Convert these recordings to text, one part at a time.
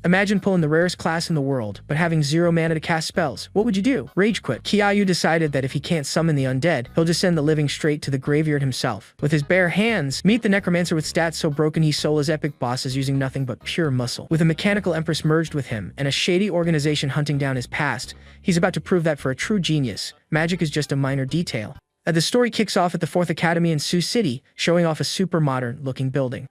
Imagine pulling the rarest class in the world, but having 0 mana to cast spells. What would you do? Rage quit. Kyayu decided that if he can't summon the undead, he'll just send the living straight to the graveyard himself. With his bare hands, meet the Necromancer with stats so broken he solos epic bosses using nothing but pure muscle. With a mechanical empress merged with him, and a shady organization hunting down his past, he's about to prove that for a true genius, magic is just a minor detail. The story kicks off at the 4th Academy in Sioux City, showing off a super modern-looking building.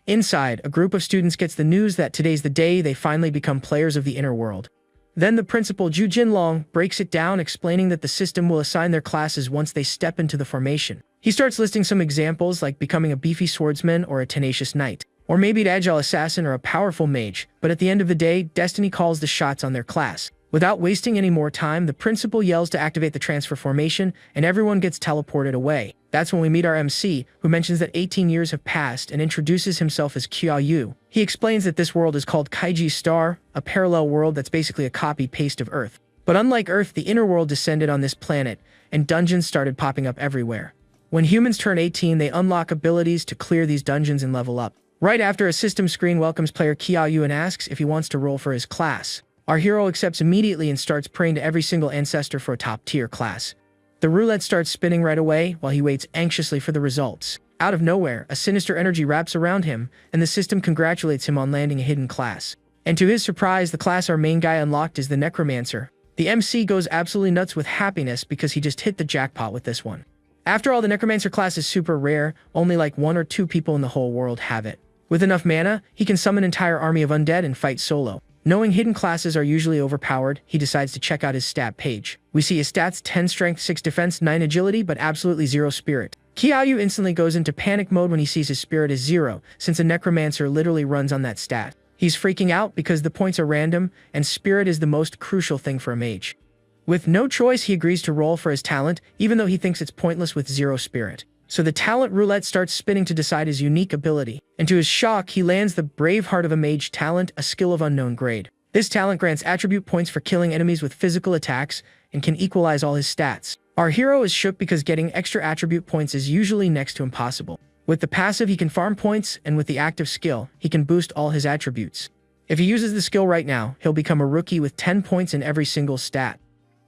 Inside, a group of students gets the news that today's the day they finally become players of the inner world. Then the principal, Ju Jinlong, breaks it down, explaining that the system will assign their classes once they step into the formation. He starts listing some examples like becoming a beefy swordsman or a tenacious knight, or maybe an agile assassin or a powerful mage, but at the end of the day, destiny calls the shots on their class. Without wasting any more time, the principal yells to activate the transfer formation, and everyone gets teleported away. That's when we meet our MC, who mentions that 18 years have passed and introduces himself as Kyayu. He explains that this world is called Kaiji Star, a parallel world that's basically a copy-paste of Earth. But unlike Earth, the inner world descended on this planet, and dungeons started popping up everywhere. When humans turn 18, they unlock abilities to clear these dungeons and level up. Right after, a system screen welcomes player Kyayu and asks if he wants to roll for his class. Our hero accepts immediately and starts praying to every single ancestor for a top-tier class. The roulette starts spinning right away while he waits anxiously for the results. Out of nowhere, a sinister energy wraps around him, and the system congratulates him on landing a hidden class. And to his surprise, the class our main guy unlocked is the Necromancer. The MC goes absolutely nuts with happiness because he just hit the jackpot with this one. After all, the Necromancer class is super rare, only like 1 or 2 people in the whole world have it. With enough mana, he can summon an entire army of undead and fight solo. Knowing hidden classes are usually overpowered, he decides to check out his stat page. We see his stats: 10 strength, 6 defense, 9 agility, but absolutely 0 spirit. Kyayu instantly goes into panic mode when he sees his spirit is 0, since a Necromancer literally runs on that stat. He's freaking out because the points are random, and spirit is the most crucial thing for a mage. With no choice, he agrees to roll for his talent, even though he thinks it's pointless with 0 spirit. So the talent roulette starts spinning to decide his unique ability, and to his shock, he lands the Brave Heart of a Mage talent, a skill of unknown grade. This talent grants attribute points for killing enemies with physical attacks and can equalize all his stats. Our hero is shook because getting extra attribute points is usually next to impossible. With the passive, he can farm points, and with the active skill, he can boost all his attributes. If he uses the skill right now, he'll become a rookie with 10 points in every single stat.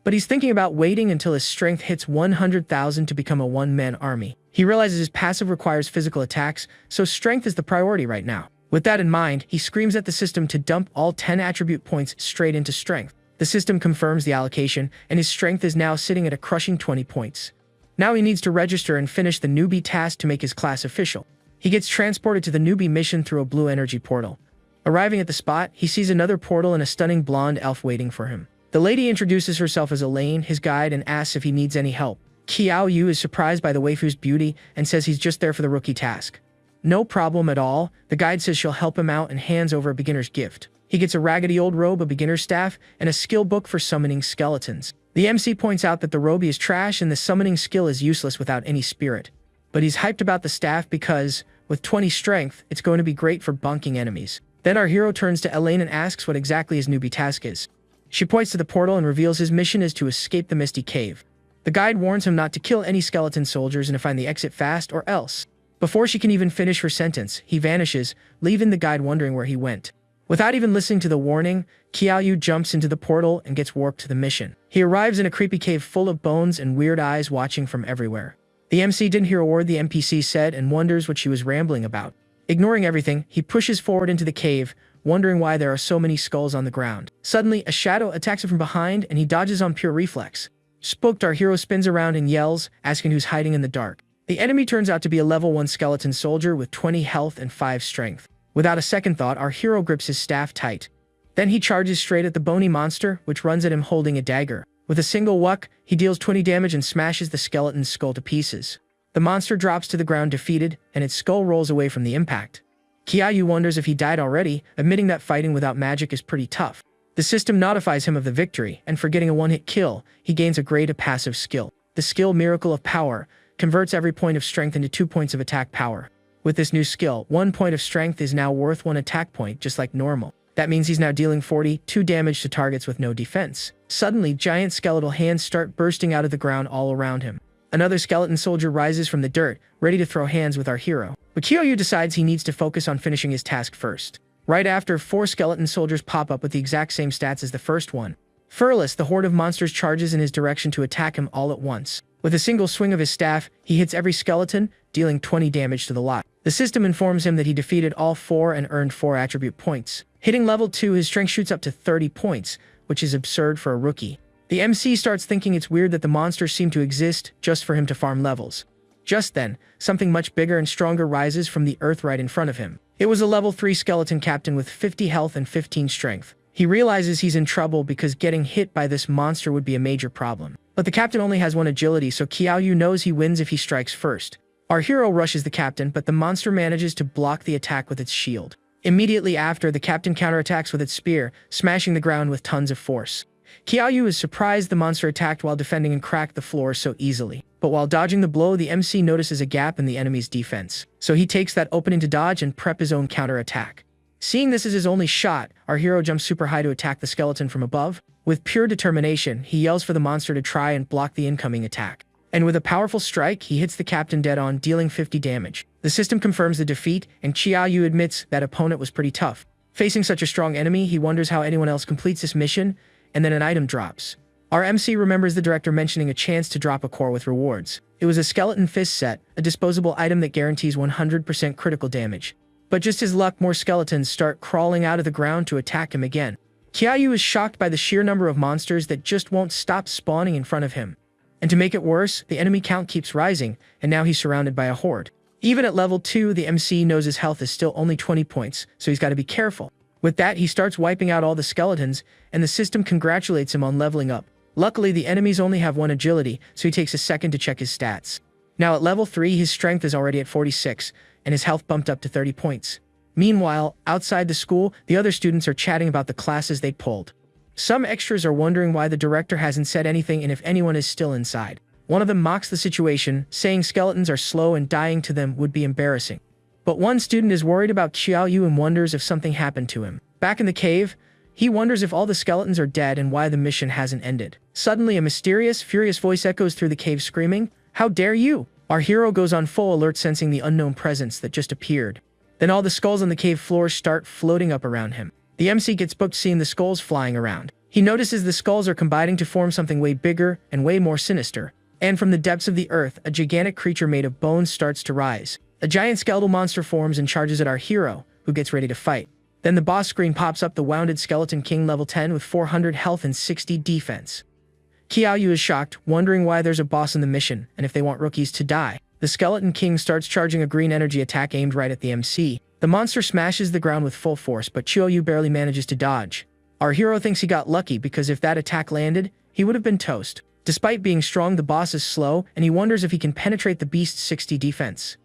But he's thinking about waiting until his strength hits 100,000 to become a one-man army. He realizes his passive requires physical attacks, so strength is the priority right now. With that in mind, he screams at the system to dump all 10 attribute points straight into strength. The system confirms the allocation, and his strength is now sitting at a crushing 20 points. Now he needs to register and finish the newbie task to make his class official. He gets transported to the newbie mission through a blue energy portal. Arriving at the spot, he sees another portal and a stunning blonde elf waiting for him. The lady introduces herself as Elaine, his guide, and asks if he needs any help. Kyayu is surprised by the waifu's beauty and says he's just there for the rookie task. No problem at all, the guide says she'll help him out and hands over a beginner's gift. He gets a raggedy old robe, a beginner's staff, and a skill book for summoning skeletons. The MC points out that the robe is trash and the summoning skill is useless without any spirit. But he's hyped about the staff because, with 20 strength, it's going to be great for bunking enemies. Then our hero turns to Elaine and asks what exactly his newbie task is. She points to the portal and reveals his mission is to escape the Misty Cave. The guide warns him not to kill any skeleton soldiers and to find the exit fast or else. Before she can even finish her sentence, he vanishes, leaving the guide wondering where he went. Without even listening to the warning, Kyayu jumps into the portal and gets warped to the mission. He arrives in a creepy cave full of bones and weird eyes watching from everywhere. The MC didn't hear a word the NPC said and wonders what she was rambling about. Ignoring everything, he pushes forward into the cave, wondering why there are so many skulls on the ground. Suddenly, a shadow attacks him from behind and he dodges on pure reflex. Spooked, our hero spins around and yells, asking who's hiding in the dark. The enemy turns out to be a level 1 skeleton soldier with 20 health and 5 strength. Without a second thought, our hero grips his staff tight. Then he charges straight at the bony monster, which runs at him holding a dagger. With a single whack, he deals 20 damage and smashes the skeleton's skull to pieces. The monster drops to the ground defeated, and its skull rolls away from the impact. Kyayu wonders if he died already, admitting that fighting without magic is pretty tough. The system notifies him of the victory, and for getting a one-hit kill, he gains a grade of passive skill. The skill Miracle of Power converts every point of strength into 2 points of attack power. With this new skill, 1 point of strength is now worth 1 attack point, just like normal. That means he's now dealing 42 damage to targets with no defense. Suddenly, giant skeletal hands start bursting out of the ground all around him. Another skeleton soldier rises from the dirt, ready to throw hands with our hero. But Kyayu decides he needs to focus on finishing his task first. Right after, 4 skeleton soldiers pop up with the exact same stats as the first one. Furless, the horde of monsters charges in his direction to attack him all at once. With a single swing of his staff, he hits every skeleton, dealing 20 damage to the lot. The system informs him that he defeated all 4 and earned 4 attribute points. Hitting level 2, his strength shoots up to 30 points, which is absurd for a rookie. The MC starts thinking it's weird that the monsters seem to exist just for him to farm levels. Just then, something much bigger and stronger rises from the earth right in front of him. It was a level 3 skeleton captain with 50 health and 15 strength. He realizes he's in trouble because getting hit by this monster would be a major problem. But the captain only has 1 agility, so Qiaoyu knows he wins if he strikes first. Our hero rushes the captain, but the monster manages to block the attack with its shield. Immediately after, the captain counterattacks with its spear, smashing the ground with tons of force. Qiaoyu is surprised the monster attacked while defending and cracked the floor so easily. But while dodging the blow, the MC notices a gap in the enemy's defense. So he takes that opening to dodge and prep his own counterattack. Seeing this as his only shot, our hero jumps super high to attack the skeleton from above. With pure determination, he yells for the monster to try and block the incoming attack. And with a powerful strike, he hits the captain dead on, dealing 50 damage. The system confirms the defeat, and Qiaoyu admits that opponent was pretty tough. Facing such a strong enemy, he wonders how anyone else completes this mission, and then an item drops. Our MC remembers the director mentioning a chance to drop a core with rewards. It was a skeleton fist set, a disposable item that guarantees 100% critical damage. But just his luck, more skeletons start crawling out of the ground to attack him again. Qiaoyu is shocked by the sheer number of monsters that just won't stop spawning in front of him. And to make it worse, the enemy count keeps rising, and now he's surrounded by a horde. Even at level 2, the MC knows his health is still only 20 points, so he's got to be careful. With that, he starts wiping out all the skeletons, and the system congratulates him on leveling up. Luckily, the enemies only have 1 agility, so he takes a second to check his stats. Now at level 3, his strength is already at 46, and his health bumped up to 30 points. Meanwhile, outside the school, the other students are chatting about the classes they pulled. Some extras are wondering why the director hasn't said anything and if anyone is still inside. One of them mocks the situation, saying skeletons are slow and dying to them would be embarrassing. But one student is worried about Qiaoyu and wonders if something happened to him. Back in the cave, he wonders if all the skeletons are dead and why the mission hasn't ended. Suddenly, a mysterious, furious voice echoes through the cave screaming, "How dare you!" Our hero goes on full alert, sensing the unknown presence that just appeared. Then all the skulls on the cave floor start floating up around him. The MC gets booked seeing the skulls flying around. He notices the skulls are combining to form something way bigger and way more sinister. And from the depths of the earth, a gigantic creature made of bones starts to rise. A giant skeletal monster forms and charges at our hero, who gets ready to fight. Then the boss screen pops up, the wounded skeleton king level 10 with 400 health and 60 defense. Qiaoyu is shocked, wondering why there's a boss in the mission, and if they want rookies to die. The skeleton king starts charging a green energy attack aimed right at the MC. The monster smashes the ground with full force, but Qiaoyu barely manages to dodge. Our hero thinks he got lucky because if that attack landed, he would have been toast. Despite being strong, the boss is slow, and he wonders if he can penetrate the beast's 60 defense.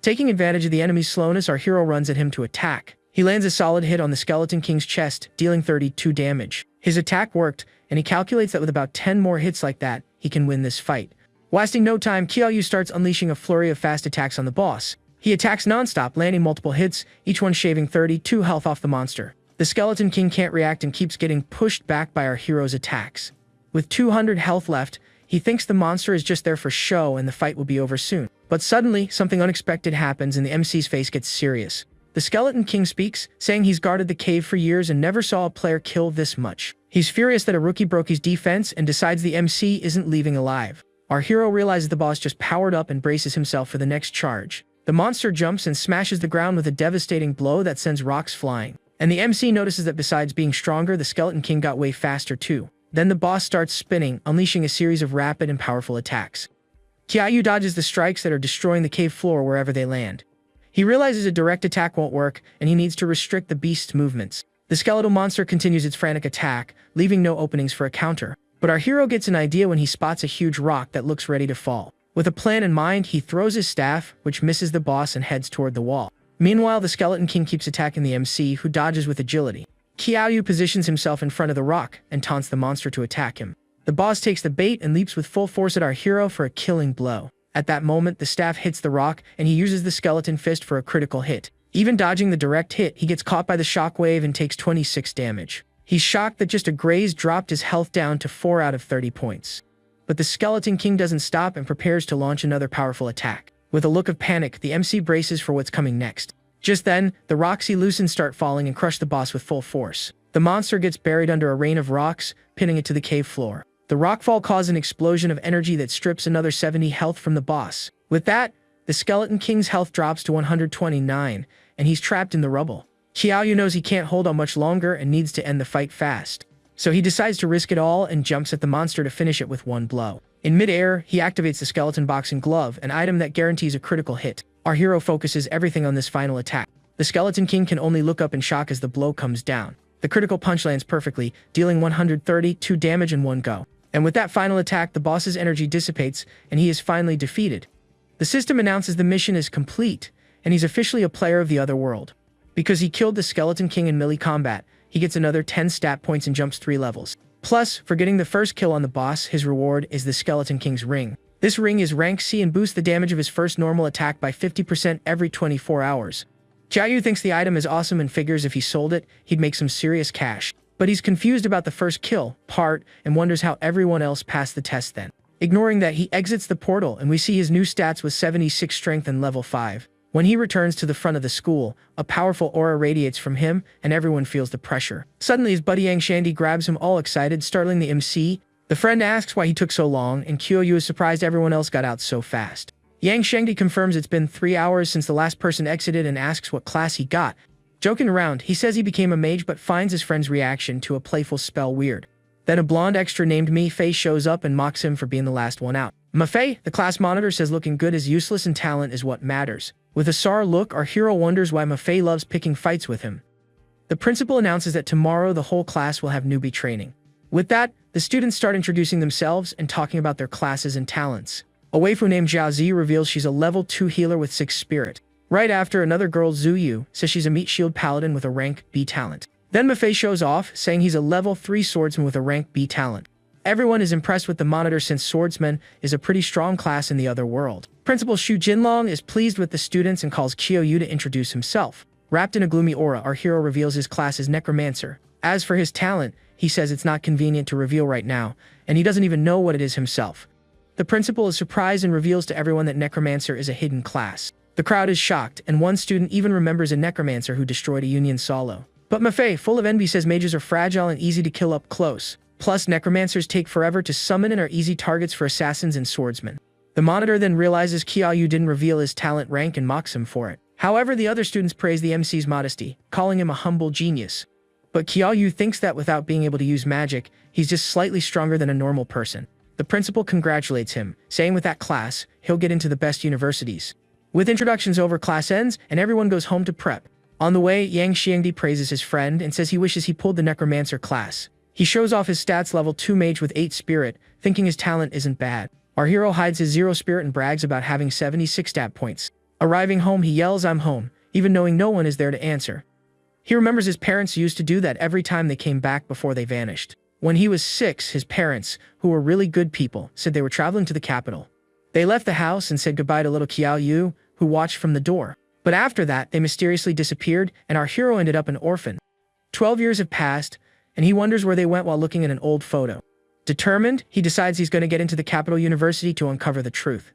Taking advantage of the enemy's slowness, our hero runs at him to attack. He lands a solid hit on the skeleton king's chest, dealing 32 damage. His attack worked, and he calculates that with about 10 more hits like that, he can win this fight. Wasting no time, Qiaoyu starts unleashing a flurry of fast attacks on the boss. He attacks non-stop, landing multiple hits, each one shaving 32 health off the monster. The skeleton king can't react and keeps getting pushed back by our hero's attacks. With 200 health left, he thinks the monster is just there for show and the fight will be over soon. But suddenly, something unexpected happens and the MC's face gets serious. The skeleton king speaks, saying he's guarded the cave for years and never saw a player kill this much. He's furious that a rookie broke his defense and decides the MC isn't leaving alive. Our hero realizes the boss just powered up and braces himself for the next charge. The monster jumps and smashes the ground with a devastating blow that sends rocks flying. And the MC notices that besides being stronger, the skeleton king got way faster too. Then the boss starts spinning, unleashing a series of rapid and powerful attacks. Qiaoyu dodges the strikes that are destroying the cave floor wherever they land. He realizes a direct attack won't work, and he needs to restrict the beast's movements. The skeletal monster continues its frantic attack, leaving no openings for a counter. But our hero gets an idea when he spots a huge rock that looks ready to fall. With a plan in mind, he throws his staff, which misses the boss and heads toward the wall. Meanwhile, the skeleton king keeps attacking the MC, who dodges with agility. Qiaoyu positions himself in front of the rock and taunts the monster to attack him. The boss takes the bait and leaps with full force at our hero for a killing blow. At that moment, the staff hits the rock, and he uses the skeleton fist for a critical hit. Even dodging the direct hit, he gets caught by the shockwave and takes 26 damage. He's shocked that just a graze dropped his health down to 4 out of 30 points. But the skeleton king doesn't stop and prepares to launch another powerful attack. With a look of panic, the MC braces for what's coming next. Just then, the rocks he loosens start falling and crush the boss with full force. The monster gets buried under a rain of rocks, pinning it to the cave floor. The rockfall causes an explosion of energy that strips another 70 health from the boss. With that, the Skeleton King's health drops to 129, and he's trapped in the rubble. Qiaoyu knows he can't hold on much longer and needs to end the fight fast. So he decides to risk it all and jumps at the monster to finish it with one blow. In mid-air, he activates the Skeleton Boxing Glove, an item that guarantees a critical hit. Our hero focuses everything on this final attack. The Skeleton King can only look up in shock as the blow comes down. The critical punch lands perfectly, dealing 132 damage in one go. And with that final attack, the boss's energy dissipates, and he is finally defeated. The system announces the mission is complete, and he's officially a player of the other world. Because he killed the Skeleton King in melee combat, he gets another 10 stat points and jumps 3 levels. Plus, for getting the first kill on the boss, his reward is the Skeleton King's ring. This ring is rank C and boosts the damage of his first normal attack by 50% every 24 hours. Qiaoyu thinks the item is awesome and figures if he sold it, he'd make some serious cash. But he's confused about the first kill part and wonders how everyone else passed the test then. Ignoring that, he exits the portal and we see his new stats with 76 strength and level 5. When he returns to the front of the school, a powerful aura radiates from him and everyone feels the pressure. Suddenly his buddy Yang Shandi grabs him all excited, startling the MC. The friend asks why he took so long and Qiaoyu is surprised everyone else got out so fast. Yang Shandi confirms it's been 3 hours since the last person exited and asks what class he got. Joking around, he says he became a mage but finds his friend's reaction to a playful spell weird. Then a blonde extra named Mi Fei shows up and mocks him for being the last one out. Ma Fei, the class monitor, says looking good is useless and talent is what matters. With a sour look, our hero wonders why Ma Fei loves picking fights with him. The principal announces that tomorrow the whole class will have newbie training. With that, the students start introducing themselves and talking about their classes and talents. A waifu named Jiaozi reveals she's a level 2 healer with 6 spirit. Right after, another girl, Zuyu, says she's a meat shield paladin with a rank B talent. Then Ma Fei shows off, saying he's a level 3 swordsman with a rank B talent. Everyone is impressed with the monitor since swordsman is a pretty strong class in the other world. Principal Xu Jinlong is pleased with the students and calls Qiaoyu to introduce himself. Wrapped in a gloomy aura, our hero reveals his class as Necromancer. As for his talent, he says it's not convenient to reveal right now, and he doesn't even know what it is himself. The principal is surprised and reveals to everyone that Necromancer is a hidden class. The crowd is shocked, and one student even remembers a Necromancer who destroyed a Union Solo. But Ma Fei, full of envy, says mages are fragile and easy to kill up close. Plus, Necromancers take forever to summon and are easy targets for assassins and swordsmen. The monitor then realizes Qiaoyu didn't reveal his talent rank and mocks him for it. However, the other students praise the MC's modesty, calling him a humble genius. But Qiaoyu thinks that without being able to use magic, he's just slightly stronger than a normal person. The principal congratulates him, saying with that class, he'll get into the best universities. With introductions over, class ends, and everyone goes home to prep. On the way, Yang Xiangdi praises his friend and says he wishes he pulled the Necromancer class. He shows off his stats: level 2 mage with 8 spirit, thinking his talent isn't bad. Our hero hides his 0 spirit and brags about having 76 stat points. Arriving home, he yells, "I'm home," even knowing no one is there to answer. He remembers his parents used to do that every time they came back before they vanished. When he was 6, his parents, who were really good people, said they were traveling to the capital. They left the house and said goodbye to little Qiaoyu, who watched from the door. But after that, they mysteriously disappeared, and our hero ended up an orphan. 12 years have passed, and he wonders where they went while looking at an old photo. Determined, he decides he's going to get into the capital university to uncover the truth.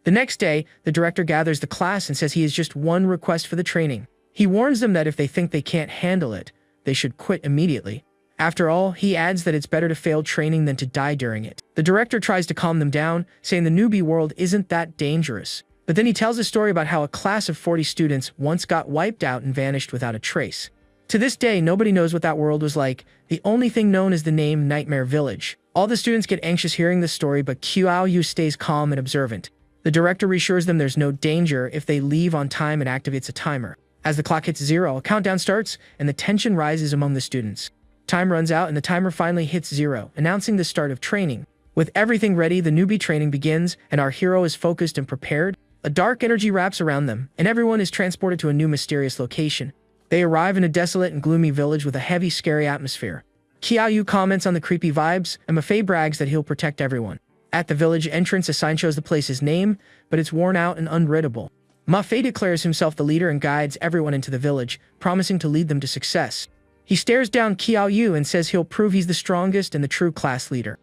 The next day, the director gathers the class and says he has just one request for the training. He warns them that if they think they can't handle it, they should quit immediately. After all, he adds that it's better to fail training than to die during it. The director tries to calm them down, saying the newbie world isn't that dangerous. But then he tells a story about how a class of 40 students once got wiped out and vanished without a trace. To this day, nobody knows what that world was like. The only thing known is the name Nightmare Village. All the students get anxious hearing this story, but Qiaoyu stays calm and observant. The director reassures them there's no danger if they leave on time and activates a timer. As the clock hits 0, a countdown starts, and the tension rises among the students. Time runs out and the timer finally hits 0, announcing the start of training. With everything ready, the newbie training begins, and our hero is focused and prepared. A dark energy wraps around them, and everyone is transported to a new mysterious location. They arrive in a desolate and gloomy village with a heavy, scary atmosphere. Qiaoyu comments on the creepy vibes, and Ma Fei brags that he'll protect everyone. At the village entrance, a sign shows the place's name, but it's worn out and unreadable. Ma Fei declares himself the leader and guides everyone into the village, promising to lead them to success. He stares down Qiaoyu and says he'll prove he's the strongest and the true class leader.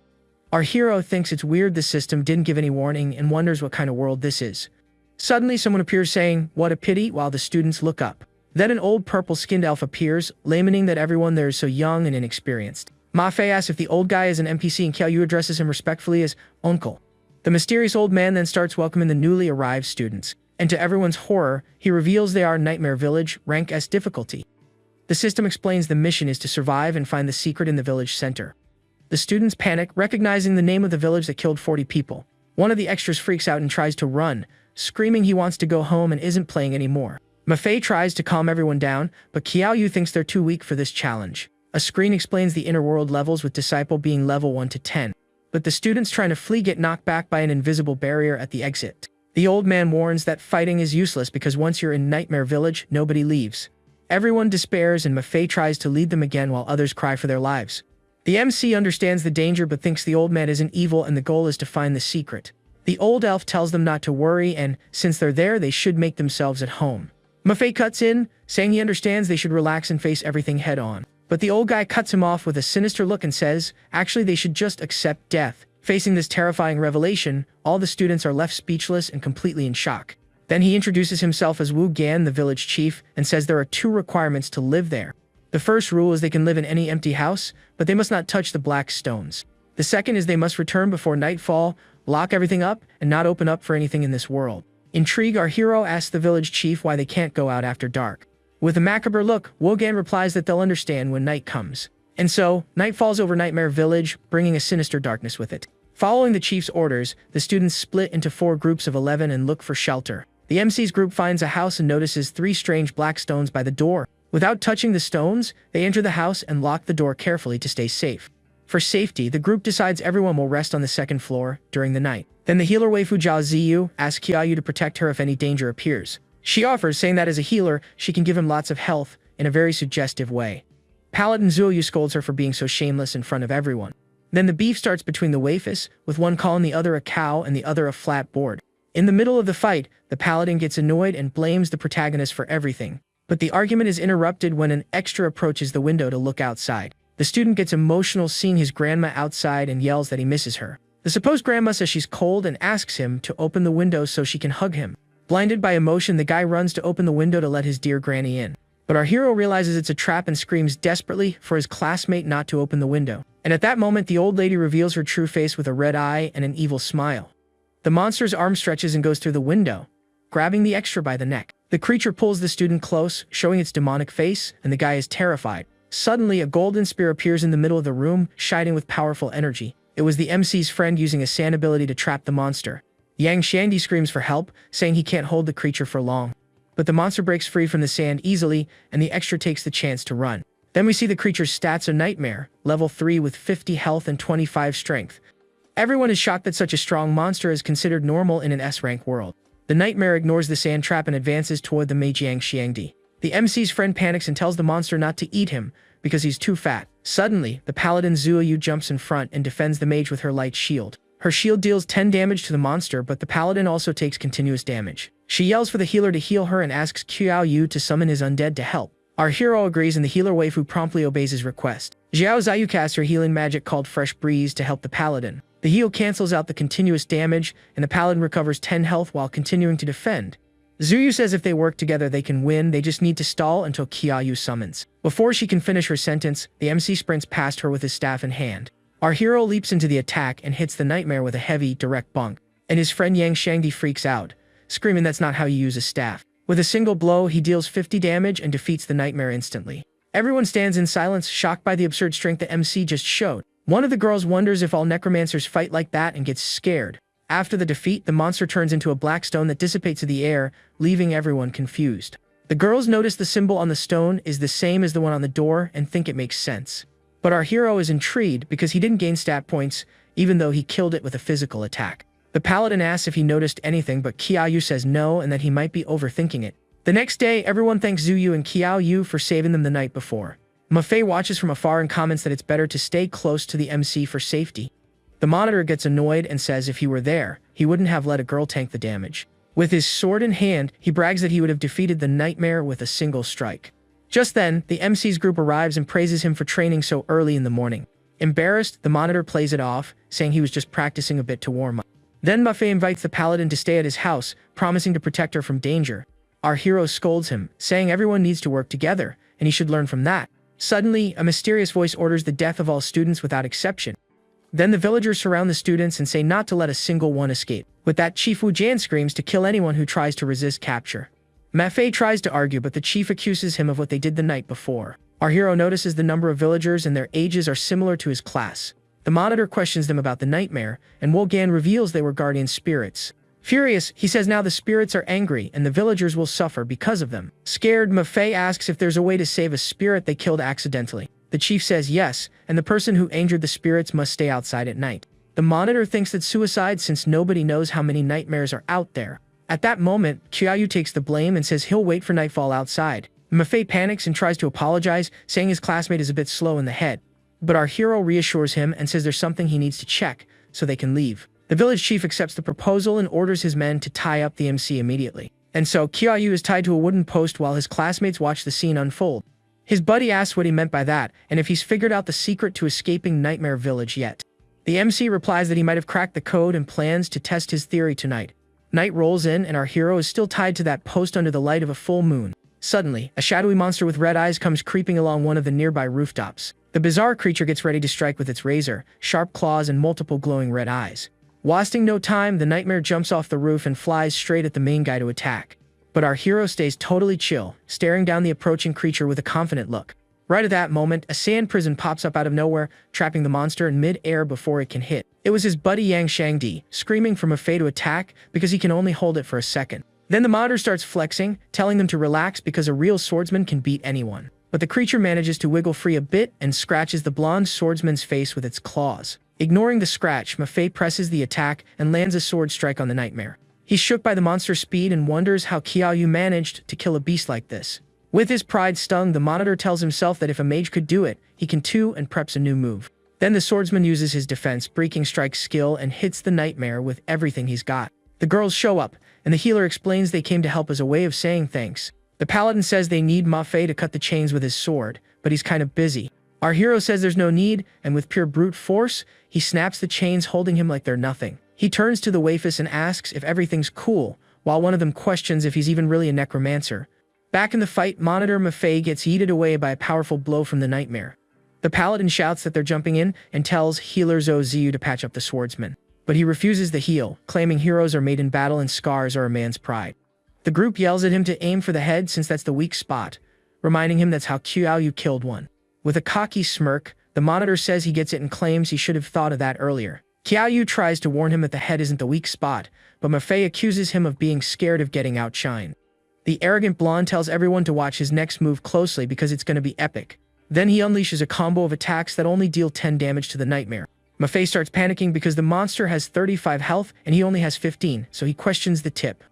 Our hero thinks it's weird the system didn't give any warning and wonders what kind of world this is. Suddenly someone appears saying, "What a pity," while the students look up. Then an old purple-skinned elf appears, lamenting that everyone there is so young and inexperienced. Ma Fei asks if the old guy is an NPC and Qiao Yu addresses him respectfully as uncle. The mysterious old man then starts welcoming the newly arrived students, and to everyone's horror, he reveals they are Nightmare Village, rank S difficulty. The system explains the mission is to survive and find the secret in the village center. The students panic, recognizing the name of the village that killed 40 people. One of the extras freaks out and tries to run, screaming he wants to go home and isn't playing anymore. Ma Fei tries to calm everyone down, but Qiao Yu thinks they're too weak for this challenge. A screen explains the inner world levels with Disciple being level 1 to 10. But the students trying to flee get knocked back by an invisible barrier at the exit. The old man warns that fighting is useless because once you're in Nightmare Village, nobody leaves. Everyone despairs and Ma Fei tries to lead them again while others cry for their lives. The MC understands the danger but thinks the old man isn't evil and the goal is to find the secret. The old elf tells them not to worry and, since they're there, they should make themselves at home. Ma Fei cuts in, saying he understands they should relax and face everything head-on. But the old guy cuts him off with a sinister look and says, actually they should just accept death. Facing this terrifying revelation, all the students are left speechless and completely in shock. Then he introduces himself as Wu Gan, the village chief, and says there are 2 requirements to live there. The first rule is they can live in any empty house, but they must not touch the black stones. The second is they must return before nightfall, lock everything up, and not open up for anything in this world. Intrigued, our hero asks the village chief why they can't go out after dark. With a macabre look, Wu Gan replies that they'll understand when night comes. And so, night falls over Nightmare Village, bringing a sinister darkness with it. Following the chief's orders, the students split into 4 groups of 11 and look for shelter. The MC's group finds a house and notices 3 strange black stones by the door. Without touching the stones, they enter the house and lock the door carefully to stay safe. For safety, the group decides everyone will rest on the 2nd floor during the night. Then the healer waifu Zhao Ziyu asks Qiao Yu to protect her if any danger appears. She offers, saying that as a healer, she can give him lots of health in a very suggestive way. Paladin Zuoyu scolds her for being so shameless in front of everyone. Then the beef starts between the waifus, with one calling the other a cow and the other a flat board. In the middle of the fight, the paladin gets annoyed and blames the protagonist for everything. But the argument is interrupted when an extra approaches the window to look outside. The student gets emotional seeing his grandma outside and yells that he misses her. The supposed grandma says she's cold and asks him to open the window so she can hug him. Blinded by emotion, the guy runs to open the window to let his dear granny in. But our hero realizes it's a trap and screams desperately for his classmate not to open the window. And at that moment, the old lady reveals her true face with a red eye and an evil smile. The monster's arm stretches and goes through the window, grabbing the extra by the neck. The creature pulls the student close, showing its demonic face, and the guy is terrified. Suddenly, a golden spear appears in the middle of the room, shining with powerful energy. It was the MC's friend using a sand ability to trap the monster. Yang Shangdi screams for help, saying he can't hold the creature for long. But the monster breaks free from the sand easily, and the extra takes the chance to run. Then we see the creature's stats: a nightmare, level 3 with 50 health and 25 strength. Everyone is shocked that such a strong monster is considered normal in an S-rank world. The nightmare ignores the sand trap and advances toward the mage Yang Xiangdi. The MC's friend panics and tells the monster not to eat him, because he's too fat. Suddenly, the paladin Zuoyu jumps in front and defends the mage with her light shield. Her shield deals 10 damage to the monster, but the paladin also takes continuous damage. She yells for the healer to heal her and asks Qiao Yu to summon his undead to help. Our hero agrees and the healer waifu promptly obeys his request. Zhao Ziyu casts her healing magic called Fresh Breeze to help the paladin. The heal cancels out the continuous damage, and the paladin recovers 10 health while continuing to defend. Zuyu says if they work together they can win, they just need to stall until Qiao Yu summons. Before she can finish her sentence, the MC sprints past her with his staff in hand. Our hero leaps into the attack and hits the nightmare with a heavy, direct bunk, and his friend Yang Shangdi freaks out, screaming that's not how you use a staff. With a single blow, he deals 50 damage and defeats the nightmare instantly. Everyone stands in silence, shocked by the absurd strength the MC just showed. One of the girls wonders if all necromancers fight like that and gets scared. After the defeat, the monster turns into a black stone that dissipates in the air, leaving everyone confused. The girls notice the symbol on the stone is the same as the one on the door and think it makes sense. But our hero is intrigued because he didn't gain stat points, even though he killed it with a physical attack. The paladin asks if he noticed anything, but Qiao Yu says no and that he might be overthinking it. The next day, everyone thanks Zuyu and Qiao Yu for saving them the night before. Ma Fei watches from afar and comments that it's better to stay close to the MC for safety. The monitor gets annoyed and says if he were there, he wouldn't have let a girl tank the damage. With his sword in hand, he brags that he would have defeated the nightmare with a single strike. Just then, the MC's group arrives and praises him for training so early in the morning. Embarrassed, the monitor plays it off, saying he was just practicing a bit to warm up. Then Ma Fei invites the paladin to stay at his house, promising to protect her from danger. Our hero scolds him, saying everyone needs to work together, and he should learn from that. Suddenly, a mysterious voice orders the death of all students without exception. Then the villagers surround the students and say not to let a single one escape. With that, Chief Wu Jian screams to kill anyone who tries to resist capture. Ma Fei tries to argue, but the chief accuses him of what they did the night before. Our hero notices the number of villagers and their ages are similar to his class. The monitor questions them about the nightmare, and Wu Gan reveals they were guardian spirits. Furious, he says now the spirits are angry and the villagers will suffer because of them. Scared, Ma Fei asks if there's a way to save a spirit they killed accidentally. The chief says yes, and the person who injured the spirits must stay outside at night. The monitor thinks that's suicide since nobody knows how many nightmares are out there. At that moment, Qiaoyu takes the blame and says he'll wait for nightfall outside. Ma Fei panics and tries to apologize, saying his classmate is a bit slow in the head. But our hero reassures him and says there's something he needs to check, so they can leave. The village chief accepts the proposal and orders his men to tie up the MC immediately. And so Qiaoyu is tied to a wooden post while his classmates watch the scene unfold. His buddy asks what he meant by that, and if he's figured out the secret to escaping Nightmare Village yet. The MC replies that he might have cracked the code and plans to test his theory tonight. Night rolls in and our hero is still tied to that post under the light of a full moon. Suddenly, a shadowy monster with red eyes comes creeping along one of the nearby rooftops. The bizarre creature gets ready to strike with its razor, sharp claws and multiple glowing red eyes. Wasting no time, the nightmare jumps off the roof and flies straight at the main guy to attack. But our hero stays totally chill, staring down the approaching creature with a confident look. Right at that moment, a sand prison pops up out of nowhere, trapping the monster in mid-air before it can hit. It was his buddy Yang Shangdi, screaming for Ma Fei to attack because he can only hold it for a second. Then the monitor starts flexing, telling them to relax because a real swordsman can beat anyone. But the creature manages to wiggle free a bit and scratches the blonde swordsman's face with its claws. Ignoring the scratch, Ma Fei presses the attack and lands a sword strike on the nightmare. He's shook by the monster's speed and wonders how Qiaoyu managed to kill a beast like this. With his pride stung, the monitor tells himself that if a mage could do it, he can too, and preps a new move. Then the swordsman uses his defense breaking strike skill and hits the nightmare with everything he's got. The girls show up, and the healer explains they came to help as a way of saying thanks. The paladin says they need Ma Fei to cut the chains with his sword, but he's kind of busy. Our hero says there's no need, and with pure brute force, he snaps the chains holding him like they're nothing. He turns to the waifus and asks if everything's cool, while one of them questions if he's even really a necromancer. Back in the fight, Monitor Ma Fei gets yeeted away by a powerful blow from the nightmare. The paladin shouts that they're jumping in and tells healer Zhou Ziyu to patch up the swordsman. But he refuses the heal, claiming heroes are made in battle and scars are a man's pride. The group yells at him to aim for the head since that's the weak spot, reminding him that's how Qiaoyu killed one. With a cocky smirk, the monitor says he gets it and claims he should have thought of that earlier. Qiaoyu tries to warn him that the head isn't the weak spot, but Ma Fei accuses him of being scared of getting outshined. The arrogant blonde tells everyone to watch his next move closely because it's going to be epic. Then he unleashes a combo of attacks that only deal 10 damage to the nightmare. Ma Fei starts panicking because the monster has 35 health and he only has 15, so he questions the tip.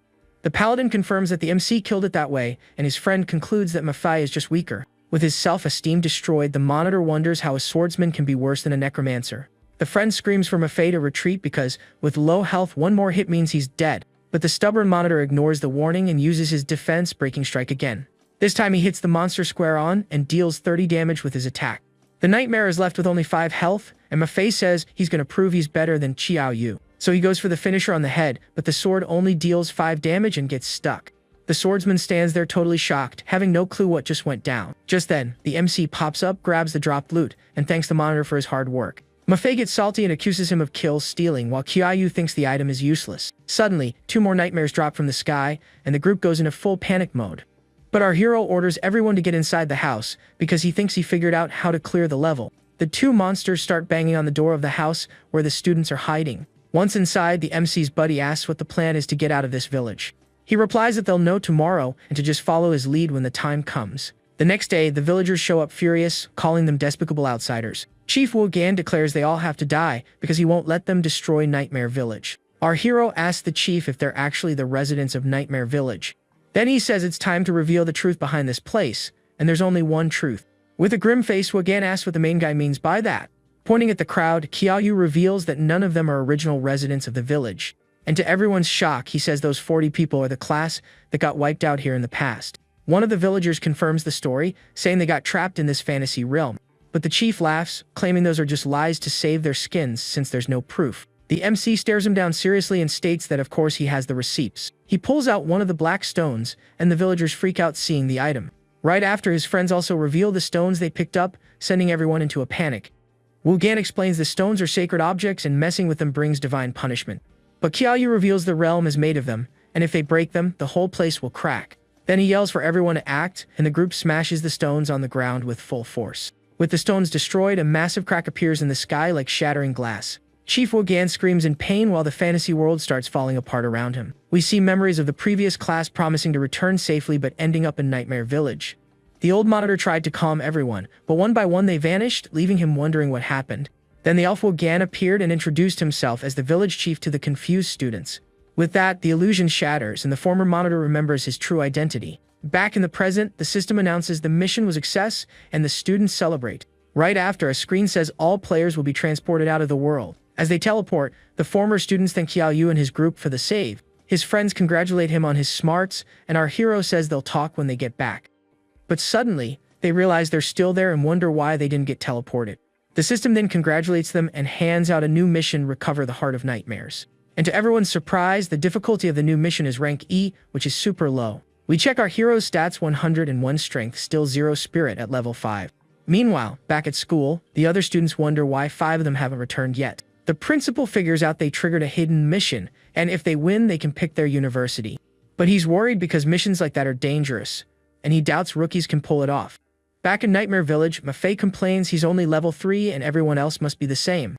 The paladin confirms that the MC killed it that way, and his friend concludes that Ma Fei is just weaker. With his self-esteem destroyed, the monitor wonders how a swordsman can be worse than a necromancer. The friend screams for Ma Fei to retreat because, with low health, one more hit means he's dead. But the stubborn monitor ignores the warning and uses his defense breaking strike again. This time he hits the monster square on and deals 30 damage with his attack. The nightmare is left with only 5 health, and Ma Fei says he's going to prove he's better than Qiaoyu. So he goes for the finisher on the head, but the sword only deals 5 damage and gets stuck. The swordsman stands there totally shocked, having no clue what just went down. Just then, the MC pops up, grabs the dropped loot, and thanks the monitor for his hard work. Ma Fei gets salty and accuses him of kill stealing, while Qiaoyu thinks the item is useless. Suddenly, 2 more nightmares drop from the sky, and the group goes into full panic mode. But our hero orders everyone to get inside the house, because he thinks he figured out how to clear the level. The 2 monsters start banging on the door of the house where the students are hiding. Once inside, the MC's buddy asks what the plan is to get out of this village. He replies that they'll know tomorrow and to just follow his lead when the time comes. The next day, the villagers show up furious, calling them despicable outsiders. Chief Wu Gan declares they all have to die because he won't let them destroy Nightmare Village. Our hero asks the chief if they're actually the residents of Nightmare Village. Then he says it's time to reveal the truth behind this place, and there's only one truth. With a grim face, Wu Gan asks what the main guy means by that. Pointing at the crowd, Qiaoyu reveals that none of them are original residents of the village. And to everyone's shock, he says those 40 people are the class that got wiped out here in the past. One of the villagers confirms the story, saying they got trapped in this fantasy realm. But the chief laughs, claiming those are just lies to save their skins since there's no proof. The MC stares him down seriously and states that of course he has the receipts. He pulls out one of the black stones, and the villagers freak out seeing the item. Right after, his friends also reveal the stones they picked up, sending everyone into a panic. Wugan explains the stones are sacred objects and messing with them brings divine punishment. But Qiaoyu reveals the realm is made of them, and if they break them, the whole place will crack. Then he yells for everyone to act, and the group smashes the stones on the ground with full force. With the stones destroyed, a massive crack appears in the sky like shattering glass. Chief Wugan screams in pain while the fantasy world starts falling apart around him. We see memories of the previous class promising to return safely but ending up in Nightmare Village. The old monitor tried to calm everyone, but one by one they vanished, leaving him wondering what happened. Then the elf Wugan appeared and introduced himself as the village chief to the confused students. With that, the illusion shatters and the former monitor remembers his true identity. Back in the present, the system announces the mission was a success and the students celebrate. Right after, a screen says all players will be transported out of the world. As they teleport, the former students thank Qiaoyu and his group for the save. His friends congratulate him on his smarts, and our hero says they'll talk when they get back. But suddenly, they realize they're still there and wonder why they didn't get teleported. The system then congratulates them and hands out a new mission, Recover the Heart of Nightmares. And to everyone's surprise, the difficulty of the new mission is rank E, which is super low. We check our hero's stats: 101 strength, still 0 spirit at level 5. Meanwhile, back at school, the other students wonder why 5 of them haven't returned yet. The principal figures out they triggered a hidden mission, and if they win, they can pick their university. But he's worried because missions like that are dangerous, and he doubts rookies can pull it off. Back in Nightmare Village, Mafei complains he's only level 3 and everyone else must be the same.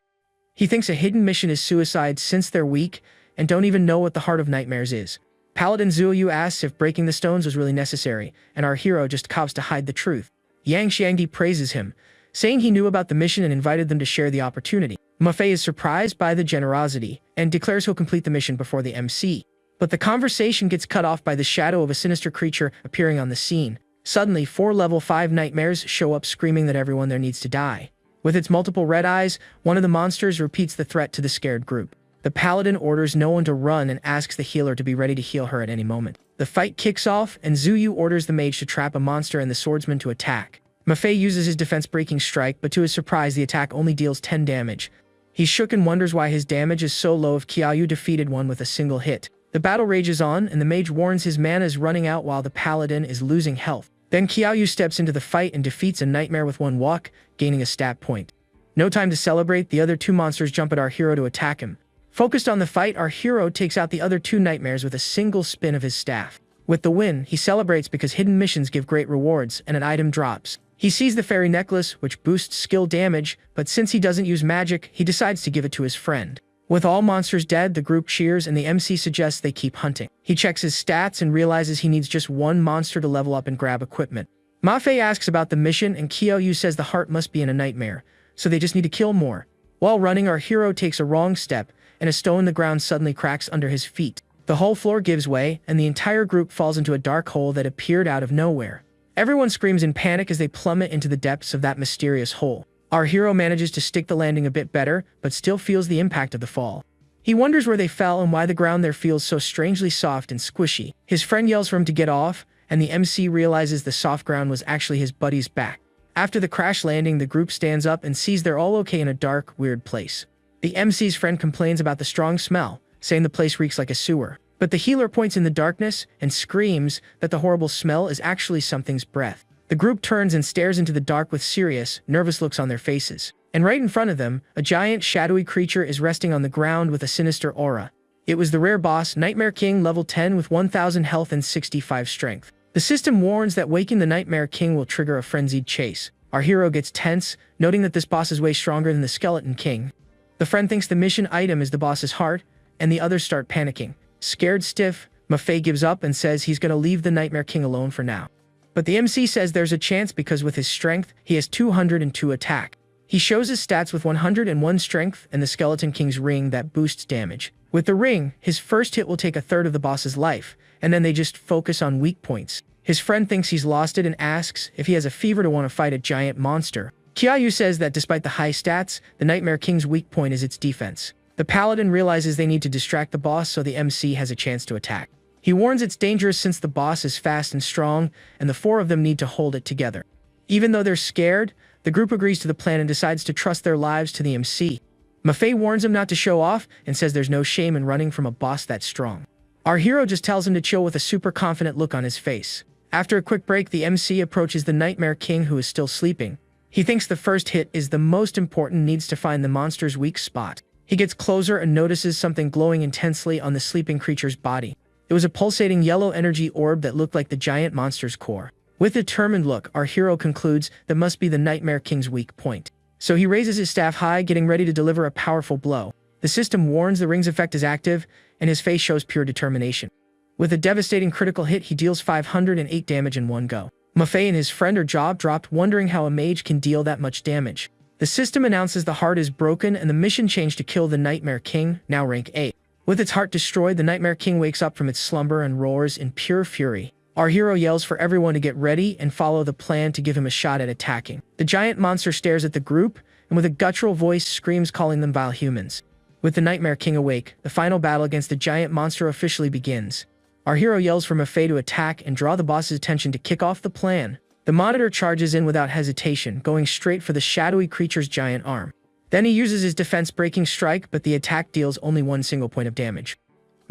He thinks a hidden mission is suicide since they're weak and don't even know what the Heart of Nightmares is. Paladin Zuoyu asks if breaking the stones was really necessary, and our hero just cops to hide the truth. Yang Xiangdi praises him, saying he knew about the mission and invited them to share the opportunity. Mafei is surprised by the generosity and declares he'll complete the mission before the MC. But the conversation gets cut off by the shadow of a sinister creature appearing on the scene. Suddenly, 4 level 5 nightmares show up screaming that everyone there needs to die. With its multiple red eyes, one of the monsters repeats the threat to the scared group. The paladin orders no one to run and asks the healer to be ready to heal her at any moment. The fight kicks off, and Zuyu orders the mage to trap a monster and the swordsman to attack. Mafei uses his defense-breaking strike, but to his surprise, the attack only deals 10 damage. He's shook and wonders why his damage is so low if Qiaoyu defeated one with a single hit. The battle rages on, and the mage warns his mana is running out while the paladin is losing health. Then Qiaoyu steps into the fight and defeats a nightmare with one walk, gaining a stat point. No time to celebrate, the other 2 monsters jump at our hero to attack him. Focused on the fight, our hero takes out the other 2 nightmares with a single spin of his staff. With the win, he celebrates because hidden missions give great rewards, and an item drops. He sees the fairy necklace, which boosts skill damage, but since he doesn't use magic, he decides to give it to his friend. With all monsters dead, the group cheers and the MC suggests they keep hunting. He checks his stats and realizes he needs just 1 monster to level up and grab equipment. Mafei asks about the mission and Qiaoyu says the heart must be in a nightmare, so they just need to kill more. While running, our hero takes a wrong step, and a stone in the ground suddenly cracks under his feet. The whole floor gives way, and the entire group falls into a dark hole that appeared out of nowhere. Everyone screams in panic as they plummet into the depths of that mysterious hole. Our hero manages to stick the landing a bit better, but still feels the impact of the fall. He wonders where they fell and why the ground there feels so strangely soft and squishy. His friend yells for him to get off, and the MC realizes the soft ground was actually his buddy's back. After the crash landing, the group stands up and sees they're all okay in a dark, weird place. The MC's friend complains about the strong smell, saying the place reeks like a sewer. But the healer points in the darkness and screams that the horrible smell is actually something's breath. The group turns and stares into the dark with serious, nervous looks on their faces. And right in front of them, a giant, shadowy creature is resting on the ground with a sinister aura. It was the rare boss, Nightmare King, level 10 with 1000 health and 65 strength. The system warns that waking the Nightmare King will trigger a frenzied chase. Our hero gets tense, noting that this boss is way stronger than the Skeleton King. The friend thinks the mission item is the boss's heart, and the others start panicking. Scared stiff, Mafei gives up and says he's gonna leave the Nightmare King alone for now. But the MC says there's a chance because with his strength, he has 202 attack. He shows his stats with 101 strength and the Skeleton King's ring that boosts damage. With the ring, his first hit will take a third of the boss's life, and then they just focus on weak points. His friend thinks he's lost it and asks if he has a fever to want to fight a giant monster. Qiaoyu says that despite the high stats, the Nightmare King's weak point is its defense. The paladin realizes they need to distract the boss so the MC has a chance to attack. He warns it's dangerous since the boss is fast and strong, and the 4 of them need to hold it together. Even though they're scared, the group agrees to the plan and decides to trust their lives to the MC. Mafei warns him not to show off and says there's no shame in running from a boss that strong. Our hero just tells him to chill with a super confident look on his face. After a quick break, the MC approaches the Nightmare King, who is still sleeping. He thinks the first hit is the most important, needs to find the monster's weak spot. He gets closer and notices something glowing intensely on the sleeping creature's body. It was a pulsating yellow energy orb that looked like the giant monster's core. With a determined look, our hero concludes that must be the Nightmare King's weak point. So he raises his staff high, getting ready to deliver a powerful blow. The system warns the ring's effect is active, and his face shows pure determination. With a devastating critical hit, he deals 508 damage in one go. Mafei and his friend are jaw-dropped, wondering how a mage can deal that much damage. The system announces the heart is broken and the mission changed to kill the Nightmare King, now rank 8. With its heart destroyed, the Nightmare King wakes up from its slumber and roars in pure fury. Our hero yells for everyone to get ready and follow the plan to give him a shot at attacking. The giant monster stares at the group and with a guttural voice screams, calling them vile humans. With the Nightmare King awake, the final battle against the giant monster officially begins. Our hero yells for Mafei to attack and draw the boss's attention to kick off the plan. The monitor charges in without hesitation, going straight for the shadowy creature's giant arm. Then he uses his defense-breaking strike, but the attack deals only one single point of damage.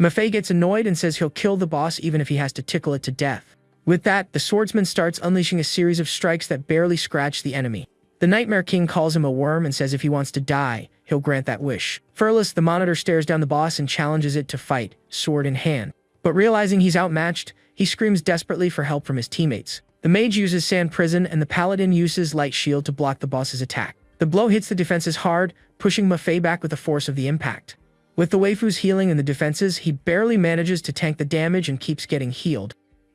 Mafei gets annoyed and says he'll kill the boss even if he has to tickle it to death. With that, the swordsman starts unleashing a series of strikes that barely scratch the enemy. The Nightmare King calls him a worm and says if he wants to die, he'll grant that wish. Furless, the monitor stares down the boss and challenges it to fight, sword in hand. But realizing he's outmatched, he screams desperately for help from his teammates. The mage uses sand prison and the paladin uses light shield to block the boss's attack. The blow hits the defenses hard, pushing Mafei back with the force of the impact. With the waifu's healing and the defenses, he barely manages to tank the damage and keeps getting healed.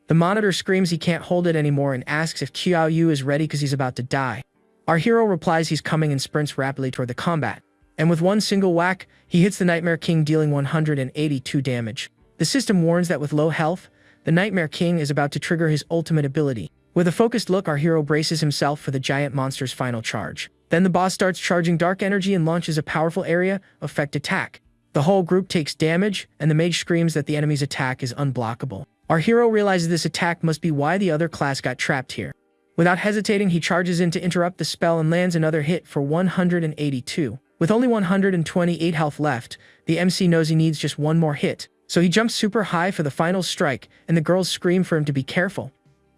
The monitor screams he can't hold it anymore and asks if Qiaoyu is ready because he's about to die. Our hero replies he's coming and sprints rapidly toward the combat. And with one single whack, he hits the Nightmare King, dealing 182 damage. The system warns that with low health, the Nightmare King is about to trigger his ultimate ability. With a focused look, our hero braces himself for the giant monster's final charge. Then the boss starts charging dark energy and launches a powerful area effect attack. The whole group takes damage, and the mage screams that the enemy's attack is unblockable. Our hero realizes this attack must be why the other class got trapped here. Without hesitating, he charges in to interrupt the spell and lands another hit for 182. With only 128 health left, the MC knows he needs just one more hit, so he jumps super high for the final strike, and the girls scream for him to be careful.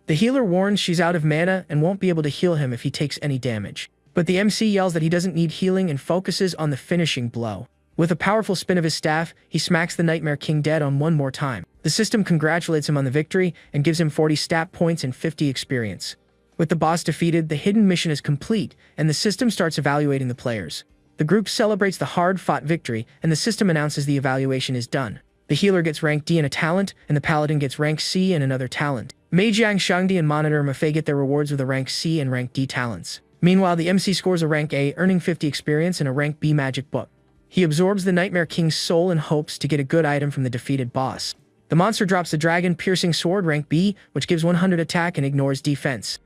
The healer warns she's out of mana and won't be able to heal him if he takes any damage. But the MC yells that he doesn't need healing and focuses on the finishing blow. With a powerful spin of his staff, he smacks the Nightmare King dead on one more time. The system congratulates him on the victory and gives him 40 stat points and 50 experience. With the boss defeated, the hidden mission is complete, and the system starts evaluating the players. The group celebrates the hard-fought victory, and the system announces the evaluation is done. The healer gets rank D and a talent, and the paladin gets rank C and another talent. Mage Yang, Shangdi, and Monitor Mafei get their rewards with a rank C and rank D talents. Meanwhile, the MC scores a rank A, earning 50 experience and a rank B magic book. He absorbs the Nightmare King's soul and hopes to get a good item from the defeated boss. The monster drops the dragon-piercing sword, rank B, which gives 100 attack and ignores defense.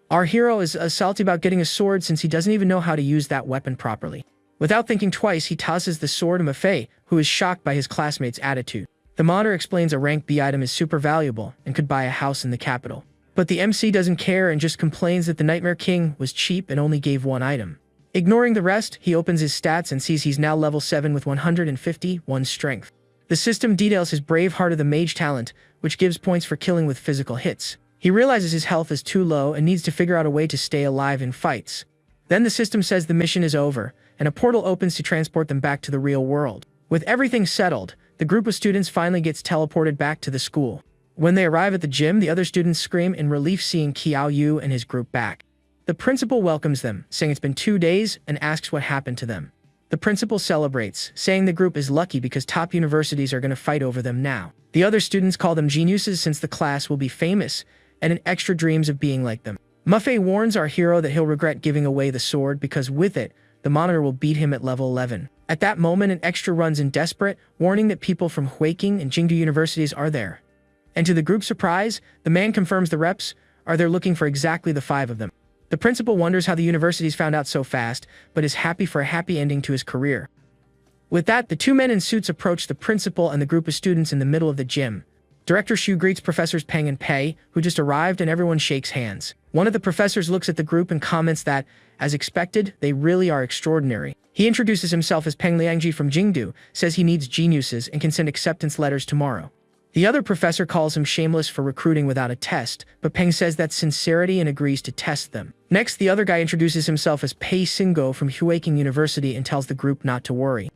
Our hero is salty about getting a sword since he doesn't even know how to use that weapon properly. Without thinking twice, he tosses the sword to Mafei, who is shocked by his classmate's attitude. The monitor explains a rank B item is super valuable and could buy a house in the capital. But the MC doesn't care and just complains that the Nightmare King was cheap and only gave one item. Ignoring the rest, he opens his stats and sees he's now level 7 with 151 strength. The system details his brave heart of the mage talent, which gives points for killing with physical hits. He realizes his health is too low and needs to figure out a way to stay alive in fights. Then the system says the mission is over, and a portal opens to transport them back to the real world. With everything settled, the group of students finally gets teleported back to the school. When they arrive at the gym, the other students scream in relief seeing Qiaoyu and his group back. The principal welcomes them, saying it's been 2 days, and asks what happened to them. The principal celebrates, saying the group is lucky because top universities are going to fight over them now. The other students call them geniuses since the class will be famous, and an extra dreams of being like them. Mafei warns our hero that he'll regret giving away the sword because with it, the monitor will beat him at level 11. At that moment, an extra runs in desperate, warning that people from Huiking and Jingdu universities are there. And to the group's surprise, the man confirms the reps are there looking for exactly the 5 of them. The principal wonders how the universities found out so fast, but is happy for a happy ending to his career. With that, the 2 men in suits approach the principal and the group of students in the middle of the gym. Director Shu greets Professors Peng and Pei, who just arrived, and everyone shakes hands. One of the professors looks at the group and comments that, As expected, they really are extraordinary. He introduces himself as Peng Liangji from Jingdu, says he needs geniuses and can send acceptance letters tomorrow. The other professor calls him shameless for recruiting without a test, but Peng says that's sincerity and agrees to test them. Next, the other guy introduces himself as Pei Singo from Huaking University and tells the group not to worry.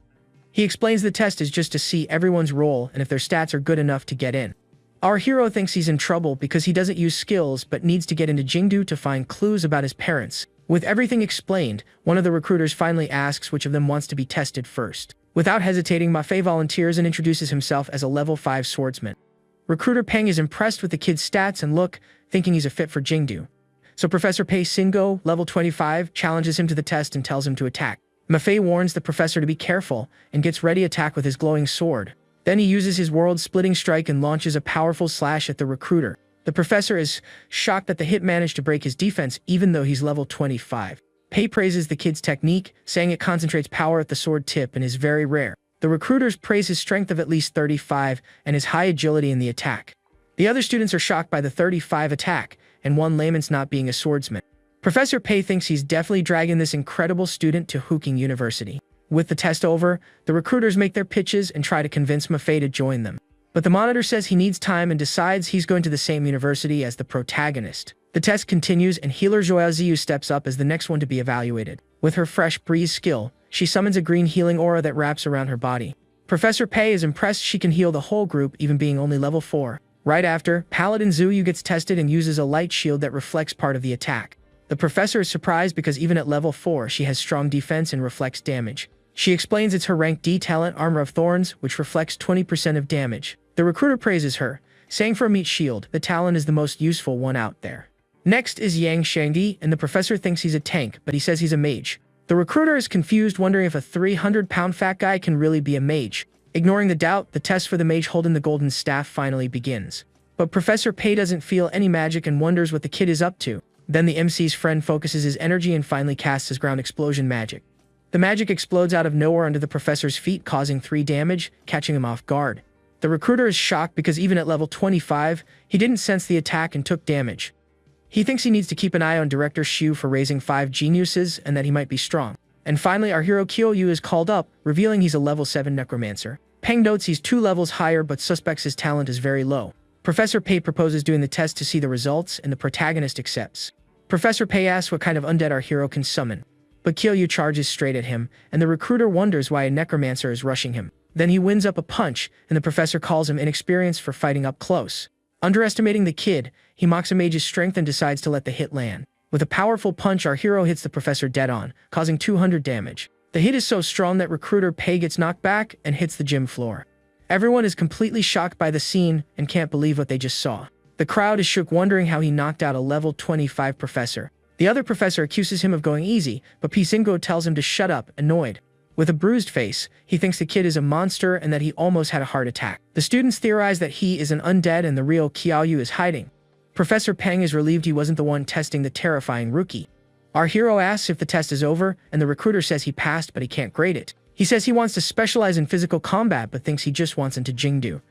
He explains the test is just to see everyone's role and if their stats are good enough to get in. Our hero thinks he's in trouble because he doesn't use skills but needs to get into Jingdu to find clues about his parents. With everything explained, one of the recruiters finally asks which of them wants to be tested first. Without hesitating, Ma Fei volunteers and introduces himself as a level 5 swordsman. Recruiter Peng is impressed with the kid's stats and look, thinking he's a fit for Jingdu. So Professor Pei Singo, level 25, challenges him to the test and tells him to attack. Ma Fei warns the professor to be careful and gets ready to attack with his glowing sword. Then he uses his world-splitting strike and launches a powerful slash at the recruiter. The professor is shocked that the hit managed to break his defense even though he's level 25. Pei praises the kid's technique, saying it concentrates power at the sword tip and is very rare. The recruiters praise his strength of at least 35 and his high agility in the attack. The other students are shocked by the 35 attack and one layman's not being a swordsman. Professor Pei thinks he's definitely dragging this incredible student to Huaking University. With the test over, the recruiters make their pitches and try to convince Ma Fei to join them. But the monitor says he needs time and decides he's going to the same university as the protagonist. The test continues and healer Joao Ziyu steps up as the next one to be evaluated. With her fresh breeze skill, she summons a green healing aura that wraps around her body. Professor Pei is impressed she can heal the whole group even being only level 4. Right after, Paladin Zuyu gets tested and uses a light shield that reflects part of the attack. The professor is surprised because even at level 4 she has strong defense and reflects damage. She explains it's her rank D talent Armor of Thorns, which reflects 20% of damage. The recruiter praises her, saying for a meat shield, the talent is the most useful one out there. Next is Yang Shangdi, and the professor thinks he's a tank, but he says he's a mage. The recruiter is confused, wondering if a 300-pound fat guy can really be a mage. Ignoring the doubt, the test for the mage holding the golden staff finally begins. But Professor Pei doesn't feel any magic and wonders what the kid is up to. Then the MC's friend focuses his energy and finally casts his ground explosion magic. The magic explodes out of nowhere under the professor's feet, causing 3 damage, catching him off guard. The recruiter is shocked because even at level 25, he didn't sense the attack and took damage. He thinks he needs to keep an eye on Director Shu for raising 5 geniuses and that he might be strong. And finally, our hero Kyo-Yu is called up, revealing he's a level 7 Necromancer. Peng notes he's 2 levels higher but suspects his talent is very low. Professor Pei proposes doing the test to see the results, and the protagonist accepts. Professor Pei asks what kind of undead our hero can summon. But Kyo-Yu charges straight at him, and the recruiter wonders why a Necromancer is rushing him. Then he wins up a punch, and the professor calls him inexperienced for fighting up close. Underestimating the kid, he mocks a mage's strength and decides to let the hit land. With a powerful punch, our hero hits the professor dead on, causing 200 damage. The hit is so strong that recruiter Pei gets knocked back and hits the gym floor. Everyone is completely shocked by the scene and can't believe what they just saw. The crowd is shook, wondering how he knocked out a level 25 professor. The other professor accuses him of going easy, but Pisingo tells him to shut up, annoyed. With a bruised face, he thinks the kid is a monster and that he almost had a heart attack. The students theorize that he is an undead and the real Kyo-Yu is hiding. Professor Peng is relieved he wasn't the one testing the terrifying rookie. Our hero asks if the test is over, and the recruiter says he passed but he can't grade it. He says he wants to specialize in physical combat but thinks he just wants into Jingdu.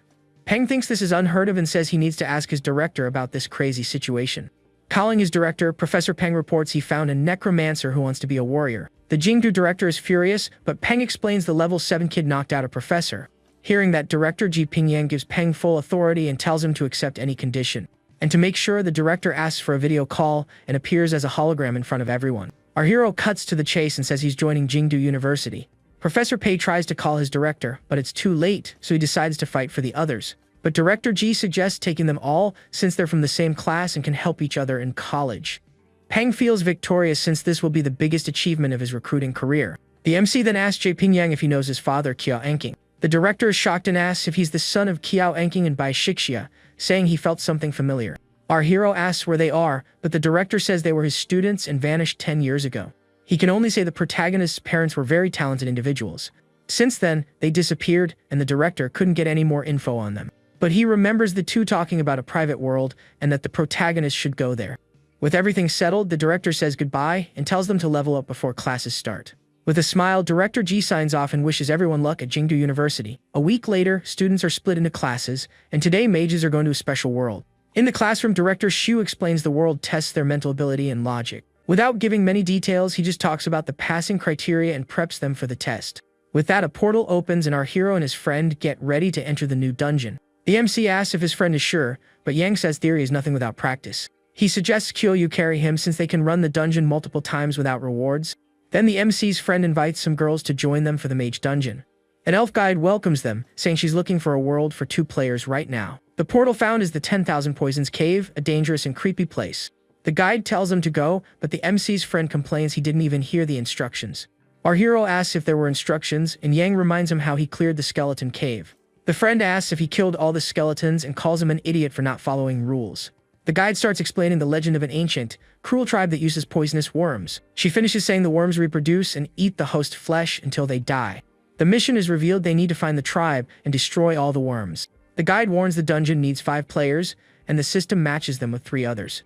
Peng thinks this is unheard of and says he needs to ask his director about this crazy situation. Calling his director, Professor Peng reports he found a necromancer who wants to be a warrior. The Jingdu director is furious, but Peng explains the level 7 kid knocked out a professor. Hearing that, Director Ji Pingyang gives Peng full authority and tells him to accept any condition. And to make sure, the director asks for a video call and appears as a hologram in front of everyone. Our hero cuts to the chase and says he's joining Jingdu University. Professor Pei tries to call his director, but it's too late, so he decides to fight for the others. But Director Ji suggests taking them all, since they're from the same class and can help each other in college. Peng feels victorious since this will be the biggest achievement of his recruiting career. The MC then asks Jie Pingyang if he knows his father, Kiao Anking. The director is shocked and asks if he's the son of Kiao Anking and Bai Shixia, saying he felt something familiar. Our hero asks where they are, but the director says they were his students and vanished 10 years ago. He can only say the protagonist's parents were very talented individuals. Since then, they disappeared, and the director couldn't get any more info on them. But he remembers the two talking about a private world and that the protagonist should go there. With everything settled, the director says goodbye and tells them to level up before classes start. With a smile, Director Ji signs off and wishes everyone luck at Jingdu University. A week later, students are split into classes, and today mages are going to a special world. In the classroom, Director Shu explains the world tests their mental ability and logic. Without giving many details, he just talks about the passing criteria and preps them for the test. With that, a portal opens and our hero and his friend get ready to enter the new dungeon. The MC asks if his friend is sure, but Yang says theory is nothing without practice. He suggests Kyoyu carry him since they can run the dungeon multiple times without rewards. Then the MC's friend invites some girls to join them for the mage dungeon. An elf guide welcomes them, saying she's looking for a world for 2 players right now. The portal found is the 10,000 Poisons Cave, a dangerous and creepy place. The guide tells them to go, but the MC's friend complains he didn't even hear the instructions. Our hero asks if there were instructions, and Yang reminds him how he cleared the skeleton cave. The friend asks if he killed all the skeletons and calls him an idiot for not following rules. The guide starts explaining the legend of an ancient, cruel tribe that uses poisonous worms. She finishes saying the worms reproduce and eat the host flesh until they die. The mission is revealed they need to find the tribe and destroy all the worms. The guide warns the dungeon needs 5 players, and the system matches them with 3 others.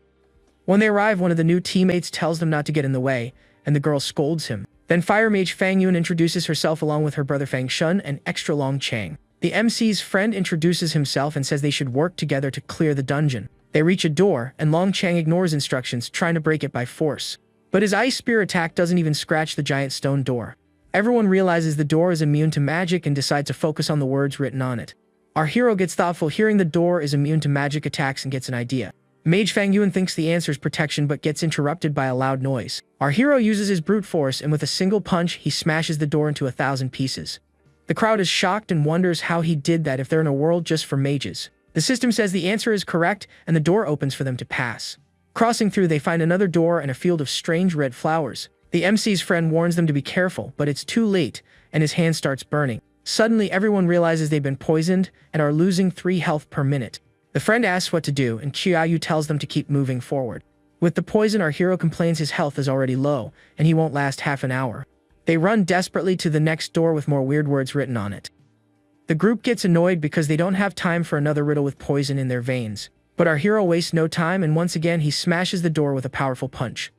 When they arrive, one of the new teammates tells them not to get in the way, and the girl scolds him. Then Fire Mage Fang Yun introduces herself along with her brother Fang Shun and Extra Long Chang. The MC's friend introduces himself and says they should work together to clear the dungeon. They reach a door, and Long Chang ignores instructions, trying to break it by force. But his ice spear attack doesn't even scratch the giant stone door. Everyone realizes the door is immune to magic and decides to focus on the words written on it. Our hero gets thoughtful hearing the door is immune to magic attacks and gets an idea. Mage Fang Yun thinks the answer is protection but gets interrupted by a loud noise. Our hero uses his brute force and with a single punch he smashes the door into 1,000 pieces. The crowd is shocked and wonders how he did that if they're in a world just for mages. The system says the answer is correct and the door opens for them to pass. Crossing through, they find another door and a field of strange red flowers. The MC's friend warns them to be careful, but it's too late and his hand starts burning. Suddenly everyone realizes they've been poisoned and are losing 3 health per minute. The friend asks what to do, and Chiayu tells them to keep moving forward. With the poison, our hero complains his health is already low, and he won't last half an hour. They run desperately to the next door with more weird words written on it. The group gets annoyed because they don't have time for another riddle with poison in their veins. But our hero wastes no time, and once again he smashes the door with a powerful punch.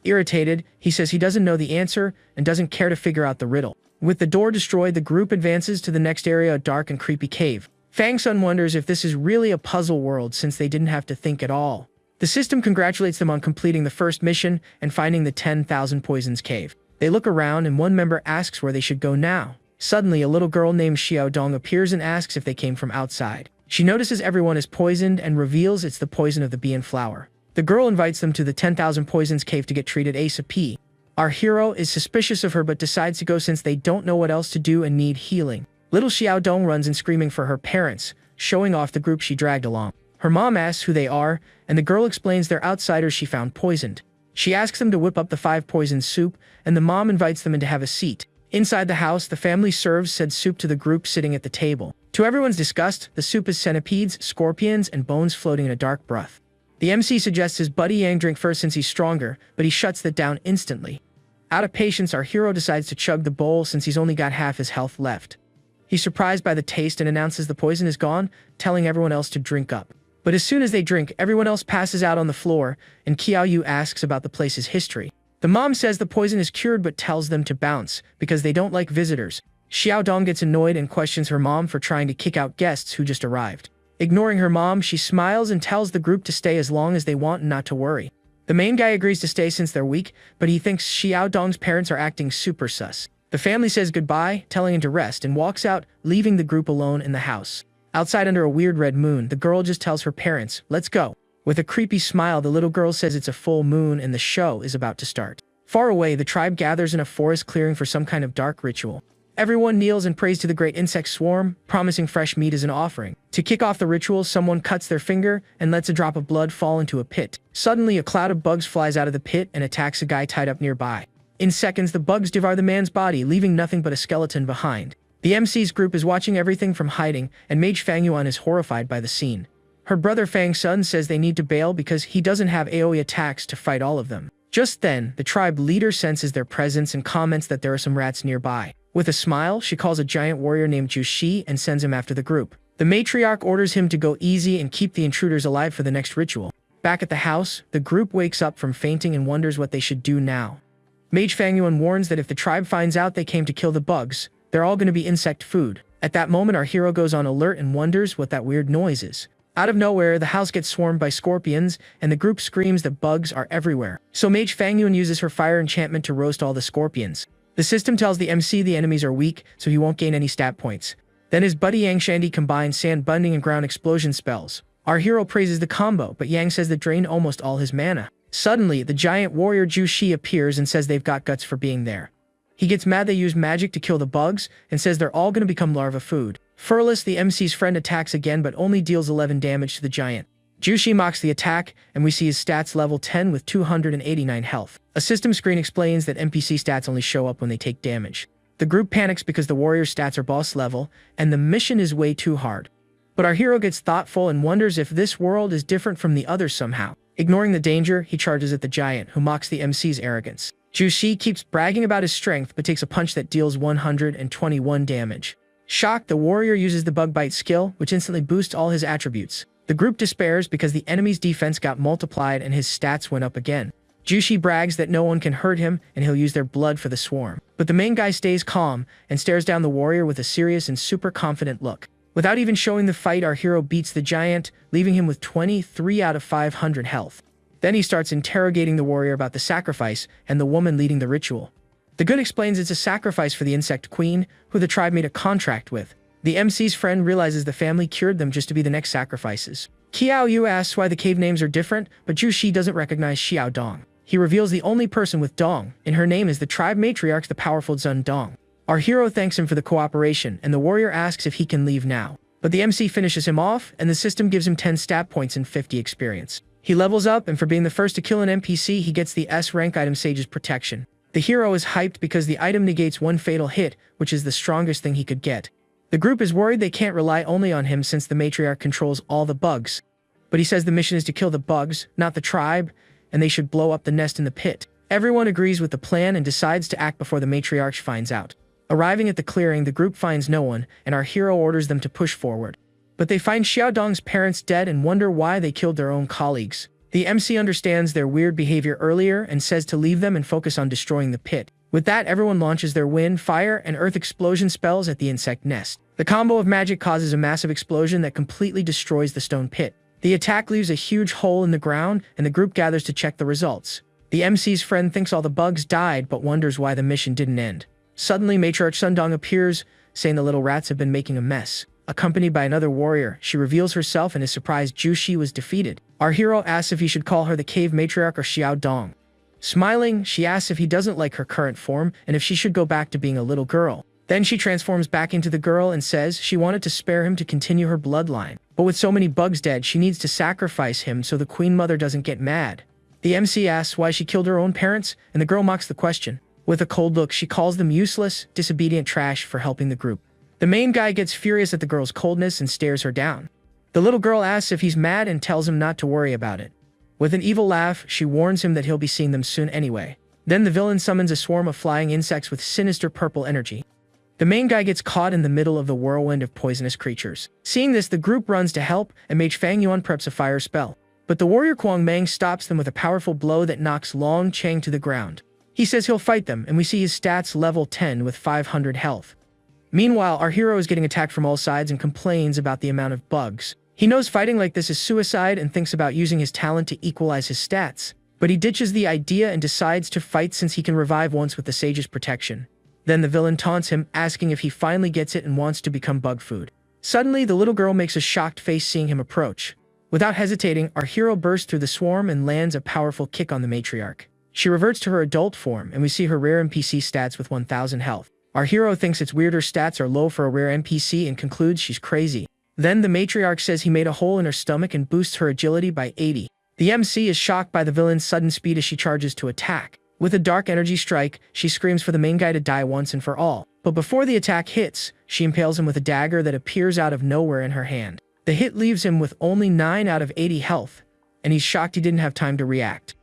Irritated, he says he doesn't know the answer and doesn't care to figure out the riddle. With the door destroyed, the group advances to the next area, a dark and creepy cave. Fang Sun wonders if this is really a puzzle world since they didn't have to think at all. The system congratulates them on completing the first mission and finding the 10,000 Poisons Cave. They look around and one member asks where they should go now. Suddenly, a little girl named Xiao Dong appears and asks if they came from outside. She notices everyone is poisoned and reveals it's the poison of the bee and flower. The girl invites them to the 10,000 Poisons Cave to get treated ASAP. Our hero is suspicious of her but decides to go since they don't know what else to do and need healing. Little Xiao Dong runs in screaming for her parents, showing off the group she dragged along. Her mom asks who they are, and the girl explains they're outsiders she found poisoned. She asks them to whip up the 5 poison soup, and the mom invites them in to have a seat. Inside the house, the family serves said soup to the group sitting at the table. To everyone's disgust, the soup is centipedes, scorpions, and bones floating in a dark broth. The MC suggests his buddy Yang drink first since he's stronger, but he shuts that down instantly. Out of patience, our hero decides to chug the bowl since he's only got half his health left. He's surprised by the taste and announces the poison is gone, telling everyone else to drink up. But as soon as they drink, everyone else passes out on the floor, and Qiaoyu asks about the place's history. The mom says the poison is cured but tells them to bounce, because they don't like visitors. Xiao Dong gets annoyed and questions her mom for trying to kick out guests who just arrived. Ignoring her mom, she smiles and tells the group to stay as long as they want and not to worry. The main guy agrees to stay since they're weak, but he thinks Xiao Dong's parents are acting super sus. The family says goodbye, telling him to rest, and walks out, leaving the group alone in the house. Outside under a weird red moon, the girl just tells her parents, "Let's go." With a creepy smile, the little girl says it's a full moon and the show is about to start. Far away, the tribe gathers in a forest clearing for some kind of dark ritual. Everyone kneels and prays to the great insect swarm, promising fresh meat as an offering. To kick off the ritual, someone cuts their finger and lets a drop of blood fall into a pit. Suddenly, a cloud of bugs flies out of the pit and attacks a guy tied up nearby. In seconds, the bugs devour the man's body, leaving nothing but a skeleton behind. The MC's group is watching everything from hiding, and Mage Fang Yuan is horrified by the scene. Her brother Fang Sun says they need to bail because he doesn't have AoE attacks to fight all of them. Just then, the tribe leader senses their presence and comments that there are some rats nearby. With a smile, she calls a giant warrior named Ju Shi and sends him after the group. The matriarch orders him to go easy and keep the intruders alive for the next ritual. Back at the house, the group wakes up from fainting and wonders what they should do now. Mage Fang Yuan warns that if the tribe finds out they came to kill the bugs, they're all going to be insect food. At that moment, our hero goes on alert and wonders what that weird noise is. Out of nowhere, the house gets swarmed by scorpions, and the group screams that bugs are everywhere. So Mage Fangyun uses her fire enchantment to roast all the scorpions. The system tells the MC the enemies are weak, so he won't gain any stat points. Then his buddy Yang Shandy combines sand bunding and ground explosion spells. Our hero praises the combo, but Yang says that drained almost all his mana. Suddenly, the giant warrior Ju Shi appears and says they've got guts for being there. He gets mad they use magic to kill the bugs, and says they're all gonna become larva food. Furless, the MC's friend, attacks again but only deals 11 damage to the giant. Ju Shi mocks the attack, and we see his stats level 10 with 289 health. A system screen explains that NPC stats only show up when they take damage. The group panics because the warrior's stats are boss level, and the mission is way too hard. But our hero gets thoughtful and wonders if this world is different from the others somehow. Ignoring the danger, he charges at the giant, who mocks the MC's arrogance. Ju Shi keeps bragging about his strength but takes a punch that deals 121 damage. Shocked, the warrior uses the bug bite skill, which instantly boosts all his attributes. The group despairs because the enemy's defense got multiplied and his stats went up again. Ju Shi brags that no one can hurt him and he'll use their blood for the swarm. But the main guy stays calm and stares down the warrior with a serious and super confident look. Without even showing the fight, our hero beats the giant, leaving him with 23 out of 500 health. Then he starts interrogating the warrior about the sacrifice and the woman leading the ritual. The good explains it's a sacrifice for the insect queen, who the tribe made a contract with. The MC's friend realizes the family cured them just to be the next sacrifices. Qiao Yu asks why the cave names are different, but Ju Shi doesn't recognize Xiao Dong. He reveals the only person with Dong in her name is the tribe matriarch, the powerful Zun Dong. Our hero thanks him for the cooperation, and the warrior asks if he can leave now. But the MC finishes him off, and the system gives him 10 stat points and 50 experience. He levels up, and for being the first to kill an NPC, he gets the S rank item Sage's Protection. The hero is hyped because the item negates one fatal hit, which is the strongest thing he could get. The group is worried they can't rely only on him since the matriarch controls all the bugs. But he says the mission is to kill the bugs, not the tribe, and they should blow up the nest in the pit. Everyone agrees with the plan and decides to act before the matriarch finds out. Arriving at the clearing, the group finds no one, and our hero orders them to push forward. But they find Xiao Dong's parents dead and wonder why they killed their own colleagues. The MC understands their weird behavior earlier and says to leave them and focus on destroying the pit. With that, everyone launches their wind, fire, and earth explosion spells at the insect nest. The combo of magic causes a massive explosion that completely destroys the stone pit. The attack leaves a huge hole in the ground, and the group gathers to check the results. The MC's friend thinks all the bugs died but wonders why the mission didn't end. Suddenly, Matriarch Sundong appears, saying the little rats have been making a mess. Accompanied by another warrior, she reveals herself and is surprised Ju Shi was defeated. Our hero asks if he should call her the cave matriarch or Xiao Dong. Smiling, she asks if he doesn't like her current form and if she should go back to being a little girl. Then she transforms back into the girl and says she wanted to spare him to continue her bloodline. But with so many bugs dead, she needs to sacrifice him so the Queen Mother doesn't get mad. The MC asks why she killed her own parents, and the girl mocks the question. With a cold look, she calls them useless, disobedient trash for helping the group. The main guy gets furious at the girl's coldness and stares her down. The little girl asks if he's mad and tells him not to worry about it. With an evil laugh, she warns him that he'll be seeing them soon anyway. Then the villain summons a swarm of flying insects with sinister purple energy. The main guy gets caught in the middle of the whirlwind of poisonous creatures. Seeing this, the group runs to help, and Mage Fangyun preps a fire spell. But the warrior Quang Mang stops them with a powerful blow that knocks Long Chang to the ground. He says he'll fight them, and we see his stats level 10 with 500 health. Meanwhile, our hero is getting attacked from all sides and complains about the amount of bugs. He knows fighting like this is suicide and thinks about using his talent to equalize his stats. But he ditches the idea and decides to fight since he can revive once with the Sage's Protection. Then the villain taunts him, asking if he finally gets it and wants to become bug food. Suddenly, the little girl makes a shocked face seeing him approach. Without hesitating, our hero bursts through the swarm and lands a powerful kick on the matriarch. She reverts to her adult form, and we see her rare NPC stats with 1000 health. Our hero thinks it's weird her stats are low for a rare NPC and concludes she's crazy. Then the matriarch says he made a hole in her stomach and boosts her agility by 80. The MC is shocked by the villain's sudden speed as she charges to attack. With a dark energy strike, she screams for the main guy to die once and for all. But before the attack hits, she impales him with a dagger that appears out of nowhere in her hand. The hit leaves him with only 9 out of 80 health, and he's shocked he didn't have time to react.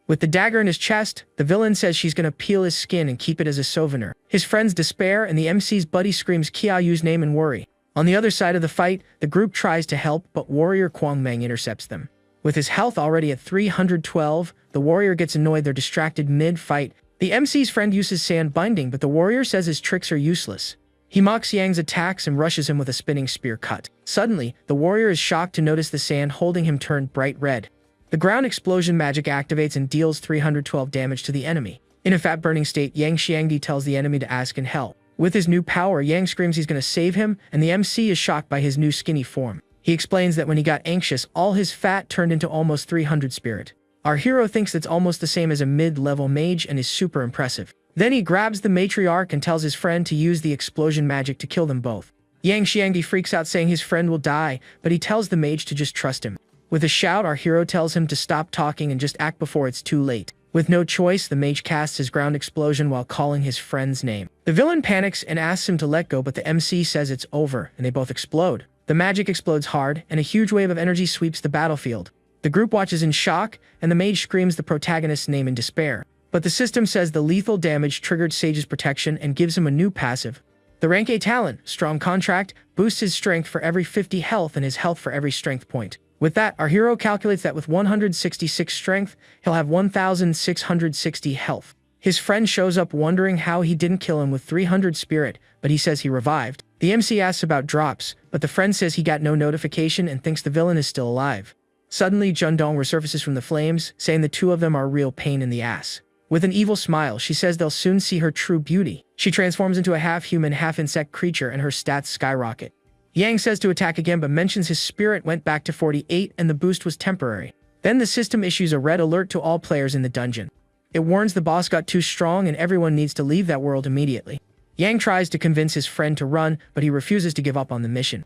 With the dagger in his chest, the villain says she's gonna peel his skin and keep it as a souvenir. His friends despair, and the MC's buddy screams Qiao Yu's name in worry. On the other side of the fight, the group tries to help, but warrior Quang Mang intercepts them. With his health already at 312, the warrior gets annoyed they're distracted mid-fight. The MC's friend uses sand binding, but the warrior says his tricks are useless. He mocks Yang's attacks and rushes him with a spinning spear cut. Suddenly, the warrior is shocked to notice the sand holding him turned bright red. The ground explosion magic activates and deals 312 damage to the enemy. In a fat-burning state, Yang Xiangdi tells the enemy to ask in hell. With his new power, Yang screams he's going to save him, and the MC is shocked by his new skinny form. He explains that when he got anxious, all his fat turned into almost 300 spirit. Our hero thinks that's almost the same as a mid-level mage and is super impressive. Then he grabs the matriarch and tells his friend to use the explosion magic to kill them both. Yang Xiangdi freaks out saying his friend will die, but he tells the mage to just trust him. With a shout, our hero tells him to stop talking and just act before it's too late. With no choice, the mage casts his ground explosion while calling his friend's name. The villain panics and asks him to let go, but the MC says it's over, and they both explode. The magic explodes hard, and a huge wave of energy sweeps the battlefield. The group watches in shock, and the mage screams the protagonist's name in despair. But the system says the lethal damage triggered Sage's protection and gives him a new passive. The rank A talent, Strong Contract, boosts his strength for every 50 health and his health for every strength point. With that, our hero calculates that with 166 strength, he'll have 1,660 health. His friend shows up wondering how he didn't kill him with 300 spirit, but he says he revived. The MC asks about drops, but the friend says he got no notification and thinks the villain is still alive. Suddenly, Jundong resurfaces from the flames, saying the two of them are a real pain in the ass. With an evil smile, she says they'll soon see her true beauty. She transforms into a half-human, half-insect creature and her stats skyrocket. Yang says to attack again but mentions his spirit went back to 48 and the boost was temporary. Then the system issues a red alert to all players in the dungeon. It warns the boss got too strong and everyone needs to leave that world immediately. Yang tries to convince his friend to run, but he refuses to give up on the mission.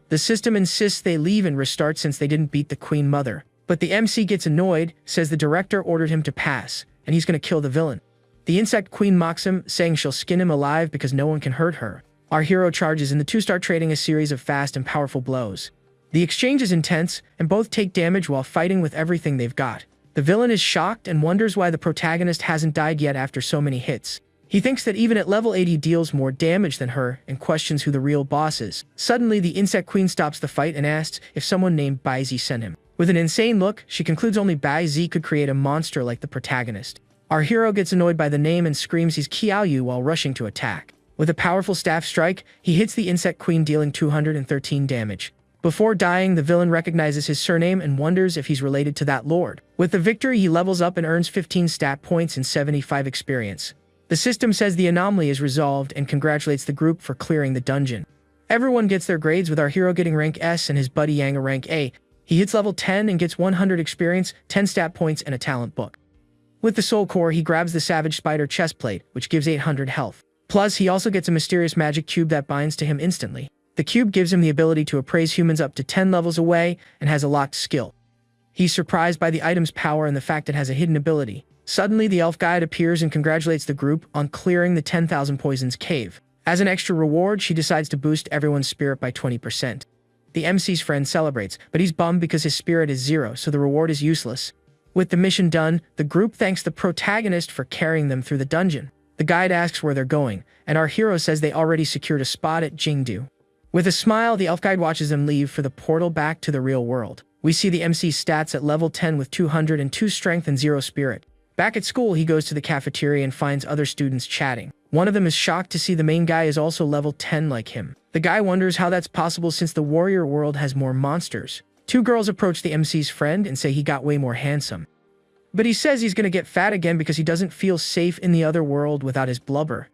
The system insists they leave and restart since they didn't beat the Queen Mother. But the MC gets annoyed, says the director ordered him to pass, and he's going to kill the villain. The insect queen mocks him, saying she'll skin him alive because no one can hurt her. Our hero charges and the two start trading a series of fast and powerful blows. The exchange is intense, and both take damage while fighting with everything they've got. The villain is shocked and wonders why the protagonist hasn't died yet after so many hits. He thinks that even at level 80 deals more damage than her and questions who the real boss is. Suddenly, the insect queen stops the fight and asks if someone named Bai Zi sent him. With an insane look, she concludes only Bai Zi could create a monster like the protagonist. Our hero gets annoyed by the name and screams he's Qiao Yu while rushing to attack. With a powerful staff strike, he hits the insect queen dealing 213 damage. Before dying, the villain recognizes his surname and wonders if he's related to that lord. With the victory, he levels up and earns 15 stat points and 75 experience. The system says the anomaly is resolved and congratulates the group for clearing the dungeon. Everyone gets their grades, with our hero getting rank S and his buddy Yang a rank A. He hits level 10 and gets 100 experience, 10 stat points, and a talent book. With the soul core, he grabs the savage spider chestplate, which gives 800 health. Plus, he also gets a mysterious magic cube that binds to him instantly. The cube gives him the ability to appraise humans up to 10 levels away and has a locked skill. He's surprised by the item's power and the fact it has a hidden ability. Suddenly, the elf guide appears and congratulates the group on clearing the 10,000 Poisons cave. As an extra reward, she decides to boost everyone's spirit by 20%. The MC's friend celebrates, but he's bummed because his spirit is 0, so the reward is useless. With the mission done, the group thanks the protagonist for carrying them through the dungeon. The guide asks where they're going, and our hero says they already secured a spot at Jingdu. With a smile, the elf guide watches them leave for the portal back to the real world. We see the MC's stats at level 10 with 202 strength and 0 spirit. Back at school, he goes to the cafeteria and finds other students chatting. One of them is shocked to see the main guy is also level 10 like him. The guy wonders how that's possible since the warrior world has more monsters. Two girls approach the MC's friend and say he got way more handsome. But he says he's gonna get fat again because he doesn't feel safe in the other world without his blubber.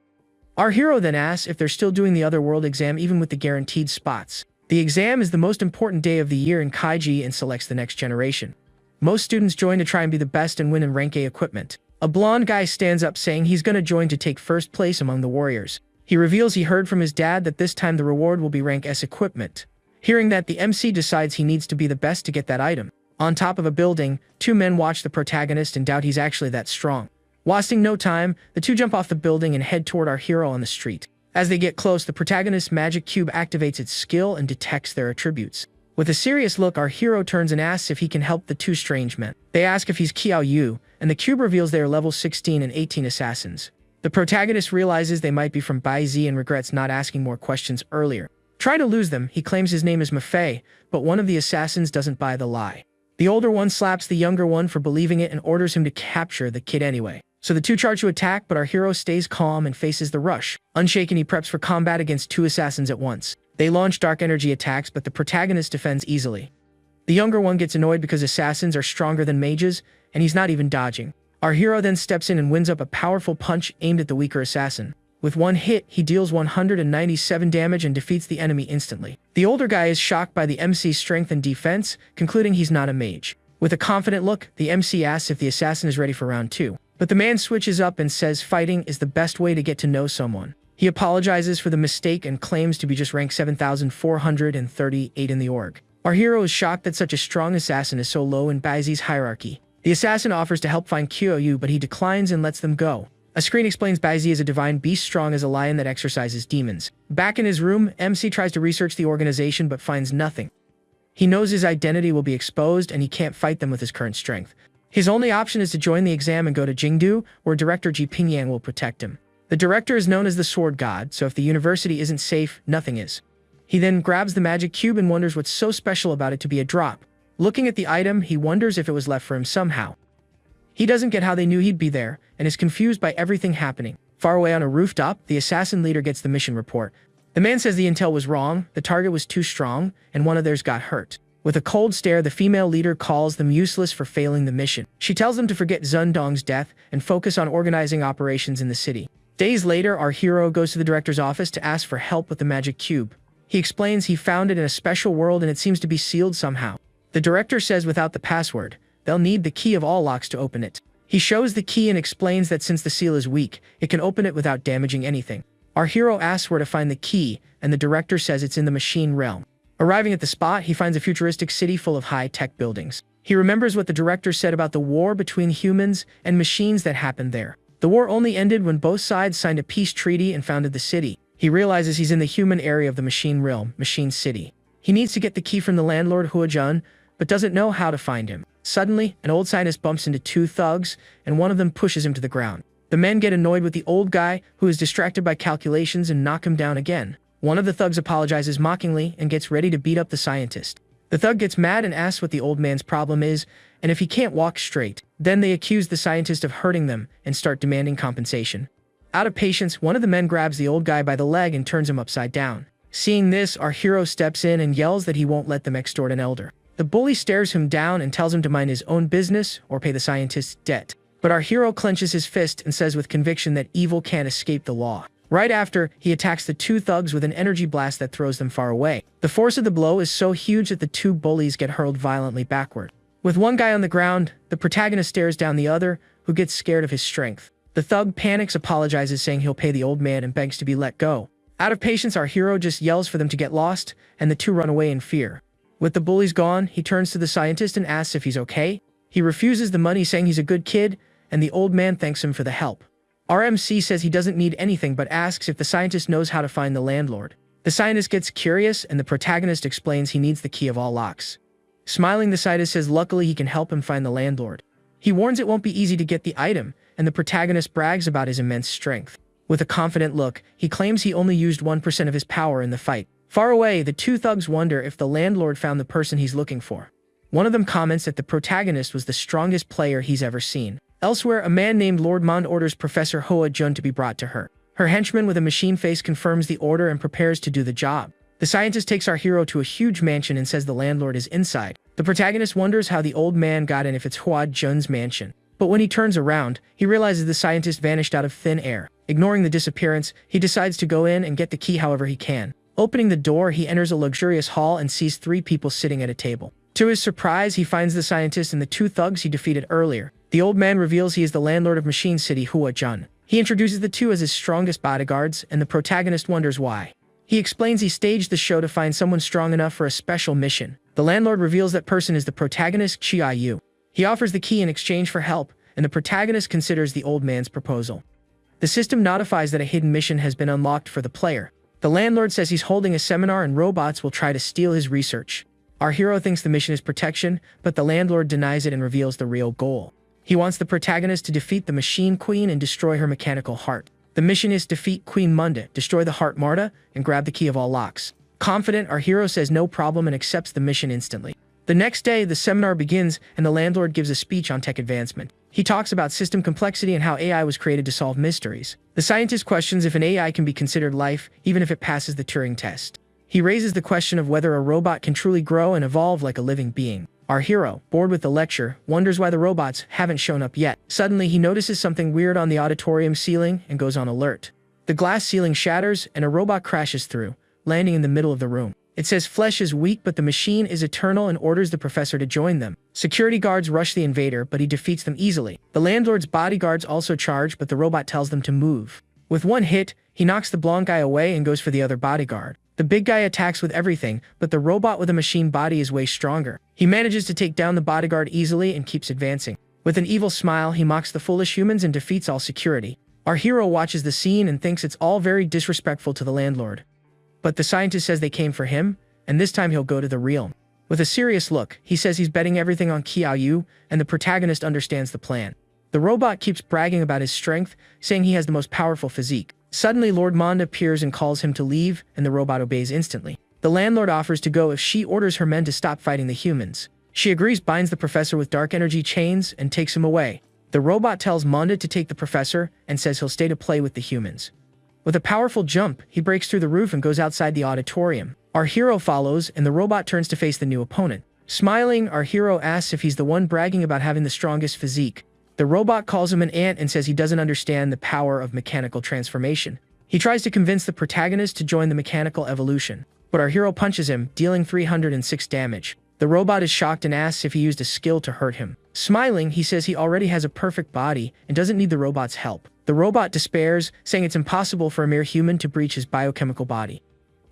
Our hero then asks if they're still doing the other world exam even with the guaranteed spots. The exam is the most important day of the year in Kaiji and selects the next generation. Most students join to try and be the best and win in rank A equipment. A blonde guy stands up saying he's gonna join to take first place among the warriors. He reveals he heard from his dad that this time the reward will be rank S equipment. Hearing that, the MC decides he needs to be the best to get that item. On top of a building, two men watch the protagonist and doubt he's actually that strong. Wasting no time, the two jump off the building and head toward our hero on the street. As they get close, the protagonist's magic cube activates its skill and detects their attributes. With a serious look, our hero turns and asks if he can help the two strange men. They ask if he's Qiao Yu, and the cube reveals they are level 16 and 18 assassins. The protagonist realizes they might be from Bai Zi and regrets not asking more questions earlier. Trying to lose them, he claims his name is Mafei, but one of the assassins doesn't buy the lie. The older one slaps the younger one for believing it and orders him to capture the kid anyway. So the two charge to attack, but our hero stays calm and faces the rush. Unshaken, he preps for combat against two assassins at once. They launch dark energy attacks, but the protagonist defends easily. The younger one gets annoyed because assassins are stronger than mages, and he's not even dodging. Our hero then steps in and wins up a powerful punch aimed at the weaker assassin. With one hit, he deals 197 damage and defeats the enemy instantly. The older guy is shocked by the MC's strength and defense, concluding he's not a mage. With a confident look, the MC asks if the assassin is ready for round 2. But the man switches up and says fighting is the best way to get to know someone. He apologizes for the mistake and claims to be just rank 7,438 in the org. Our hero is shocked that such a strong assassin is so low in Baizi's hierarchy. The assassin offers to help find Kyoyu, but he declines and lets them go. A screen explains Baizi is a divine beast strong as a lion that exorcises demons. Back in his room, MC tries to research the organization but finds nothing. He knows his identity will be exposed and he can't fight them with his current strength. His only option is to join the exam and go to Jingdu, where Director Ji Pingyang will protect him. The director is known as the Sword God, so if the university isn't safe, nothing is. He then grabs the magic cube and wonders what's so special about it to be a drop. Looking at the item, he wonders if it was left for him somehow. He doesn't get how they knew he'd be there, and is confused by everything happening. Far away on a rooftop, the assassin leader gets the mission report. The man says the intel was wrong, the target was too strong, and one of theirs got hurt. With a cold stare, the female leader calls them useless for failing the mission. She tells them to forget Zundong's death and focus on organizing operations in the city. Days later, our hero goes to the director's office to ask for help with the magic cube. He explains he found it in a special world and it seems to be sealed somehow. The director says without the password, they'll need the key of all locks to open it. He shows the key and explains that since the seal is weak, it can open it without damaging anything. Our hero asks where to find the key, and the director says it's in the machine realm. Arriving at the spot, he finds a futuristic city full of high-tech buildings. He remembers what the director said about the war between humans and machines that happened there. The war only ended when both sides signed a peace treaty and founded the city. He realizes he's in the human area of the machine realm, Machine City. He needs to get the key from the landlord Huajun, but doesn't know how to find him. Suddenly, an old scientist bumps into two thugs, and one of them pushes him to the ground. The men get annoyed with the old guy, who is distracted by calculations, and knock him down again. One of the thugs apologizes mockingly and gets ready to beat up the scientist. The thug gets mad and asks what the old man's problem is, and if he can't walk straight. Then they accuse the scientist of hurting them and start demanding compensation. Out of patience, one of the men grabs the old guy by the leg and turns him upside down. Seeing this, our hero steps in and yells that he won't let them extort an elder. The bully stares him down and tells him to mind his own business or pay the scientist's debt. But our hero clenches his fist and says with conviction that evil can't escape the law. Right after, he attacks the two thugs with an energy blast that throws them far away. The force of the blow is so huge that the two bullies get hurled violently backward. With one guy on the ground, the protagonist stares down the other, who gets scared of his strength. The thug panics, apologizes saying he'll pay the old man, and begs to be let go. Out of patience, our hero just yells for them to get lost, and the two run away in fear. With the bullies gone, he turns to the scientist and asks if he's okay. He refuses the money, saying he's a good kid, and the old man thanks him for the help. RMC says he doesn't need anything but asks if the scientist knows how to find the landlord. The scientist gets curious, and the protagonist explains he needs the key of all locks. Smiling, the scientist says luckily he can help him find the landlord. He warns it won't be easy to get the item, and the protagonist brags about his immense strength. With a confident look, he claims he only used 1% of his power in the fight. Far away, the two thugs wonder if the landlord found the person he's looking for. One of them comments that the protagonist was the strongest player he's ever seen. Elsewhere, a man named Lord Mond orders Professor Hoa Jun to be brought to her. Her henchman with a machine face confirms the order and prepares to do the job. The scientist takes our hero to a huge mansion and says the landlord is inside. The protagonist wonders how the old man got in if it's Hoa Jun's mansion. But when he turns around, he realizes the scientist vanished out of thin air. Ignoring the disappearance, he decides to go in and get the key however he can. Opening the door, he enters a luxurious hall and sees 3 people sitting at a table. To his surprise, he finds the scientist and the 2 thugs he defeated earlier. The old man reveals he is the landlord of Machine City, Hua Jun. He introduces the 2 as his strongest bodyguards, and the protagonist wonders why. He explains he staged the show to find someone strong enough for a special mission. The landlord reveals that person is the protagonist, Chia Yu. He offers the key in exchange for help, and the protagonist considers the old man's proposal. The system notifies that a hidden mission has been unlocked for the player. The landlord says he's holding a seminar and robots will try to steal his research. Our hero thinks the mission is protection, but the landlord denies it and reveals the real goal. He wants the protagonist to defeat the Machine Queen and destroy her mechanical heart. The mission is defeat Queen Munda, destroy the heart Marta, and grab the key of all locks. Confident, our hero says no problem and accepts the mission instantly. The next day, the seminar begins, and the landlord gives a speech on tech advancement. He talks about system complexity and how AI was created to solve mysteries. The scientist questions if an AI can be considered life, even if it passes the Turing test. He raises the question of whether a robot can truly grow and evolve like a living being. Our hero, bored with the lecture, wonders why the robots haven't shown up yet. Suddenly, he notices something weird on the auditorium ceiling and goes on alert. The glass ceiling shatters and a robot crashes through, landing in the middle of the room. It says flesh is weak, but the machine is eternal and orders the professor to join them. Security guards rush the invader, but he defeats them easily. The landlord's bodyguards also charge, but the robot tells them to move. With one hit, he knocks the blonde guy away and goes for the other bodyguard. The big guy attacks with everything, but the robot with a machine body is way stronger. He manages to take down the bodyguard easily and keeps advancing. With an evil smile, he mocks the foolish humans and defeats all security. Our hero watches the scene and thinks it's all very disrespectful to the landlord. But the scientist says they came for him, and this time he'll go to the realm. With a serious look, he says he's betting everything on Qiaoyu, and the protagonist understands the plan. The robot keeps bragging about his strength, saying he has the most powerful physique. Suddenly, Lord Manda appears and calls him to leave, and the robot obeys instantly. The landlord offers to go if she orders her men to stop fighting the humans. She agrees, binds the professor with dark energy chains, and takes him away. The robot tells Manda to take the professor, and says he'll stay to play with the humans. With a powerful jump, he breaks through the roof and goes outside the auditorium. Our hero follows, and the robot turns to face the new opponent. Smiling, our hero asks if he's the one bragging about having the strongest physique. The robot calls him an ant and says he doesn't understand the power of mechanical transformation. He tries to convince the protagonist to join the mechanical evolution, but our hero punches him, dealing 306 damage. The robot is shocked and asks if he used a skill to hurt him. Smiling, he says he already has a perfect body and doesn't need the robot's help. The robot despairs, saying it's impossible for a mere human to breach his biochemical body.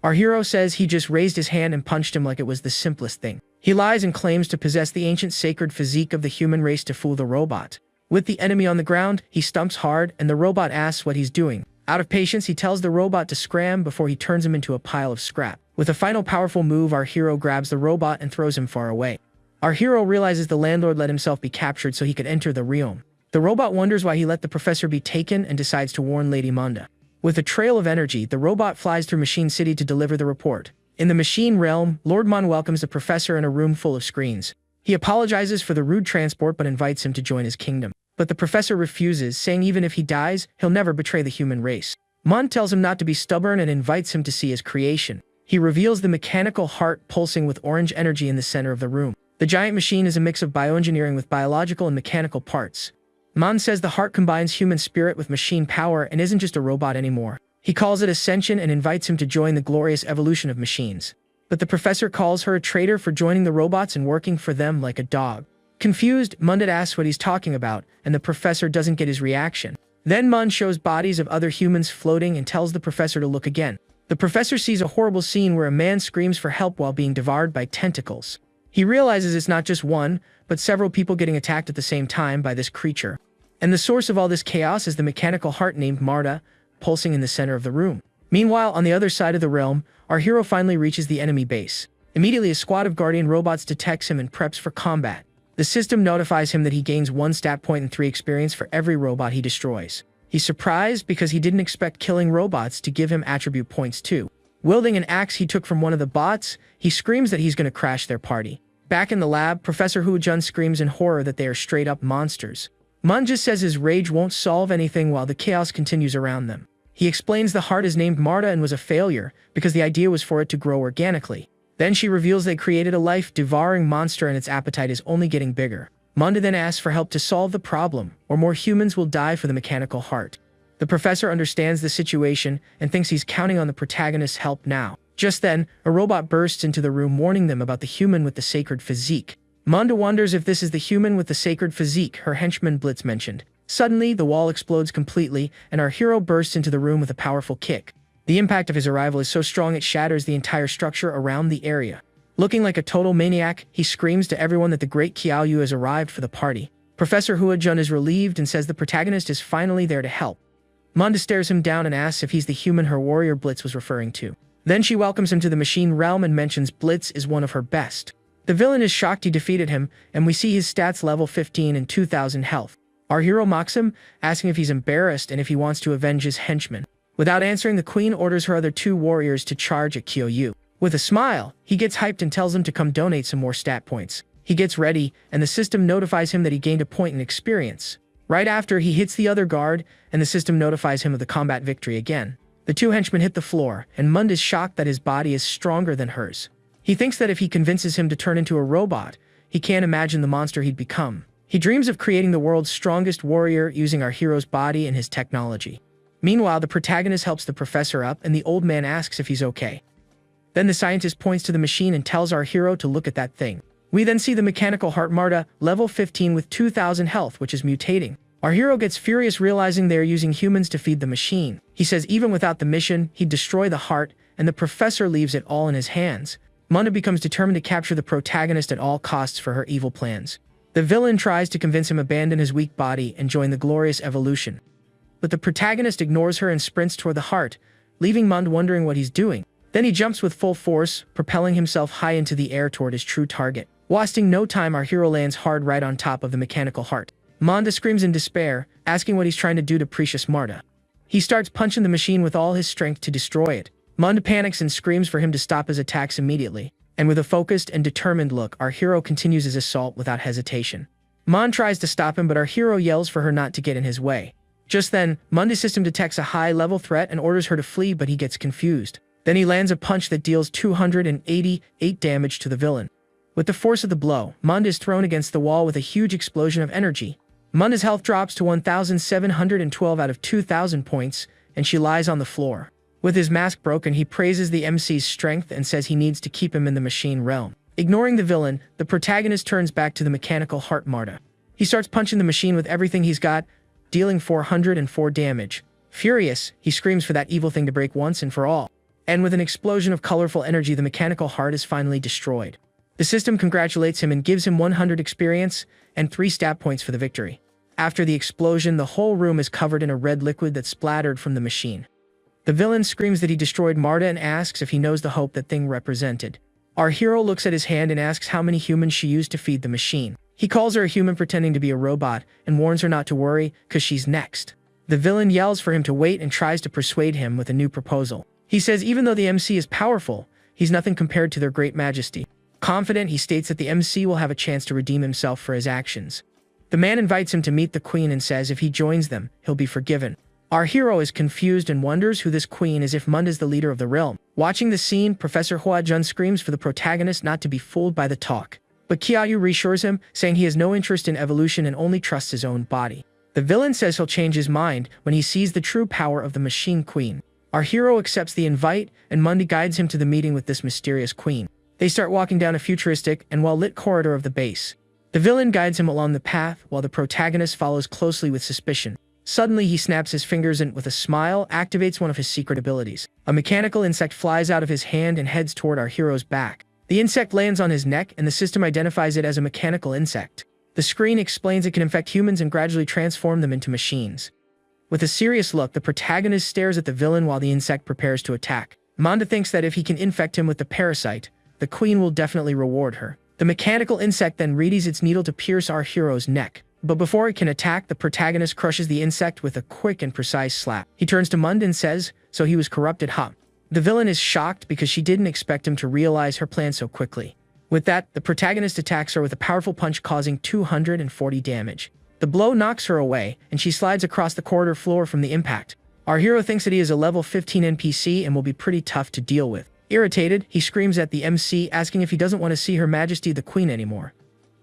Our hero says he just raised his hand and punched him like it was the simplest thing. He lies and claims to possess the ancient sacred physique of the human race to fool the robot. With the enemy on the ground, he stumps hard, and the robot asks what he's doing. Out of patience, he tells the robot to scram before he turns him into a pile of scrap. With a final powerful move, our hero grabs the robot and throws him far away. Our hero realizes the landlord let himself be captured so he could enter the realm. The robot wonders why he let the professor be taken and decides to warn Lady Manda. With a trail of energy, the robot flies through Machine City to deliver the report. In the machine realm, Lord Mon welcomes the professor in a room full of screens. He apologizes for the rude transport but invites him to join his kingdom. But the professor refuses, saying even if he dies, he'll never betray the human race. Mon tells him not to be stubborn and invites him to see his creation. He reveals the mechanical heart pulsing with orange energy in the center of the room. The giant machine is a mix of bioengineering with biological and mechanical parts. Mon says the heart combines human spirit with machine power and isn't just a robot anymore. He calls it ascension and invites him to join the glorious evolution of machines. But the professor calls her a traitor for joining the robots and working for them like a dog. Confused, Mundit asks what he's talking about, and the professor doesn't get his reaction. Then Mun shows bodies of other humans floating and tells the professor to look again. The professor sees a horrible scene where a man screams for help while being devoured by tentacles. He realizes it's not just one, but several people getting attacked at the same time by this creature. And the source of all this chaos is the mechanical heart named Marta, pulsing in the center of the room. Meanwhile, on the other side of the realm, our hero finally reaches the enemy base. Immediately, a squad of guardian robots detects him and preps for combat. The system notifies him that he gains 1 stat point and 3 experience for every robot he destroys. He's surprised because he didn't expect killing robots to give him attribute points too. Wielding an axe he took from one of the bots, he screams that he's going to crash their party. Back in the lab, Professor Huajun screams in horror that they are straight-up monsters. Mun just says his rage won't solve anything while the chaos continues around them. He explains the heart is named Marta and was a failure because the idea was for it to grow organically. Then she reveals they created a life-devouring monster and its appetite is only getting bigger. Manda then asks for help to solve the problem, or more humans will die for the mechanical heart. The professor understands the situation and thinks he's counting on the protagonist's help now. Just then, a robot bursts into the room warning them about the human with the sacred physique. Manda wonders if this is the human with the sacred physique her henchman Blitz mentioned. Suddenly, the wall explodes completely, and our hero bursts into the room with a powerful kick. The impact of his arrival is so strong it shatters the entire structure around the area. Looking like a total maniac, he screams to everyone that the great Qiaoyu has arrived for the party. Professor Huajun is relieved and says the protagonist is finally there to help. Manda stares him down and asks if he's the human her warrior Blitz was referring to. Then she welcomes him to the machine realm and mentions Blitz is one of her best. The villain is shocked he defeated him, and we see his stats level 15 and 2000 health. Our hero mocks him, asking if he's embarrassed and if he wants to avenge his henchman. Without answering, the queen orders her other 2 warriors to charge at Qiaoyu. With a smile, he gets hyped and tells them to come donate some more stat points. He gets ready, and the system notifies him that he gained a point in experience. Right after, he hits the other guard, and the system notifies him of the combat victory again. The two henchmen hit the floor, and Mund is shocked that his body is stronger than hers. He thinks that if he convinces him to turn into a robot, he can't imagine the monster he'd become. He dreams of creating the world's strongest warrior using our hero's body and his technology. Meanwhile, the protagonist helps the professor up, and the old man asks if he's okay. Then the scientist points to the machine and tells our hero to look at that thing. We then see the mechanical heart Marta, level 15 with 2,000 health, which is mutating. Our hero gets furious realizing they are using humans to feed the machine. He says even without the mission, he'd destroy the heart, and the professor leaves it all in his hands. Manga becomes determined to capture the protagonist at all costs for her evil plans. The villain tries to convince him to abandon his weak body and join the glorious evolution. But the protagonist ignores her and sprints toward the heart, leaving Manga wondering what he's doing. Then he jumps with full force, propelling himself high into the air toward his true target. Wasting no time, our hero lands hard right on top of the mechanical heart. Manga screams in despair, asking what he's trying to do to precious Marta. He starts punching the machine with all his strength to destroy it. Manga panics and screams for him to stop his attacks immediately. And with a focused and determined look, our hero continues his assault without hesitation. Manga tries to stop him, but our hero yells for her not to get in his way. Just then, Manga's system detects a high-level threat and orders her to flee, but he gets confused. Then he lands a punch that deals 288 damage to the villain. With the force of the blow, Manga is thrown against the wall with a huge explosion of energy. Manga's health drops to 1,712 out of 2,000 points, and she lies on the floor. With his mask broken, he praises the MC's strength and says he needs to keep him in the machine realm. Ignoring the villain, the protagonist turns back to the mechanical heart Marta. He starts punching the machine with everything he's got, dealing 404 damage. Furious, he screams for that evil thing to break once and for all. And with an explosion of colorful energy, the mechanical heart is finally destroyed. The system congratulates him and gives him 100 experience and 3 stat points for the victory. After the explosion, the whole room is covered in a red liquid that splattered from the machine. The villain screams that he destroyed Marta and asks if he knows the hope that thing represented. Our hero looks at his hand and asks how many humans she used to feed the machine. He calls her a human pretending to be a robot and warns her not to worry, cause she's next. The villain yells for him to wait and tries to persuade him with a new proposal. He says even though the MC is powerful, he's nothing compared to their great majesty. Confident, he states that the MC will have a chance to redeem himself for his actions. The man invites him to meet the queen and says if he joins them, he'll be forgiven. Our hero is confused and wonders who this queen is if Munda is the leader of the realm. Watching the scene, Professor Hua Jun screams for the protagonist not to be fooled by the talk. But Qiaoyu reassures him, saying he has no interest in evolution and only trusts his own body. The villain says he'll change his mind when he sees the true power of the Machine Queen. Our hero accepts the invite, and Mundi guides him to the meeting with this mysterious queen. They start walking down a futuristic and well-lit corridor of the base. The villain guides him along the path, while the protagonist follows closely with suspicion. Suddenly, he snaps his fingers and, with a smile, activates one of his secret abilities. A mechanical insect flies out of his hand and heads toward our hero's back. The insect lands on his neck, and the system identifies it as a mechanical insect. The screen explains it can infect humans and gradually transform them into machines. With a serious look, the protagonist stares at the villain while the insect prepares to attack. Manda thinks that if he can infect him with the parasite, the queen will definitely reward her. The mechanical insect then readies its needle to pierce our hero's neck. But before it can attack, the protagonist crushes the insect with a quick and precise slap. He turns to Munda and says, "So he was corrupted, huh?" The villain is shocked because she didn't expect him to realize her plan so quickly. With that, the protagonist attacks her with a powerful punch causing 240 damage. The blow knocks her away, and she slides across the corridor floor from the impact. Our hero thinks that he is a level 15 NPC and will be pretty tough to deal with. Irritated, he screams at the MC, asking if he doesn't want to see Her Majesty the Queen anymore.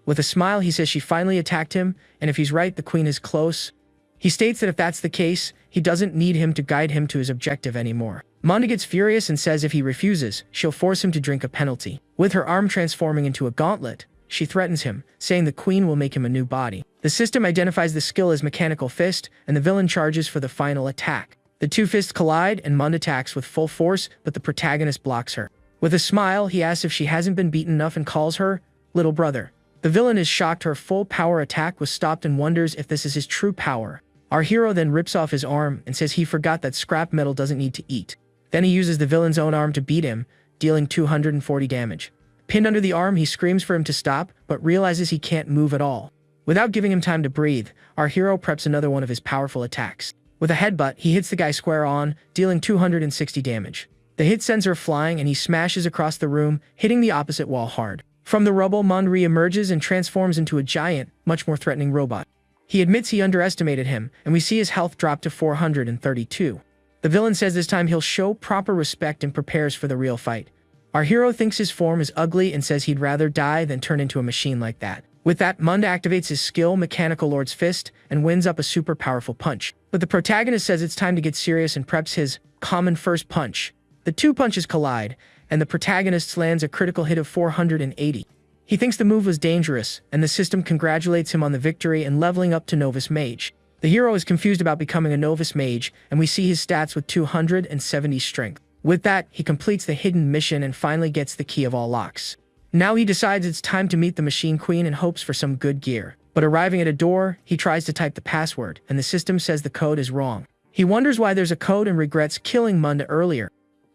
With a smile, he says she finally attacked him, and if he's right, the Queen is close. He states that if that's the case, he doesn't need him to guide him to his objective anymore. Manda gets furious and says if he refuses, she'll force him to drink a penalty. With her arm transforming into a gauntlet, she threatens him, saying the Queen will make him a new body. The system identifies the skill as Mechanical Fist, and the villain charges for the final attack. The two fists collide, and Munda attacks with full force, but the protagonist blocks her. With a smile, he asks if she hasn't been beaten enough and calls her little brother. The villain is shocked her full power attack was stopped and wonders if this is his true power. Our hero then rips off his arm and says he forgot that scrap metal doesn't need to eat. Then he uses the villain's own arm to beat him, dealing 240 damage. Pinned under the arm, he screams for him to stop, but realizes he can't move at all. Without giving him time to breathe, our hero preps another one of his powerful attacks. With a headbutt, he hits the guy square on, dealing 260 damage. The hit sends her flying and he smashes across the room, hitting the opposite wall hard. From the rubble, Mond re-emerges and transforms into a giant, much more threatening robot. He admits he underestimated him, and we see his health drop to 432. The villain says this time he'll show proper respect and prepares for the real fight. Our hero thinks his form is ugly and says he'd rather die than turn into a machine like that. With that, Mond activates his skill, Mechanical Lord's Fist, and winds up a super powerful punch. But the protagonist says it's time to get serious and preps his common first punch. The two punches collide, and the protagonist lands a critical hit of 480. He thinks the move was dangerous, and the system congratulates him on the victory and leveling up to Novice Mage. The hero is confused about becoming a Novice Mage, and we see his stats with 270 strength. With that, he completes the hidden mission and finally gets the key of all locks. Now he decides it's time to meet the Machine Queen and hopes for some good gear. But arriving at a door, he tries to type the password, and the system says the code is wrong. He wonders why there's a code and regrets killing Munda earlier.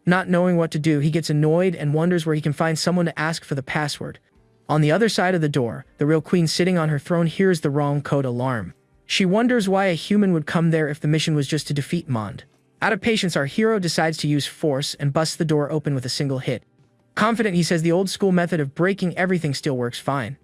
Not knowing what to do, he gets annoyed and wonders where he can find someone to ask for the password. On the other side of the door, the real queen sitting on her throne hears the wrong code alarm. She wonders why a human would come there if the mission was just to defeat Mond. Out of patience, our hero decides to use force and busts the door open with a single hit. Confident, he says the old school method of breaking everything still works fine.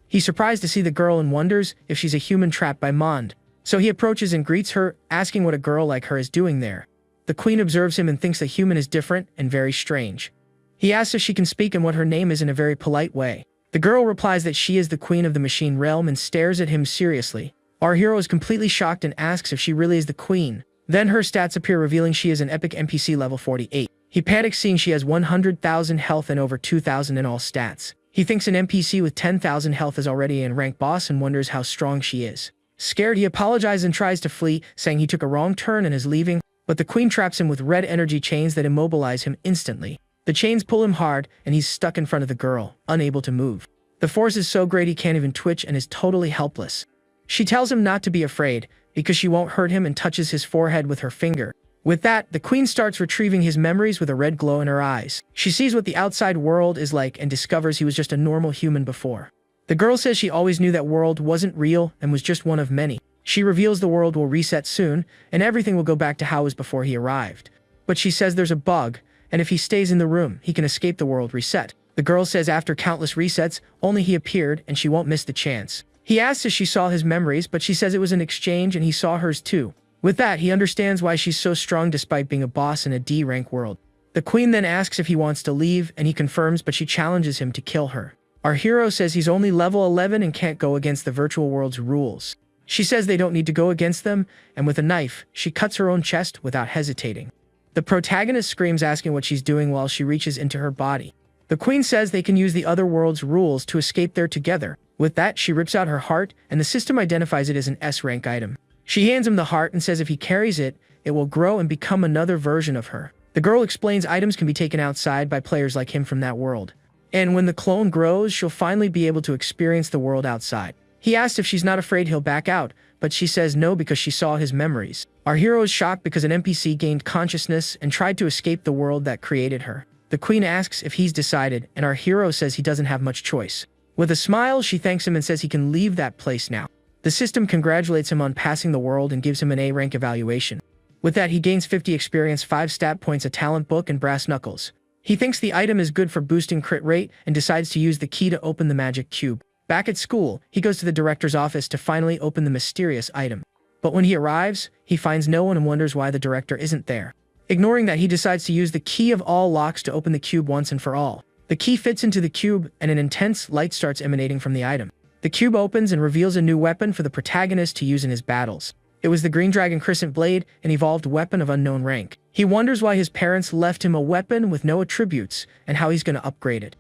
He's surprised to see the girl and wonders if she's a human trapped by Mond. So he approaches and greets her, asking what a girl like her is doing there. The queen observes him and thinks the human is different and very strange. He asks if she can speak and what her name is in a very polite way. The girl replies that she is the queen of the machine realm and stares at him seriously. Our hero is completely shocked and asks if she really is the queen. Then her stats appear, revealing she is an epic NPC level 48. He panics seeing she has 100,000 health and over 2,000 in all stats. He thinks an NPC with 10,000 health is already a rank boss and wonders how strong she is. Scared, he apologizes and tries to flee, saying he took a wrong turn and is leaving, but the queen traps him with red energy chains that immobilize him instantly. The chains pull him hard, and he's stuck in front of the girl, unable to move. The force is so great he can't even twitch and is totally helpless. She tells him not to be afraid, because she won't hurt him, and touches his forehead with her finger. With that, the queen starts retrieving his memories with a red glow in her eyes. She sees what the outside world is like and discovers he was just a normal human before. The girl says she always knew that world wasn't real and was just one of many. She reveals the world will reset soon, and everything will go back to how it was before he arrived. But she says there's a bug, and if he stays in the room, he can escape the world reset. The girl says after countless resets, only he appeared and she won't miss the chance. He asks if she saw his memories, but she says it was an exchange and he saw hers too. With that, he understands why she's so strong despite being a boss in a D-rank world. The queen then asks if he wants to leave, and he confirms, but she challenges him to kill her. Our hero says he's only level 11 and can't go against the virtual world's rules. She says they don't need to go against them, and with a knife, she cuts her own chest without hesitating. The protagonist screams, asking what she's doing while she reaches into her body. The queen says they can use the other world's rules to escape there together. With that, she rips out her heart, and the system identifies it as an S-rank item. She hands him the heart and says if he carries it, it will grow and become another version of her. The girl explains items can be taken outside by players like him from that world. And when the clone grows, she'll finally be able to experience the world outside. He asks if she's not afraid he'll back out, but she says no because she saw his memories. Our hero is shocked because an NPC gained consciousness and tried to escape the world that created her. The queen asks if he's decided, and our hero says he doesn't have much choice. With a smile, she thanks him and says he can leave that place now. The system congratulates him on passing the world and gives him an A-rank evaluation. With that, he gains 50 experience, 5 stat points, a talent book, and brass knuckles. He thinks the item is good for boosting crit rate and decides to use the key to open the magic cube. Back at school, he goes to the director's office to finally open the mysterious item. But when he arrives, he finds no one and wonders why the director isn't there. Ignoring that, he decides to use the key of all locks to open the cube once and for all. The key fits into the cube, and an intense light starts emanating from the item. The cube opens and reveals a new weapon for the protagonist to use in his battles. It was the Green Dragon Crescent Blade, an evolved weapon of unknown rank. He wonders why his parents left him a weapon with no attributes, and how he's going to upgrade it.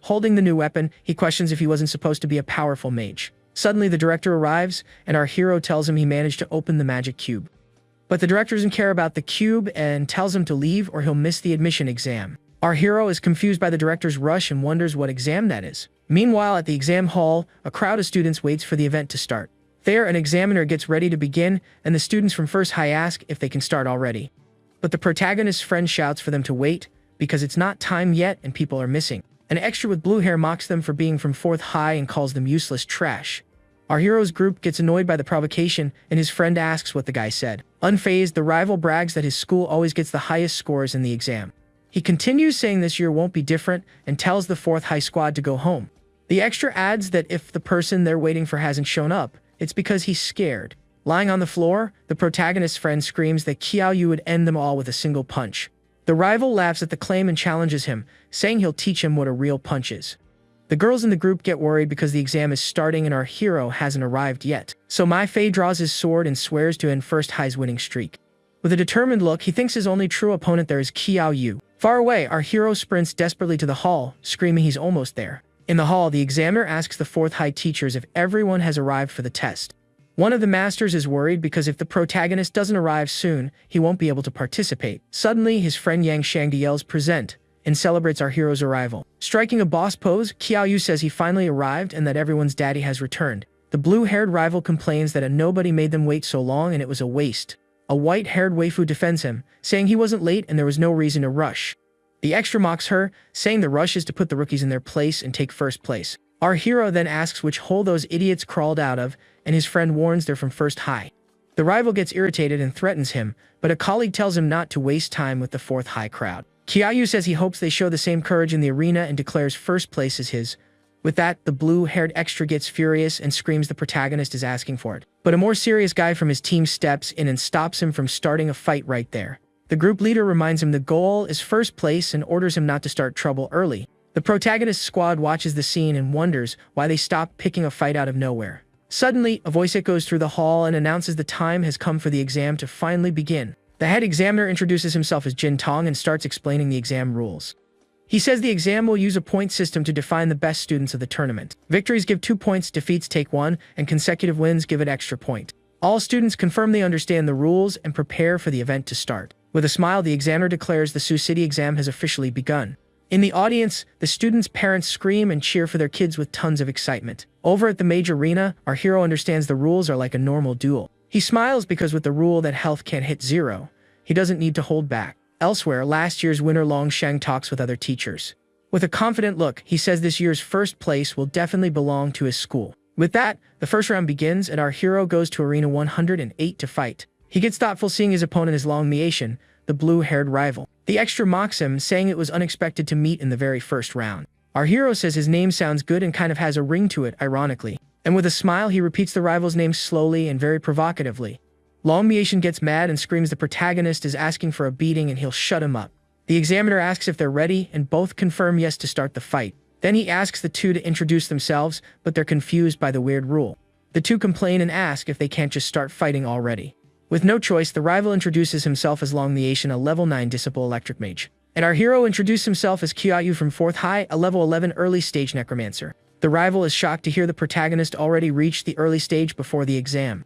Holding the new weapon, he questions if he wasn't supposed to be a powerful mage. Suddenly, the director arrives, and our hero tells him he managed to open the magic cube. But the director doesn't care about the cube and tells him to leave or he'll miss the admission exam. Our hero is confused by the director's rush and wonders what exam that is. Meanwhile, at the exam hall, a crowd of students waits for the event to start. There, an examiner gets ready to begin, and the students from First High ask if they can start already. But the protagonist's friend shouts for them to wait, because it's not time yet and people are missing. An extra with blue hair mocks them for being from Fourth High and calls them useless trash. Our hero's group gets annoyed by the provocation, and his friend asks what the guy said. Unfazed, the rival brags that his school always gets the highest scores in the exam. He continues saying this year won't be different and tells the Fourth High squad to go home. The extra adds that if the person they're waiting for hasn't shown up, it's because he's scared. Lying on the floor, the protagonist's friend screams that Qiaoyu would end them all with a single punch. The rival laughs at the claim and challenges him, saying he'll teach him what a real punch is. The girls in the group get worried because the exam is starting and our hero hasn't arrived yet. So Mai Fei draws his sword and swears to end First High's winning streak. With a determined look, he thinks his only true opponent there is Qiaoyu. Far away, our hero sprints desperately to the hall, screaming he's almost there. In the hall, the examiner asks the Fourth High teachers if everyone has arrived for the test. One of the masters is worried because if the protagonist doesn't arrive soon, he won't be able to participate. Suddenly, his friend Yang Shangdi yells present and celebrates our hero's arrival. Striking a boss pose, Qiaoyu says he finally arrived and that everyone's daddy has returned. The blue-haired rival complains that a nobody made them wait so long and it was a waste. A white-haired waifu defends him, saying he wasn't late and there was no reason to rush. The extra mocks her, saying the rush is to put the rookies in their place and take first place. Our hero then asks which hole those idiots crawled out of, and his friend warns they're from First High. The rival gets irritated and threatens him, but a colleague tells him not to waste time with the Fourth High crowd. Qiaoyu says he hopes they show the same courage in the arena and declares first place is his. With that, the blue-haired extra gets furious and screams the protagonist is asking for it. But a more serious guy from his team steps in and stops him from starting a fight right there. The group leader reminds him the goal is first place and orders him not to start trouble early. The protagonist's squad watches the scene and wonders why they stopped picking a fight out of nowhere. Suddenly, a voice echoes through the hall and announces the time has come for the exam to finally begin. The head examiner introduces himself as Jin Tong and starts explaining the exam rules. He says the exam will use a point system to define the best students of the tournament. Victories give 2 points, defeats take 1, and consecutive wins give an extra point. All students confirm they understand the rules and prepare for the event to start. With a smile, the examiner declares the Sioux City exam has officially begun. In the audience, the students' parents scream and cheer for their kids with tons of excitement. Over at the Mage Arena, our hero understands the rules are like a normal duel. He smiles because with the rule that health can't hit 0, he doesn't need to hold back. Elsewhere, last year's winner Long Shang talks with other teachers. With a confident look, he says this year's first place will definitely belong to his school. With that, the first round begins and our hero goes to Arena 108 to fight. He gets thoughtful seeing his opponent is Long Miation, the blue-haired rival. The extra mocks him, saying it was unexpected to meet in the very first round. Our hero says his name sounds good and kind of has a ring to it, ironically. And with a smile, he repeats the rival's name slowly and very provocatively. Long Miation gets mad and screams the protagonist is asking for a beating and he'll shut him up. The examiner asks if they're ready, and both confirm yes to start the fight. Then he asks the two to introduce themselves, but they're confused by the weird rule. The two complain and ask if they can't just start fighting already. With no choice, the rival introduces himself as Long Miation, a level 9 Disciple Electric Mage. And our hero introduces himself as Qiaoyu from 4th High, a level 11 early stage Necromancer. The rival is shocked to hear the protagonist already reached the early stage before the exam.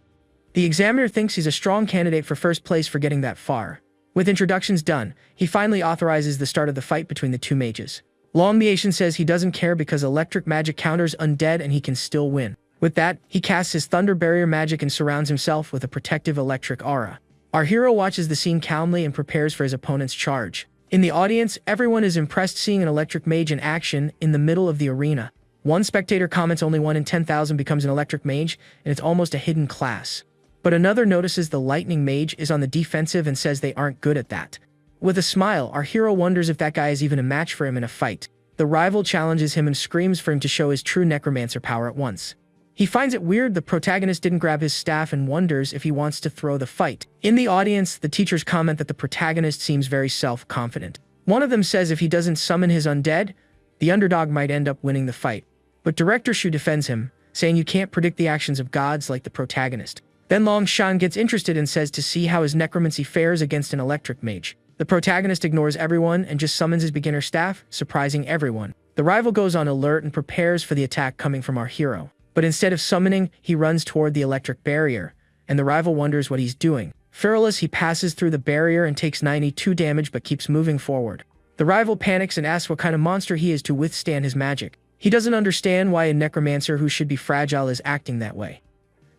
The examiner thinks he's a strong candidate for first place for getting that far. With introductions done, he finally authorizes the start of the fight between the two mages. Long Miation says he doesn't care because electric magic counters undead and he can still win. With that, he casts his Thunder Barrier magic and surrounds himself with a protective electric aura. Our hero watches the scene calmly and prepares for his opponent's charge. In the audience, everyone is impressed seeing an electric mage in action in the middle of the arena. One spectator comments only 1 in 10,000 becomes an electric mage, and it's almost a hidden class. But another notices the lightning mage is on the defensive and says they aren't good at that. With a smile, our hero wonders if that guy is even a match for him in a fight. The rival challenges him and screams for him to show his true necromancer power at once. He finds it weird the protagonist didn't grab his staff and wonders if he wants to throw the fight. In the audience, the teachers comment that the protagonist seems very self-confident. One of them says if he doesn't summon his undead, the underdog might end up winning the fight. But Director Shu defends him, saying you can't predict the actions of gods like the protagonist. Then Long Shan gets interested and says to see how his necromancy fares against an electric mage. The protagonist ignores everyone and just summons his beginner staff, surprising everyone. The rival goes on alert and prepares for the attack coming from our hero. But instead of summoning, he runs toward the electric barrier, and the rival wonders what he's doing. Fearless, he passes through the barrier and takes 92 damage but keeps moving forward. The rival panics and asks what kind of monster he is to withstand his magic. He doesn't understand why a necromancer who should be fragile is acting that way.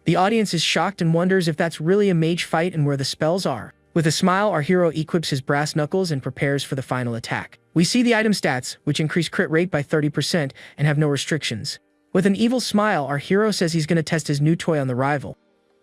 The audience is shocked and wonders if that's really a mage fight and where the spells are. With a smile, our hero equips his brass knuckles and prepares for the final attack. We see the item stats, which increase crit rate by 30% and have no restrictions. With an evil smile, our hero says he's going to test his new toy on the rival.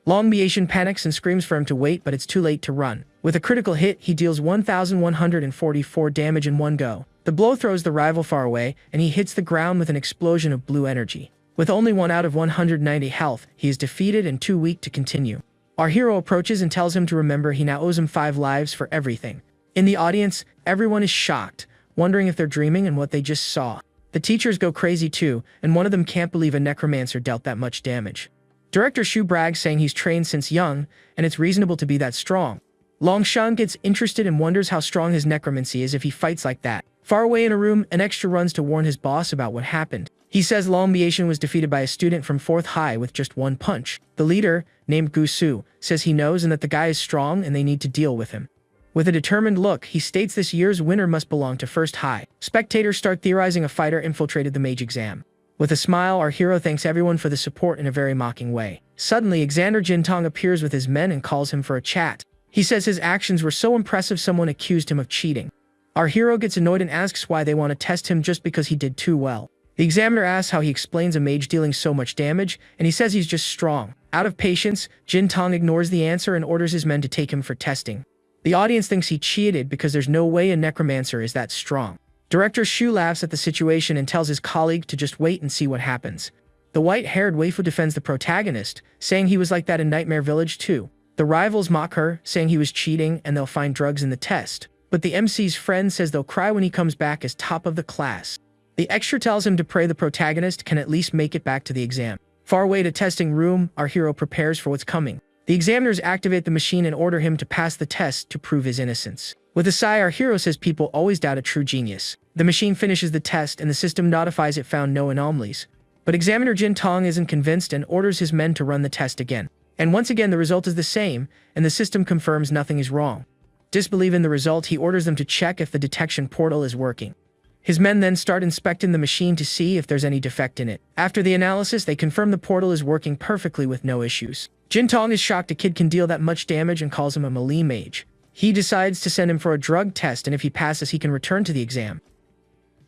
Long Miation panics and screams for him to wait, but it's too late to run. With a critical hit, he deals 1,144 damage in one go. The blow throws the rival far away, and he hits the ground with an explosion of blue energy. With only 1 out of 190 health, he is defeated and too weak to continue. Our hero approaches and tells him to remember he now owes him 5 lives for everything. In the audience, everyone is shocked, wondering if they're dreaming and what they just saw. The teachers go crazy too, and one of them can't believe a necromancer dealt that much damage. Director Shu brags, saying he's trained since young, and it's reasonable to be that strong. Longshan gets interested and wonders how strong his necromancy is if he fights like that. Far away in a room, an extra runs to warn his boss about what happened. He says Long Biation was defeated by a student from 4th High with just 1 punch. The leader, named Gusu, says he knows and that the guy is strong and they need to deal with him. With a determined look, he states this year's winner must belong to 1st High. Spectators start theorizing a fighter infiltrated the mage exam. With a smile, our hero thanks everyone for the support in a very mocking way. Suddenly, Xander Jintong appears with his men and calls him for a chat. He says his actions were so impressive someone accused him of cheating. Our hero gets annoyed and asks why they want to test him just because he did too well. The examiner asks how he explains a mage dealing so much damage, and he says he's just strong. Out of patience, Jintong ignores the answer and orders his men to take him for testing. The audience thinks he cheated because there's no way a necromancer is that strong. Director Shu laughs at the situation and tells his colleague to just wait and see what happens. The white-haired waifu defends the protagonist, saying he was like that in Nightmare Village too. The rivals mock her, saying he was cheating and they'll find drugs in the test. But the MC's friend says they'll cry when he comes back as top of the class. The extra tells him to pray the protagonist can at least make it back to the exam. Far away to testing room, our hero prepares for what's coming. The examiners activate the machine and order him to pass the test to prove his innocence. With a sigh, our hero says people always doubt a true genius. The machine finishes the test and the system notifies it found no anomalies. But Examiner Jintong isn't convinced and orders his men to run the test again. And once again the result is the same, and the system confirms nothing is wrong. Disbelieving the result, he orders them to check if the detection portal is working. His men then start inspecting the machine to see if there's any defect in it. After the analysis, they confirm the portal is working perfectly with no issues. Jintong is shocked a kid can deal that much damage and calls him a melee mage. He decides to send him for a drug test, and if he passes, he can return to the exam.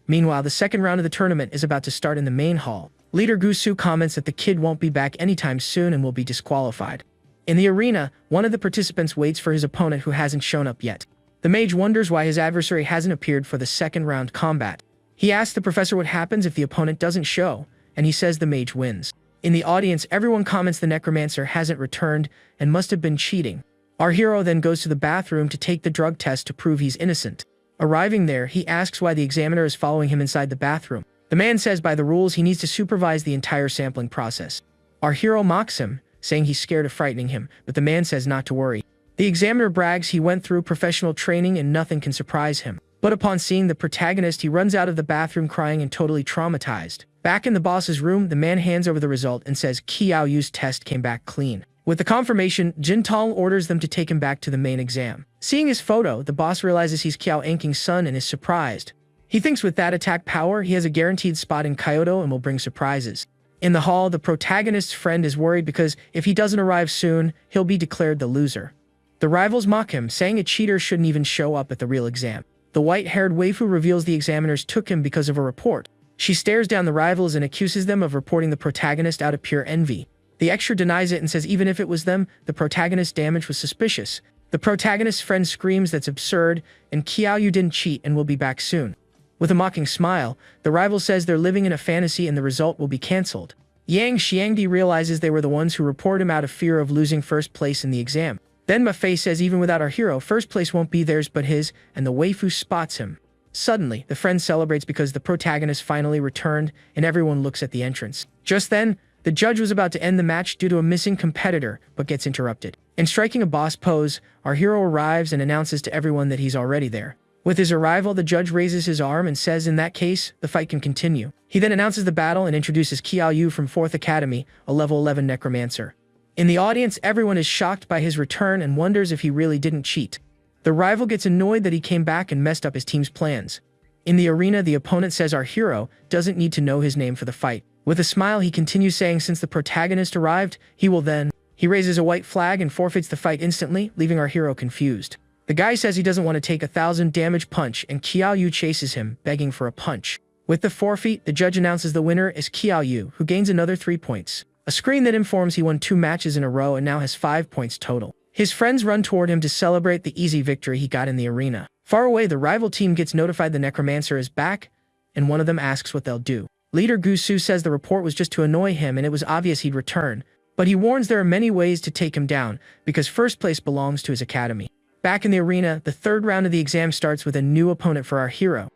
Meanwhile, the second round of the tournament is about to start in the main hall. Leader Gusu comments that the kid won't be back anytime soon and will be disqualified. In the arena, one of the participants waits for his opponent who hasn't shown up yet. The mage wonders why his adversary hasn't appeared for the second round combat. He asks the professor what happens if the opponent doesn't show, and he says the mage wins. In the audience, everyone comments the necromancer hasn't returned and must have been cheating. Our hero then goes to the bathroom to take the drug test to prove he's innocent. Arriving there, he asks why the examiner is following him inside the bathroom. The man says by the rules he needs to supervise the entire sampling process. Our hero mocks him, saying he's scared of frightening him, but the man says not to worry. The examiner brags he went through professional training and nothing can surprise him. But upon seeing the protagonist, he runs out of the bathroom crying and totally traumatized. Back in the boss's room, the man hands over the result and says Qiao Yu's test came back clean. With the confirmation, Jintong orders them to take him back to the main exam. Seeing his photo, the boss realizes he's Qiao Anking's son and is surprised. He thinks with that attack power, he has a guaranteed spot in Kyoto and will bring surprises. In the hall, the protagonist's friend is worried because if he doesn't arrive soon, he'll be declared the loser. The rivals mock him, saying a cheater shouldn't even show up at the real exam. The white-haired waifu reveals the examiners took him because of a report. She stares down the rivals and accuses them of reporting the protagonist out of pure envy. The extra denies it and says even if it was them, the protagonist's damage was suspicious. The protagonist's friend screams that's absurd, and Qiao Yu didn't cheat and will be back soon. With a mocking smile, the rival says they're living in a fantasy and the result will be cancelled. Yang Xiangdi realizes they were the ones who reported him out of fear of losing first place in the exam. Then Mafei says even without our hero, first place won't be theirs but his, and the waifu spots him. Suddenly, the friend celebrates because the protagonist finally returned, and everyone looks at the entrance. Just then, the judge was about to end the match due to a missing competitor, but gets interrupted. In striking a boss pose, our hero arrives and announces to everyone that he's already there. With his arrival, the judge raises his arm and says in that case, the fight can continue. He then announces the battle and introduces Qiao Yu from 4th Academy, a level 11 necromancer. In the audience, everyone is shocked by his return and wonders if he really didn't cheat. The rival gets annoyed that he came back and messed up his team's plans. In the arena, the opponent says our hero doesn't need to know his name for the fight. With a smile, he continues saying since the protagonist arrived, he will then. He raises a white flag and forfeits the fight instantly, leaving our hero confused. The guy says he doesn't want to take a 1,000 damage punch, and Qiao Yu chases him, begging for a punch. With the forfeit, the judge announces the winner is Qiao Yu, who gains another 3 points. A screen that informs he won 2 matches in a row and now has 5 points total. His friends run toward him to celebrate the easy victory he got in the arena. Far away, the rival team gets notified the Necromancer is back, and one of them asks what they'll do. Leader Gusu says the report was just to annoy him and it was obvious he'd return, but he warns there are many ways to take him down because first place belongs to his academy. Back in the arena, the third round of the exam starts with a new opponent for our hero.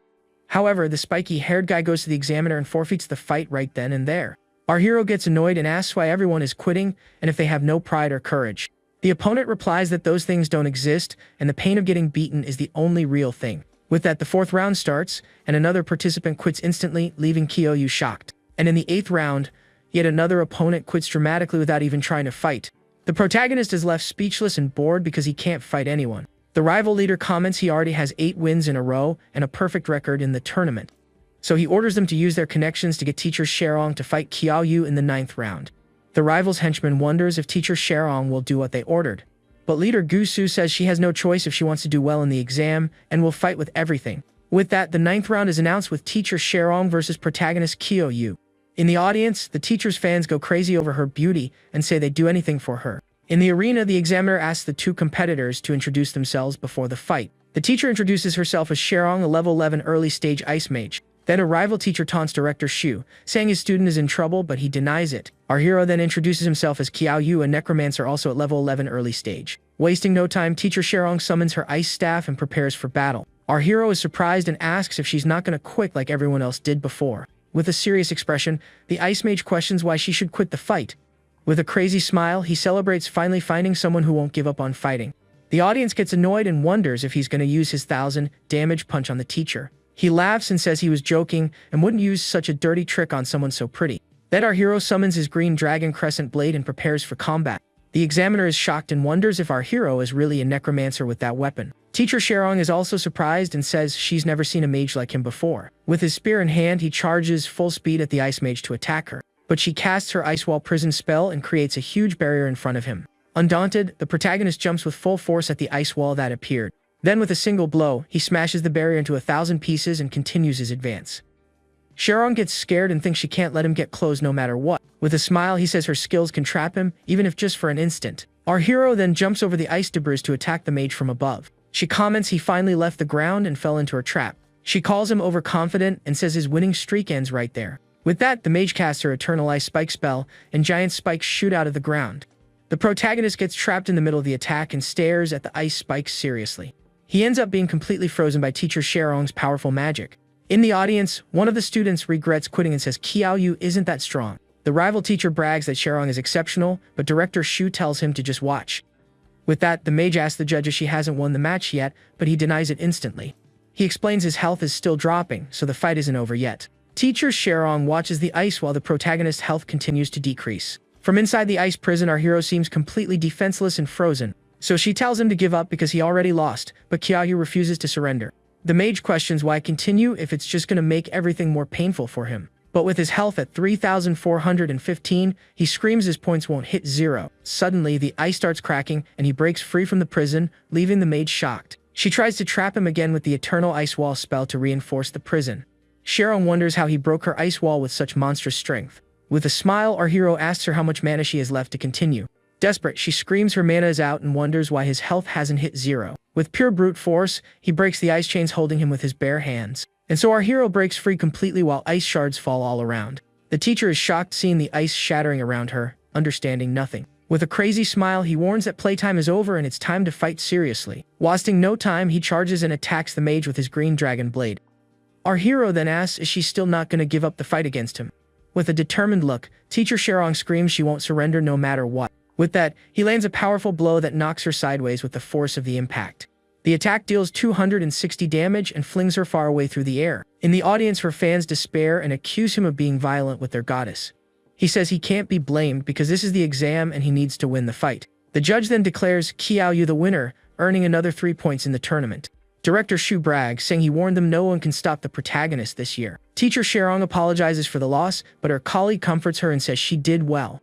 However, the spiky-haired guy goes to the examiner and forfeits the fight right then and there. Our hero gets annoyed and asks why everyone is quitting and if they have no pride or courage. The opponent replies that those things don't exist and the pain of getting beaten is the only real thing. With that, the fourth round starts, and another participant quits instantly, leaving Kyoyu shocked. And in the eighth round, yet another opponent quits dramatically without even trying to fight. The protagonist is left speechless and bored because he can't fight anyone. The rival leader comments he already has 8 wins in a row and a perfect record in the tournament. So he orders them to use their connections to get Teacher Sherong to fight Kyoyu in the 9th round. The rival's henchman wonders if Teacher Sherong will do what they ordered. But Leader Gusu says she has no choice if she wants to do well in the exam and will fight with everything. With that, the 9th round is announced with Teacher Sherong versus protagonist Kyoyu. In the audience, the teacher's fans go crazy over her beauty and say they'd do anything for her. In the arena, the examiner asks the 2 competitors to introduce themselves before the fight. The teacher introduces herself as Sherong, a level 11 early stage ice mage. Then a rival teacher taunts Director Shu, saying his student is in trouble, but he denies it. Our hero then introduces himself as Kyoyu, a necromancer also at level 11 early stage. Wasting no time, Teacher Sherong summons her ice staff and prepares for battle. Our hero is surprised and asks if she's not going to quit like everyone else did before. With a serious expression, the ice mage questions why she should quit the fight. With a crazy smile, he celebrates finally finding someone who won't give up on fighting. The audience gets annoyed and wonders if he's going to use his 1000 damage punch on the teacher. He laughs and says he was joking and wouldn't use such a dirty trick on someone so pretty. Then our hero summons his green dragon crescent blade and prepares for combat. The examiner is shocked and wonders if our hero is really a necromancer with that weapon. Teacher Sherong is also surprised and says she's never seen a mage like him before. With his spear in hand, he charges full speed at the ice mage to attack her. But she casts her ice wall prison spell and creates a huge barrier in front of him. Undaunted, the protagonist jumps with full force at the ice wall that appeared. Then with a single blow, he smashes the barrier into 1,000 pieces and continues his advance. Sherong gets scared and thinks she can't let him get close no matter what. With a smile, he says her skills can trap him, even if just for an instant. Our hero then jumps over the ice debris to attack the mage from above. She comments he finally left the ground and fell into her trap. She calls him overconfident and says his winning streak ends right there. With that, the mage casts her Eternal Ice Spike spell, and giant spikes shoot out of the ground. The protagonist gets trapped in the middle of the attack and stares at the ice spikes seriously. He ends up being completely frozen by Teacher Sherong's powerful magic. In the audience, one of the students regrets quitting and says Kyoyu isn't that strong. The rival teacher brags that Sherong is exceptional, but Director Shu tells him to just watch. With that, the mage asks the judge if she hasn't won the match yet, but he denies it instantly. He explains his health is still dropping, so the fight isn't over yet. Teacher Sherong watches the ice while the protagonist's health continues to decrease. From inside the ice prison, our hero seems completely defenseless and frozen. So she tells him to give up because he already lost, but Kyoyu refuses to surrender. The mage questions why continue if it's just going to make everything more painful for him. But with his health at 3,415, he screams his points won't hit 0. Suddenly, the ice starts cracking and he breaks free from the prison, leaving the mage shocked. She tries to trap him again with the Eternal Ice Wall spell to reinforce the prison. Sherong wonders how he broke her ice wall with such monstrous strength. With a smile, our hero asks her how much mana she has left to continue. Desperate, she screams her mana is out and wonders why his health hasn't hit 0. With pure brute force, he breaks the ice chains holding him with his bare hands. And so our hero breaks free completely while ice shards fall all around. The teacher is shocked seeing the ice shattering around her, understanding nothing. With a crazy smile, he warns that playtime is over and it's time to fight seriously. Wasting no time, he charges and attacks the mage with his green dragon blade. Our hero then asks is she still not going to give up the fight against him. With a determined look, Teacher Sherong screams she won't surrender no matter what. With that, he lands a powerful blow that knocks her sideways with the force of the impact. The attack deals 260 damage and flings her far away through the air. In the audience, her fans despair and accuse him of being violent with their goddess. He says he can't be blamed because this is the exam and he needs to win the fight. The judge then declares Kyoyu the winner, earning another 3 points in the tournament. Director Shu brags, saying he warned them no one can stop the protagonist this year. Teacher Sherong apologizes for the loss, but her colleague comforts her and says she did well.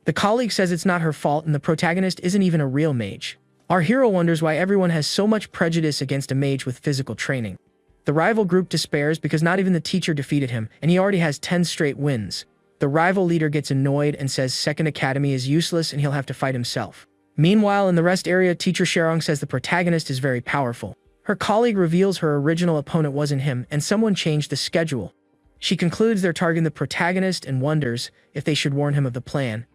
The colleague says it's not her fault and the protagonist isn't even a real mage. Our hero wonders why everyone has so much prejudice against a mage with physical training. The rival group despairs because not even the teacher defeated him, and he already has 10 straight wins. The rival leader gets annoyed and says Second Academy is useless and he'll have to fight himself. Meanwhile, in the rest area, Teacher Sherong says the protagonist is very powerful. Her colleague reveals her original opponent wasn't him and someone changed the schedule. She concludes they're targeting the protagonist and wonders if they should warn him of the plan.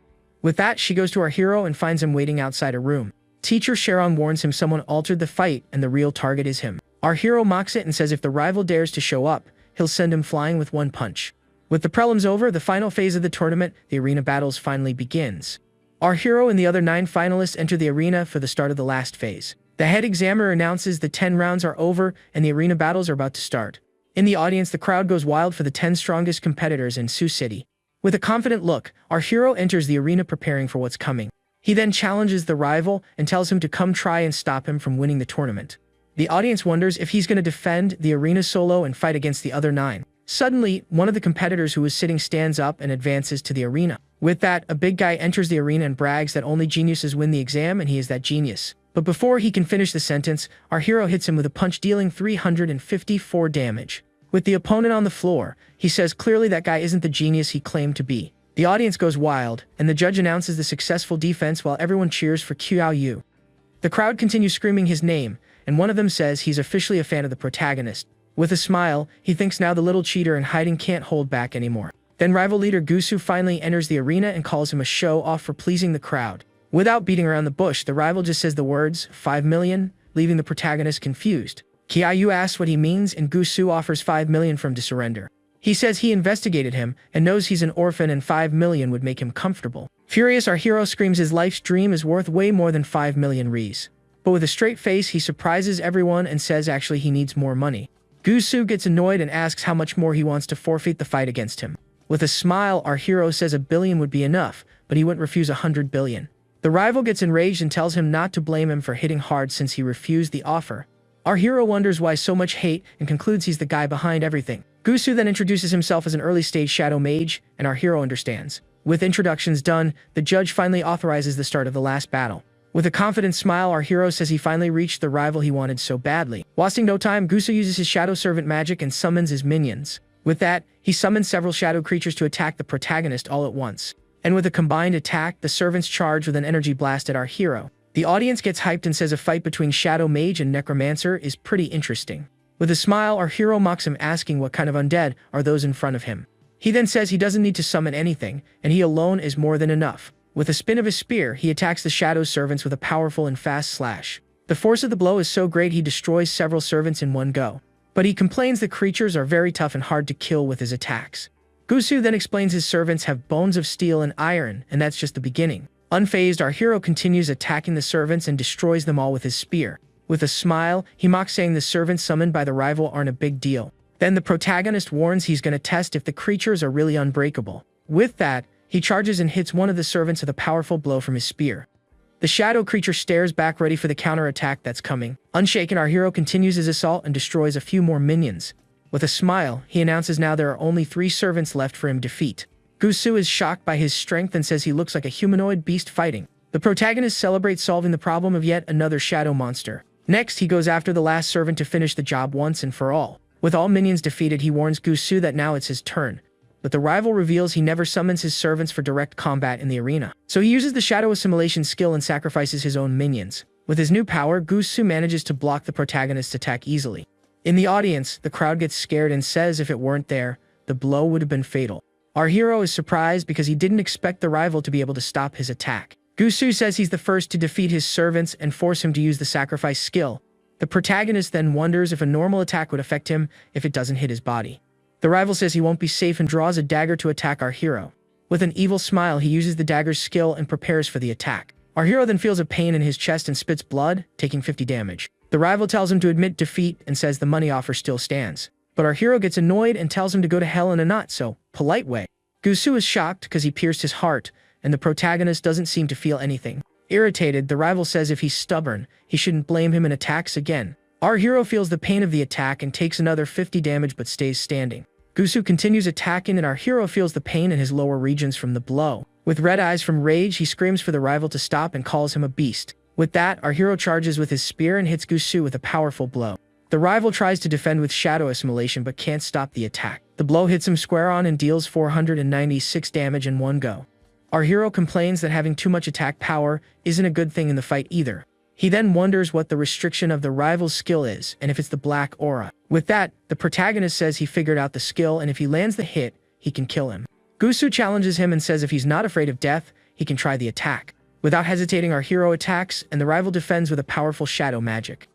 With that, she goes to our hero and finds him waiting outside a room. Teacher Sharon warns him someone altered the fight and the real target is him. Our hero mocks it and says if the rival dares to show up, he'll send him flying with one punch. With the prelims over, the final phase of the tournament, the arena battles finally begins. Our hero and the other 9 finalists enter the arena for the start of the last phase. The head examiner announces the 10 rounds are over and the arena battles are about to start. In the audience, the crowd goes wild for the 10 strongest competitors in Sioux City. With a confident look, our hero enters the arena preparing for what's coming. He then challenges the rival and tells him to come try and stop him from winning the tournament. The audience wonders if he's going to defend the arena solo and fight against the other 9. Suddenly, one of the competitors who was sitting stands up and advances to the arena. With that, a big guy enters the arena and brags that only geniuses win the exam and he is that genius. But before he can finish the sentence, our hero hits him with a punch dealing 354 damage. With the opponent on the floor, he says clearly that guy isn't the genius he claimed to be. The audience goes wild, and the judge announces the successful defense while everyone cheers for Qiao Yu. The crowd continues screaming his name, and one of them says he's officially a fan of the protagonist. With a smile, he thinks now the little cheater in hiding can't hold back anymore. Then rival leader Gusu finally enters the arena and calls him a show-off for pleasing the crowd. Without beating around the bush, the rival just says the words, 5 million, leaving the protagonist confused. Qiao Yu asks what he means and Gusu offers 5 million for him to surrender. He says he investigated him and knows he's an orphan and 5 million would make him comfortable. Furious, our hero screams his life's dream is worth way more than 5 million Ries. But with a straight face, he surprises everyone and says actually he needs more money. Gusu gets annoyed and asks how much more he wants to forfeit the fight against him. With a smile, our hero says 1 billion would be enough, but he wouldn't refuse 100 billion. The rival gets enraged and tells him not to blame him for hitting hard since he refused the offer. Our hero wonders why so much hate and concludes he's the guy behind everything. Gusu then introduces himself as an early-stage shadow mage, and our hero understands. With introductions done, the judge finally authorizes the start of the last battle. With a confident smile, our hero says he finally reached the rival he wanted so badly. Wasting no time, Gusu uses his shadow servant magic and summons his minions. With that, he summons several shadow creatures to attack the protagonist all at once. And with a combined attack, the servants charge with an energy blast at our hero. The audience gets hyped and says a fight between Shadow Mage and Necromancer is pretty interesting. With a smile, our hero mocks him, asking what kind of undead are those in front of him. He then says he doesn't need to summon anything, and he alone is more than enough. With a spin of his spear, he attacks the Shadow servants with a powerful and fast slash. The force of the blow is so great he destroys several servants in one go. But he complains the creatures are very tough and hard to kill with his attacks. Gusu then explains his servants have bones of steel and iron, and that's just the beginning. Unfazed, our hero continues attacking the servants and destroys them all with his spear. With a smile, he mocks saying the servants summoned by the rival aren't a big deal. Then the protagonist warns he's going to test if the creatures are really unbreakable. With that, he charges and hits one of the servants with a powerful blow from his spear. The shadow creature stares back ready for the counterattack that's coming. Unshaken, our hero continues his assault and destroys a few more minions. With a smile, he announces now there are only 3 servants left for him to defeat. Gusu is shocked by his strength and says he looks like a humanoid beast fighting. The protagonist celebrates solving the problem of yet another shadow monster. Next, he goes after the last servant to finish the job once and for all. With all minions defeated, he warns Gusu that now it's his turn. But the rival reveals he never summons his servants for direct combat in the arena. So he uses the shadow assimilation skill and sacrifices his own minions. With his new power, Gusu manages to block the protagonist's attack easily. In the audience, the crowd gets scared and says if it weren't there, the blow would have been fatal. Our hero is surprised because he didn't expect the rival to be able to stop his attack. Gusu says he's the first to defeat his servants and force him to use the sacrifice skill. The protagonist then wonders if a normal attack would affect him if it doesn't hit his body. The rival says he won't be safe and draws a dagger to attack our hero. With an evil smile, he uses the dagger's skill and prepares for the attack. Our hero then feels a pain in his chest and spits blood, taking 50 damage. The rival tells him to admit defeat and says the money offer still stands. But our hero gets annoyed and tells him to go to hell in a not-so-polite way. Gusu is shocked because he pierced his heart, and the protagonist doesn't seem to feel anything. Irritated, the rival says if he's stubborn, he shouldn't blame him and attacks again. Our hero feels the pain of the attack and takes another 50 damage but stays standing. Gusu continues attacking and our hero feels the pain in his lower regions from the blow. With red eyes from rage, he screams for the rival to stop and calls him a beast. With that, our hero charges with his spear and hits Gusu with a powerful blow. The rival tries to defend with shadow assimilation but can't stop the attack. The blow hits him square on and deals 496 damage in one go. Our hero complains that having too much attack power isn't a good thing in the fight either. He then wonders what the restriction of the rival's skill is and if it's the black aura. With that, the protagonist says he figured out the skill and if he lands the hit, he can kill him. Gusu challenges him and says if he's not afraid of death, he can try the attack. Without hesitating, our hero attacks and the rival defends with a powerful shadow magic.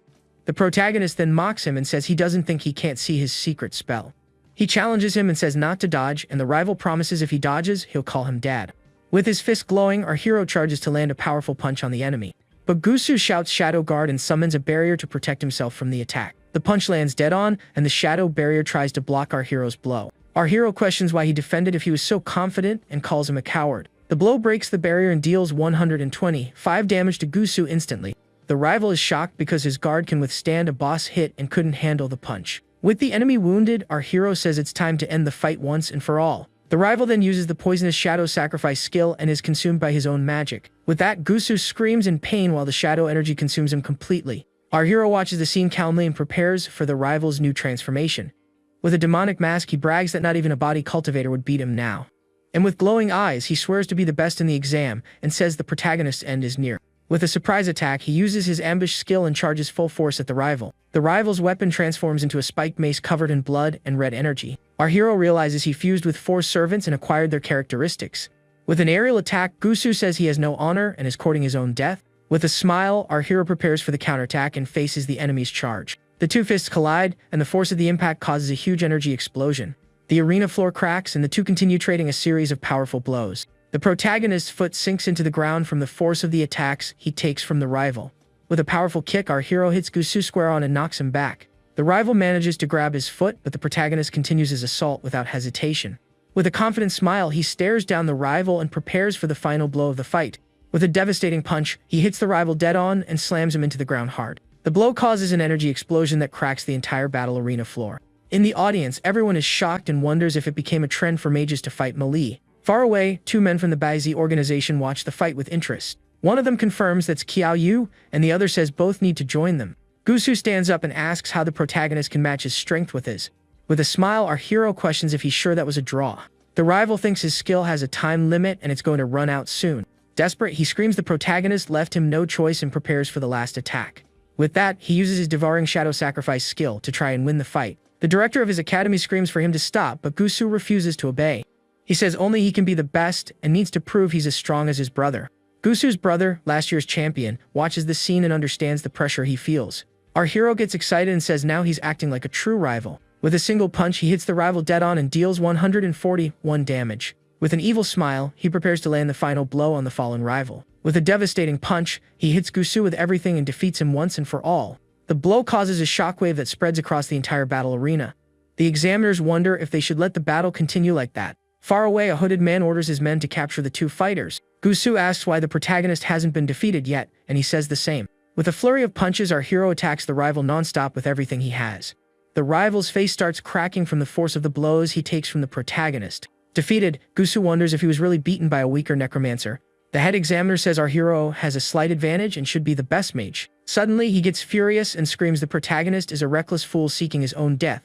The protagonist then mocks him and says he doesn't think he can't see his secret spell. He challenges him and says not to dodge, and the rival promises if he dodges, he'll call him dad. With his fist glowing, our hero charges to land a powerful punch on the enemy. But Gusu shouts Shadow Guard and summons a barrier to protect himself from the attack. The punch lands dead on, and the shadow barrier tries to block our hero's blow. Our hero questions why he defended if he was so confident and calls him a coward. The blow breaks the barrier and deals 125 damage to Gusu instantly. The rival is shocked because his guard can withstand a boss hit and couldn't handle the punch. With the enemy wounded, our hero says it's time to end the fight once and for all. The rival then uses the poisonous shadow sacrifice skill and is consumed by his own magic. With that, Gusu screams in pain while the shadow energy consumes him completely. Our hero watches the scene calmly and prepares for the rival's new transformation. With a demonic mask, he brags that not even a body cultivator would beat him now. And with glowing eyes, he swears to be the best in the exam and says the protagonist's end is near. With a surprise attack, he uses his ambush skill and charges full force at the rival. The rival's weapon transforms into a spiked mace covered in blood and red energy. Our hero realizes he fused with 4 servants and acquired their characteristics. With an aerial attack, Gusu says he has no honor and is courting his own death. With a smile, our hero prepares for the counterattack and faces the enemy's charge. The 2 fists collide, and the force of the impact causes a huge energy explosion. The arena floor cracks, and the two continue trading a series of powerful blows. The protagonist's foot sinks into the ground from the force of the attacks he takes from the rival. With a powerful kick, our hero hits Gusu square on and knocks him back. The rival manages to grab his foot, but the protagonist continues his assault without hesitation. With a confident smile, he stares down the rival and prepares for the final blow of the fight. With a devastating punch, he hits the rival dead on and slams him into the ground hard. The blow causes an energy explosion that cracks the entire battle arena floor. In the audience, everyone is shocked and wonders if it became a trend for mages to fight melee. Far away, 2 men from the Baizi organization watch the fight with interest. One of them confirms that's Qiao Yu, and the other says both need to join them. Gusu stands up and asks how the protagonist can match his strength with his. With a smile, our hero questions if he's sure that was a draw. The rival thinks his skill has a time limit and it's going to run out soon. Desperate, he screams the protagonist left him no choice and prepares for the last attack. With that, he uses his devouring shadow sacrifice skill to try and win the fight. The director of his academy screams for him to stop, but Gusu refuses to obey. He says only he can be the best and needs to prove he's as strong as his brother. Gusu's brother, last year's champion, watches the scene and understands the pressure he feels. Our hero gets excited and says now he's acting like a true rival. With a single punch, he hits the rival dead on and deals 141 damage. With an evil smile, he prepares to land the final blow on the fallen rival. With a devastating punch, he hits Gusu with everything and defeats him once and for all. The blow causes a shockwave that spreads across the entire battle arena. The examiners wonder if they should let the battle continue like that. Far away, a hooded man orders his men to capture the 2 fighters. Gusu asks why the protagonist hasn't been defeated yet, and he says the same. With a flurry of punches, our hero attacks the rival non-stop with everything he has. The rival's face starts cracking from the force of the blows he takes from the protagonist. Defeated, Gusu wonders if he was really beaten by a weaker necromancer. The head examiner says our hero has a slight advantage and should be the best mage. Suddenly, he gets furious and screams the protagonist is a reckless fool seeking his own death.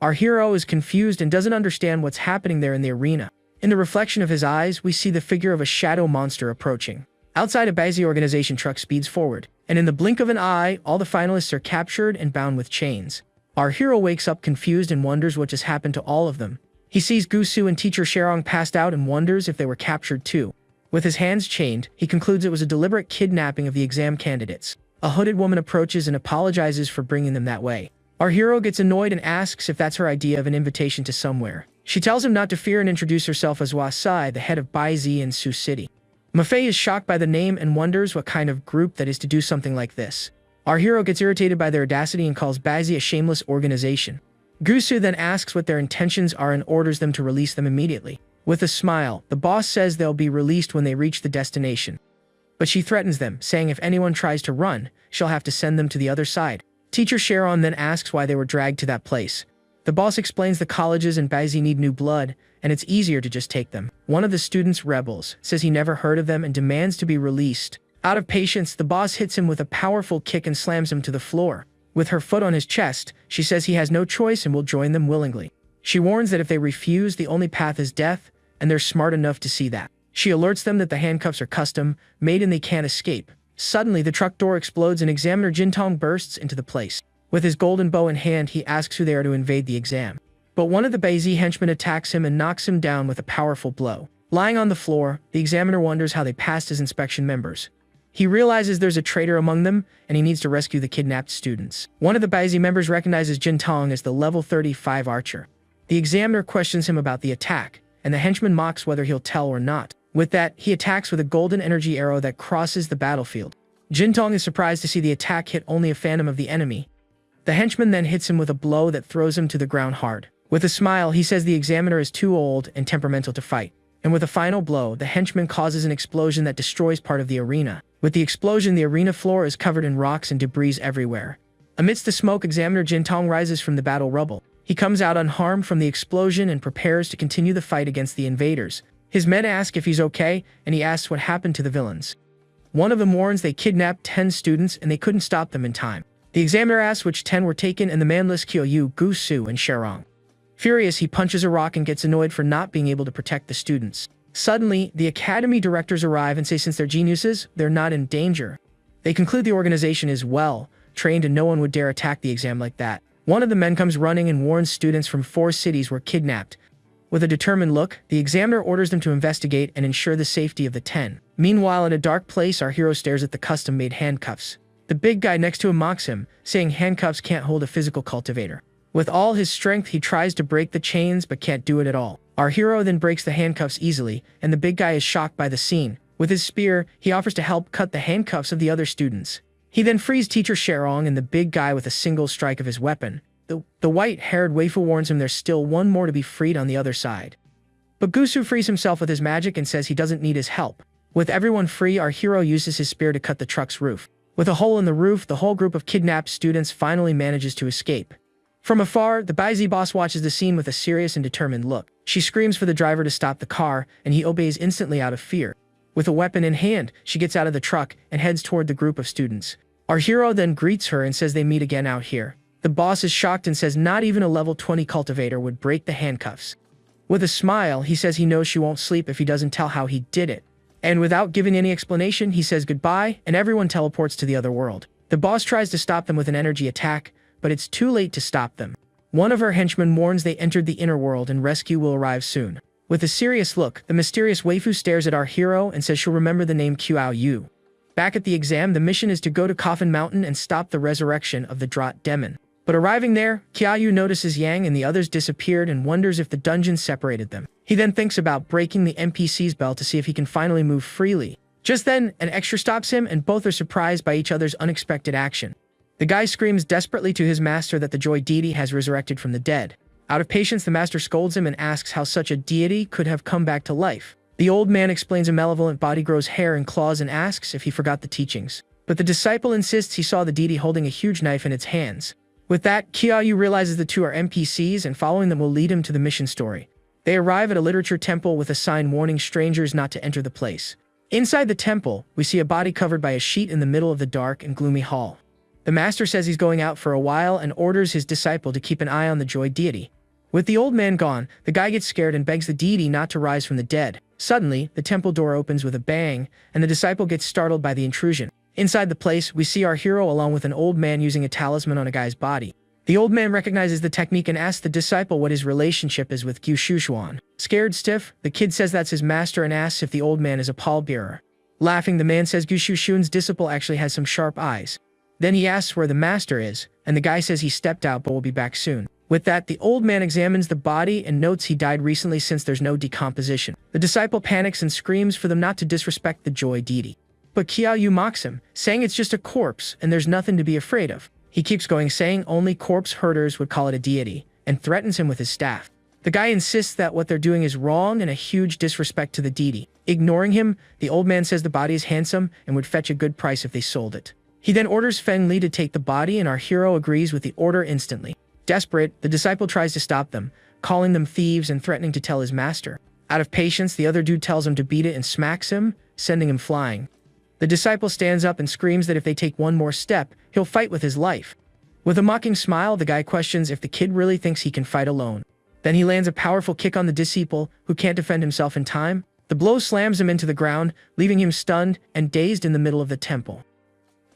Our hero is confused and doesn't understand what's happening there in the arena. In the reflection of his eyes, we see the figure of a shadow monster approaching. Outside, a Baizi organization truck speeds forward, and in the blink of an eye, all the finalists are captured and bound with chains. Our hero wakes up confused and wonders what just happened to all of them. He sees Gusu and teacher Sherong passed out and wonders if they were captured too. With his hands chained, he concludes it was a deliberate kidnapping of the exam candidates. A hooded woman approaches and apologizes for bringing them that way. Our hero gets annoyed and asks if that's her idea of an invitation to somewhere. She tells him not to fear and introduce herself as Wasai, the head of Baizi in Sioux City. Mafei is shocked by the name and wonders what kind of group that is to do something like this. Our hero gets irritated by their audacity and calls Baizi a shameless organization. Gusu then asks what their intentions are and orders them to release them immediately. With a smile, the boss says they'll be released when they reach the destination. But she threatens them, saying if anyone tries to run, she'll have to send them to the other side. Teacher Sharon then asks why they were dragged to that place. The boss explains the colleges and Baizi need new blood, and it's easier to just take them. One of the students rebels, says he never heard of them and demands to be released. Out of patience, the boss hits him with a powerful kick and slams him to the floor. With her foot on his chest, she says he has no choice and will join them willingly. She warns that if they refuse, the only path is death, and they're smart enough to see that. She alerts them that the handcuffs are custom, made and they can't escape. Suddenly, the truck door explodes and Examiner Jintong bursts into the place. With his golden bow in hand, he asks who they are to invade the exam. But one of the Baizi henchmen attacks him and knocks him down with a powerful blow. Lying on the floor, the examiner wonders how they passed as inspection members. He realizes there's a traitor among them, and he needs to rescue the kidnapped students. One of the Baizi members recognizes Jintong as the level 35 archer. The examiner questions him about the attack, and the henchman mocks whether he'll tell or not. With that, he attacks with a golden energy arrow that crosses the battlefield. Jintong is surprised to see the attack hit only a phantom of the enemy. The henchman then hits him with a blow that throws him to the ground hard. With a smile, he says the examiner is too old and temperamental to fight. And with a final blow, the henchman causes an explosion that destroys part of the arena. With the explosion, the arena floor is covered in rocks and debris everywhere. Amidst the smoke, Examiner Jintong rises from the battle rubble. He comes out unharmed from the explosion and prepares to continue the fight against the invaders. His men ask if he's okay, and he asks what happened to the villains. One of them warns they kidnapped 10 students and they couldn't stop them in time. The examiner asks which 10 were taken, and the man lists Kyoyu, Gusu, and Sherong. Furious, he punches a rock and gets annoyed for not being able to protect the students. Suddenly, the academy directors arrive and say since they're geniuses, they're not in danger. They conclude the organization is well trained and no one would dare attack the exam like that. One of the men comes running and warns students from 4 cities were kidnapped. With a determined look, the examiner orders them to investigate and ensure the safety of the 10. Meanwhile, in a dark place, our hero stares at the custom-made handcuffs. The big guy next to him mocks him, saying handcuffs can't hold a physical cultivator. With all his strength, he tries to break the chains but can't do it at all. Our hero then breaks the handcuffs easily, and the big guy is shocked by the scene. With his spear, he offers to help cut the handcuffs of the other students. He then frees teacher Sherong and the big guy with a single strike of his weapon. The white-haired waifu warns him there's still one more to be freed on the other side. But Gusu frees himself with his magic and says he doesn't need his help. With everyone free, our hero uses his spear to cut the truck's roof. With a hole in the roof, the whole group of kidnapped students finally manages to escape. From afar, the Baizi boss watches the scene with a serious and determined look. She screams for the driver to stop the car, and he obeys instantly out of fear. With a weapon in hand, she gets out of the truck and heads toward the group of students. Our hero then greets her and says they meet again out here. The boss is shocked and says not even a level 20 cultivator would break the handcuffs. With a smile, he says he knows she won't sleep if he doesn't tell how he did it. And without giving any explanation, he says goodbye, and everyone teleports to the other world. The boss tries to stop them with an energy attack, but it's too late to stop them. One of her henchmen warns they entered the inner world and rescue will arrive soon. With a serious look, the mysterious waifu stares at our hero and says she'll remember the name Qiao Yu. Back at the exam, the mission is to go to Coffin Mountain and stop the resurrection of the Draught Demon. But arriving there, Qiao Yu notices Yang and the others disappeared and wonders if the dungeon separated them. He then thinks about breaking the NPC's bell to see if he can finally move freely. Just then, an extra stops him and both are surprised by each other's unexpected action. The guy screams desperately to his master that the joy deity has resurrected from the dead. Out of patience, the master scolds him and asks how such a deity could have come back to life. The old man explains a malevolent body grows hair and claws and asks if he forgot the teachings. But the disciple insists he saw the deity holding a huge knife in its hands. With that, Qiao Yu realizes the two are NPCs and following them will lead him to the mission story. They arrive at a literature temple with a sign warning strangers not to enter the place. Inside the temple, we see a body covered by a sheet in the middle of the dark and gloomy hall. The master says he's going out for a while and orders his disciple to keep an eye on the joy deity. With the old man gone, the guy gets scared and begs the deity not to rise from the dead. Suddenly, the temple door opens with a bang, and the disciple gets startled by the intrusion. Inside the place, we see our hero along with an old man using a talisman on a guy's body. The old man recognizes the technique and asks the disciple what his relationship is with Gu Shushuan. Scared stiff, the kid says that's his master and asks if the old man is a pallbearer. Laughing, the man says Gu Shushuan's disciple actually has some sharp eyes. Then he asks where the master is, and the guy says he stepped out but will be back soon. With that, the old man examines the body and notes he died recently since there's no decomposition. The disciple panics and screams for them not to disrespect the joy deity. But Qiao Yu mocks him, saying it's just a corpse and there's nothing to be afraid of. He keeps going, saying only corpse herders would call it a deity, and threatens him with his staff. The guy insists that what they're doing is wrong and a huge disrespect to the deity. Ignoring him, the old man says the body is handsome and would fetch a good price if they sold it. He then orders Feng Li to take the body and our hero agrees with the order instantly. Desperate, the disciple tries to stop them, calling them thieves and threatening to tell his master. Out of patience, the other dude tells him to beat it and smacks him, sending him flying. The disciple stands up and screams that if they take one more step, he'll fight with his life. With a mocking smile, the guy questions if the kid really thinks he can fight alone. Then he lands a powerful kick on the disciple, who can't defend himself in time. The blow slams him into the ground, leaving him stunned and dazed in the middle of the temple.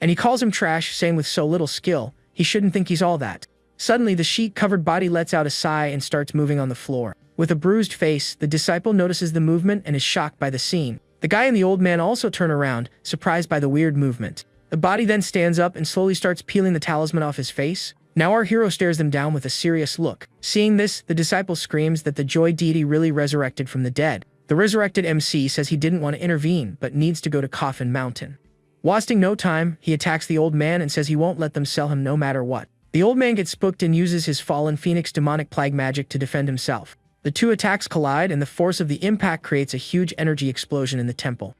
and he calls him trash, saying with so little skill, he shouldn't think he's all that. Suddenly, the sheet-covered body lets out a sigh and starts moving on the floor. With a bruised face, the disciple notices the movement and is shocked by the scene. The guy and the old man also turn around, surprised by the weird movement. The body then stands up and slowly starts peeling the talisman off his face. Now our hero stares them down with a serious look. Seeing this, the disciple screams that the joy deity really resurrected from the dead. The resurrected MC says he didn't want to intervene, but needs to go to Coffin Mountain. Wasting no time, he attacks the old man and says he won't let them sell him no matter what. The old man gets spooked and uses his fallen phoenix demonic plague magic to defend himself. The two attacks collide and the force of the impact creates a huge energy explosion in the temple.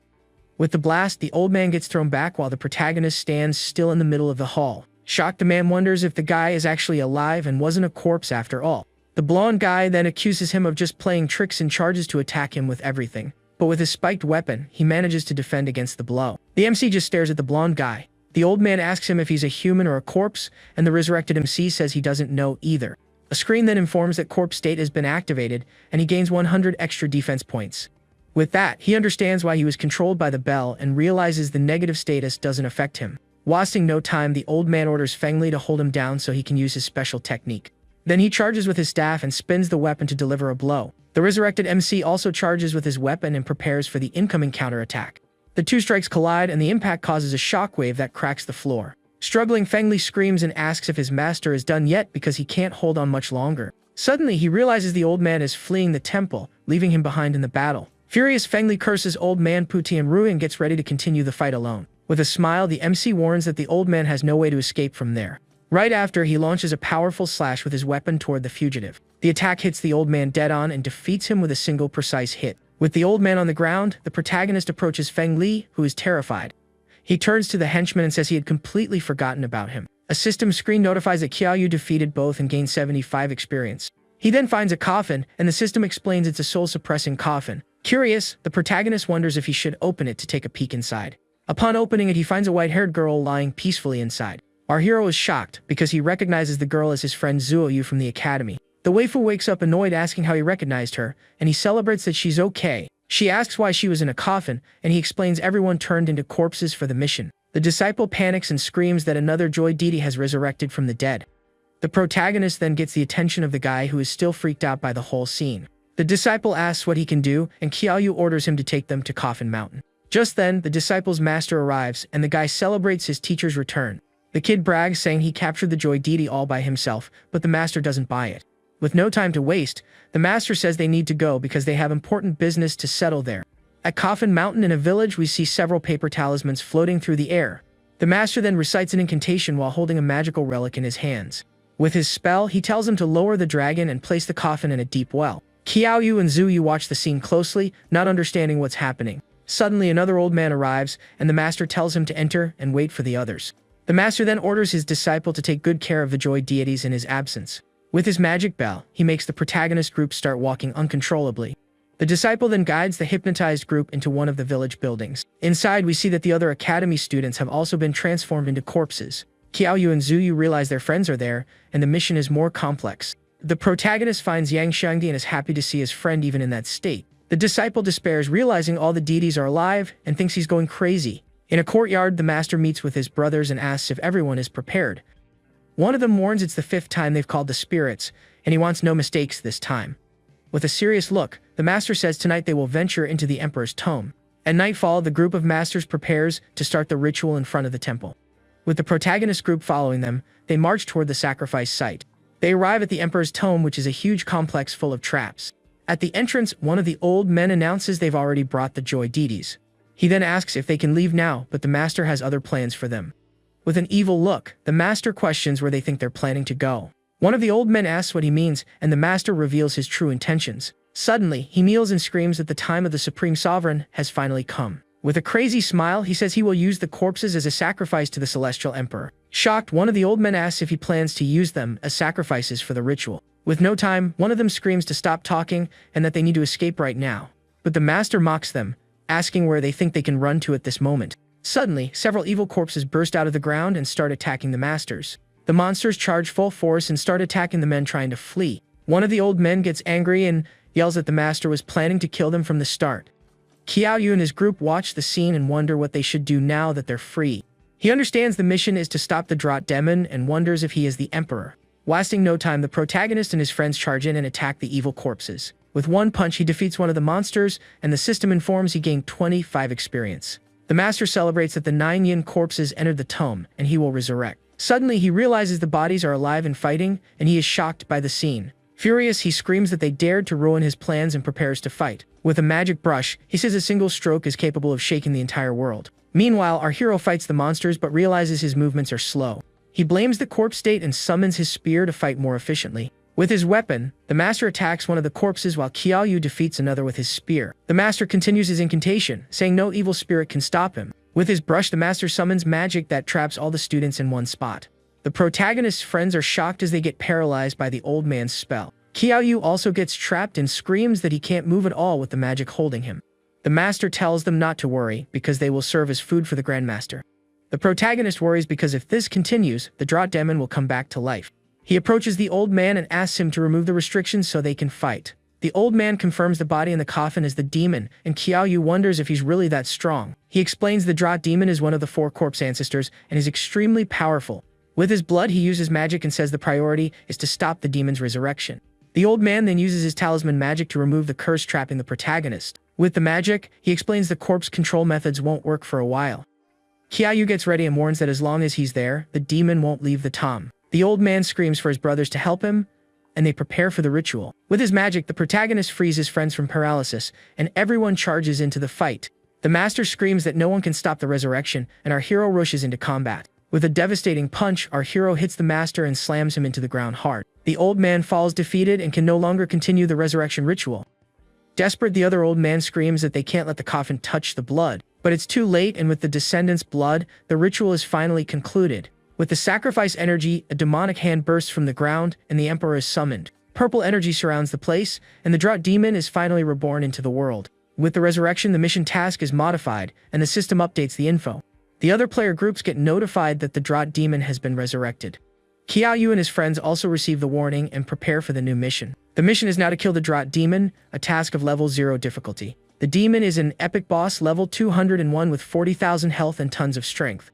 With the blast, the old man gets thrown back while the protagonist stands still in the middle of the hall. Shocked, the man wonders if the guy is actually alive and wasn't a corpse after all. The blonde guy then accuses him of just playing tricks and charges to attack him with everything. But with his spiked weapon, he manages to defend against the blow. The MC just stares at the blonde guy. The old man asks him if he's a human or a corpse, and the resurrected MC says he doesn't know either. A screen then informs that corpse state has been activated, and he gains 100 extra defense points. With that, he understands why he was controlled by the bell and realizes the negative status doesn't affect him. Wasting no time, the old man orders Feng Li to hold him down so he can use his special technique. Then he charges with his staff and spins the weapon to deliver a blow. The resurrected MC also charges with his weapon and prepares for the incoming counterattack. The two strikes collide and the impact causes a shockwave that cracks the floor. Struggling, Feng Li screams and asks if his master is done yet because he can't hold on much longer. Suddenly, he realizes the old man is fleeing the temple, leaving him behind in the battle. Furious, Feng Li curses old man Puti and Rui and gets ready to continue the fight alone. With a smile, the MC warns that the old man has no way to escape from there. Right after, he launches a powerful slash with his weapon toward the fugitive. The attack hits the old man dead on and defeats him with a single precise hit. With the old man on the ground, the protagonist approaches Feng Li, who is terrified. He turns to the henchman and says he had completely forgotten about him. A system screen notifies that Qiaoyu defeated both and gained 75 experience. He then finds a coffin, and the system explains it's a soul-suppressing coffin. Curious, the protagonist wonders if he should open it to take a peek inside. Upon opening it, he finds a white-haired girl lying peacefully inside. Our hero is shocked because he recognizes the girl as his friend Zuoyu from the academy. The waifu wakes up annoyed, asking how he recognized her, and he celebrates that she's okay. She asks why she was in a coffin, and he explains everyone turned into corpses for the mission. The disciple panics and screams that another joy deity has resurrected from the dead. The protagonist then gets the attention of the guy who is still freaked out by the whole scene. The disciple asks what he can do, and Qiaoyu orders him to take them to Coffin Mountain. Just then, the disciple's master arrives, and the guy celebrates his teacher's return. The kid brags, saying he captured the joy deity all by himself, but the master doesn't buy it. With no time to waste, the master says they need to go because they have important business to settle there. At Coffin Mountain in a village, we see several paper talismans floating through the air. The master then recites an incantation while holding a magical relic in his hands. With his spell, he tells him to lower the dragon and place the coffin in a deep well. Qiaoyu and Zuyu watch the scene closely, not understanding what's happening. Suddenly, another old man arrives, and the master tells him to enter and wait for the others. The master then orders his disciple to take good care of the joy deities in his absence. With his magic bell, he makes the protagonist group start walking uncontrollably. The disciple then guides the hypnotized group into one of the village buildings. Inside, we see that the other academy students have also been transformed into corpses. Qiaoyu and Zuyu realize their friends are there, and the mission is more complex. The protagonist finds Yang Xiangdi and is happy to see his friend even in that state. The disciple despairs, realizing all the deities are alive, and thinks he's going crazy. In a courtyard, the master meets with his brothers and asks if everyone is prepared. One of them warns it's the 5th time they've called the spirits, and he wants no mistakes this time. With a serious look, the master says tonight they will venture into the emperor's tomb. At nightfall, the group of masters prepares to start the ritual in front of the temple. With the protagonist group following them, they march toward the sacrifice site. They arrive at the emperor's tomb, which is a huge complex full of traps. At the entrance, one of the old men announces they've already brought the joy deities. He then asks if they can leave now, but the master has other plans for them. With an evil look, the master questions where they think they're planning to go. One of the old men asks what he means, and the master reveals his true intentions. Suddenly, he kneels and screams that the time of the Supreme Sovereign has finally come. With a crazy smile, he says he will use the corpses as a sacrifice to the Celestial Emperor. Shocked, one of the old men asks if he plans to use them as sacrifices for the ritual. With no time, one of them screams to stop talking and that they need to escape right now. But the master mocks them, asking where they think they can run to at this moment. Suddenly, several evil corpses burst out of the ground and start attacking the masters. The monsters charge full force and start attacking the men trying to flee. One of the old men gets angry and yells that the master was planning to kill them from the start. Qiaoyu and his group watch the scene and wonder what they should do now that they're free. He understands the mission is to stop the Drought Demon and wonders if he is the Emperor. Wasting no time, the protagonist and his friends charge in and attack the evil corpses. With one punch, he defeats one of the monsters, and the system informs he gained 25 experience. The master celebrates that the 9 yin corpses entered the tomb, and he will resurrect. Suddenly, he realizes the bodies are alive and fighting, and he is shocked by the scene. Furious, he screams that they dared to ruin his plans and prepares to fight. With a magic brush, he says a single stroke is capable of shaking the entire world. Meanwhile, our hero fights the monsters but realizes his movements are slow. He blames the corpse state and summons his spear to fight more efficiently. With his weapon, the master attacks one of the corpses while Qiaoyu defeats another with his spear. The master continues his incantation, saying no evil spirit can stop him. With his brush, the master summons magic that traps all the students in one spot. The protagonist's friends are shocked as they get paralyzed by the old man's spell. Qiaoyu also gets trapped and screams that he can't move at all with the magic holding him. The master tells them not to worry because they will serve as food for the Grandmaster. The protagonist worries because if this continues, the Drought Demon will come back to life. He approaches the old man and asks him to remove the restrictions so they can fight. The old man confirms the body in the coffin is the demon, and Qiaoyu wonders if he's really that strong. He explains the Drought Demon is one of the 4 corpse ancestors and is extremely powerful. With his blood, he uses magic and says the priority is to stop the demon's resurrection. The old man then uses his talisman magic to remove the curse trapping the protagonist. With the magic, he explains the corpse control methods won't work for a while. Qiaoyu gets ready and warns that as long as he's there, the demon won't leave the tomb. The old man screams for his brothers to help him, and they prepare for the ritual. With his magic, the protagonist frees his friends from paralysis, and everyone charges into the fight. The master screams that no one can stop the resurrection, and our hero rushes into combat. With a devastating punch, our hero hits the master and slams him into the ground hard. The old man falls defeated and can no longer continue the resurrection ritual. Desperate, the other old man screams that they can't let the coffin touch the blood. But it's too late, and with the descendants' blood, the ritual is finally concluded. With the sacrifice energy, a demonic hand bursts from the ground, and the Emperor is summoned. Purple energy surrounds the place, and the Drought Demon is finally reborn into the world. With the resurrection, the mission task is modified, and the system updates the info. The other player groups get notified that the Drought Demon has been resurrected. Qiaoyu and his friends also receive the warning and prepare for the new mission. The mission is now to kill the Drought Demon, a task of level 0 difficulty. The demon is an epic boss level 201 with 40,000 health and tons of strength.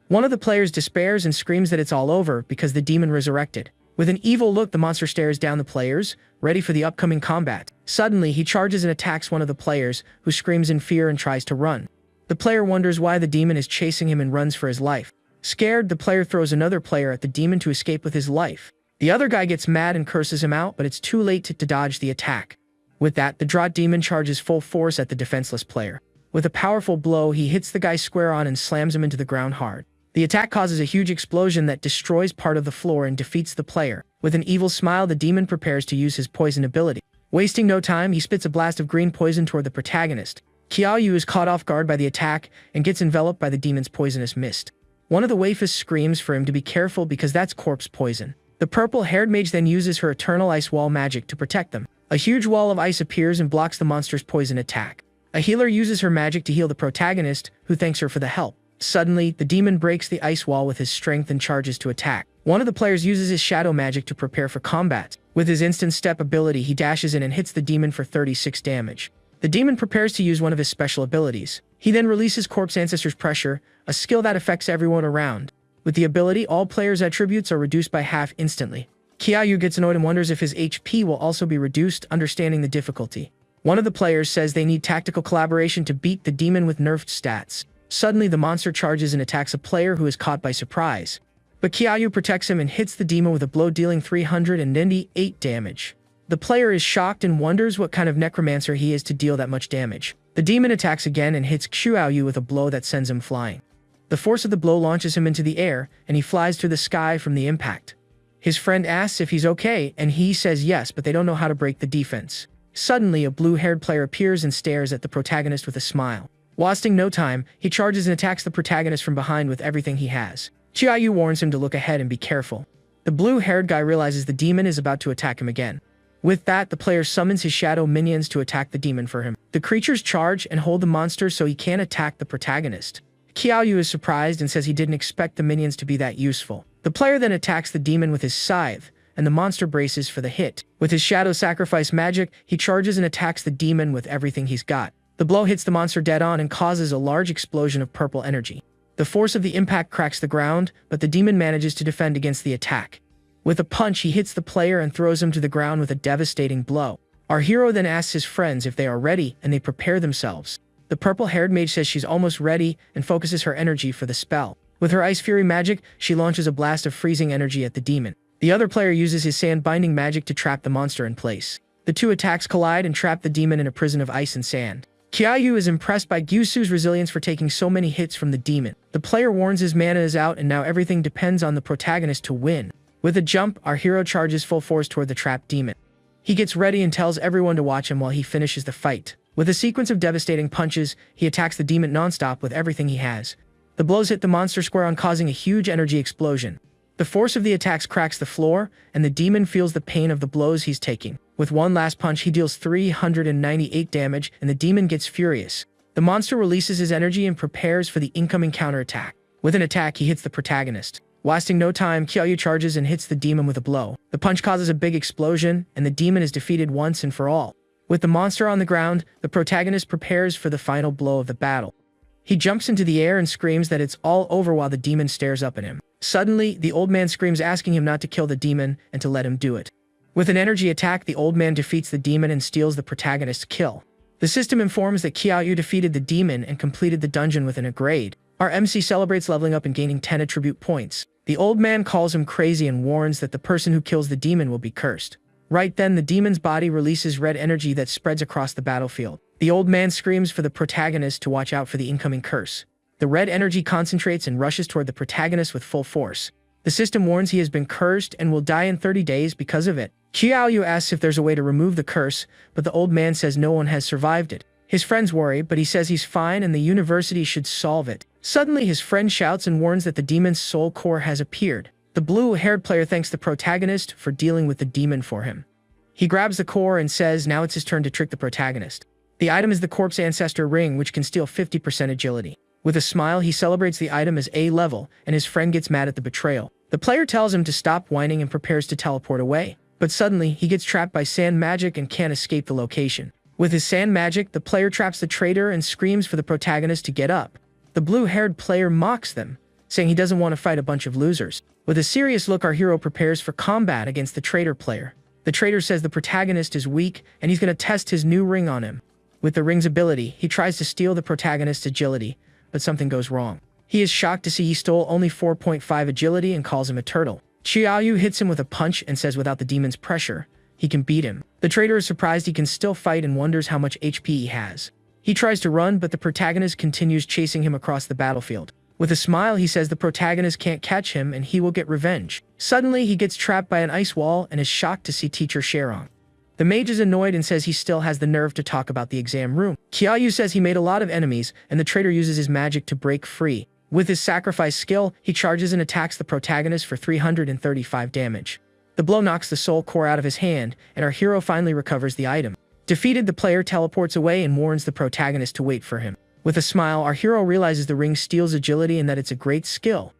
One of the players despairs and screams that it's all over because the demon resurrected. With an evil look, the monster stares down the players, ready for the upcoming combat. Suddenly, he charges and attacks one of the players, who screams in fear and tries to run. The player wonders why the demon is chasing him and runs for his life. Scared, the player throws another player at the demon to escape with his life. The other guy gets mad and curses him out, but it's too late to dodge the attack. With that, the Drought Demon charges full force at the defenseless player. With a powerful blow, he hits the guy square on and slams him into the ground hard. The attack causes a huge explosion that destroys part of the floor and defeats the player. With an evil smile, the demon prepares to use his poison ability. Wasting no time, he spits a blast of green poison toward the protagonist. Qiaoyu is caught off guard by the attack and gets enveloped by the demon's poisonous mist. One of the waifus screams for him to be careful because that's corpse poison. The purple-haired mage then uses her eternal ice wall magic to protect them. A huge wall of ice appears and blocks the monster's poison attack. A healer uses her magic to heal the protagonist, who thanks her for the help. Suddenly, the demon breaks the ice wall with his strength and charges to attack. One of the players uses his shadow magic to prepare for combat. With his instant step ability, he dashes in and hits the demon for 36 damage. The demon prepares to use one of his special abilities. He then releases Corpse Ancestor's Pressure, a skill that affects everyone around. With the ability, all players' attributes are reduced by half instantly. Qiaoyu gets annoyed and wonders if his HP will also be reduced, understanding the difficulty. One of the players says they need tactical collaboration to beat the demon with nerfed stats. Suddenly, the monster charges and attacks a player who is caught by surprise. But Qiaoyu protects him and hits the demon with a blow, dealing 398 damage. The player is shocked and wonders what kind of necromancer he is to deal that much damage. The demon attacks again and hits Qiaoyu with a blow that sends him flying. The force of the blow launches him into the air, and he flies through the sky from the impact. His friend asks if he's okay, and he says yes, but they don't know how to break the defense. Suddenly, a blue-haired player appears and stares at the protagonist with a smile. Wasting no time, he charges and attacks the protagonist from behind with everything he has. Qiaoyu warns him to look ahead and be careful. The blue-haired guy realizes the demon is about to attack him again. With that, the player summons his shadow minions to attack the demon for him. The creatures charge and hold the monster so he can't attack the protagonist. Qiaoyu is surprised and says he didn't expect the minions to be that useful. The player then attacks the demon with his scythe, and the monster braces for the hit. With his shadow sacrifice magic, he charges and attacks the demon with everything he's got. The blow hits the monster dead on and causes a large explosion of purple energy. The force of the impact cracks the ground, but the demon manages to defend against the attack. With a punch, he hits the player and throws him to the ground with a devastating blow. Our hero then asks his friends if they are ready, and they prepare themselves. The purple-haired mage says she's almost ready and focuses her energy for the spell. With her Ice Fury magic, she launches a blast of freezing energy at the demon. The other player uses his sand binding magic to trap the monster in place. The two attacks collide and trap the demon in a prison of ice and sand. Kyayu is impressed by Gyusu's resilience for taking so many hits from the demon. The player warns his mana is out and now everything depends on the protagonist to win. With a jump, our hero charges full force toward the trapped demon. He gets ready and tells everyone to watch him while he finishes the fight. With a sequence of devastating punches, he attacks the demon non-stop with everything he has. The blows hit the monster square on, causing a huge energy explosion. The force of the attacks cracks the floor, and the demon feels the pain of the blows he's taking. With one last punch, he deals 398 damage, and the demon gets furious. The monster releases his energy and prepares for the incoming counterattack. With an attack, he hits the protagonist. Wasting no time, Kyayu charges and hits the demon with a blow. The punch causes a big explosion, and the demon is defeated once and for all. With the monster on the ground, the protagonist prepares for the final blow of the battle. He jumps into the air and screams that it's all over while the demon stares up at him. Suddenly, the old man screams, asking him not to kill the demon and to let him do it. With an energy attack, the old man defeats the demon and steals the protagonist's kill. The system informs that Kyayu defeated the demon and completed the dungeon within a grade. Our MC celebrates leveling up and gaining 10 attribute points. The old man calls him crazy and warns that the person who kills the demon will be cursed. Right then, the demon's body releases red energy that spreads across the battlefield. The old man screams for the protagonist to watch out for the incoming curse. The red energy concentrates and rushes toward the protagonist with full force. The system warns he has been cursed and will die in 30 days because of it. Kyayu asks if there's a way to remove the curse, but the old man says no one has survived it. His friends worry, but he says he's fine and the university should solve it. Suddenly, his friend shouts and warns that the demon's soul core has appeared. The blue-haired player thanks the protagonist for dealing with the demon for him. He grabs the core and says now it's his turn to trick the protagonist. The item is the corpse ancestor ring, which can steal 50% agility. With a smile, he celebrates the item as A level, and his friend gets mad at the betrayal. The player tells him to stop whining and prepares to teleport away. But suddenly, he gets trapped by sand magic and can't escape the location. With his sand magic, the player traps the traitor and screams for the protagonist to get up. The blue-haired player mocks them, saying he doesn't want to fight a bunch of losers. With a serious look, our hero prepares for combat against the traitor player. The traitor says the protagonist is weak, and he's going to test his new ring on him. With the ring's ability, he tries to steal the protagonist's agility, but something goes wrong. He is shocked to see he stole only 4.5 agility and calls him a turtle. Kyayu hits him with a punch and says without the demon's pressure, he can beat him. The traitor is surprised he can still fight and wonders how much HP he has. He tries to run, but the protagonist continues chasing him across the battlefield. With a smile, he says the protagonist can't catch him and he will get revenge. Suddenly, he gets trapped by an ice wall and is shocked to see teacher Sherong. The mage is annoyed and says he still has the nerve to talk about the exam room. Kyayu says he made a lot of enemies, and the traitor uses his magic to break free. With his sacrifice skill, he charges and attacks the protagonist for 335 damage. The blow knocks the soul core out of his hand, and our hero finally recovers the item. Defeated, the player teleports away and warns the protagonist to wait for him. With a smile, our hero realizes the ring steals agility and that it's a great skill.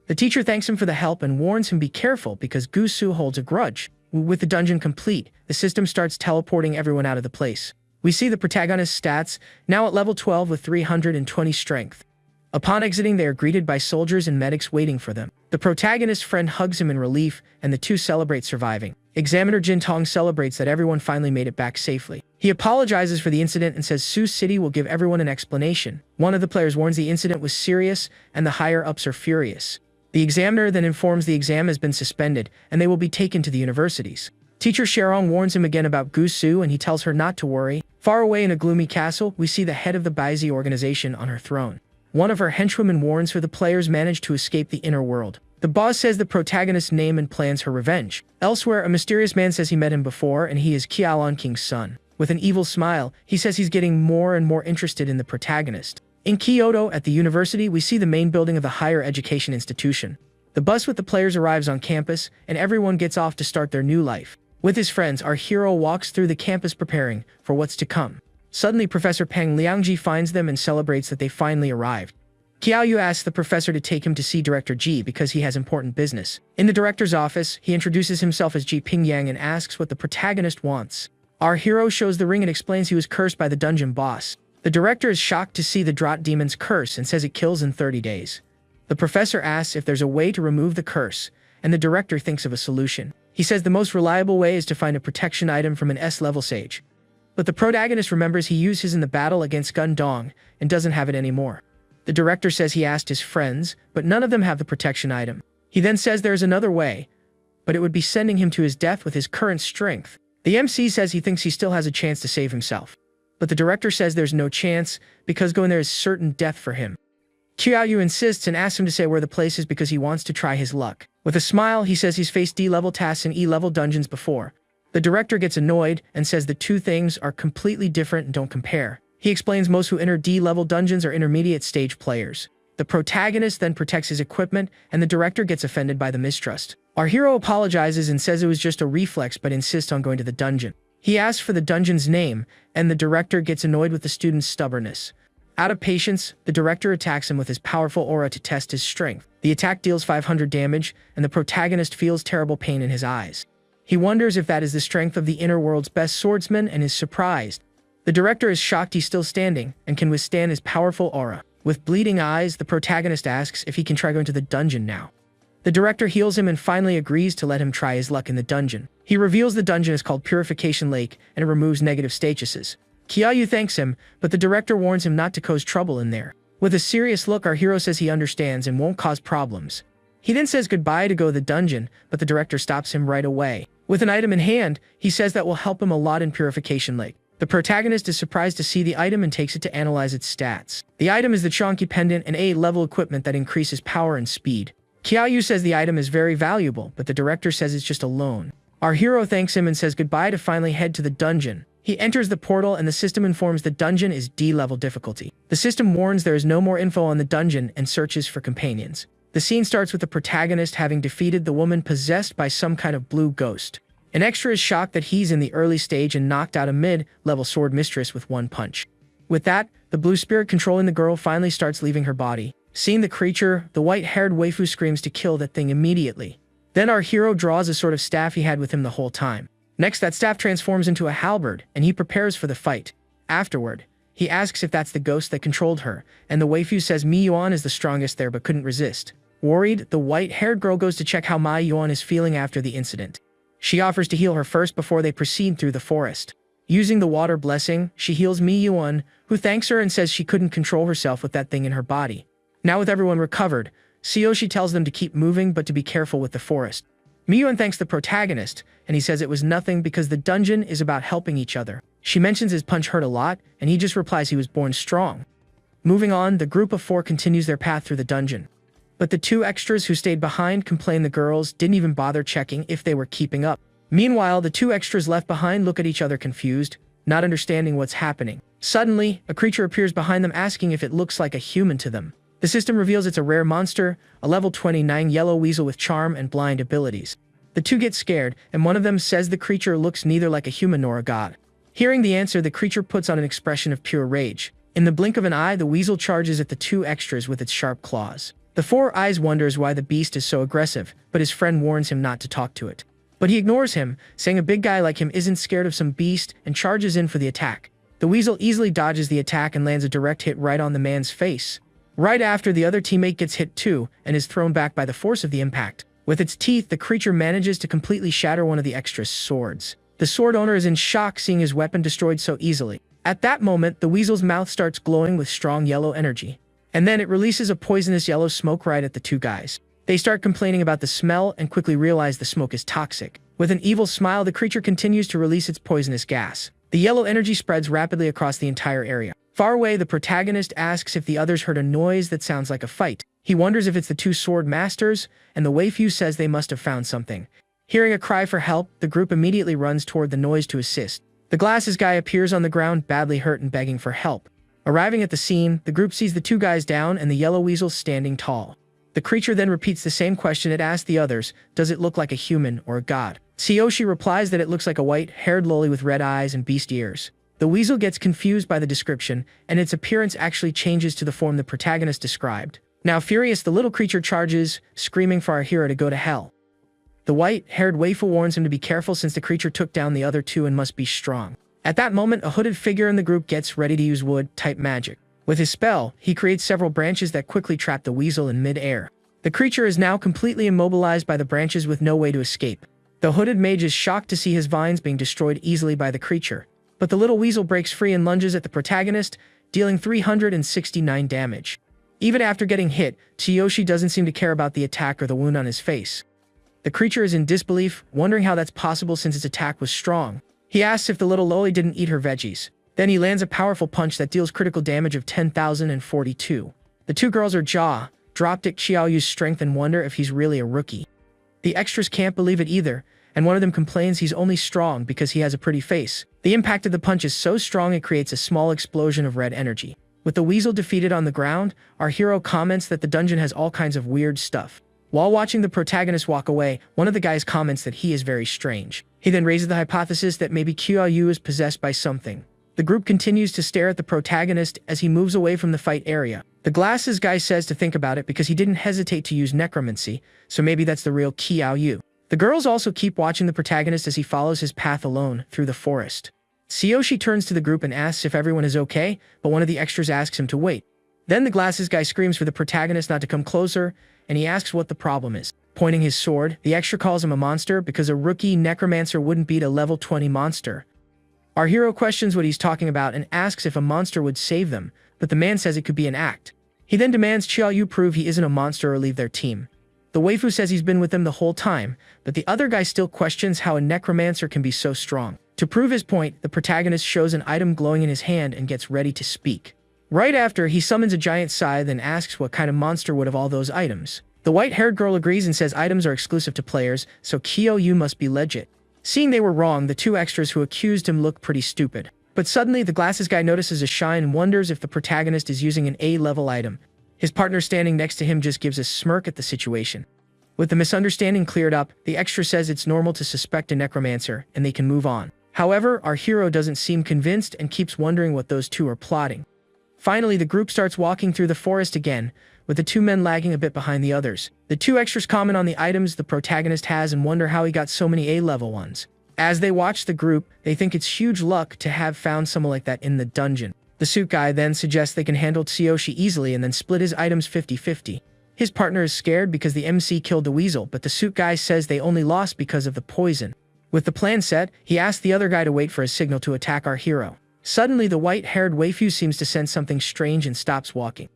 The teacher thanks him for the help and warns him be careful because Gusu holds a grudge. With the dungeon complete, the system starts teleporting everyone out of the place. We see the protagonist's stats, now at level 12 with 320 strength. Upon exiting, they are greeted by soldiers and medics waiting for them. The protagonist's friend hugs him in relief, and the two celebrate surviving. Examiner Jin Tong celebrates that everyone finally made it back safely. He apologizes for the incident and says Sioux City will give everyone an explanation. One of the players warns the incident was serious, and the higher-ups are furious. The examiner then informs the exam has been suspended, and they will be taken to the universities. Teacher Sherong warns him again about Gusu, and he tells her not to worry. Far away in a gloomy castle, we see the head of the Baizi organization on her throne. One of her henchwomen warns her the players managed to escape the inner world. The boss says the protagonist's name and plans her revenge. Elsewhere, a mysterious man says he met him before, and he is Qiaolon King's son. With an evil smile, he says he's getting more and more interested in the protagonist. In Kyoto, at the university, we see the main building of the higher education institution. The bus with the players arrives on campus, and everyone gets off to start their new life. With his friends, our hero walks through the campus preparing for what's to come. Suddenly, Professor Peng Liangji finds them and celebrates that they finally arrived. Kyayu asks the professor to take him to see Director Ji because he has important business. In the director's office, he introduces himself as Ji Pingyang and asks what the protagonist wants. Our hero shows the ring and explains he was cursed by the dungeon boss. The director is shocked to see the Draught Demon's curse and says it kills in 30 days. The professor asks if there's a way to remove the curse, and the director thinks of a solution. He says the most reliable way is to find a protection item from an S-level sage. But the protagonist remembers he used his in the battle against Gundong and doesn't have it anymore. The director says he asked his friends, but none of them have the protection item. He then says there is another way, but it would be sending him to his death with his current strength. The MC says he thinks he still has a chance to save himself. But the director says there's no chance because going there is certain death for him. Qiaoyu insists and asks him to say where the place is because he wants to try his luck. With a smile, he says he's faced D-level tasks in E-level dungeons before. The director gets annoyed and says the two things are completely different and don't compare. He explains most who enter D-level dungeons are intermediate stage players. The protagonist then protects his equipment, and the director gets offended by the mistrust. Our hero apologizes and says it was just a reflex but insists on going to the dungeon. He asks for the dungeon's name, and the director gets annoyed with the student's stubbornness. Out of patience, the director attacks him with his powerful aura to test his strength. The attack deals 500 damage, and the protagonist feels terrible pain in his eyes. He wonders if that is the strength of the inner world's best swordsman and is surprised. The director is shocked he's still standing and can withstand his powerful aura. With bleeding eyes, the protagonist asks if he can try going to the dungeon now. The director heals him and finally agrees to let him try his luck in the dungeon. He reveals the dungeon is called Purification Lake and it removes negative statuses. Qiaoyu thanks him, but the director warns him not to cause trouble in there. With a serious look, our hero says he understands and won't cause problems. He then says goodbye to go to the dungeon, but the director stops him right away. With an item in hand, he says that will help him a lot in Purification Lake. The protagonist is surprised to see the item and takes it to analyze its stats. The item is the Chonky Pendant, an A-level equipment that increases power and speed. Qiaoyu says the item is very valuable, but the director says it's just a loan. Our hero thanks him and says goodbye to finally head to the dungeon. He enters the portal and the system informs the dungeon is D-level difficulty. The system warns there is no more info on the dungeon and searches for companions. The scene starts with the protagonist having defeated the woman possessed by some kind of blue ghost. An extra is shocked that he's in the early stage and knocked out a mid-level sword mistress with one punch. With that, the blue spirit controlling the girl finally starts leaving her body. Seeing the creature, the white-haired waifu screams to kill that thing immediately. Then our hero draws a sort of staff he had with him the whole time. Next, that staff transforms into a halberd, and he prepares for the fight. Afterward, he asks if that's the ghost that controlled her, and the waifu says Mi Yuan is the strongest there but couldn't resist. Worried, the white-haired girl goes to check how Mai Yuan is feeling after the incident. She offers to heal her first before they proceed through the forest. Using the water blessing, she heals Mi Yuan, who thanks her and says she couldn't control herself with that thing in her body. Now with everyone recovered, Sioshi tells them to keep moving but to be careful with the forest. Mi Yuan thanks the protagonist, and he says it was nothing because the dungeon is about helping each other. She mentions his punch hurt a lot, and he just replies he was born strong. Moving on, the group of 4 continues their path through the dungeon. But the 2 extras who stayed behind complain the girls didn't even bother checking if they were keeping up. Meanwhile, the 2 extras left behind look at each other confused, not understanding what's happening. Suddenly, a creature appears behind them asking if it looks like a human to them. The system reveals it's a rare monster, a level 29 yellow weasel with charm and blind abilities. The 2 get scared, and one of them says the creature looks neither like a human nor a god. Hearing the answer, the creature puts on an expression of pure rage. In the blink of an eye, the weasel charges at the 2 extras with its sharp claws. The 4 Eyes wonders why the beast is so aggressive, but his friend warns him not to talk to it. But he ignores him, saying a big guy like him isn't scared of some beast, and charges in for the attack. The weasel easily dodges the attack and lands a direct hit right on the man's face. Right after, the other teammate gets hit too, and is thrown back by the force of the impact. With its teeth, the creature manages to completely shatter one of the extras' swords. The sword owner is in shock seeing his weapon destroyed so easily. At that moment, the weasel's mouth starts glowing with strong yellow energy. And then it releases a poisonous yellow smoke right at the 2 guys. They start complaining about the smell and quickly realize the smoke is toxic. With an evil smile, the creature continues to release its poisonous gas. The yellow energy spreads rapidly across the entire area. Far away, the protagonist asks if the others heard a noise that sounds like a fight. He wonders if it's the 2 sword masters, and the waifu says they must have found something. Hearing a cry for help, the group immediately runs toward the noise to assist. The glasses guy appears on the ground, badly hurt and begging for help. Arriving at the scene, the group sees the 2 guys down and the yellow weasel standing tall. The creature then repeats the same question it asked the others, does it look like a human or a god? Tsuyoshi replies that it looks like a white-haired loli with red eyes and beast ears. The weasel gets confused by the description, and its appearance actually changes to the form the protagonist described. Now furious, the little creature charges, screaming for our hero to go to hell. The white-haired waifu warns him to be careful since the creature took down the other 2 and must be strong. At that moment, a hooded figure in the group gets ready to use wood-type magic. With his spell, he creates several branches that quickly trap the weasel in mid-air. The creature is now completely immobilized by the branches with no way to escape. The hooded mage is shocked to see his vines being destroyed easily by the creature, but the little weasel breaks free and lunges at the protagonist, dealing 369 damage. Even after getting hit, Tsuyoshi doesn't seem to care about the attack or the wound on his face. The creature is in disbelief, wondering how that's possible since its attack was strong. He asks if the little loli didn't eat her veggies. Then he lands a powerful punch that deals critical damage of 10,042. The two girls are dropped at Xiaoyu's strength and wonder if he's really a rookie. The extras can't believe it either, and one of them complains he's only strong because he has a pretty face. The impact of the punch is so strong it creates a small explosion of red energy. With the weasel defeated on the ground, our hero comments that the dungeon has all kinds of weird stuff. While watching the protagonist walk away, one of the guys comments that he is very strange. He then raises the hypothesis that maybe Qiaoyu is possessed by something. The group continues to stare at the protagonist as he moves away from the fight area. The glasses guy says to think about it because he didn't hesitate to use necromancy, so maybe that's the real Qiaoyu. The girls also keep watching the protagonist as he follows his path alone through the forest. Tsuyoshi turns to the group and asks if everyone is okay, but one of the extras asks him to wait. Then the glasses guy screams for the protagonist not to come closer, and he asks what the problem is. Pointing his sword, the extra calls him a monster because a rookie necromancer wouldn't beat a level 20 monster. Our hero questions what he's talking about and asks if a monster would save them, but the man says it could be an act. He then demands Qiaoyu prove he isn't a monster or leave their team. The waifu says he's been with them the whole time, but the other guy still questions how a necromancer can be so strong. To prove his point, the protagonist shows an item glowing in his hand and gets ready to speak. Right after, he summons a giant scythe and asks what kind of monster would have all those items. The white-haired girl agrees and says items are exclusive to players, so Qiaoyu must be legit. Seeing they were wrong, the two extras who accused him look pretty stupid. But suddenly, the glasses guy notices a shine and wonders if the protagonist is using an A-level item. His partner standing next to him just gives a smirk at the situation. With the misunderstanding cleared up, the extra says it's normal to suspect a necromancer, and they can move on. However, our hero doesn't seem convinced and keeps wondering what those two are plotting. Finally, the group starts walking through the forest again, with the two men lagging a bit behind the others. The two extras comment on the items the protagonist has and wonder how he got so many A-level ones. As they watch the group, they think it's huge luck to have found someone like that in the dungeon. The suit guy then suggests they can handle Tsuyoshi easily and then split his items 50-50. His partner is scared because the MC killed the weasel, but the suit guy says they only lost because of the poison. With the plan set, he asks the other guy to wait for a signal to attack our hero. Suddenly, the white-haired waifu seems to sense something strange and stops walking.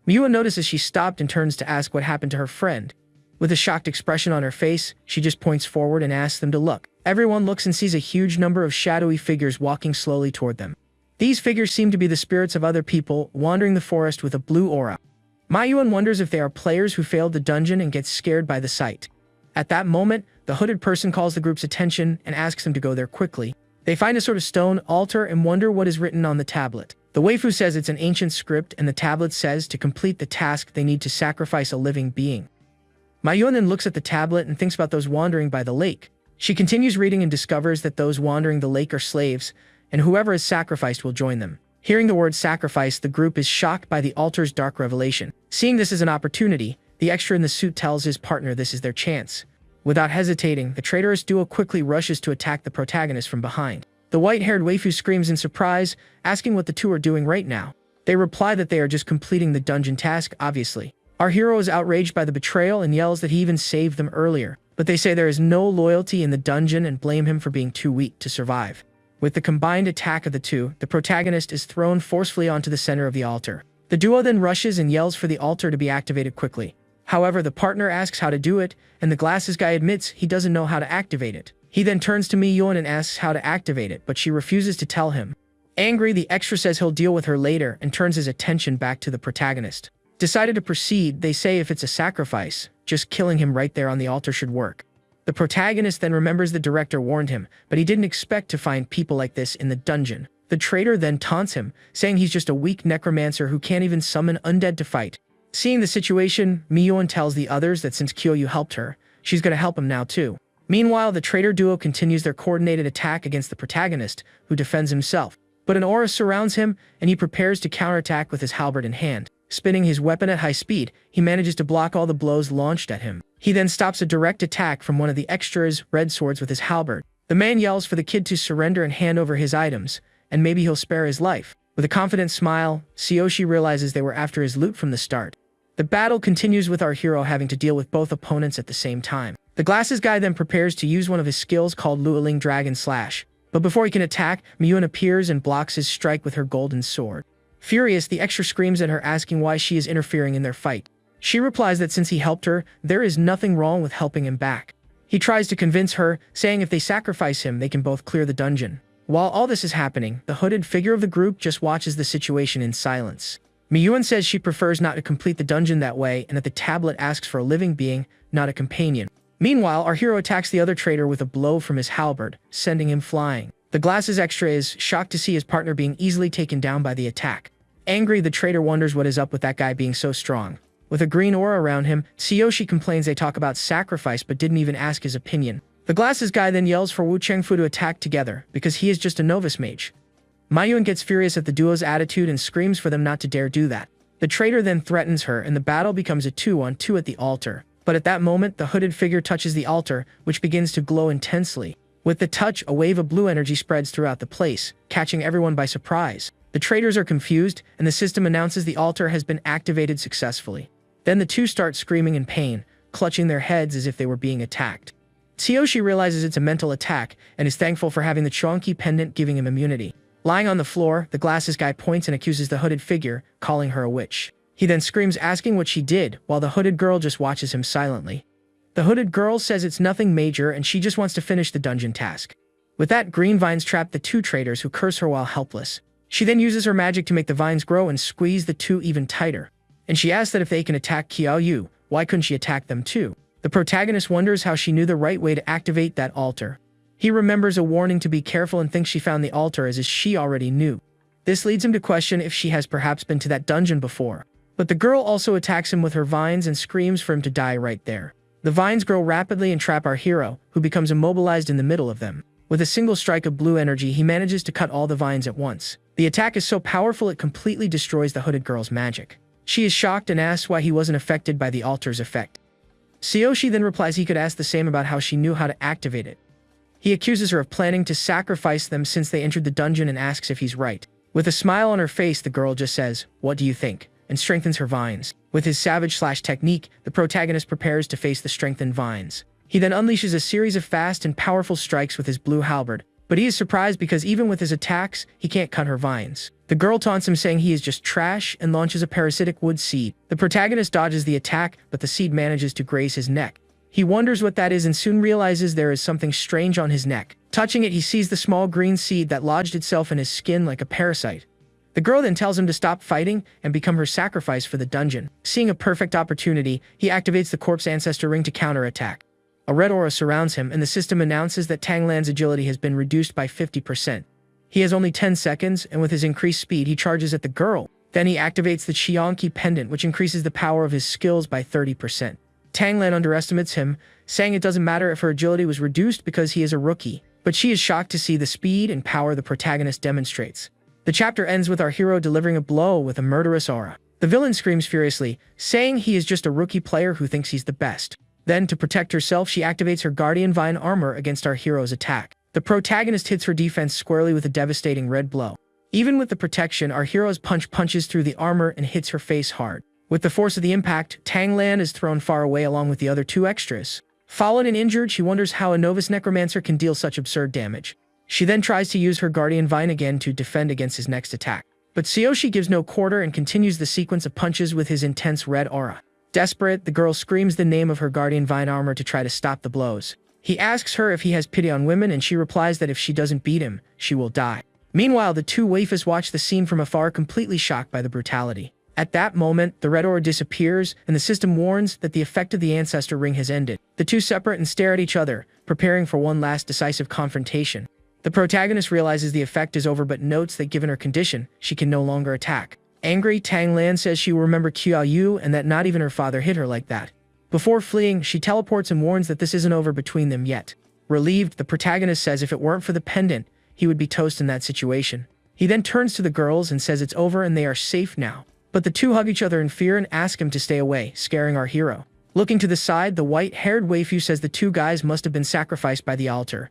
Miwa notices she stopped and turns to ask what happened to her friend. With a shocked expression on her face, she just points forward and asks them to look. Everyone looks and sees a huge number of shadowy figures walking slowly toward them. These figures seem to be the spirits of other people wandering the forest with a blue aura. Mayuan wonders if they are players who failed the dungeon and gets scared by the sight. At that moment, the hooded person calls the group's attention and asks them to go there quickly. They find a sort of stone altar and wonder what is written on the tablet. The waifu says it's an ancient script and the tablet says to complete the task they need to sacrifice a living being. Mayuan then looks at the tablet and thinks about those wandering by the lake. She continues reading and discovers that those wandering the lake are slaves, and whoever is sacrificed will join them. Hearing the word sacrifice, the group is shocked by the altar's dark revelation. Seeing this as an opportunity, the extra in the suit tells his partner this is their chance. Without hesitating, the traitorous duo quickly rushes to attack the protagonist from behind. The white-haired waifu screams in surprise, asking what the two are doing right now. They reply that they are just completing the dungeon task, obviously. Our hero is outraged by the betrayal and yells that he even saved them earlier, but they say there is no loyalty in the dungeon and blame him for being too weak to survive. With the combined attack of the two, the protagonist is thrown forcefully onto the center of the altar. The duo then rushes and yells for the altar to be activated quickly. However, the partner asks how to do it, and the glasses guy admits he doesn't know how to activate it. He then turns to Mi-Yuan and asks how to activate it, but she refuses to tell him. Angry, the extra says he'll deal with her later and turns his attention back to the protagonist. Decided to proceed, they say if it's a sacrifice, just killing him right there on the altar should work. The protagonist then remembers the director warned him, but he didn't expect to find people like this in the dungeon. The traitor then taunts him, saying he's just a weak necromancer who can't even summon undead to fight. Seeing the situation, Mi-Yuan tells the others that since Qiaoyu helped her, she's gonna help him now too. Meanwhile, the traitor duo continues their coordinated attack against the protagonist, who defends himself. But an aura surrounds him, and he prepares to counterattack with his halberd in hand. Spinning his weapon at high speed, he manages to block all the blows launched at him. He then stops a direct attack from one of the extras' red swords with his halberd. The man yells for the kid to surrender and hand over his items, and maybe he'll spare his life. With a confident smile, Tsuyoshi realizes they were after his loot from the start. The battle continues with our hero having to deal with both opponents at the same time. The glasses guy then prepares to use one of his skills called Luoling Dragon Slash. But before he can attack, Miyun appears and blocks his strike with her golden sword. Furious, the extra screams at her asking why she is interfering in their fight. She replies that since he helped her, there is nothing wrong with helping him back. He tries to convince her, saying if they sacrifice him, they can both clear the dungeon. While all this is happening, the hooded figure of the group just watches the situation in silence. Miyun says she prefers not to complete the dungeon that way and that the tablet asks for a living being, not a companion. Meanwhile, our hero attacks the other traitor with a blow from his halberd, sending him flying. The glasses extra is shocked to see his partner being easily taken down by the attack. Angry, the traitor wonders what is up with that guy being so strong. With a green aura around him, Tsuyoshi complains they talk about sacrifice but didn't even ask his opinion. The glasses guy then yells for Wu Chengfu to attack together, because he is just a novice mage. Mayun gets furious at the duo's attitude and screams for them not to dare do that. The traitor then threatens her and the battle becomes a 2-on-2 at the altar. But at that moment, the hooded figure touches the altar, which begins to glow intensely. With the touch, a wave of blue energy spreads throughout the place, catching everyone by surprise. The traitors are confused, and the system announces the altar has been activated successfully. Then the two start screaming in pain, clutching their heads as if they were being attacked. Tsuyoshi realizes it's a mental attack, and is thankful for having the Chuanqi pendant giving him immunity. Lying on the floor, the glasses guy points and accuses the hooded figure, calling her a witch. He then screams asking what she did, while the hooded girl just watches him silently. The hooded girl says it's nothing major and she just wants to finish the dungeon task. With that, green vines trap the two traitors who curse her while helpless. She then uses her magic to make the vines grow and squeeze the two even tighter. And she asks that if they can attack Qiaoyu, why couldn't she attack them too? The protagonist wonders how she knew the right way to activate that altar. He remembers a warning to be careful and thinks she found the altar as she already knew. This leads him to question if she has perhaps been to that dungeon before. But the girl also attacks him with her vines and screams for him to die right there. The vines grow rapidly and trap our hero, who becomes immobilized in the middle of them. With a single strike of blue energy, he manages to cut all the vines at once. The attack is so powerful it completely destroys the hooded girl's magic. She is shocked and asks why he wasn't affected by the altar's effect. Tsuyoshi then replies he could ask the same about how she knew how to activate it. He accuses her of planning to sacrifice them since they entered the dungeon and asks if he's right. With a smile on her face, the girl just says, "What do you think?" and strengthens her vines. With his savage technique, the protagonist prepares to face the strengthened vines. He then unleashes a series of fast and powerful strikes with his blue halberd, but he is surprised because even with his attacks, he can't cut her vines. The girl taunts him saying he is just trash and launches a parasitic wood seed. The protagonist dodges the attack, but the seed manages to graze his neck. He wonders what that is and soon realizes there is something strange on his neck. Touching it, he sees the small green seed that lodged itself in his skin like a parasite. The girl then tells him to stop fighting and become her sacrifice for the dungeon. Seeing a perfect opportunity, he activates the corpse ancestor ring to counterattack. A red aura surrounds him and the system announces that Tanglan's agility has been reduced by 50%. He has only 10 seconds, and with his increased speed, he charges at the girl. Then he activates the Chuanqi pendant, which increases the power of his skills by 30%. Tanglan underestimates him, saying it doesn't matter if her agility was reduced because he is a rookie. But she is shocked to see the speed and power the protagonist demonstrates. The chapter ends with our hero delivering a blow with a murderous aura. The villain screams furiously, saying he is just a rookie player who thinks he's the best. Then, to protect herself, she activates her Guardian Vine armor against our hero's attack. The protagonist hits her defense squarely with a devastating red blow. Even with the protection, our hero's punches through the armor and hits her face hard. With the force of the impact, Tanglan is thrown far away along with the other two extras. Fallen and injured, she wonders how a novice necromancer can deal such absurd damage. She then tries to use her Guardian Vine again to defend against his next attack. But Tsuyoshi gives no quarter and continues the sequence of punches with his intense red aura. Desperate, the girl screams the name of her Guardian Vine armor to try to stop the blows. He asks her if he has pity on women and she replies that if she doesn't beat him, she will die. Meanwhile, the two waifus watch the scene from afar, completely shocked by the brutality. At that moment, the red aura disappears and the system warns that the effect of the ancestor ring has ended. The two separate and stare at each other, preparing for one last decisive confrontation. The protagonist realizes the effect is over but notes that given her condition, she can no longer attack. Angry, Tanglan says she will remember Qiaoyu and that not even her father hit her like that. Before fleeing, she teleports and warns that this isn't over between them yet. Relieved, the protagonist says if it weren't for the pendant, he would be toast in that situation. He then turns to the girls and says it's over and they are safe now. But the two hug each other in fear and ask him to stay away, scaring our hero. Looking to the side, the white-haired waifu says the two guys must have been sacrificed by the altar.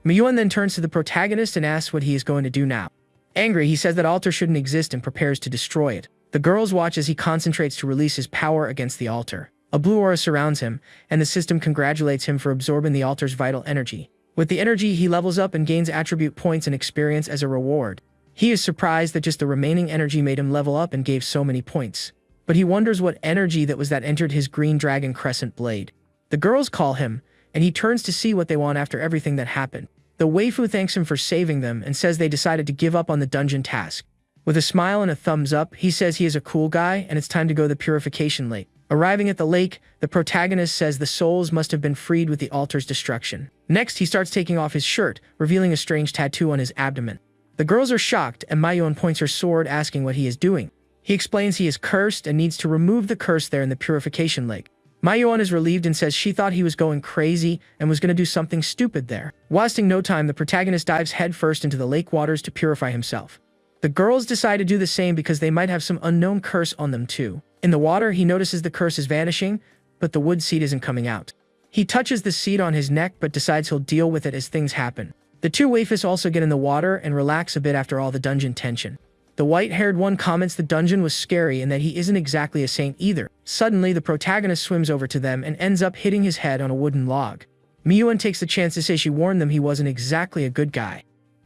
Miyuan then turns to the protagonist and asks what he is going to do now. Angry, he says that altar shouldn't exist and prepares to destroy it. The girls watch as he concentrates to release his power against the altar. A blue aura surrounds him, and the system congratulates him for absorbing the altar's vital energy. With the energy, he levels up and gains attribute points and experience as a reward. He is surprised that just the remaining energy made him level up and gave so many points. But he wonders what energy that entered his green dragon crescent blade. The girls call him, and he turns to see what they want after everything that happened. The waifu thanks him for saving them and says they decided to give up on the dungeon task. With a smile and a thumbs up, he says he is a cool guy and it's time to go to the purification lake. Arriving at the lake, the protagonist says the souls must have been freed with the altar's destruction. Next, he starts taking off his shirt, revealing a strange tattoo on his abdomen. The girls are shocked, and Mayuan points her sword, asking what he is doing. He explains he is cursed and needs to remove the curse there in the purification lake. Mayuan is relieved and says she thought he was going crazy and was going to do something stupid there. Wasting no time, the protagonist dives headfirst into the lake waters to purify himself. The girls decide to do the same because they might have some unknown curse on them too. In the water, he notices the curse is vanishing, but the wood seed isn't coming out. He touches the seed on his neck but decides he'll deal with it as things happen. The two waifus also get in the water and relax a bit after all the dungeon tension. The white-haired one comments the dungeon was scary and that he isn't exactly a saint either. Suddenly, the protagonist swims over to them and ends up hitting his head on a wooden log. Miyuan takes the chance to say she warned them he wasn't exactly a good guy.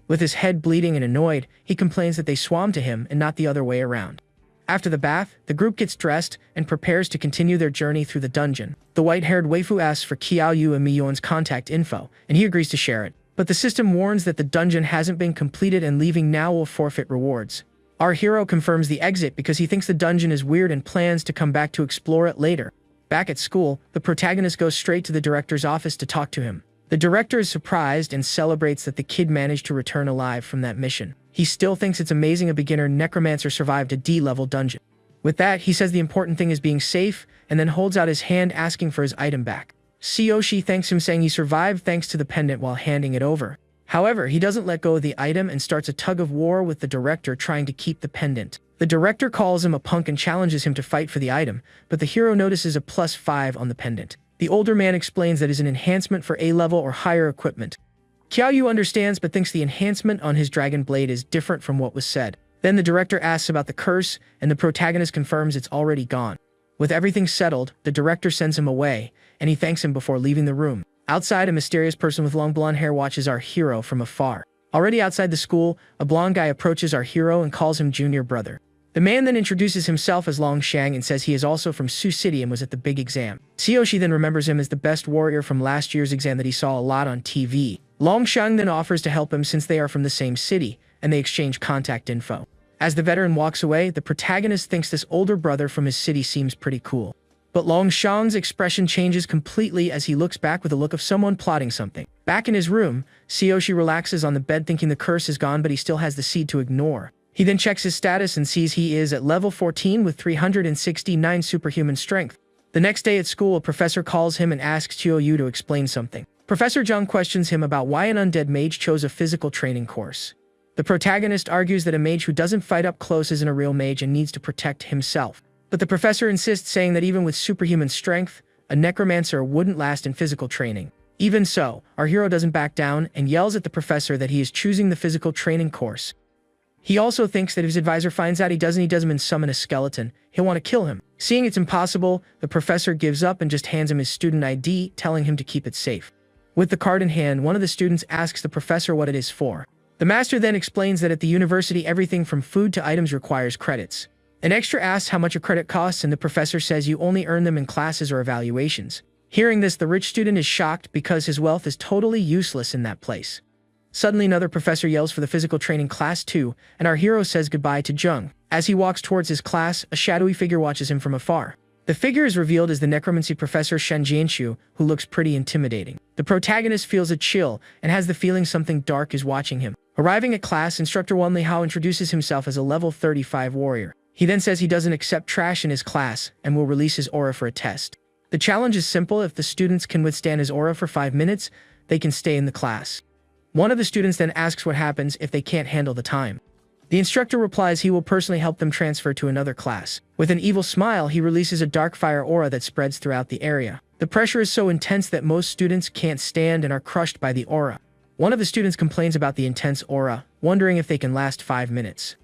With his head bleeding and annoyed, he complains that they swam to him and not the other way around. After the bath, the group gets dressed and prepares to continue their journey through the dungeon. The white-haired waifu asks for Qiaoyu and Miyuan's contact info, and he agrees to share it. But the system warns that the dungeon hasn't been completed and leaving now will forfeit rewards. Our hero confirms the exit because he thinks the dungeon is weird and plans to come back to explore it later. Back at school, the protagonist goes straight to the director's office to talk to him. The director is surprised and celebrates that the kid managed to return alive from that mission. He still thinks it's amazing a beginner Necromancer survived a D-level dungeon. With that, he says the important thing is being safe, and then holds out his hand asking for his item back. Tsuyoshi thanks him, saying he survived thanks to the pendant while handing it over. However, he doesn't let go of the item and starts a tug-of-war with the director trying to keep the pendant. The director calls him a punk and challenges him to fight for the item, but the hero notices a +5 on the pendant. The older man explains that it is an enhancement for A-level or higher equipment. Qiaoyu understands but thinks the enhancement on his dragon blade is different from what was said. Then the director asks about the curse, and the protagonist confirms it's already gone. With everything settled, the director sends him away, and he thanks him before leaving the room. Outside, a mysterious person with long blonde hair watches our hero from afar. Already outside the school, a blonde guy approaches our hero and calls him junior brother. The man then introduces himself as Long Shang and says he is also from Sioux City and was at the big exam. Tsuyoshi then remembers him as the best warrior from last year's exam that he saw a lot on TV. Long Shang then offers to help him since they are from the same city, and they exchange contact info. As the veteran walks away, the protagonist thinks this older brother from his city seems pretty cool. But Long Shang's expression changes completely as he looks back with a look of someone plotting something. Back in his room, Tsuyoshi relaxes on the bed thinking the curse is gone, but he still has the seed to ignore. He then checks his status and sees he is at level 14 with 369 superhuman strength. The next day at school, a professor calls him and asks Qiaoyu to explain something. Professor Zhang questions him about why an undead mage chose a physical training course. The protagonist argues that a mage who doesn't fight up close isn't a real mage and needs to protect himself. But the professor insists, saying that even with superhuman strength, a necromancer wouldn't last in physical training. Even so, our hero doesn't back down and yells at the professor that he is choosing the physical training course. He also thinks that if his advisor finds out he doesn't even summon a skeleton, he'll want to kill him. Seeing it's impossible, the professor gives up and just hands him his student ID, telling him to keep it safe. With the card in hand, one of the students asks the professor what it is for. The master then explains that at the university everything from food to items requires credits. An extra asks how much a credit costs, and the professor says you only earn them in classes or evaluations. Hearing this, the rich student is shocked because his wealth is totally useless in that place. Suddenly, another professor yells for the physical training class too, and our hero says goodbye to Zheng. As he walks towards his class, a shadowy figure watches him from afar. The figure is revealed as the necromancy professor Shen Jianxu, who looks pretty intimidating. The protagonist feels a chill and has the feeling something dark is watching him. Arriving at class, Instructor Wan Lihao introduces himself as a level 35 warrior. He then says he doesn't accept trash in his class and will release his aura for a test. The challenge is simple: if the students can withstand his aura for 5 minutes, they can stay in the class. One of the students then asks what happens if they can't handle the time. The instructor replies he will personally help them transfer to another class. With an evil smile, he releases a dark fire aura that spreads throughout the area. The pressure is so intense that most students can't stand and are crushed by the aura. One of the students complains about the intense aura, wondering if they can last 5 minutes.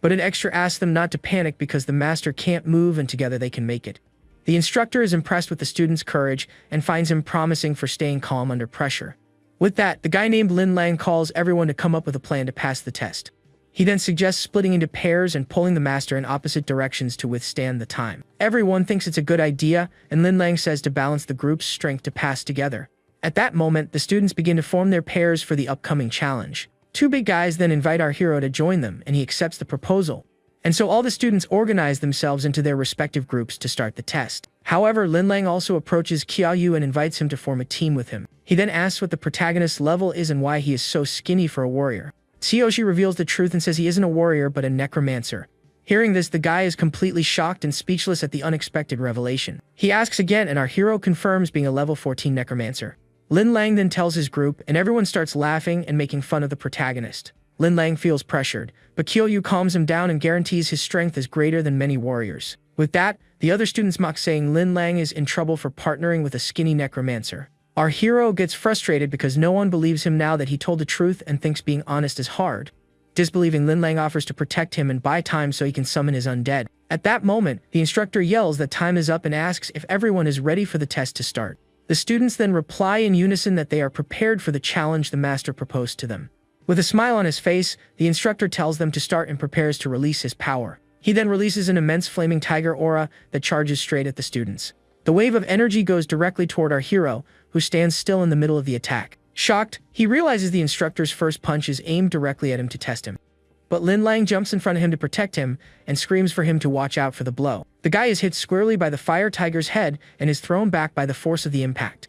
But an extra asks them not to panic because the master can't move and together they can make it. The instructor is impressed with the student's courage and finds him promising for staying calm under pressure. With that, the guy named Lin Lang calls everyone to come up with a plan to pass the test. He then suggests splitting into pairs and pulling the master in opposite directions to withstand the time. Everyone thinks it's a good idea, and Lin Lang says to balance the group's strength to pass together. At that moment, the students begin to form their pairs for the upcoming challenge. Two big guys then invite our hero to join them, and he accepts the proposal. And so all the students organize themselves into their respective groups to start the test. However, Lin Lang also approaches Qiaoyu and invites him to form a team with him. He then asks what the protagonist's level is and why he is so skinny for a warrior. Tsuyoshi reveals the truth and says he isn't a warrior but a necromancer. Hearing this, the guy is completely shocked and speechless at the unexpected revelation. He asks again and our hero confirms being a level 14 necromancer. Lin Lang then tells his group and everyone starts laughing and making fun of the protagonist. Lin Lang feels pressured, but Qiaoyu calms him down and guarantees his strength is greater than many warriors. With that, the other students mock saying Lin Lang is in trouble for partnering with a skinny necromancer. Our hero gets frustrated because no one believes him now that he told the truth and thinks being honest is hard. Disbelieving, Lin Lang offers to protect him and buy time so he can summon his undead. At that moment, the instructor yells that time is up and asks if everyone is ready for the test to start. The students then reply in unison that they are prepared for the challenge the master proposed to them. With a smile on his face, the instructor tells them to start and prepares to release his power. He then releases an immense flaming tiger aura that charges straight at the students. The wave of energy goes directly toward our hero, who stands still in the middle of the attack. Shocked, he realizes the instructor's first punch is aimed directly at him to test him. But Lin Lang jumps in front of him to protect him and screams for him to watch out for the blow. The guy is hit squarely by the fire tiger's head and is thrown back by the force of the impact.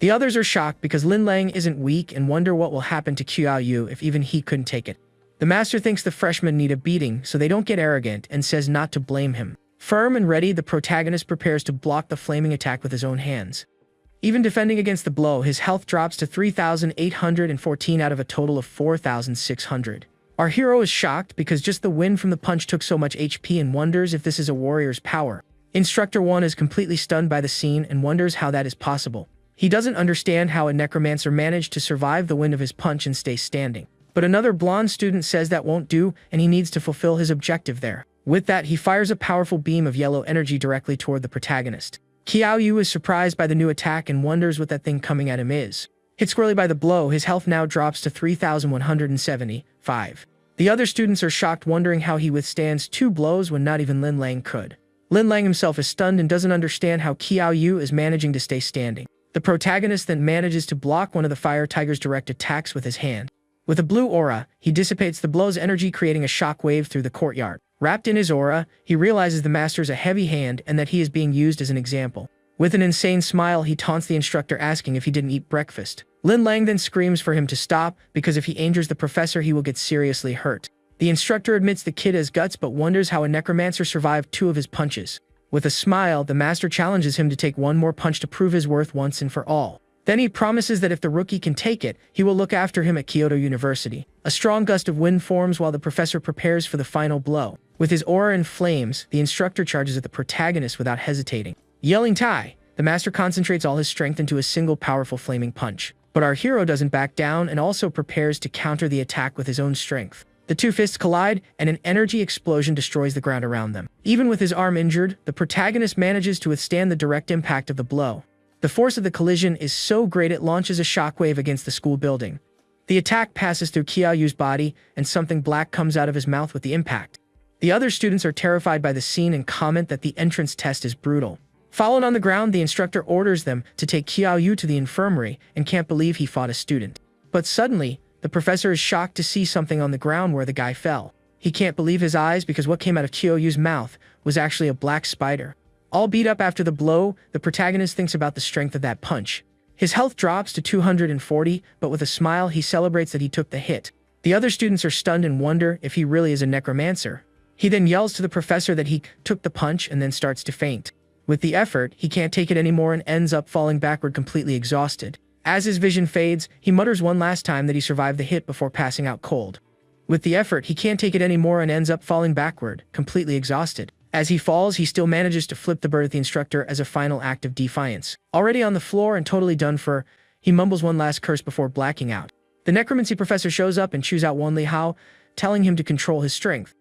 The others are shocked because Lin Lang isn't weak and wonder what will happen to Qiaoyu if even he couldn't take it. The master thinks the freshmen need a beating, so they don't get arrogant and says not to blame him. Firm and ready, the protagonist prepares to block the flaming attack with his own hands. Even defending against the blow, his health drops to 3,814 out of a total of 4,600. Our hero is shocked because just the wind from the punch took so much HP and wonders if this is a warrior's power. Instructor 1 is completely stunned by the scene and wonders how that is possible. He doesn't understand how a necromancer managed to survive the wind of his punch and stay standing. But another blonde student says that won't do and he needs to fulfill his objective there. With that, he fires a powerful beam of yellow energy directly toward the protagonist. Qiaoyu is surprised by the new attack and wonders what that thing coming at him is. Hit squarely by the blow, his health now drops to 3,175. The other students are shocked, wondering how he withstands 2 blows when not even Lin Lang could. Lin Lang himself is stunned and doesn't understand how Qiaoyu is managing to stay standing. The protagonist then manages to block one of the fire tiger's direct attacks with his hand. With a blue aura, he dissipates the blow's energy, creating a shockwave through the courtyard. Wrapped in his aura, he realizes the master is a heavy hand and that he is being used as an example. With an insane smile, he taunts the instructor, asking if he didn't eat breakfast. Lin Lang then screams for him to stop, because if he injures the professor, he will get seriously hurt. The instructor admits the kid has guts but wonders how a necromancer survived 2 of his punches. With a smile, the master challenges him to take one more punch to prove his worth once and for all. Then he promises that if the rookie can take it, he will look after him at Kyoto University. A strong gust of wind forms while the professor prepares for the final blow. With his aura in flames, the instructor charges at the protagonist without hesitating. Yelling "Tai!" the master concentrates all his strength into a single powerful flaming punch. But our hero doesn't back down and also prepares to counter the attack with his own strength. The 2 fists collide, and an energy explosion destroys the ground around them. Even with his arm injured, the protagonist manages to withstand the direct impact of the blow. The force of the collision is so great it launches a shockwave against the school building. The attack passes through Qiaoyu's body, and something black comes out of his mouth with the impact. The other students are terrified by the scene and comment that the entrance test is brutal. Fallen on the ground, the instructor orders them to take Qiaoyu to the infirmary and can't believe he fought a student. But suddenly, the professor is shocked to see something on the ground where the guy fell. He can't believe his eyes because what came out of Qiaoyu's mouth was actually a black spider. All beat up after the blow, the protagonist thinks about the strength of that punch. His health drops to 240, but with a smile he celebrates that he took the hit. The other students are stunned and wonder if he really is a necromancer. He then yells to the professor that he took the punch and then starts to faint. With the effort, he can't take it anymore and ends up falling backward completely exhausted. As his vision fades, he mutters one last time that he survived the hit before passing out cold. With the effort, he can't take it anymore and ends up falling backward, completely exhausted. As he falls, he still manages to flip the bird at the instructor as a final act of defiance. Already on the floor and totally done for, he mumbles one last curse before blacking out. The necromancy professor shows up and chews out Wan Li Hao, telling him to control his strength.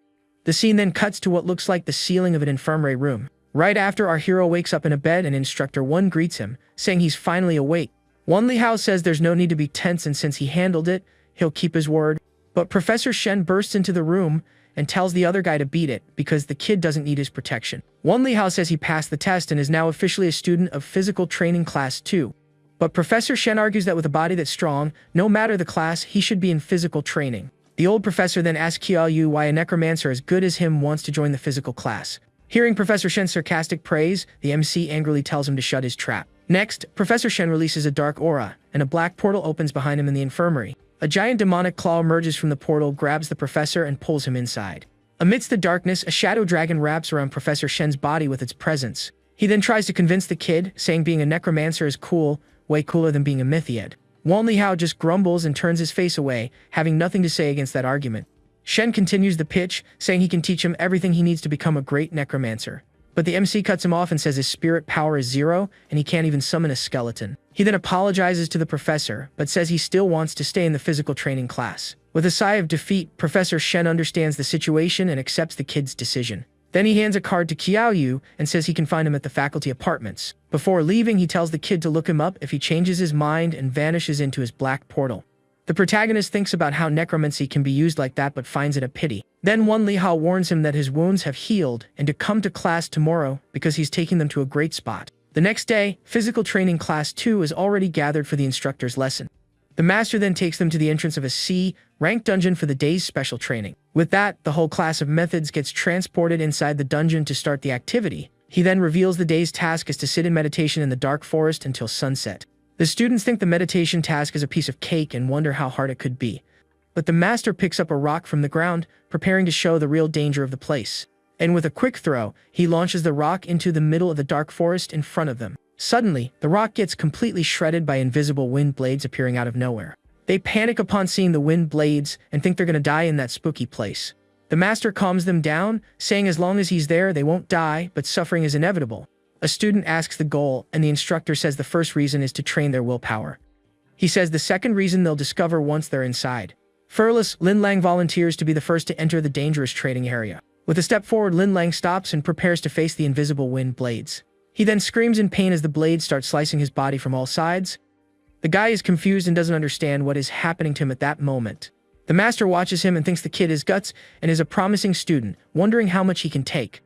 The scene then cuts to what looks like the ceiling of an infirmary room. Right after, our hero wakes up in a bed and Instructor 1 greets him, saying he's finally awake. Wan Li Hao says there's no need to be tense, and since he handled it, he'll keep his word. But Professor Shen bursts into the room and tells the other guy to beat it because the kid doesn't need his protection. Wan Li Hao says he passed the test and is now officially a student of Physical Training Class 2. But Professor Shen argues that with a body that's strong, no matter the class, he should be in physical training. The old professor then asks Qiao Yu why a necromancer as good as him wants to join the physical class. Hearing Professor Shen's sarcastic praise, the MC angrily tells him to shut his trap. Next, Professor Shen releases a dark aura, and a black portal opens behind him in the infirmary. A giant demonic claw emerges from the portal, grabs the professor, and pulls him inside. Amidst the darkness, a shadow dragon wraps around Professor Shen's body with its presence. He then tries to convince the kid, saying being a necromancer is cool, way cooler than being a mythiad. Wan Li Hao just grumbles and turns his face away, having nothing to say against that argument. Shen continues the pitch, saying he can teach him everything he needs to become a great necromancer. But the MC cuts him off and says his spirit power is 0, and he can't even summon a skeleton. He then apologizes to the professor, but says he still wants to stay in the physical training class. With a sigh of defeat, Professor Shen understands the situation and accepts the kid's decision. Then he hands a card to Qiao Yu and says he can find him at the faculty apartments. Before leaving, he tells the kid to look him up if he changes his mind and vanishes into his black portal. The protagonist thinks about how necromancy can be used like that but finds it a pity. Then Wan Li Hao warns him that his wounds have healed and to come to class tomorrow because he's taking them to a great spot. The next day, Physical Training Class 2 is already gathered for the instructor's lesson. The master then takes them to the entrance of a C-ranked dungeon for the day's special training. With that, the whole class of methods gets transported inside the dungeon to start the activity. He then reveals the day's task is to sit in meditation in the dark forest until sunset. The students think the meditation task is a piece of cake and wonder how hard it could be. But the master picks up a rock from the ground, preparing to show the real danger of the place. And with a quick throw, he launches the rock into the middle of the dark forest in front of them. Suddenly, the rock gets completely shredded by invisible wind blades appearing out of nowhere. They panic upon seeing the wind blades and think they're gonna die in that spooky place. The master calms them down, saying as long as he's there, they won't die, but suffering is inevitable. A student asks the goal, and the instructor says the first reason is to train their willpower. He says the second reason they'll discover once they're inside. Fearless, Lin Lang volunteers to be the first to enter the dangerous training area. With a step forward, Lin Lang stops and prepares to face the invisible wind blades. He then screams in pain as the blades start slicing his body from all sides. The guy is confused and doesn't understand what is happening to him at that moment. The master watches him and thinks the kid is guts and is a promising student, wondering how much he can take.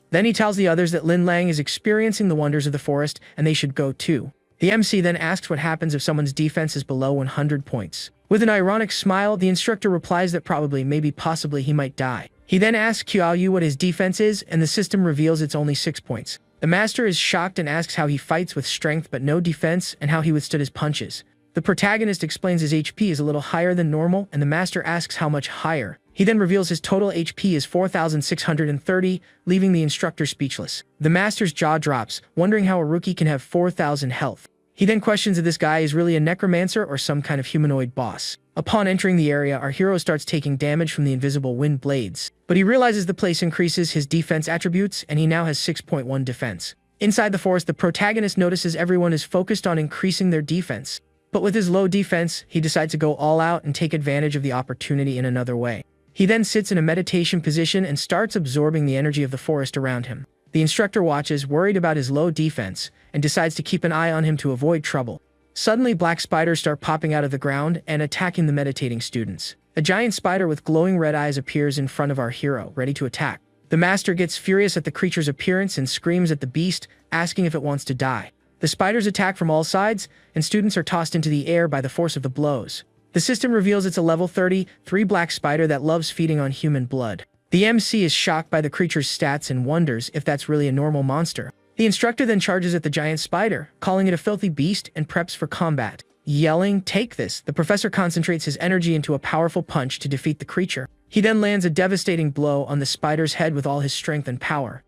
Then he tells the others that Lin Lang is experiencing the wonders of the forest and they should go too. The MC then asks what happens if someone's defense is below 100 points. With an ironic smile, the instructor replies that probably, maybe, possibly he might die. He then asks Qiao Yu what his defense is, and the system reveals it's only 6 points. The master is shocked and asks how he fights with strength but no defense and how he withstood his punches. The protagonist explains his HP is a little higher than normal, and the master asks how much higher. He then reveals his total HP is 4,630, leaving the instructor speechless. The master's jaw drops, wondering how a rookie can have 4,000 health. He then questions if this guy is really a necromancer or some kind of humanoid boss. Upon entering the area, our hero starts taking damage from the invisible wind blades, but he realizes the place increases his defense attributes and he now has 6.1 defense. Inside the forest, the protagonist notices everyone is focused on increasing their defense. But with his low defense, he decides to go all out and take advantage of the opportunity in another way. He then sits in a meditation position and starts absorbing the energy of the forest around him. The instructor watches, worried about his low defense, and decides to keep an eye on him to avoid trouble. Suddenly, black spiders start popping out of the ground and attacking the meditating students. A giant spider with glowing red eyes appears in front of our hero, ready to attack. The master gets furious at the creature's appearance and screams at the beast, asking if it wants to die. The spiders attack from all sides, and students are tossed into the air by the force of the blows. The system reveals it's a level 33 black spider that loves feeding on human blood. The MC is shocked by the creature's stats and wonders if that's really a normal monster. The instructor then charges at the giant spider, calling it a filthy beast, and preps for combat. Yelling, "Take this!" the professor concentrates his energy into a powerful punch to defeat the creature. He then lands a devastating blow on the spider's head with all his strength and power.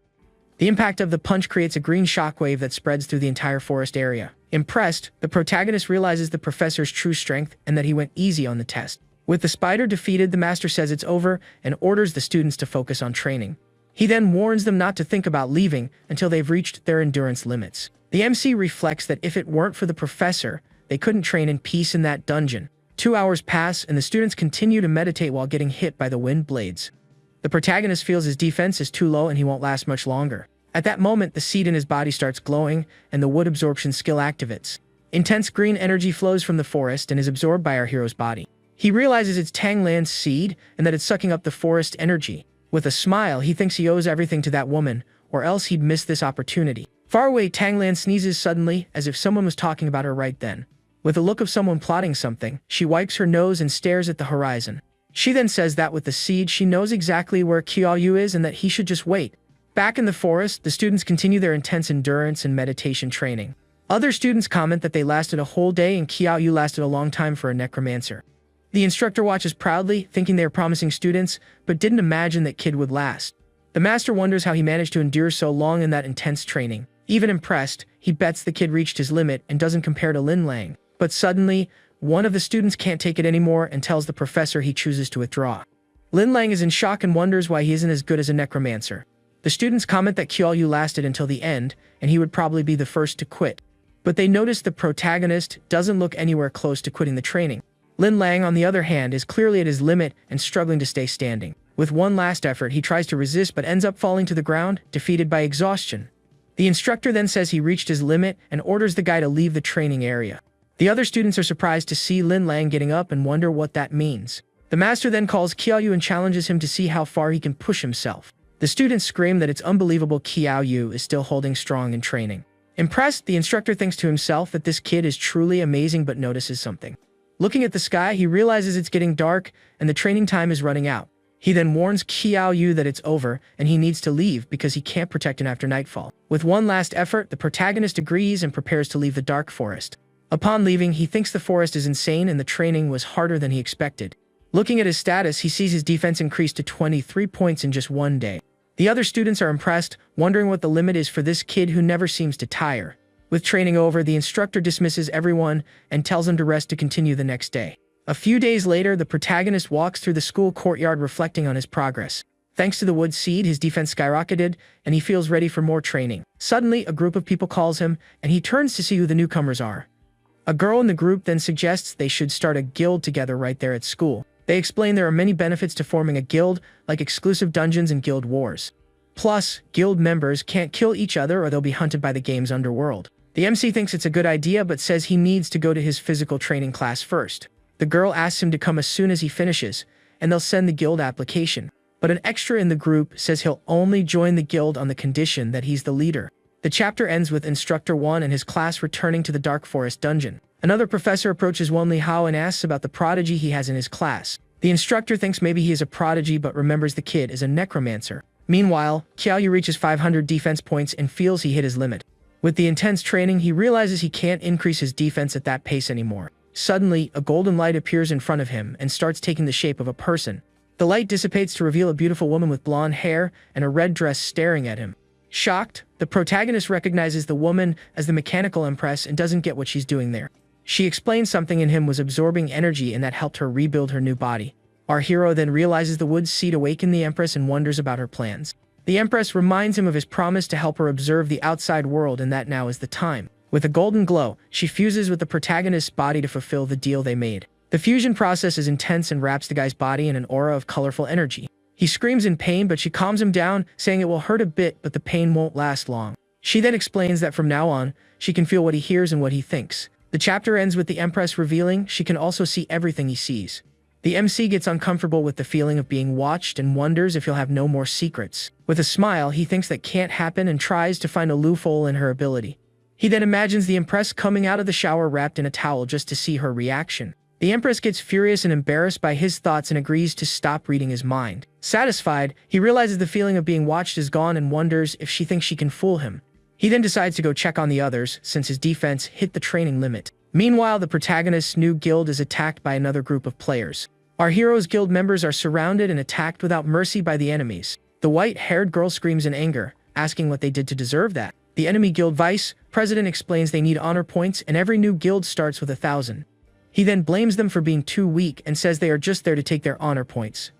The impact of the punch creates a green shockwave that spreads through the entire forest area. Impressed, the protagonist realizes the professor's true strength and that he went easy on the test. With the spider defeated, the master says it's over and orders the students to focus on training. He then warns them not to think about leaving until they've reached their endurance limits. The MC reflects that if it weren't for the professor, they couldn't train in peace in that dungeon. 2 hours pass, and the students continue to meditate while getting hit by the wind blades. The protagonist feels his defense is too low and he won't last much longer. At that moment, the seed in his body starts glowing, and the wood absorption skill activates. Intense green energy flows from the forest and is absorbed by our hero's body. He realizes it's Tanglan's seed and that it's sucking up the forest energy. With a smile, he thinks he owes everything to that woman, or else he'd miss this opportunity. Far away, Tanglan sneezes suddenly, as if someone was talking about her right then. With a look of someone plotting something, she wipes her nose and stares at the horizon. She then says that with the seed, she knows exactly where Qiaoyu is and that he should just wait. Back in the forest, the students continue their intense endurance and meditation training. Other students comment that they lasted a whole day and Qiaoyu lasted a long time for a necromancer. The instructor watches proudly, thinking they are promising students, but didn't imagine that kid would last. The master wonders how he managed to endure so long in that intense training. Even impressed, he bets the kid reached his limit and doesn't compare to Lin Lang. But suddenly, one of the students can't take it anymore and tells the professor he chooses to withdraw. Lin Lang is in shock and wonders why he isn't as good as a necromancer. The students comment that Qiaoyu lasted until the end, and he would probably be the first to quit. But they notice the protagonist doesn't look anywhere close to quitting the training. Lin Lang, on the other hand, is clearly at his limit and struggling to stay standing. With one last effort, he tries to resist but ends up falling to the ground, defeated by exhaustion. The instructor then says he reached his limit and orders the guy to leave the training area. The other students are surprised to see Lin Lang getting up and wonder what that means. The master then calls Qiaoyu and challenges him to see how far he can push himself. The students scream that it's unbelievable Qiaoyu is still holding strong in training. Impressed, the instructor thinks to himself that this kid is truly amazing but notices something. Looking at the sky, he realizes it's getting dark and the training time is running out. He then warns Qiaoyu that it's over and he needs to leave because he can't protect him after nightfall. With one last effort, the protagonist agrees and prepares to leave the dark forest. Upon leaving, he thinks the forest is insane and the training was harder than he expected. Looking at his status, he sees his defense increase to 23 points in just one day. The other students are impressed, wondering what the limit is for this kid who never seems to tire. With training over, the instructor dismisses everyone and tells them to rest to continue the next day. A few days later, the protagonist walks through the school courtyard reflecting on his progress. Thanks to the wood seed, his defense skyrocketed, and he feels ready for more training. Suddenly, a group of people calls him, and he turns to see who the newcomers are. A girl in the group then suggests they should start a guild together right there at school. They explain there are many benefits to forming a guild, like exclusive dungeons and guild wars. Plus, guild members can't kill each other or they'll be hunted by the game's underworld. The MC thinks it's a good idea but says he needs to go to his physical training class first. The girl asks him to come as soon as he finishes, and they'll send the guild application. But an extra in the group says he'll only join the guild on the condition that he's the leader. The chapter ends with Instructor 1 and his class returning to the Dark Forest dungeon. Another professor approaches Wen Li Hao and asks about the prodigy he has in his class. The instructor thinks maybe he is a prodigy but remembers the kid is a necromancer. Meanwhile, Qiaoyu reaches 500 defense points and feels he hit his limit. With the intense training, he realizes he can't increase his defense at that pace anymore. Suddenly, a golden light appears in front of him and starts taking the shape of a person. The light dissipates to reveal a beautiful woman with blonde hair and a red dress staring at him. Shocked, the protagonist recognizes the woman as the mechanical empress and doesn't get what she's doing there. She explains something in him was absorbing energy and that helped her rebuild her new body. Our hero then realizes the wood seed awakened the empress and wonders about her plans. The empress reminds him of his promise to help her observe the outside world and that now is the time. With a golden glow, she fuses with the protagonist's body to fulfill the deal they made. The fusion process is intense and wraps the guy's body in an aura of colorful energy. He screams in pain, but she calms him down, saying it will hurt a bit, but the pain won't last long. She then explains that from now on, she can feel what he hears and what he thinks. The chapter ends with the Empress revealing she can also see everything he sees. The MC gets uncomfortable with the feeling of being watched and wonders if he'll have no more secrets. With a smile, he thinks that can't happen and tries to find a loophole in her ability. He then imagines the Empress coming out of the shower wrapped in a towel just to see her reaction. The Empress gets furious and embarrassed by his thoughts and agrees to stop reading his mind. Satisfied, he realizes the feeling of being watched is gone and wonders if she thinks she can fool him. He then decides to go check on the others, since his defense hit the training limit. Meanwhile, the protagonist's new guild is attacked by another group of players. Our hero's guild members are surrounded and attacked without mercy by the enemies. The white-haired girl screams in anger, asking what they did to deserve that. The enemy guild vice president explains they need honor points and every new guild starts with 1,000. He then blames them for being too weak and says they are just there to take their honor points.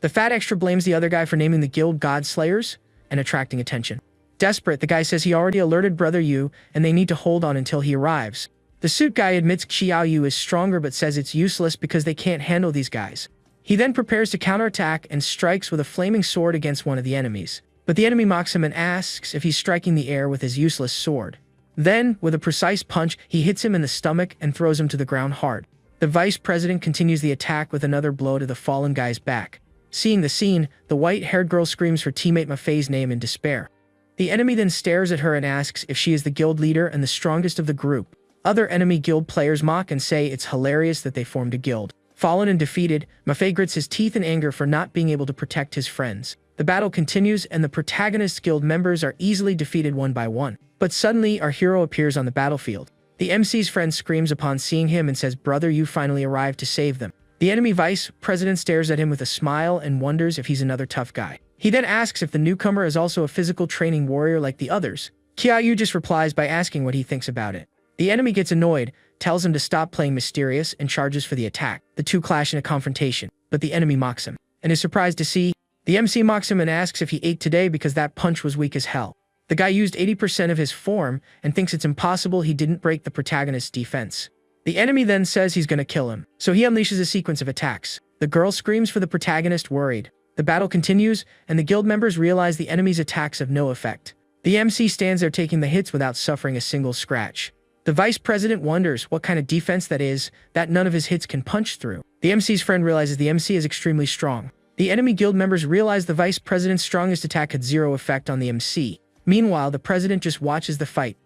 The fat extra blames the other guy for naming the guild God Slayers and attracting attention. Desperate, the guy says he already alerted Brother Yu and they need to hold on until he arrives. The suit guy admits Xiaoyu is stronger but says it's useless because they can't handle these guys. He then prepares to counterattack and strikes with a flaming sword against one of the enemies. But the enemy mocks him and asks if he's striking the air with his useless sword. Then, with a precise punch, he hits him in the stomach and throws him to the ground hard. The vice president continues the attack with another blow to the fallen guy's back. Seeing the scene, the white-haired girl screams her teammate Mafei's name in despair. The enemy then stares at her and asks if she is the guild leader and the strongest of the group. Other enemy guild players mock and say it's hilarious that they formed a guild. Fallen and defeated, Mafei grits his teeth in anger for not being able to protect his friends. The battle continues and the protagonist's guild members are easily defeated one by one. But suddenly, our hero appears on the battlefield. The MC's friend screams upon seeing him and says, "Brother, you finally arrived to save them." The enemy vice president stares at him with a smile and wonders if he's another tough guy. He then asks if the newcomer is also a physical training warrior like the others. Qiaoyu just replies by asking what he thinks about it. The enemy gets annoyed, tells him to stop playing mysterious, and charges for the attack. The two clash in a confrontation, but the enemy mocks him, and is surprised to see. The MC mocks him and asks if he ate today because that punch was weak as hell. The guy used 80% of his form and thinks it's impossible he didn't break the protagonist's defense. The enemy then says he's gonna kill him, so he unleashes a sequence of attacks. The girl screams for the protagonist, worried. The battle continues, and the guild members realize the enemy's attacks have no effect. The MC stands there taking the hits without suffering a single scratch. The vice president wonders what kind of defense that is, that none of his hits can punch through. The MC's friend realizes the MC is extremely strong. The enemy guild members realize the vice president's strongest attack had zero effect on the MC. Meanwhile, the president just watches the fight.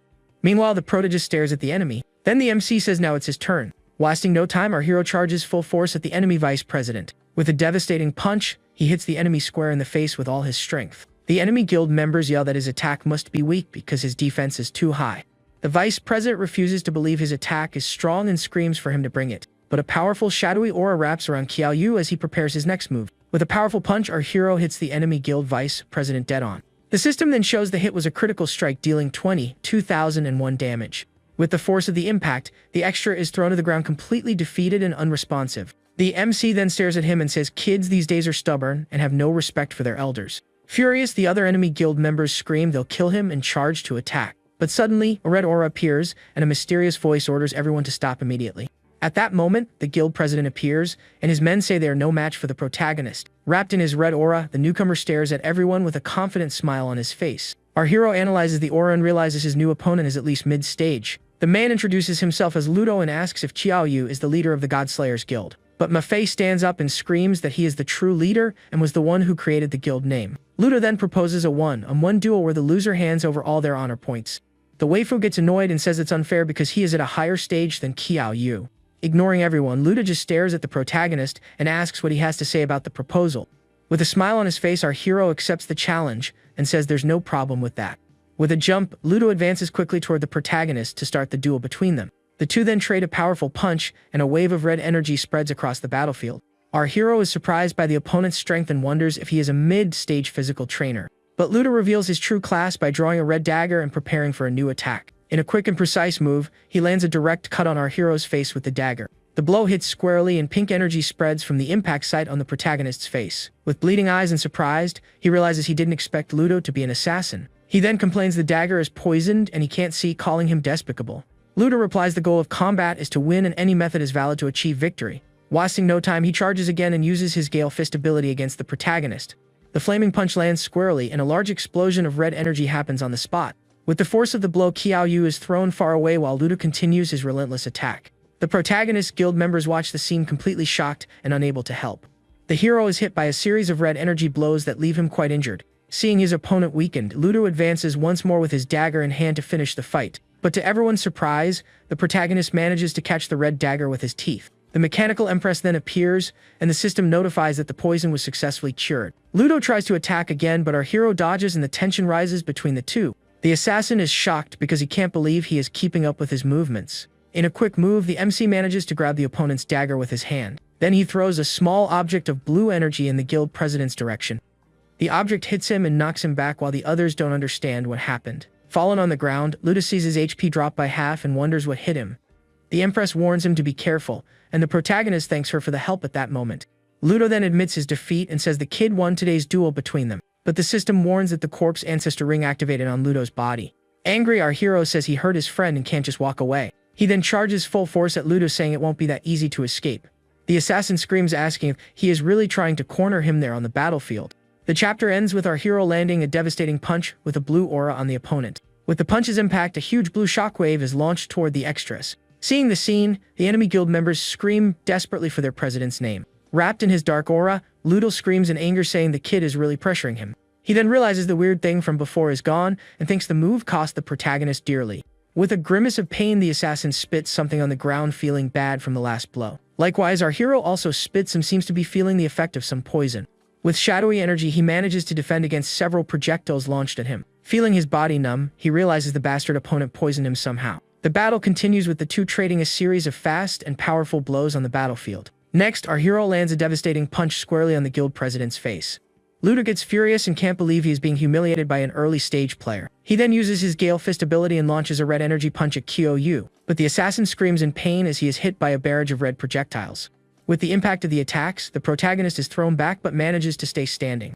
Meanwhile, the prota just stares at the enemy. Then the MC says now it's his turn. Wasting no time, our hero charges full force at the enemy vice president. With a devastating punch, he hits the enemy square in the face with all his strength. The enemy guild members yell that his attack must be weak because his defense is too high. The vice president refuses to believe his attack is strong and screams for him to bring it. But a powerful shadowy aura wraps around Qiaoyu as he prepares his next move. With a powerful punch, our hero hits the enemy guild vice president dead on. The system then shows the hit was a critical strike, dealing 20,001 damage. With the force of the impact, the extra is thrown to the ground completely defeated and unresponsive. The MC then stares at him and says, "Kids these days are stubborn and have no respect for their elders." Furious, the other enemy guild members scream they'll kill him and charge to attack. But suddenly, a red aura appears, and a mysterious voice orders everyone to stop immediately. At that moment, the guild president appears, and his men say they are no match for the protagonist. Wrapped in his red aura, the newcomer stares at everyone with a confident smile on his face. Our hero analyzes the aura and realizes his new opponent is at least mid-stage. The man introduces himself as Ludo and asks if Qiaoyu is the leader of the Godslayers Guild. But Mafei stands up and screams that he is the true leader and was the one who created the guild name. Ludo then proposes a one-on-one duel where the loser hands over all their honor points. The waifu gets annoyed and says it's unfair because he is at a higher stage than Qiaoyu. Ignoring everyone, Ludo just stares at the protagonist and asks what he has to say about the proposal. With a smile on his face, our hero accepts the challenge and says there's no problem with that. With a jump, Ludo advances quickly toward the protagonist to start the duel between them. The two then trade a powerful punch, and a wave of red energy spreads across the battlefield. Our hero is surprised by the opponent's strength and wonders if he is a mid-stage physical trainer. But Ludo reveals his true class by drawing a red dagger and preparing for a new attack. In a quick and precise move, he lands a direct cut on our hero's face with the dagger. The blow hits squarely and pink energy spreads from the impact site on the protagonist's face. With bleeding eyes and surprised, he realizes he didn't expect Ludo to be an assassin. He then complains the dagger is poisoned and he can't see, calling him despicable. Ludo replies the goal of combat is to win and any method is valid to achieve victory. Wasting no time, he charges again and uses his Gale Fist ability against the protagonist. The flaming punch lands squarely and a large explosion of red energy happens on the spot. With the force of the blow, Qiaoyu is thrown far away while Ludo continues his relentless attack. The protagonist's guild members watch the scene completely shocked and unable to help. The hero is hit by a series of red energy blows that leave him quite injured. Seeing his opponent weakened, Ludo advances once more with his dagger in hand to finish the fight. But to everyone's surprise, the protagonist manages to catch the red dagger with his teeth. The mechanical empress then appears, and the system notifies that the poison was successfully cured. Ludo tries to attack again, but our hero dodges and the tension rises between the two. The assassin is shocked because he can't believe he is keeping up with his movements. In a quick move, the MC manages to grab the opponent's dagger with his hand. Then he throws a small object of blue energy in the guild president's direction. The object hits him and knocks him back while the others don't understand what happened. Fallen on the ground, Ludo sees his HP drop by half and wonders what hit him. The Empress warns him to be careful, and the protagonist thanks her for the help at that moment. Ludo then admits his defeat and says the kid won today's duel between them. But the system warns that the corpse ancestor ring activated on Ludo's body. Angry, our hero says he hurt his friend and can't just walk away. He then charges full force at Ludo, saying it won't be that easy to escape. The assassin screams, asking if he is really trying to corner him there on the battlefield. The chapter ends with our hero landing a devastating punch with a blue aura on the opponent. With the punch's impact, a huge blue shockwave is launched toward the extras. Seeing the scene, the enemy guild members scream desperately for their president's name. Wrapped in his dark aura, Ludo screams in anger, saying the kid is really pressuring him. He then realizes the weird thing from before is gone and thinks the move cost the protagonist dearly. With a grimace of pain, the assassin spits something on the ground, feeling bad from the last blow. Likewise, our hero also spits and seems to be feeling the effect of some poison. With shadowy energy, he manages to defend against several projectiles launched at him. Feeling his body numb, he realizes the bastard opponent poisoned him somehow. The battle continues with the two trading a series of fast and powerful blows on the battlefield. Next, our hero lands a devastating punch squarely on the guild president's face. Ludo gets furious and can't believe he is being humiliated by an early stage player. He then uses his Gale Fist ability and launches a red energy punch at Kyo, but the assassin screams in pain as he is hit by a barrage of red projectiles. With the impact of the attacks, the protagonist is thrown back but manages to stay standing.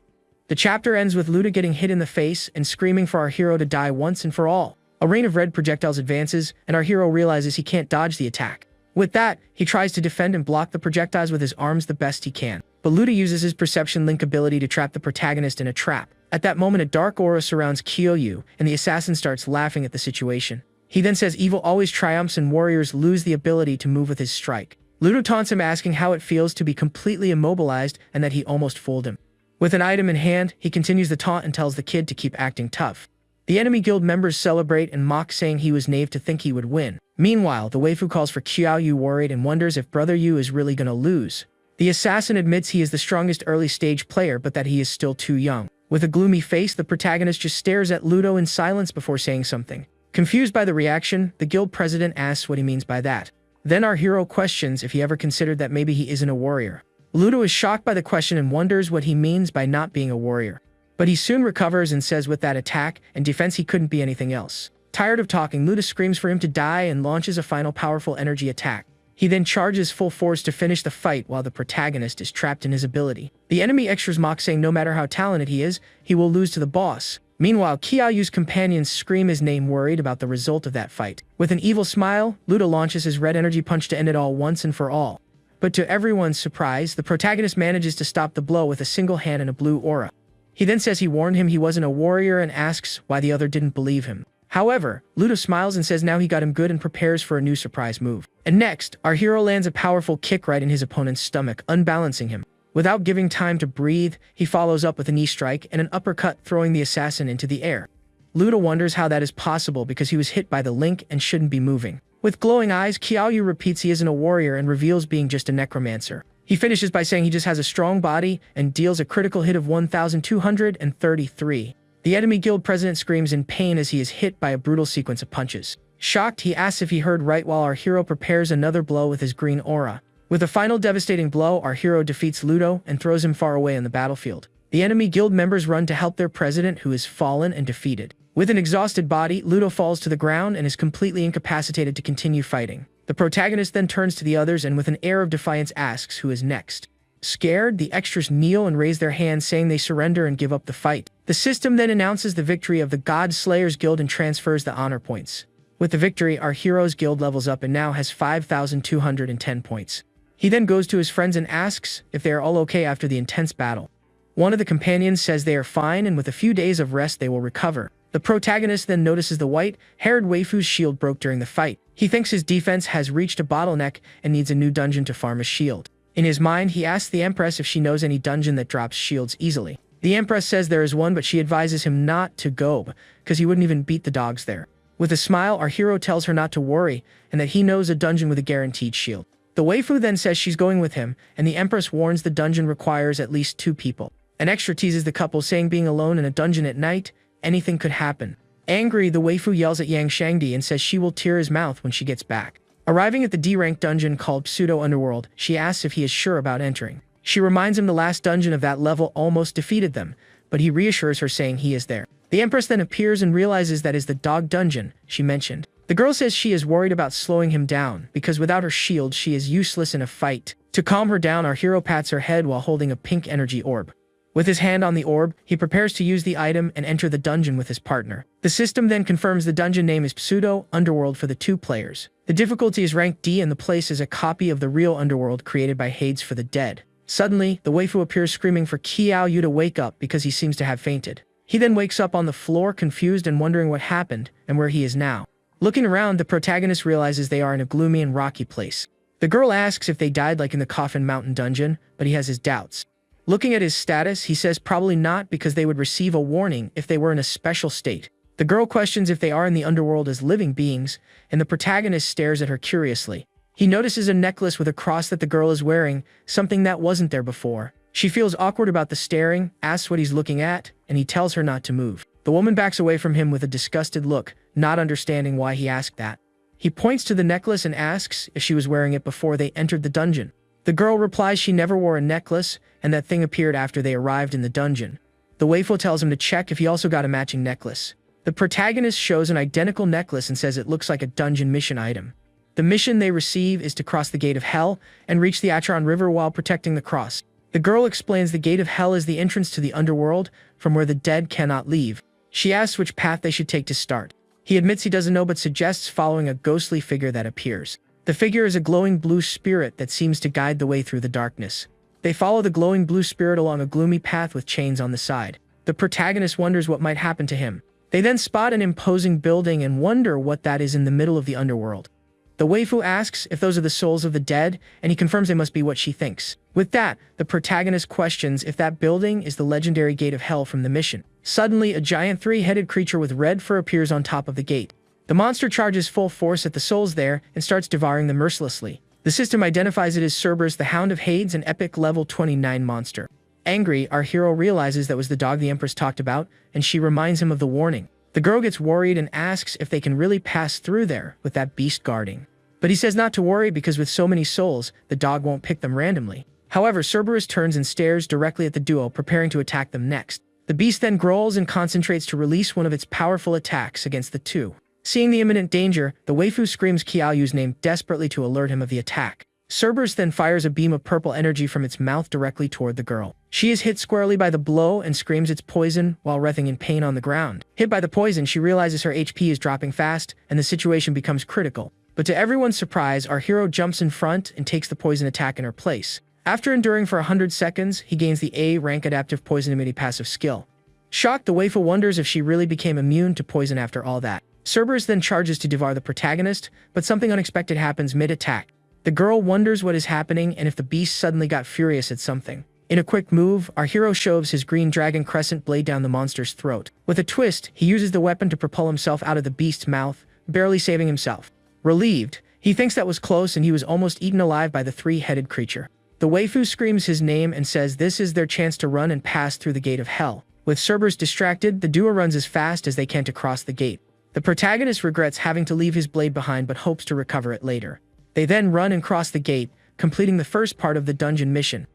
The chapter ends with Ludo getting hit in the face and screaming for our hero to die once and for all. A rain of red projectiles advances, and our hero realizes he can't dodge the attack. With that, he tries to defend and block the projectiles with his arms the best he can. But Ludo uses his perception link ability to trap the protagonist in a trap. At that moment, a dark aura surrounds Kyo, and the assassin starts laughing at the situation. He then says evil always triumphs and warriors lose the ability to move with his strike. Ludo taunts him, asking how it feels to be completely immobilized and that he almost fooled him. With an item in hand, he continues the taunt and tells the kid to keep acting tough. The enemy guild members celebrate and mock, saying he was naive to think he would win. Meanwhile, the waifu calls for Kyo, worried, and wonders if Brother Yu is really gonna lose. The assassin admits he is the strongest early stage player, but that he is still too young. With a gloomy face, the protagonist just stares at Ludo in silence before saying something. Confused by the reaction, the guild president asks what he means by that. Then our hero questions if he ever considered that maybe he isn't a warrior. Ludo is shocked by the question and wonders what he means by not being a warrior. But he soon recovers and says with that attack and defense he couldn't be anything else. Tired of talking, Ludo screams for him to die and launches a final powerful energy attack. He then charges full force to finish the fight while the protagonist is trapped in his ability. The enemy extras mock, saying no matter how talented he is, he will lose to the boss. Meanwhile, Kyo's companions scream his name, worried about the result of that fight. With an evil smile, Ludo launches his red energy punch to end it all once and for all. But to everyone's surprise, the protagonist manages to stop the blow with a single hand and a blue aura. He then says he warned him he wasn't a warrior and asks why the other didn't believe him. However, Ludo smiles and says now he got him good and prepares for a new surprise move. And next, our hero lands a powerful kick right in his opponent's stomach, unbalancing him. Without giving time to breathe, he follows up with a knee strike and an uppercut, throwing the assassin into the air. Ludo wonders how that is possible because he was hit by the link and shouldn't be moving. With glowing eyes, Kyo repeats he isn't a warrior and reveals being just a necromancer. He finishes by saying he just has a strong body and deals a critical hit of 1,233. The enemy guild president screams in pain as he is hit by a brutal sequence of punches. Shocked, he asks if he heard right while our hero prepares another blow with his green aura. With a final devastating blow, our hero defeats Ludo and throws him far away on the battlefield. The enemy guild members run to help their president, who is fallen and defeated. With an exhausted body, Ludo falls to the ground and is completely incapacitated to continue fighting. The protagonist then turns to the others and with an air of defiance asks who is next. Scared, the extras kneel and raise their hands, saying they surrender and give up the fight. The system then announces the victory of the God Slayers Guild and transfers the honor points. With the victory, our hero's guild levels up and now has 5,210 points. He then goes to his friends and asks if they are all okay after the intense battle. One of the companions says they are fine and with a few days of rest they will recover. The protagonist then notices the white-haired waifu's shield broke during the fight. He thinks his defense has reached a bottleneck and needs a new dungeon to farm a shield. In his mind, he asks the Empress if she knows any dungeon that drops shields easily. The Empress says there is one, but she advises him not to go because he wouldn't even beat the dogs there. With a smile, our hero tells her not to worry and that he knows a dungeon with a guaranteed shield. The waifu then says she's going with him, and the Empress warns the dungeon requires at least 2 people. An extra teases the couple, saying being alone in a dungeon at night, anything could happen. Angry, the waifu yells at Yang Shangdi and says she will tear his mouth when she gets back. Arriving at the D-rank dungeon called Pseudo Underworld, she asks if he is sure about entering. She reminds him the last dungeon of that level almost defeated them, but he reassures her, saying he is there. The Empress then appears and realizes that is the dog dungeon she mentioned. The girl says she is worried about slowing him down because without her shield she is useless in a fight. To calm her down, our hero pats her head while holding a pink energy orb. With his hand on the orb, he prepares to use the item and enter the dungeon with his partner. The system then confirms the dungeon name is Pseudo Underworld for the 2 players. The difficulty is ranked D and the place is a copy of the real underworld created by Hades for the dead. Suddenly, the waifu appears screaming for Qiao to wake up because he seems to have fainted. He then wakes up on the floor confused and wondering what happened and where he is now. Looking around, the protagonist realizes they are in a gloomy and rocky place. The girl asks if they died like in the Coffin Mountain dungeon, but he has his doubts. Looking at his status, he says probably not because they would receive a warning if they were in a special state. The girl questions if they are in the underworld as living beings, and the protagonist stares at her curiously. He notices a necklace with a cross that the girl is wearing, something that wasn't there before. She feels awkward about the staring, asks what he's looking at, and he tells her not to move. The woman backs away from him with a disgusted look, not understanding why he asked that. He points to the necklace and asks if she was wearing it before they entered the dungeon. The girl replies she never wore a necklace, and that thing appeared after they arrived in the dungeon. The waifu tells him to check if he also got a matching necklace. The protagonist shows an identical necklace and says it looks like a dungeon mission item. The mission they receive is to cross the Gate of Hell and reach the Acheron River while protecting the cross. The girl explains the Gate of Hell is the entrance to the underworld, from where the dead cannot leave. She asks which path they should take to start. He admits he doesn't know but suggests following a ghostly figure that appears. The figure is a glowing blue spirit that seems to guide the way through the darkness. They follow the glowing blue spirit along a gloomy path with chains on the side. The protagonist wonders what might happen to him. They then spot an imposing building and wonder what that is in the middle of the underworld. The waifu asks if those are the souls of the dead, and he confirms they must be what she thinks. With that, the protagonist questions if that building is the legendary Gate of Hell from the mission. Suddenly, a giant 3-headed creature with red fur appears on top of the gate. The monster charges full force at the souls there and starts devouring them mercilessly. The system identifies it as Cerberus, the Hound of Hades, an epic level 29 monster. Angry, our hero realizes that was the dog the Empress talked about, and she reminds him of the warning. The girl gets worried and asks if they can really pass through there with that beast guarding. But he says not to worry because with so many souls, the dog won't pick them randomly. However, Cerberus turns and stares directly at the duo, preparing to attack them next. The beast then growls and concentrates to release one of its powerful attacks against the two. Seeing the imminent danger, the waifu screams Qiaoyu's name desperately to alert him of the attack. Cerberus then fires a beam of purple energy from its mouth directly toward the girl. She is hit squarely by the blow and screams its poison while writhing in pain on the ground. Hit by the poison, she realizes her HP is dropping fast and the situation becomes critical. But to everyone's surprise, our hero jumps in front and takes the poison attack in her place. After enduring for 100 seconds, he gains the A rank adaptive poison immunity passive skill. Shocked, the waifu wonders if she really became immune to poison after all that. Cerberus then charges to devour the protagonist, but something unexpected happens mid-attack. The girl wonders what is happening and if the beast suddenly got furious at something. In a quick move, our hero shoves his green dragon crescent blade down the monster's throat. With a twist, he uses the weapon to propel himself out of the beast's mouth, barely saving himself. Relieved, he thinks that was close and he was almost eaten alive by the 3-headed creature. The waifu screams his name and says this is their chance to run and pass through the Gate of Hell. With Cerberus distracted, the duo runs as fast as they can to cross the gate. The protagonist regrets having to leave his blade behind but hopes to recover it later. They then run and cross the gate, completing the first part of the dungeon mission.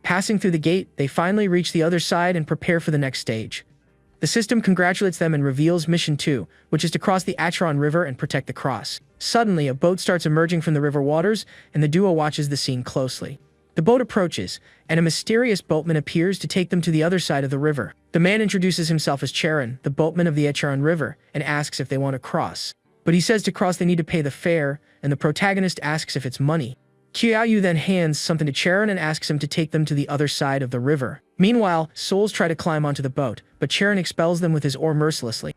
Passing through the gate, they finally reach the other side and prepare for the next stage. The system congratulates them and reveals Mission 2, which is to cross the Acheron River and protect the cross. Suddenly, a boat starts emerging from the river waters, and the duo watches the scene closely. The boat approaches, and a mysterious boatman appears to take them to the other side of the river. The man introduces himself as Charon, the boatman of the Acheron River, and asks if they want to cross. But he says to cross they need to pay the fare, and the protagonist asks if it's money. Qiaoyu then hands something to Charon and asks him to take them to the other side of the river. Meanwhile, souls try to climb onto the boat, but Charon expels them with his oar mercilessly.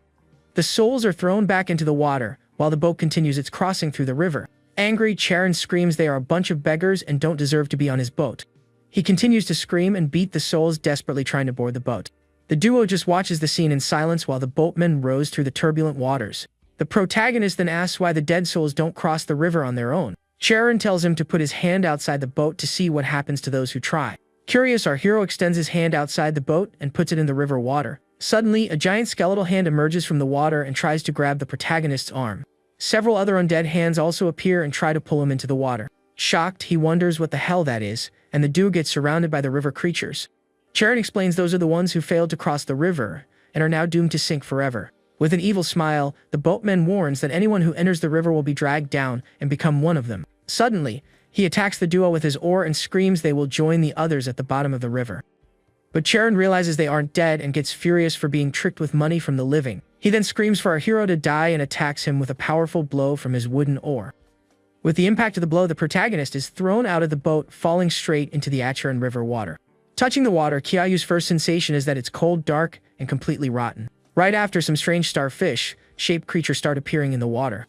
The souls are thrown back into the water, while the boat continues its crossing through the river. Angry, Charon screams they are a bunch of beggars and don't deserve to be on his boat. He continues to scream and beat the souls desperately trying to board the boat. The duo just watches the scene in silence while the boatmen rows through the turbulent waters. The protagonist then asks why the dead souls don't cross the river on their own. Charon tells him to put his hand outside the boat to see what happens to those who try. Curious, our hero extends his hand outside the boat and puts it in the river water. Suddenly, a giant skeletal hand emerges from the water and tries to grab the protagonist's arm. Several other undead hands also appear and try to pull him into the water. Shocked, he wonders what the hell that is, and the duo gets surrounded by the river creatures. Charon explains those are the ones who failed to cross the river and are now doomed to sink forever. With an evil smile, the boatman warns that anyone who enters the river will be dragged down and become one of them. Suddenly, he attacks the duo with his oar and screams they will join the others at the bottom of the river. But Charon realizes they aren't dead and gets furious for being tricked with money from the living. He then screams for our hero to die and attacks him with a powerful blow from his wooden oar. With the impact of the blow, the protagonist is thrown out of the boat, falling straight into the Acheron River water. Touching the water, Kiayu's first sensation is that it's cold, dark, and completely rotten. Right after, some strange starfish-shaped creatures start appearing in the water.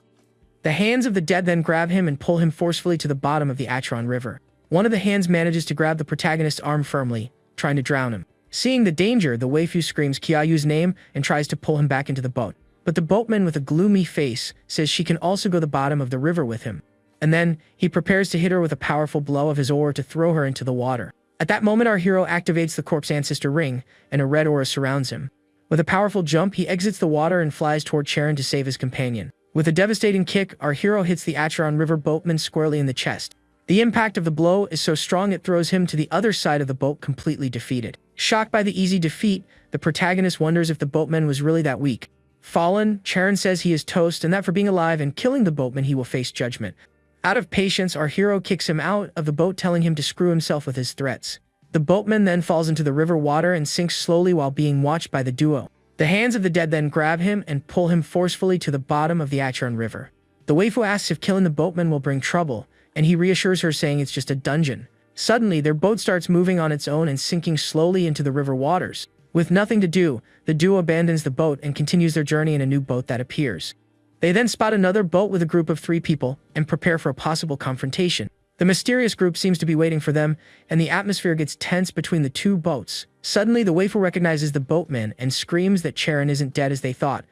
The hands of the dead then grab him and pull him forcefully to the bottom of the Acheron River. One of the hands manages to grab the protagonist's arm firmly, trying to drown him. Seeing the danger, the waifu screams Kiayu's name and tries to pull him back into the boat. But the boatman with a gloomy face says she can also go the bottom of the river with him. And then, he prepares to hit her with a powerful blow of his oar to throw her into the water. At that moment, our hero activates the corpse ancestor ring, and a red aura surrounds him. With a powerful jump, he exits the water and flies toward Charon to save his companion. With a devastating kick, our hero hits the Acheron River boatman squarely in the chest. The impact of the blow is so strong it throws him to the other side of the boat, completely defeated. Shocked by the easy defeat, the protagonist wonders if the boatman was really that weak. Fallen, Charon says he is toast and that for being alive and killing the boatman he will face judgment. Out of patience, our hero kicks him out of the boat, telling him to screw himself with his threats. The boatman then falls into the river water and sinks slowly while being watched by the duo. The hands of the dead then grab him and pull him forcefully to the bottom of the Acheron River. The waifu asks if killing the boatman will bring trouble, and he reassures her, saying it's just a dungeon. Suddenly, their boat starts moving on its own and sinking slowly into the river waters. With nothing to do, the duo abandons the boat and continues their journey in a new boat that appears. They then spot another boat with a group of 3 people and prepare for a possible confrontation. The mysterious group seems to be waiting for them, and the atmosphere gets tense between the 2 boats. Suddenly, the waifu recognizes the boatman and screams that Charon isn't dead as they thought.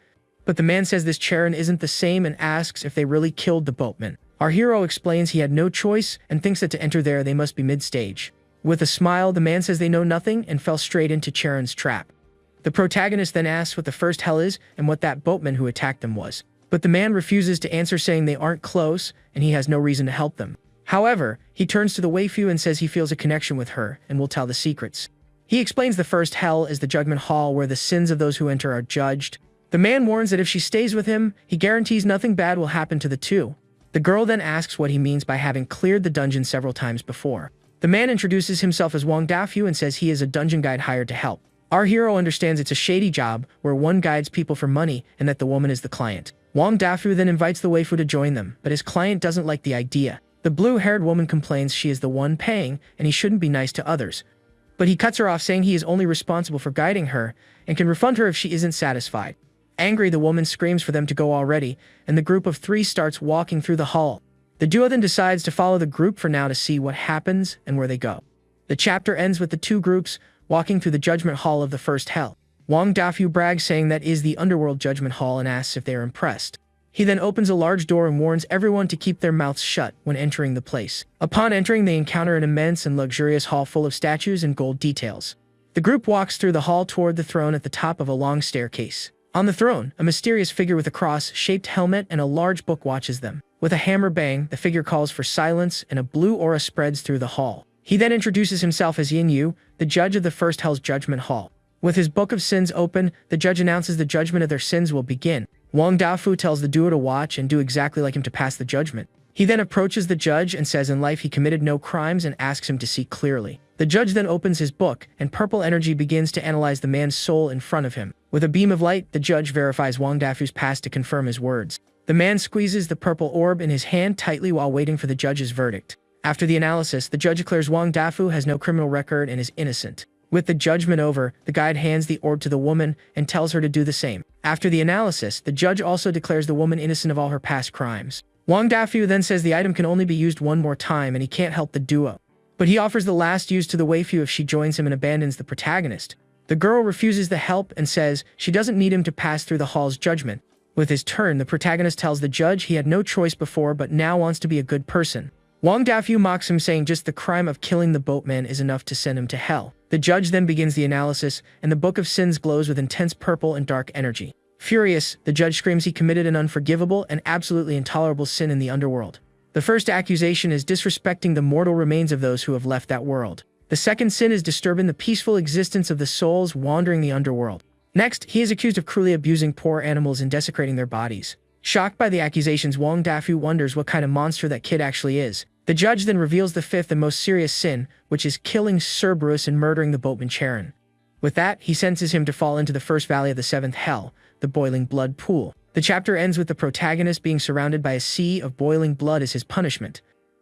But the man says this Charon isn't the same and asks if they really killed the boatman. Our hero explains he had no choice and thinks that to enter there they must be mid-stage. With a smile, the man says they know nothing and fell straight into Charon's trap. The protagonist then asks what the first hell is and what that boatman who attacked them was. But the man refuses to answer, saying they aren't close and he has no reason to help them. However, he turns to the waifu and says he feels a connection with her and will tell the secrets. He explains the first hell is the judgment hall where the sins of those who enter are judged. The man warns that if she stays with him, he guarantees nothing bad will happen to the 2. The girl then asks what he means by having cleared the dungeon several times before. The man introduces himself as Wang Dafu and says he is a dungeon guide hired to help. Our hero understands it's a shady job where one guides people for money and that the woman is the client. Wang Dafu then invites the waifu to join them, but his client doesn't like the idea. The blue-haired woman complains she is the one paying and he shouldn't be nice to others. But he cuts her off, saying he is only responsible for guiding her and can refund her if she isn't satisfied. Angry, the woman screams for them to go already, and the group of 3 starts walking through the hall. The duo then decides to follow the group for now to see what happens and where they go. The chapter ends with the 2 groups walking through the judgment hall of the first hell. Wang Dafu brags, saying that is the underworld judgment hall, and asks if they are impressed. He then opens a large door and warns everyone to keep their mouths shut when entering the place. Upon entering, they encounter an immense and luxurious hall full of statues and gold details. The group walks through the hall toward the throne at the top of a long staircase. On the throne, a mysterious figure with a cross-shaped helmet and a large book watches them. With a hammer bang, the figure calls for silence and a blue aura spreads through the hall. He then introduces himself as Yin Yu, the judge of the first hell's judgment hall. With his book of sins open, the judge announces the judgment of their sins will begin. Wang Dafu tells the duo to watch and do exactly like him to pass the judgment. He then approaches the judge and says in life he committed no crimes and asks him to see clearly. The judge then opens his book, and purple energy begins to analyze the man's soul in front of him. With a beam of light, the judge verifies Wang Dafu's past to confirm his words. The man squeezes the purple orb in his hand tightly while waiting for the judge's verdict. After the analysis, the judge declares Wang Dafu has no criminal record and is innocent. With the judgment over, the guide hands the orb to the woman and tells her to do the same. After the analysis, the judge also declares the woman innocent of all her past crimes. Wang Dafu then says the item can only be used one more time and he can't help the duo. But he offers the last use to the waifu if she joins him and abandons the protagonist. The girl refuses the help and says she doesn't need him to pass through the hall's judgment. With his turn, the protagonist tells the judge he had no choice before but now wants to be a good person. Wang Dafu mocks him, saying just the crime of killing the boatman is enough to send him to hell. The judge then begins the analysis, and the Book of Sins glows with intense purple and dark energy. Furious, the judge screams he committed an unforgivable and absolutely intolerable sin in the underworld. The first accusation is disrespecting the mortal remains of those who have left that world. The second sin is disturbing the peaceful existence of the souls wandering the underworld. Next, he is accused of cruelly abusing poor animals and desecrating their bodies. Shocked by the accusations, Wang Dafu wonders what kind of monster that kid actually is. The judge then reveals the fifth and most serious sin, which is killing Cerberus and murdering the boatman Charon. With that, he sentences him to fall into the first valley of the seventh hell, the boiling blood pool. The chapter ends with the protagonist being surrounded by a sea of boiling blood as his punishment.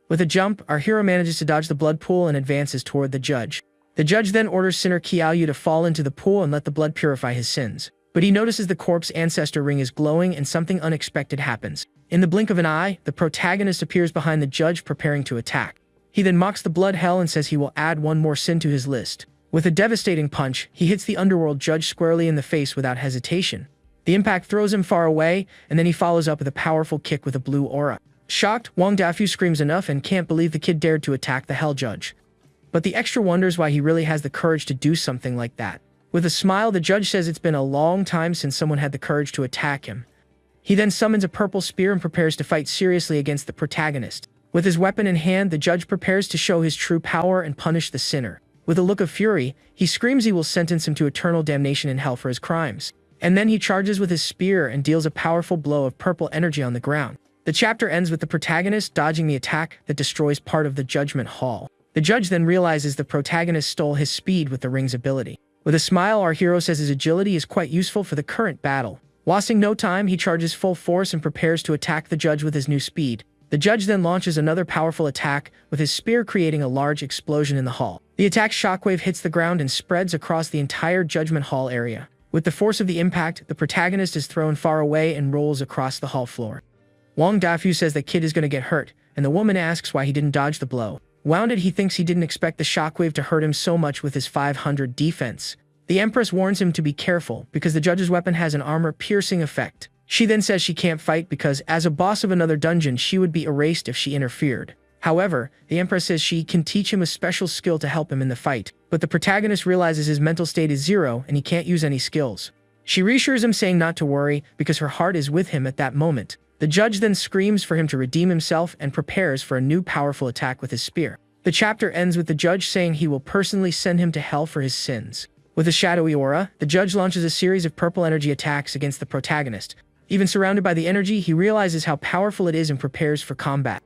With a jump, our hero manages to dodge the blood pool and advances toward the judge. The judge then orders sinner Qiaoyu to fall into the pool and let the blood purify his sins. But he notices the corpse ancestor ring is glowing and something unexpected happens. In the blink of an eye, the protagonist appears behind the judge preparing to attack. He then mocks the blood hell and says he will add one more sin to his list. With a devastating punch, he hits the underworld judge squarely in the face without hesitation. The impact throws him far away, and then he follows up with a powerful kick with a blue aura. Shocked, Wang Dafu screams enough and can't believe the kid dared to attack the hell judge. But the extra wonders why he really has the courage to do something like that. With a smile, the judge says it's been a long time since someone had the courage to attack him. He then summons a purple spear and prepares to fight seriously against the protagonist. With his weapon in hand, the judge prepares to show his true power and punish the sinner. With a look of fury, he screams he will sentence him to eternal damnation in hell for his crimes. And then he charges with his spear and deals a powerful blow of purple energy on the ground. The chapter ends with the protagonist dodging the attack that destroys part of the judgment hall. The judge then realizes the protagonist stole his speed with the ring's ability. With a smile, our hero says his agility is quite useful for the current battle. Wasting no time, he charges full force and prepares to attack the judge with his new speed. The judge then launches another powerful attack, with his spear creating a large explosion in the hall. The attack's shockwave hits the ground and spreads across the entire judgment hall area. With the force of the impact, the protagonist is thrown far away and rolls across the hall floor. Wang Dafu says the kid is going to get hurt, and the woman asks why he didn't dodge the blow. Wounded, he thinks he didn't expect the shockwave to hurt him so much with his 500 defense. The Empress warns him to be careful because the judge's weapon has an armor-piercing effect. She then says she can't fight because, as a boss of another dungeon, she would be erased if she interfered. However, the Empress says she can teach him a special skill to help him in the fight, but the protagonist realizes his mental state is 0 and he can't use any skills. She reassures him saying not to worry because her heart is with him at that moment. The judge then screams for him to redeem himself and prepares for a new powerful attack with his spear. The chapter ends with the judge saying he will personally send him to hell for his sins. With a shadowy aura, the judge launches a series of purple energy attacks against the protagonist. Even surrounded by the energy, he realizes how powerful it is and prepares for combat.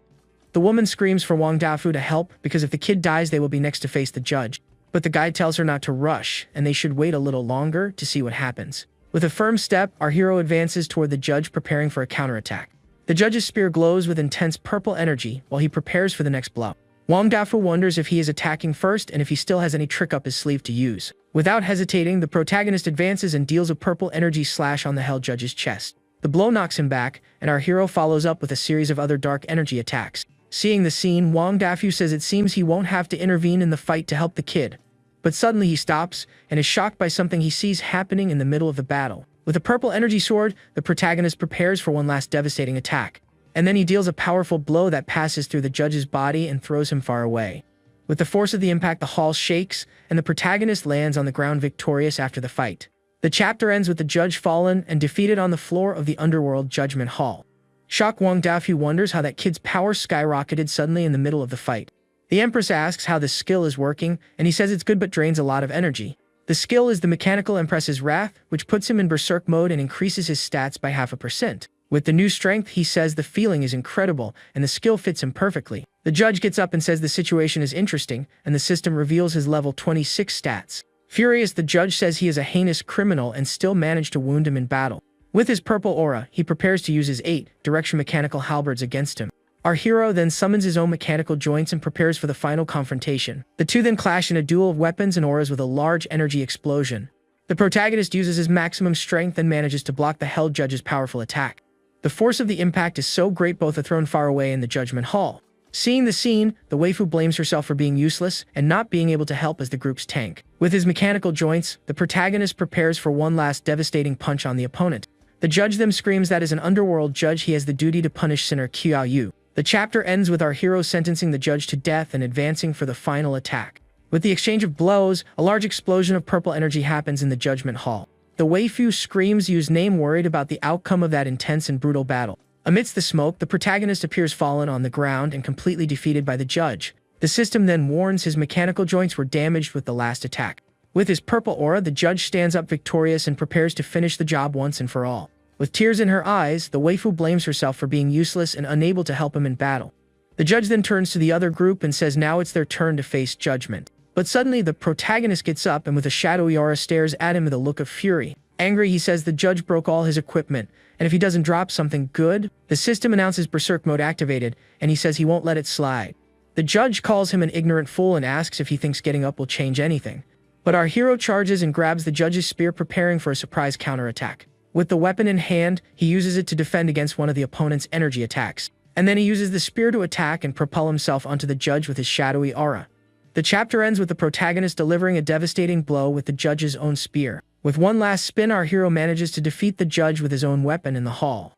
The woman screams for Wang Dafu to help because if the kid dies, they will be next to face the judge. But the guide tells her not to rush, and they should wait a little longer to see what happens. With a firm step, our hero advances toward the judge, preparing for a counterattack. The judge's spear glows with intense purple energy while he prepares for the next blow. Wang Dafu wonders if he is attacking first and if he still has any trick up his sleeve to use. Without hesitating, the protagonist advances and deals a purple energy slash on the hell judge's chest. The blow knocks him back, and our hero follows up with a series of other dark energy attacks. Seeing the scene, Wang Dafu says it seems he won't have to intervene in the fight to help the kid. But suddenly he stops, and is shocked by something he sees happening in the middle of the battle. With a purple energy sword, the protagonist prepares for one last devastating attack. And then he deals a powerful blow that passes through the judge's body and throws him far away. With the force of the impact, the hall shakes, and the protagonist lands on the ground victorious after the fight. The chapter ends with the judge fallen and defeated on the floor of the underworld judgment hall. Shocked, Wang Dafu wonders how that kid's power skyrocketed suddenly in the middle of the fight. The Empress asks how the skill is working, and he says it's good but drains a lot of energy. The skill is the Mechanical Empress's Wrath, which puts him in berserk mode and increases his stats by 0.5%. With the new strength, he says the feeling is incredible, and the skill fits him perfectly. The judge gets up and says the situation is interesting, and the system reveals his level 26 stats. Furious, the judge says he is a heinous criminal and still managed to wound him in battle. With his purple aura, he prepares to use his 8-direction mechanical halberds against him. Our hero then summons his own mechanical joints and prepares for the final confrontation. The two then clash in a duel of weapons and auras with a large energy explosion. The protagonist uses his maximum strength and manages to block the hell judge's powerful attack. The force of the impact is so great both are thrown far away in the judgment hall. Seeing the scene, the waifu blames herself for being useless and not being able to help as the group's tank. With his mechanical joints, the protagonist prepares for one last devastating punch on the opponent. The judge then screams that as an underworld judge he has the duty to punish sinner Qiaoyu. The chapter ends with our hero sentencing the judge to death and advancing for the final attack. With the exchange of blows, a large explosion of purple energy happens in the judgment hall. The waifu screams use name worried about the outcome of that intense and brutal battle. Amidst the smoke, the protagonist appears fallen on the ground and completely defeated by the judge. The system then warns his mechanical joints were damaged with the last attack. With his purple aura, the judge stands up victorious and prepares to finish the job once and for all. With tears in her eyes, the waifu blames herself for being useless and unable to help him in battle. The judge then turns to the other group and says now it's their turn to face judgment. But suddenly, the protagonist gets up and with a shadowy aura stares at him with a look of fury. Angry, he says the judge broke all his equipment, and if he doesn't drop something good, the system announces Berserk mode activated, and he says he won't let it slide. The judge calls him an ignorant fool and asks if he thinks getting up will change anything. But our hero charges and grabs the judge's spear, preparing for a surprise counterattack. With the weapon in hand, he uses it to defend against one of the opponent's energy attacks. And then he uses the spear to attack and propel himself onto the judge with his shadowy aura. The chapter ends with the protagonist delivering a devastating blow with the judge's own spear. With one last spin, our hero manages to defeat the judge with his own weapon in the hall.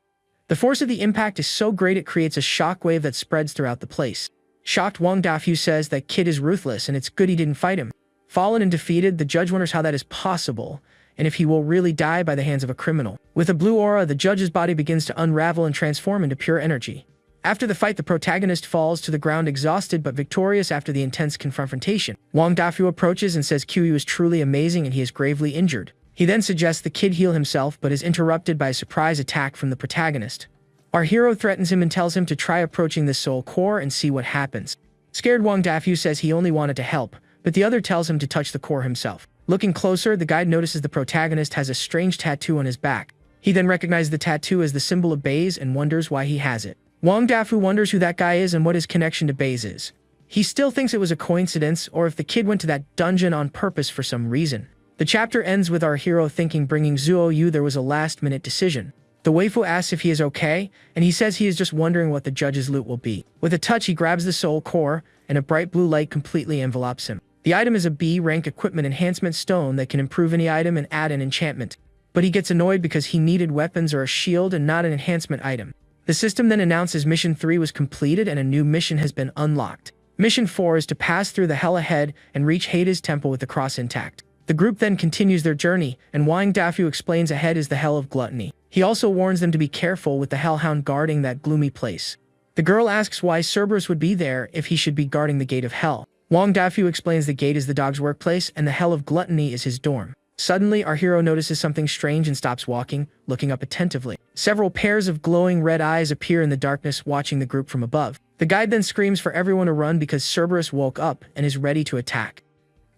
The force of the impact is so great it creates a shockwave that spreads throughout the place. Shocked, Wang Dafu says that kid is ruthless and it's good he didn't fight him. Fallen and defeated, the judge wonders how that is possible, and if he will really die by the hands of a criminal. With a blue aura, the judge's body begins to unravel and transform into pure energy. After the fight, the protagonist falls to the ground exhausted but victorious after the intense confrontation. Wang Dafu approaches and says Qiyu is truly amazing and he is gravely injured. He then suggests the kid heal himself but is interrupted by a surprise attack from the protagonist. Our hero threatens him and tells him to try approaching the soul core and see what happens. Scared, Wang Dafu says he only wanted to help, but the other tells him to touch the core himself. Looking closer, the guide notices the protagonist has a strange tattoo on his back. He then recognizes the tattoo as the symbol of Baize and wonders why he has it. Wang Dafu wonders who that guy is and what his connection to Baize is. He still thinks it was a coincidence or if the kid went to that dungeon on purpose for some reason. The chapter ends with our hero thinking bringing Zuo Yu there was a last-minute decision. The waifu asks if he is okay, and he says he is just wondering what the judge's loot will be. With a touch, he grabs the soul core, and a bright blue light completely envelopes him. The item is a B-rank equipment enhancement stone that can improve any item and add an enchantment. But he gets annoyed because he needed weapons or a shield and not an enhancement item. The system then announces Mission 3 was completed and a new mission has been unlocked. Mission 4 is to pass through the hell ahead and reach Hades Temple with the cross intact. The group then continues their journey, and Wang Dafu explains ahead is the Hell of Gluttony. He also warns them to be careful with the Hellhound guarding that gloomy place. The girl asks why Cerberus would be there if he should be guarding the Gate of Hell. Wang Dafu explains the gate is the dog's workplace and the Hell of Gluttony is his dorm. Suddenly, our hero notices something strange and stops walking, looking up attentively. Several pairs of glowing red eyes appear in the darkness, watching the group from above. The guide then screams for everyone to run because Cerberus woke up and is ready to attack.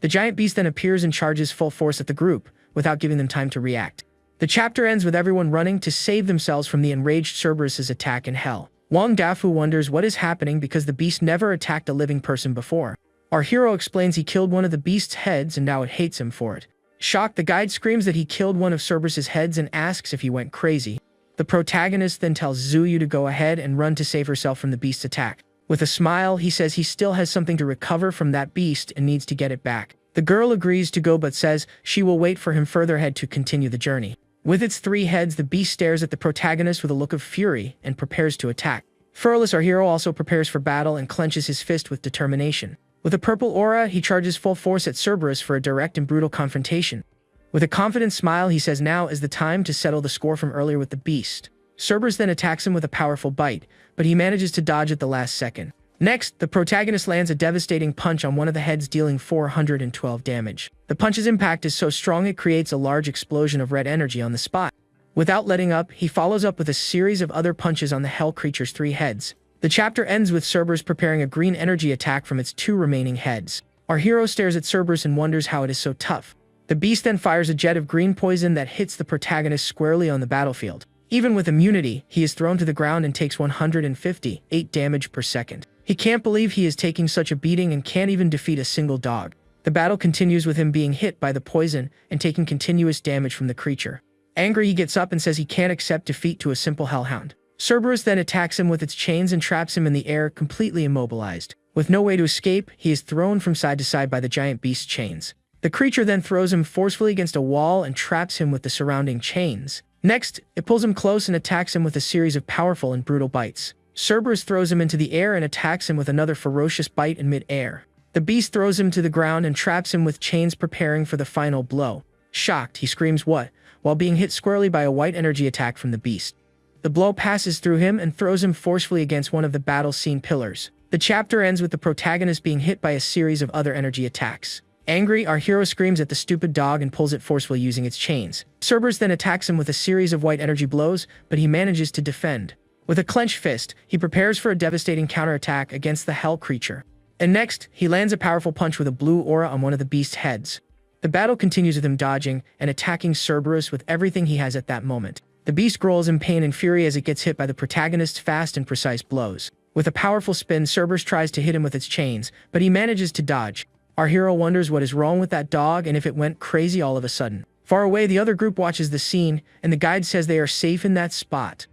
The giant beast then appears and charges full force at the group, without giving them time to react. The chapter ends with everyone running to save themselves from the enraged Cerberus's attack in hell. Wang Dafu wonders what is happening because the beast never attacked a living person before. Our hero explains he killed one of the beast's heads and now it hates him for it. Shocked, the guide screams that he killed one of Cerberus's heads and asks if he went crazy. The protagonist then tells Zuyu to go ahead and run to save herself from the beast's attack. With a smile, he says he still has something to recover from that beast and needs to get it back. The girl agrees to go but says she will wait for him further ahead to continue the journey. With its 3 heads, the beast stares at the protagonist with a look of fury and prepares to attack. Furless, our hero also prepares for battle and clenches his fist with determination. With a purple aura, he charges full force at Cerberus for a direct and brutal confrontation. With a confident smile, he says now is the time to settle the score from earlier with the beast. Cerberus then attacks him with a powerful bite, but he manages to dodge at the last second. Next, the protagonist lands a devastating punch on one of the heads, dealing 412 damage. The punch's impact is so strong it creates a large explosion of red energy on the spot. Without letting up, he follows up with a series of other punches on the hell creature's 3 heads. The chapter ends with Cerberus preparing a green energy attack from its 2 remaining heads. Our hero stares at Cerberus and wonders how it is so tough. The beast then fires a jet of green poison that hits the protagonist squarely on the battlefield. Even with immunity, he is thrown to the ground and takes 158 damage per second. He can't believe he is taking such a beating and can't even defeat a single dog. The battle continues with him being hit by the poison and taking continuous damage from the creature. Angry, he gets up and says he can't accept defeat to a simple hellhound. Cerberus then attacks him with its chains and traps him in the air, completely immobilized. With no way to escape, he is thrown from side to side by the giant beast's chains. The creature then throws him forcefully against a wall and traps him with the surrounding chains. Next, it pulls him close and attacks him with a series of powerful and brutal bites. Cerberus throws him into the air and attacks him with another ferocious bite in mid-air. The beast throws him to the ground and traps him with chains, preparing for the final blow. Shocked, he screams "what?" while being hit squarely by a white energy attack from the beast. The blow passes through him and throws him forcefully against one of the battle scene pillars. The chapter ends with the protagonist being hit by a series of other energy attacks. Angry, our hero screams at the stupid dog and pulls it forcefully using its chains. Cerberus then attacks him with a series of white energy blows, but he manages to defend. With a clenched fist, he prepares for a devastating counterattack against the hell creature. And next, he lands a powerful punch with a blue aura on one of the beast's heads. The battle continues with him dodging and attacking Cerberus with everything he has at that moment. The beast growls in pain and fury as it gets hit by the protagonist's fast and precise blows. With a powerful spin, Cerberus tries to hit him with its chains, but he manages to dodge. Our hero wonders what is wrong with that dog and if it went crazy all of a sudden. Far away, the other group watches the scene, and the guide says they are safe in that spot.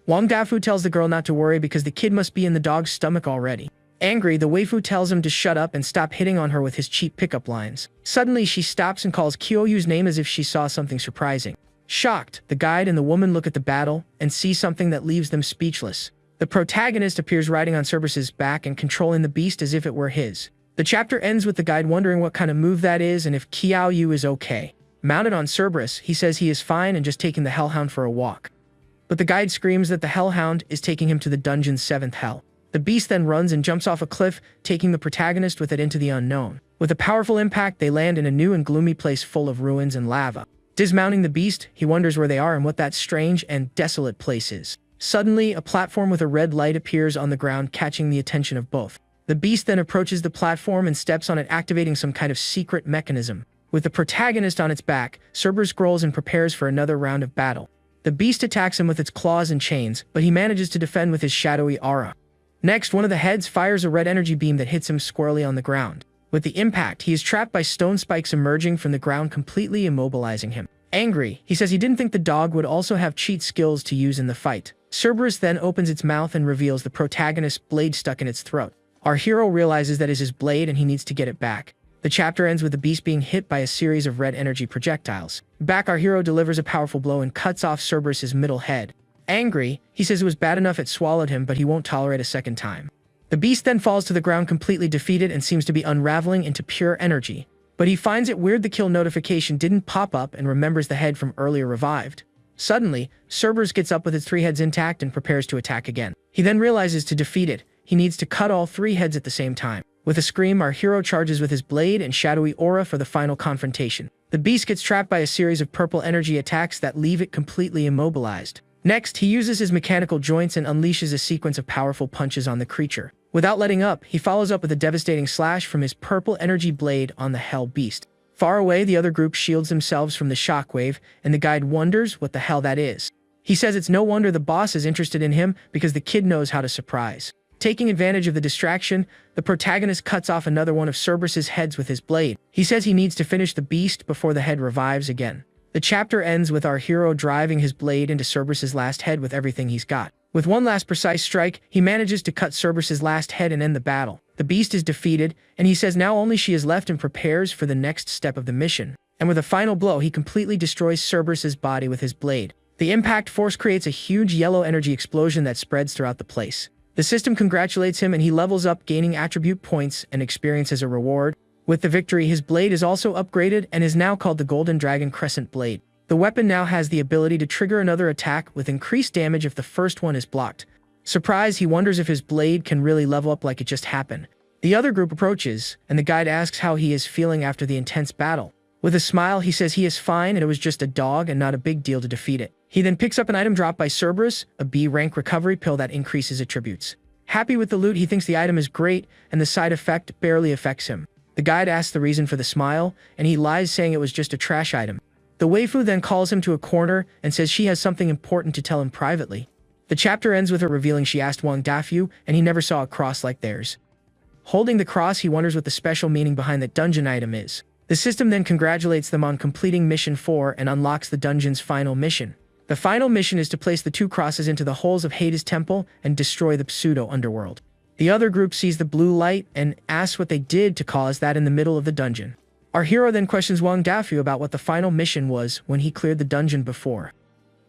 Wang Dafu tells the girl not to worry because the kid must be in the dog's stomach already. Angry, the waifu tells him to shut up and stop hitting on her with his cheap pickup lines. Suddenly, she stops and calls Kyoyu's name as if she saw something surprising. Shocked, the guide and the woman look at the battle and see something that leaves them speechless. The protagonist appears riding on Cerberus's back and controlling the beast as if it were his. The chapter ends with the guide wondering what kind of move that is and if Kyoyu is okay. Mounted on Cerberus, he says he is fine and just taking the Hellhound for a walk. But the guide screams that the Hellhound is taking him to the dungeon's 7th hell. The beast then runs and jumps off a cliff, taking the protagonist with it into the unknown. With a powerful impact, they land in a new and gloomy place full of ruins and lava. Dismounting the beast, he wonders where they are and what that strange and desolate place is. Suddenly, a platform with a red light appears on the ground, catching the attention of both. The beast then approaches the platform and steps on it, activating some kind of secret mechanism. With the protagonist on its back, Cerberus growls and prepares for another round of battle. The beast attacks him with its claws and chains, but he manages to defend with his shadowy aura. Next, one of the heads fires a red energy beam that hits him squarely on the ground. With the impact, he is trapped by stone spikes emerging from the ground, completely immobilizing him. Angry, he says he didn't think the dog would also have cheat skills to use in the fight. Cerberus then opens its mouth and reveals the protagonist's blade stuck in its throat. Our hero realizes that is his blade and he needs to get it back. The chapter ends with the beast being hit by a series of red energy projectiles. Back, our hero delivers a powerful blow and cuts off Cerberus's middle head. Angry, he says it was bad enough it swallowed him, but he won't tolerate a second time. The beast then falls to the ground completely defeated and seems to be unraveling into pure energy. But he finds it weird the kill notification didn't pop up and remembers the head from earlier revived. Suddenly, Cerberus gets up with its 3 heads intact and prepares to attack again. He then realizes to defeat it, he needs to cut all 3 heads at the same time. With a scream, our hero charges with his blade and shadowy aura for the final confrontation. The beast gets trapped by a series of purple energy attacks that leave it completely immobilized. Next, he uses his mechanical joints and unleashes a sequence of powerful punches on the creature. Without letting up, he follows up with a devastating slash from his purple energy blade on the hell beast. Far away, the other group shields themselves from the shockwave, and the guide wonders what the hell that is. He says it's no wonder the boss is interested in him because the kid knows how to surprise. Taking advantage of the distraction, the protagonist cuts off another one of Cerberus's heads with his blade. He says he needs to finish the beast before the head revives again. The chapter ends with our hero driving his blade into Cerberus's last head with everything he's got. With one last precise strike, he manages to cut Cerberus's last head and end the battle. The beast is defeated, and he says now only she is left and prepares for the next step of the mission. And with a final blow, he completely destroys Cerberus's body with his blade. The impact force creates a huge yellow energy explosion that spreads throughout the place. The system congratulates him and he levels up, gaining attribute points and experience as a reward. With the victory, his blade is also upgraded and is now called the Golden Dragon Crescent Blade. The weapon now has the ability to trigger another attack with increased damage if the first one is blocked. Surprised, he wonders if his blade can really level up like it just happened. The other group approaches, and the guide asks how he is feeling after the intense battle. With a smile, he says he is fine and it was just a dog and not a big deal to defeat it. He then picks up an item dropped by Cerberus, a B-rank recovery pill that increases attributes. Happy with the loot, he thinks the item is great and the side effect barely affects him. The guide asks the reason for the smile, and he lies saying it was just a trash item. The waifu then calls him to a corner and says she has something important to tell him privately. The chapter ends with her revealing she asked Wang Dafu, and he never saw a cross like theirs. Holding the cross, he wonders what the special meaning behind that dungeon item is. The system then congratulates them on completing Mission 4 and unlocks the dungeon's final mission. The final mission is to place the 2 crosses into the holes of Hades' temple and destroy the pseudo-underworld. The other group sees the blue light and asks what they did to cause that in the middle of the dungeon. Our hero then questions Wang Dafu about what the final mission was when he cleared the dungeon before.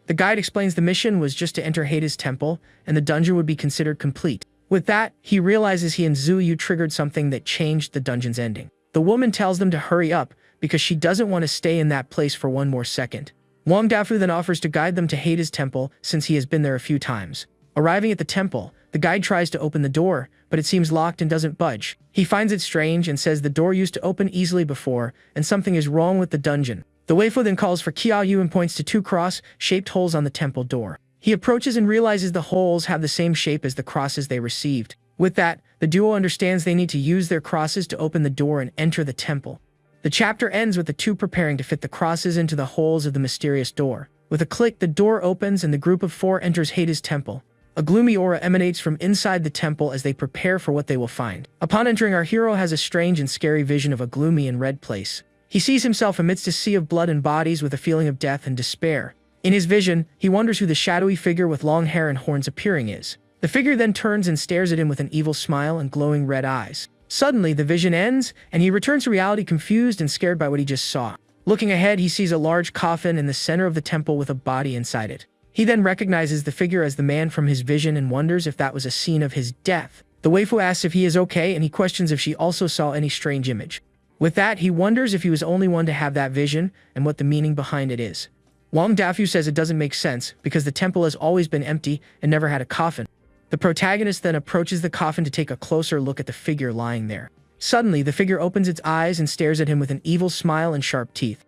The guide explains the mission was just to enter Hades' temple, and the dungeon would be considered complete. With that, he realizes he and Zuyu triggered something that changed the dungeon's ending. The woman tells them to hurry up because she doesn't want to stay in that place for one more second. Wang Dafu then offers to guide them to Hades' temple since he has been there a few times. Arriving at the temple, the guide tries to open the door, but it seems locked and doesn't budge. He finds it strange and says the door used to open easily before, and something is wrong with the dungeon. The waifu then calls for Kyoyu and points to 2 cross-shaped holes on the temple door. He approaches and realizes the holes have the same shape as the crosses they received. With that, the duo understands they need to use their crosses to open the door and enter the temple. The chapter ends with the two preparing to fit the crosses into the holes of the mysterious door. With a click, the door opens and the group of four enters Hades' temple. A gloomy aura emanates from inside the temple as they prepare for what they will find. Upon entering, our hero has a strange and scary vision of a gloomy and red place. He sees himself amidst a sea of blood and bodies with a feeling of death and despair. In his vision, he wonders who the shadowy figure with long hair and horns appearing is. The figure then turns and stares at him with an evil smile and glowing red eyes. Suddenly, the vision ends, and he returns to reality confused and scared by what he just saw. Looking ahead, he sees a large coffin in the center of the temple with a body inside it. He then recognizes the figure as the man from his vision and wonders if that was a scene of his death. The waifu asks if he is okay, and he questions if she also saw any strange image. With that, he wonders if he was the only one to have that vision and what the meaning behind it is. Wang Dafu says it doesn't make sense because the temple has always been empty and never had a coffin. The protagonist then approaches the coffin to take a closer look at the figure lying there. Suddenly, the figure opens its eyes and stares at him with an evil smile and sharp teeth.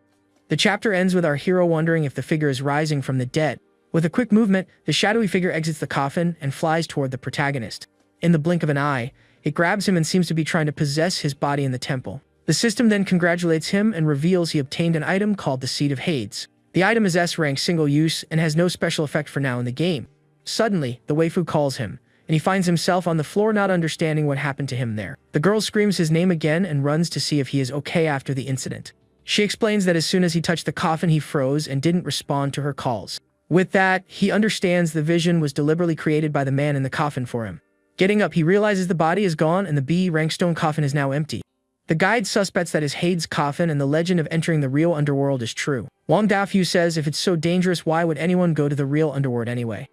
The chapter ends with our hero wondering if the figure is rising from the dead. With a quick movement, the shadowy figure exits the coffin and flies toward the protagonist. In the blink of an eye, it grabs him and seems to be trying to possess his body in the temple. The system then congratulates him and reveals he obtained an item called the Seed of Hades. The item is S-rank single use and has no special effect for now in the game. Suddenly, the waifu calls him, and he finds himself on the floor not understanding what happened to him there. The girl screams his name again and runs to see if he is okay after the incident. She explains that as soon as he touched the coffin he froze and didn't respond to her calls. With that, he understands the vision was deliberately created by the man in the coffin for him. Getting up, he realizes the body is gone and the B-rank stone coffin is now empty. The guide suspects that is Hades' coffin and the legend of entering the real underworld is true. Wang Dafu says if it's so dangerous, why would anyone go to the real underworld anyway?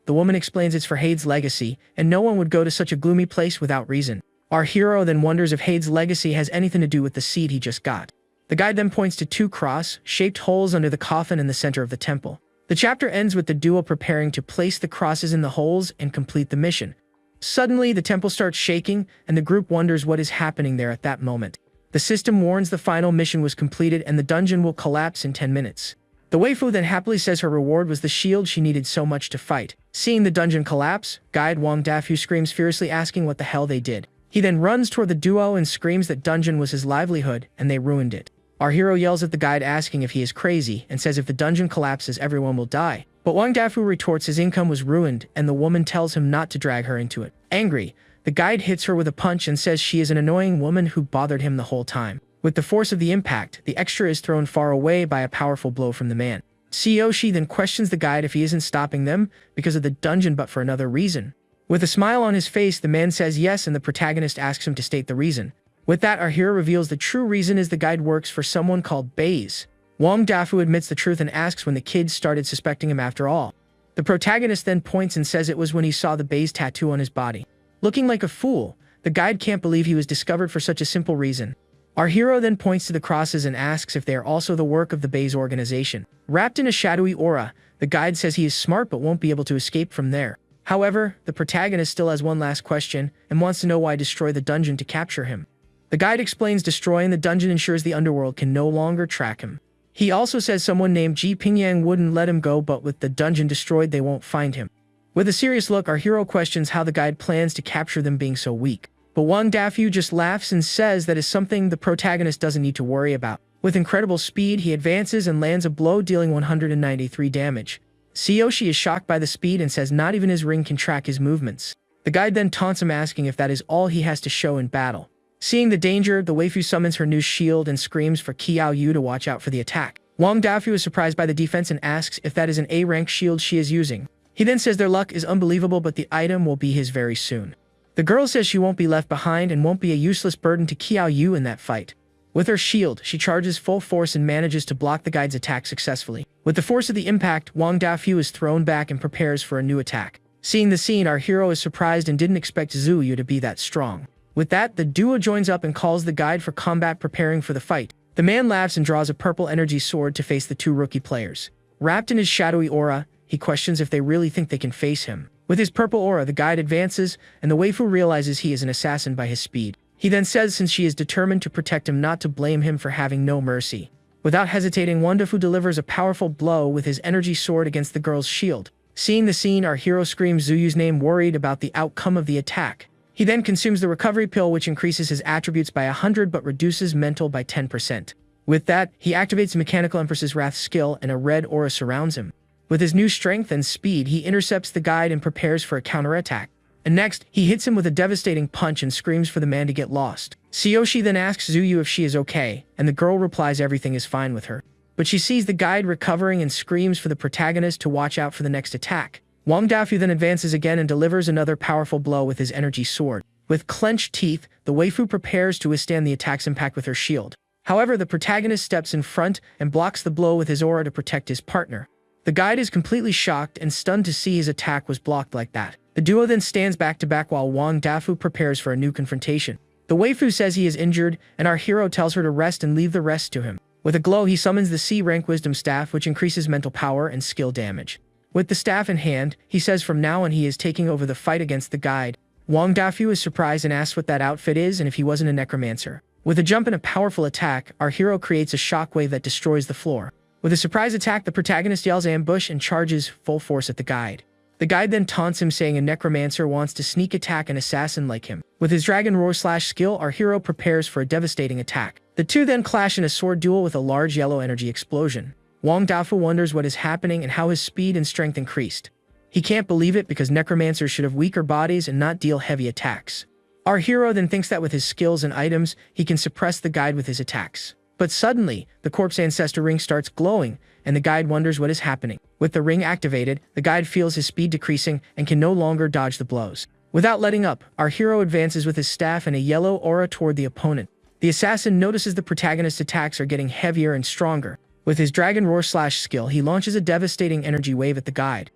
The woman explains it's for Hades' legacy, and no one would go to such a gloomy place without reason. Our hero then wonders if Hades' legacy has anything to do with the seed he just got. The guide then points to two cross-shaped holes under the coffin in the center of the temple. The chapter ends with the duo preparing to place the crosses in the holes and complete the mission. Suddenly, the temple starts shaking, and the group wonders what is happening there at that moment. The system warns the final mission was completed and the dungeon will collapse in 10 minutes. The waifu then happily says her reward was the shield she needed so much to fight. Seeing the dungeon collapse, guide Wang Dafu screams fiercely asking what the hell they did. He then runs toward the duo and screams that dungeon was his livelihood and they ruined it. Our hero yells at the guide asking if he is crazy and says if the dungeon collapses everyone will die. But Wang Dafu retorts his income was ruined and the woman tells him not to drag her into it. Angry, the guide hits her with a punch and says she is an annoying woman who bothered him the whole time. With the force of the impact, the extra is thrown far away by a powerful blow from the man. Tsuyoshi then questions the guide if he isn't stopping them because of the dungeon but for another reason. With a smile on his face, the man says yes and the protagonist asks him to state the reason. With that, our hero reveals the true reason is the guide works for someone called Baze. Wang Dafu admits the truth and asks when the kids started suspecting him after all. The protagonist then points and says it was when he saw the Baze tattoo on his body. Looking like a fool, the guide can't believe he was discovered for such a simple reason. Our hero then points to the crosses and asks if they are also the work of the Baze organization. Wrapped in a shadowy aura, the guide says he is smart but won't be able to escape from there. However, the protagonist still has one last question and wants to know why destroy the dungeon to capture him. The guide explains destroying the dungeon ensures the underworld can no longer track him. He also says someone named Ji Pingyang wouldn't let him go, but with the dungeon destroyed they won't find him. With a serious look, our hero questions how the guide plans to capture them being so weak. But Wang Dafu just laughs and says that is something the protagonist doesn't need to worry about. With incredible speed, he advances and lands a blow dealing 193 damage. Tsuyoshi is shocked by the speed and says not even his ring can track his movements. The guide then taunts him asking if that is all he has to show in battle. Seeing the danger, the waifu summons her new shield and screams for Qiao Yu to watch out for the attack. Wang Dafu is surprised by the defense and asks if that is an A-rank shield she is using. He then says their luck is unbelievable but the item will be his very soon. The girl says she won't be left behind and won't be a useless burden to Qiao Yu in that fight. With her shield, she charges full force and manages to block the guide's attack successfully. With the force of the impact, Wang Dafu is thrown back and prepares for a new attack. Seeing the scene, our hero is surprised and didn't expect Zuyu to be that strong. With that, the duo joins up and calls the guide for combat preparing for the fight. The man laughs and draws a purple energy sword to face the two rookie players. Wrapped in his shadowy aura, he questions if they really think they can face him. With his purple aura, the guide advances, and the waifu realizes he is an assassin by his speed. He then says since she is determined to protect him not to blame him for having no mercy. Without hesitating, Wandafu delivers a powerful blow with his energy sword against the girl's shield. Seeing the scene, our hero screams Zuyu's name worried about the outcome of the attack. He then consumes the recovery pill, which increases his attributes by 100 but reduces mental by 10%. With that, he activates Mechanical Empress's Wrath skill and a red aura surrounds him. With his new strength and speed, he intercepts the guide and prepares for a counterattack. And next, he hits him with a devastating punch and screams for the man to get lost. Tsuyoshi then asks Zuyu if she is okay, and the girl replies everything is fine with her. But she sees the guide recovering and screams for the protagonist to watch out for the next attack. Wang Dafu then advances again and delivers another powerful blow with his energy sword. With clenched teeth, the waifu prepares to withstand the attack's impact with her shield. However, the protagonist steps in front and blocks the blow with his aura to protect his partner. The guide is completely shocked and stunned to see his attack was blocked like that. The duo then stands back to back while Wang Dafu prepares for a new confrontation. The waifu says he is injured, and our hero tells her to rest and leave the rest to him. With a glow, he summons the C-rank Wisdom Staff, which increases mental power and skill damage. With the staff in hand, he says from now on he is taking over the fight against the guide. Wang Dafu is surprised and asks what that outfit is and if he wasn't a necromancer. With a jump and a powerful attack, our hero creates a shockwave that destroys the floor. With a surprise attack, the protagonist yells ambush and charges full force at the guide. The guide then taunts him, saying a necromancer wants to sneak attack an assassin like him. With his dragon roar / skill, our hero prepares for a devastating attack. The two then clash in a sword duel with a large yellow energy explosion. Wang Dafu wonders what is happening and how his speed and strength increased. He can't believe it because necromancers should have weaker bodies and not deal heavy attacks. Our hero then thinks that with his skills and items, he can suppress the guide with his attacks. But suddenly, the corpse ancestor ring starts glowing, and the guide wonders what is happening. With the ring activated, the guide feels his speed decreasing and can no longer dodge the blows. Without letting up, our hero advances with his staff and a yellow aura toward the opponent. The assassin notices the protagonist's attacks are getting heavier and stronger. With his dragon roar / skill, he launches a devastating energy wave at the guide.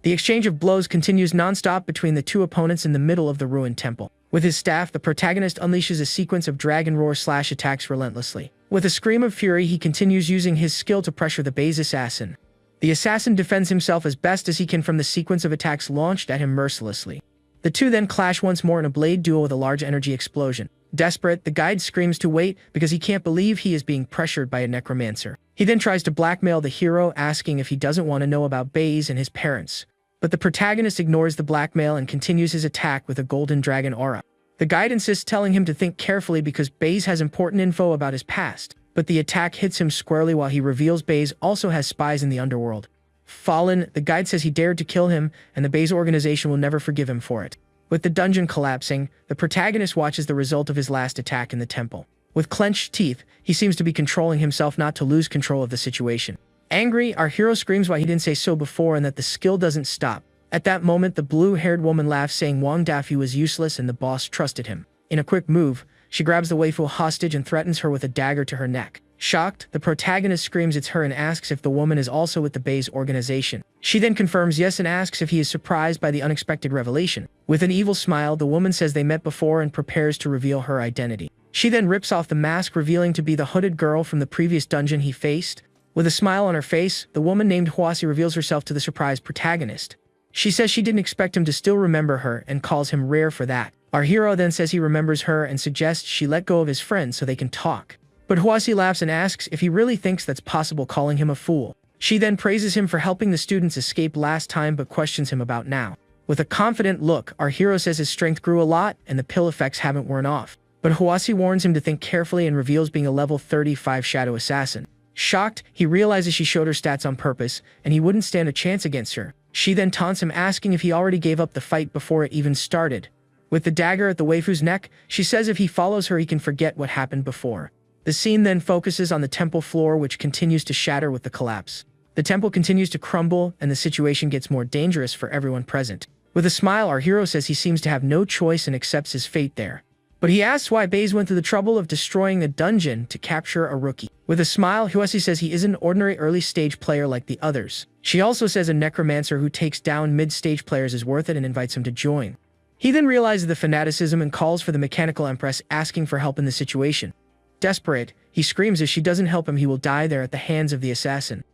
The exchange of blows continues non-stop between the two opponents in the middle of the ruined temple. With his staff, the protagonist unleashes a sequence of dragon roar / attacks relentlessly. With a scream of fury, he continues using his skill to pressure the base assassin. The assassin defends himself as best as he can from the sequence of attacks launched at him mercilessly. The two then clash once more in a blade duel with a large energy explosion. Desperate, the guide screams to wait because he can't believe he is being pressured by a necromancer. He then tries to blackmail the hero, asking if he doesn't want to know about Baze and his parents. But the protagonist ignores the blackmail and continues his attack with a golden dragon aura. The guide insists, telling him to think carefully because Baze has important info about his past. But the attack hits him squarely while he reveals Baze also has spies in the underworld. Fallen, the guide says he dared to kill him, and the Baze organization will never forgive him for it. With the dungeon collapsing, the protagonist watches the result of his last attack in the temple. With clenched teeth, he seems to be controlling himself not to lose control of the situation. Angry, our hero screams why he didn't say so before and that the skill doesn't stop. At that moment, the blue-haired woman laughs, saying Wang Dafu was useless and the boss trusted him. In a quick move, she grabs the waifu hostage and threatens her with a dagger to her neck. Shocked, the protagonist screams it's her and asks if the woman is also with the Baze organization. She then confirms yes and asks if he is surprised by the unexpected revelation. With an evil smile, the woman says they met before and prepares to reveal her identity. She then rips off the mask, revealing to be the hooded girl from the previous dungeon he faced. With a smile on her face, the woman named Huasi reveals herself to the surprised protagonist. She says she didn't expect him to still remember her and calls him rare for that. Our hero then says he remembers her and suggests she let go of his friend so they can talk. But Huasi laughs and asks if he really thinks that's possible, calling him a fool. She then praises him for helping the students escape last time but questions him about now. With a confident look, our hero says his strength grew a lot and the pill effects haven't worn off. But Huasi warns him to think carefully and reveals being a level 35 shadow assassin. Shocked, he realizes she showed her stats on purpose and he wouldn't stand a chance against her. She then taunts him, asking if he already gave up the fight before it even started. With the dagger at the waifu's neck, she says if he follows her he can forget what happened before. The scene then focuses on the temple floor, which continues to shatter with the collapse. The temple continues to crumble and the situation gets more dangerous for everyone present. With a smile, our hero says he seems to have no choice and accepts his fate there. But he asks why Baze went through the trouble of destroying a dungeon to capture a rookie. With a smile, Huasi says he isn't an ordinary early-stage player like the others. She also says a necromancer who takes down mid-stage players is worth it and invites him to join. He then realizes the fanaticism and calls for the Mechanical Empress, asking for help in the situation. Desperate, he screams if she doesn't help him he will die there at the hands of the assassin.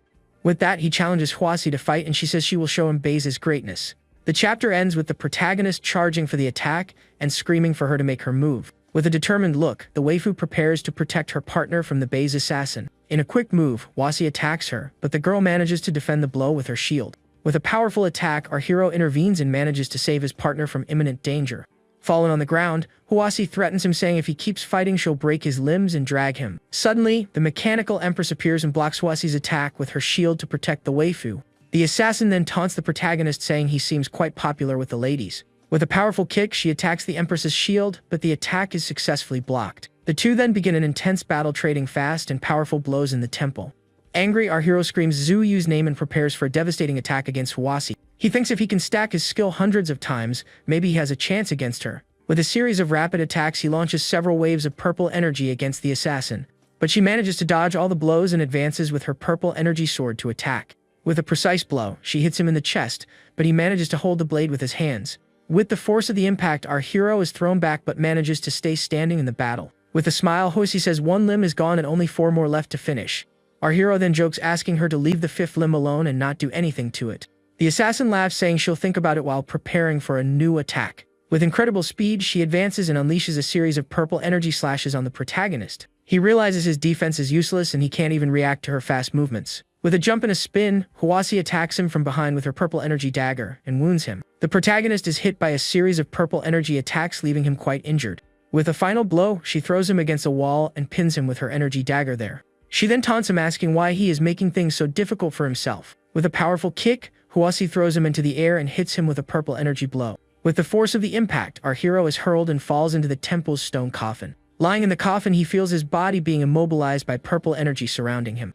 With that, he challenges Huasi to fight and she says she will show him Baze's greatness. The chapter ends with the protagonist charging for the attack and screaming for her to make her move. With a determined look, the waifu prepares to protect her partner from the Baze assassin. In a quick move, Huasi attacks her, but the girl manages to defend the blow with her shield. With a powerful attack, our hero intervenes and manages to save his partner from imminent danger. Fallen on the ground, Huasi threatens him, saying if he keeps fighting she'll break his limbs and drag him. Suddenly, the mechanical empress appears and blocks Huasi's attack with her shield to protect the waifu. The assassin then taunts the protagonist, saying he seems quite popular with the ladies. With a powerful kick, she attacks the empress's shield, but the attack is successfully blocked. The two then begin an intense battle, trading fast and powerful blows in the temple. Angry, our hero screams Zuyu's name and prepares for a devastating attack against Huasi. He thinks if he can stack his skill hundreds of times, maybe he has a chance against her. With a series of rapid attacks, he launches several waves of purple energy against the assassin. But she manages to dodge all the blows and advances with her purple energy sword to attack. With a precise blow, she hits him in the chest, but he manages to hold the blade with his hands. With the force of the impact, our hero is thrown back but manages to stay standing in the battle. With a smile, Huasi says one limb is gone and only 4 more left to finish. Our hero then jokes, asking her to leave the 5th limb alone and not do anything to it. The assassin laughs, saying she'll think about it while preparing for a new attack. With incredible speed, she advances and unleashes a series of purple energy slashes on the protagonist. He realizes his defense is useless and he can't even react to her fast movements. With a jump and a spin, Huasi attacks him from behind with her purple energy dagger and wounds him. The protagonist is hit by a series of purple energy attacks, leaving him quite injured. With a final blow, she throws him against a wall and pins him with her energy dagger there. She then taunts him, asking why he is making things so difficult for himself. With a powerful kick, Huasi throws him into the air and hits him with a purple energy blow. With the force of the impact, our hero is hurled and falls into the temple's stone coffin. Lying in the coffin, he feels his body being immobilized by purple energy surrounding him.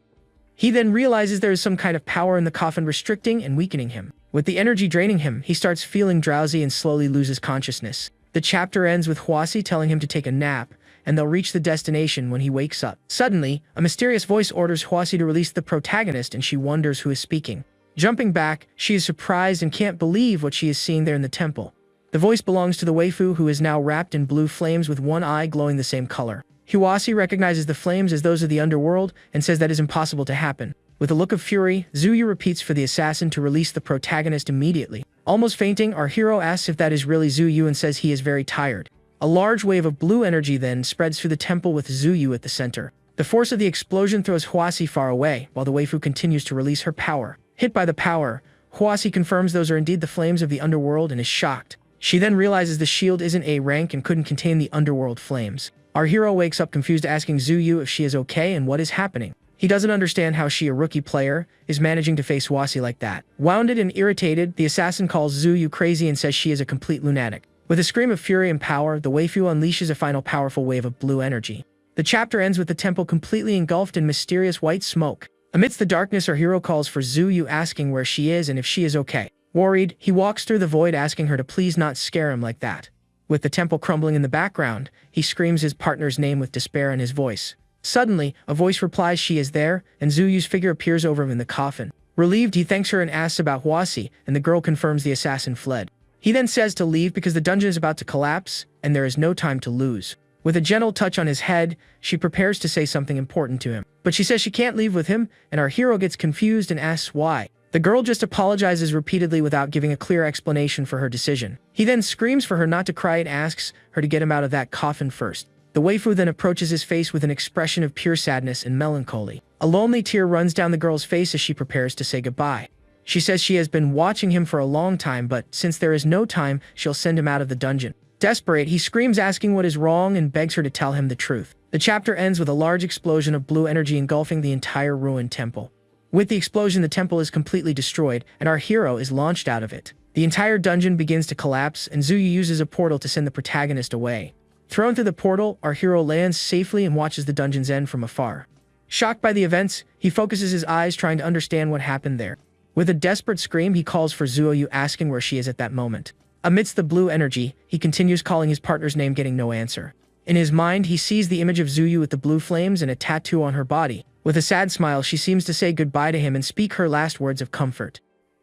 He then realizes there is some kind of power in the coffin restricting and weakening him. With the energy draining him, he starts feeling drowsy and slowly loses consciousness. The chapter ends with Huasi telling him to take a nap, and they'll reach the destination when he wakes up. Suddenly, a mysterious voice orders Huasi to release the protagonist, and she wonders who is speaking. Jumping back, she is surprised and can't believe what she is seeing there in the temple. The voice belongs to the waifu, who is now wrapped in blue flames with one eye glowing the same color. Huasi recognizes the flames as those of the underworld and says that is impossible to happen. With a look of fury, Zuyu repeats for the assassin to release the protagonist immediately. Almost fainting, our hero asks if that is really Zuyu and says he is very tired. A large wave of blue energy then spreads through the temple with Zuyu at the center. The force of the explosion throws Huasi far away, while the waifu continues to release her power. Hit by the power, Huasi confirms those are indeed the flames of the underworld and is shocked. She then realizes the shield isn't A rank and couldn't contain the underworld flames. Our hero wakes up confused, asking Zuyu if she is okay and what is happening. He doesn't understand how she, a rookie player, is managing to face Huasi like that. Wounded and irritated, the assassin calls Zuyu crazy and says she is a complete lunatic. With a scream of fury and power, the waifu unleashes a final powerful wave of blue energy. The chapter ends with the temple completely engulfed in mysterious white smoke. Amidst the darkness, our hero calls for Zuyu, asking where she is and if she is okay. Worried, he walks through the void, asking her to please not scare him like that. With the temple crumbling in the background, he screams his partner's name with despair in his voice. Suddenly, a voice replies she is there, and Zuyu's figure appears over him in the coffin. Relieved, he thanks her and asks about Huasi, and the girl confirms the assassin fled. He then says to leave because the dungeon is about to collapse, and there is no time to lose. With a gentle touch on his head, she prepares to say something important to him. But she says she can't leave with him, and our hero gets confused and asks why. The girl just apologizes repeatedly without giving a clear explanation for her decision. He then screams for her not to cry and asks her to get him out of that coffin first. The waifu then approaches his face with an expression of pure sadness and melancholy. A lonely tear runs down the girl's face as she prepares to say goodbye. She says she has been watching him for a long time, but since there is no time, she'll send him out of the dungeon. Desperate, he screams, asking what is wrong and begs her to tell him the truth. The chapter ends with a large explosion of blue energy engulfing the entire ruined temple. With the explosion, the temple is completely destroyed, and our hero is launched out of it. The entire dungeon begins to collapse, and Zuyu uses a portal to send the protagonist away. Thrown through the portal, our hero lands safely and watches the dungeon's end from afar. Shocked by the events, he focuses his eyes trying to understand what happened there. With a desperate scream, he calls for Zuyu, asking where she is at that moment. Amidst the blue energy, he continues calling his partner's name, getting no answer. In his mind, he sees the image of Zuyu with the blue flames and a tattoo on her body. With a sad smile, she seems to say goodbye to him and speak her last words of comfort.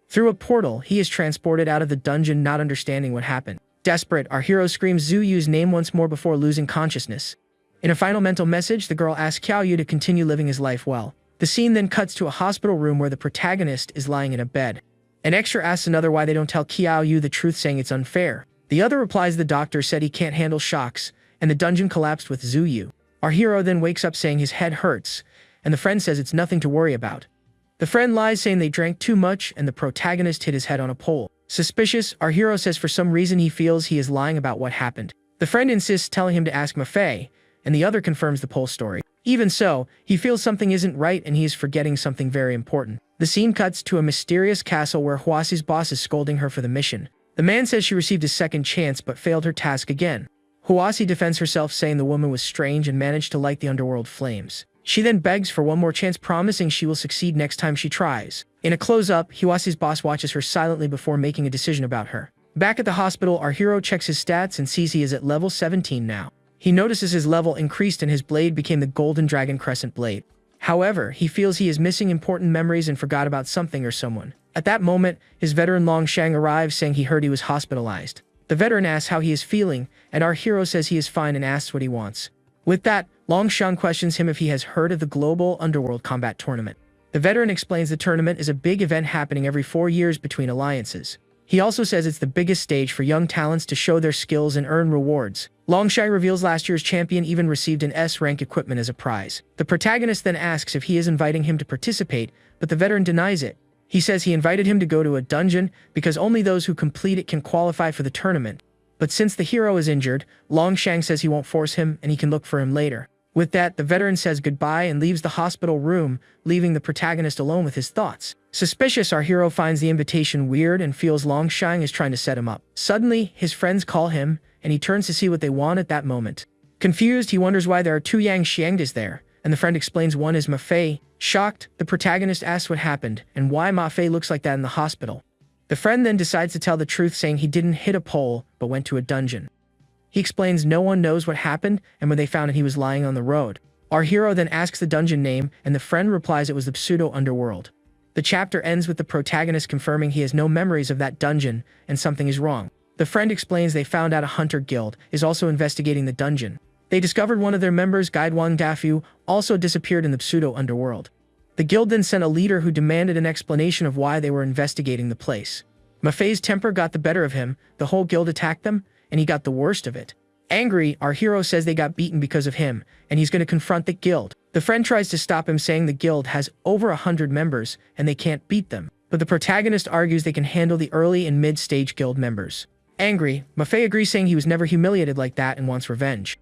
Through a portal, he is transported out of the dungeon, not understanding what happened. Desperate, our hero screams Zuyu's name once more before losing consciousness. In a final mental message, the girl asks Qiaoyu to continue living his life well. The scene then cuts to a hospital room where the protagonist is lying in a bed. An extra asks another why they don't tell Qiaoyu the truth, saying it's unfair. The other replies the doctor said he can't handle shocks, and the dungeon collapsed with Zuyu. Our hero then wakes up saying his head hurts, and the friend says it's nothing to worry about. The friend lies, saying they drank too much and the protagonist hit his head on a pole. Suspicious, our hero says for some reason he feels he is lying about what happened. The friend insists, telling him to ask Maffei, and the other confirms the Pole story. Even so, he feels something isn't right and he is forgetting something very important. The scene cuts to a mysterious castle where Huasi's boss is scolding her for the mission. The man says she received a second chance but failed her task again. Huasi defends herself, saying the woman was strange and managed to light the underworld flames. She then begs for one more chance, promising she will succeed next time she tries. In a close-up, Huasi's boss watches her silently before making a decision about her. Back at the hospital, our hero checks his stats and sees he is at level 17 now. He notices his level increased and his blade became the Golden Dragon Crescent Blade. However, he feels he is missing important memories and forgot about something or someone. At that moment, his veteran Longshang arrives, saying he heard he was hospitalized. The veteran asks how he is feeling, and our hero says he is fine and asks what he wants. With that, Longshang questions him if he has heard of the Global Underworld Combat Tournament. The veteran explains the tournament is a big event happening every 4 years between alliances. He also says it's the biggest stage for young talents to show their skills and earn rewards. Longshang reveals last year's champion even received an S-rank equipment as a prize. The protagonist then asks if he is inviting him to participate, but the veteran denies it. He says he invited him to go to a dungeon because only those who complete it can qualify for the tournament. But since the hero is injured, Longshang says he won't force him and he can look for him later. With that, the veteran says goodbye and leaves the hospital room, leaving the protagonist alone with his thoughts. Suspicious, our hero finds the invitation weird and feels Longshang is trying to set him up. Suddenly, his friends call him, and he turns to see what they want at that moment. Confused, he wonders why there are two Yang Xiangdas there, and the friend explains one is Maffei. Shocked, the protagonist asks what happened and why Maffei looks like that in the hospital. The friend then decides to tell the truth, saying he didn't hit a pole, but went to a dungeon. He explains no one knows what happened, and when they found it, he was lying on the road. Our hero then asks the dungeon name, and the friend replies it was the pseudo-underworld. The chapter ends with the protagonist confirming he has no memories of that dungeon, and something is wrong. The friend explains they found out a hunter guild is also investigating the dungeon. They discovered one of their members, Guide Wang Dafu, also disappeared in the pseudo-underworld. The guild then sent a leader who demanded an explanation of why they were investigating the place. Maffei's temper got the better of him, the whole guild attacked them, and he got the worst of it. Angry, our hero says they got beaten because of him, and he's going to confront the guild. The friend tries to stop him, saying the guild has over 100 members, and they can't beat them. But the protagonist argues they can handle the early and mid-stage guild members. Angry, Maffei agrees, saying he was never humiliated like that and wants revenge.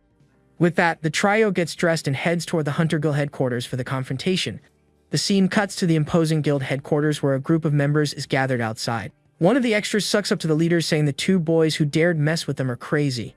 With that, the trio gets dressed and heads toward the Hunter Guild headquarters for the confrontation. The scene cuts to the imposing guild headquarters where a group of members is gathered outside. One of the extras sucks up to the leaders, saying the two boys who dared mess with them are crazy.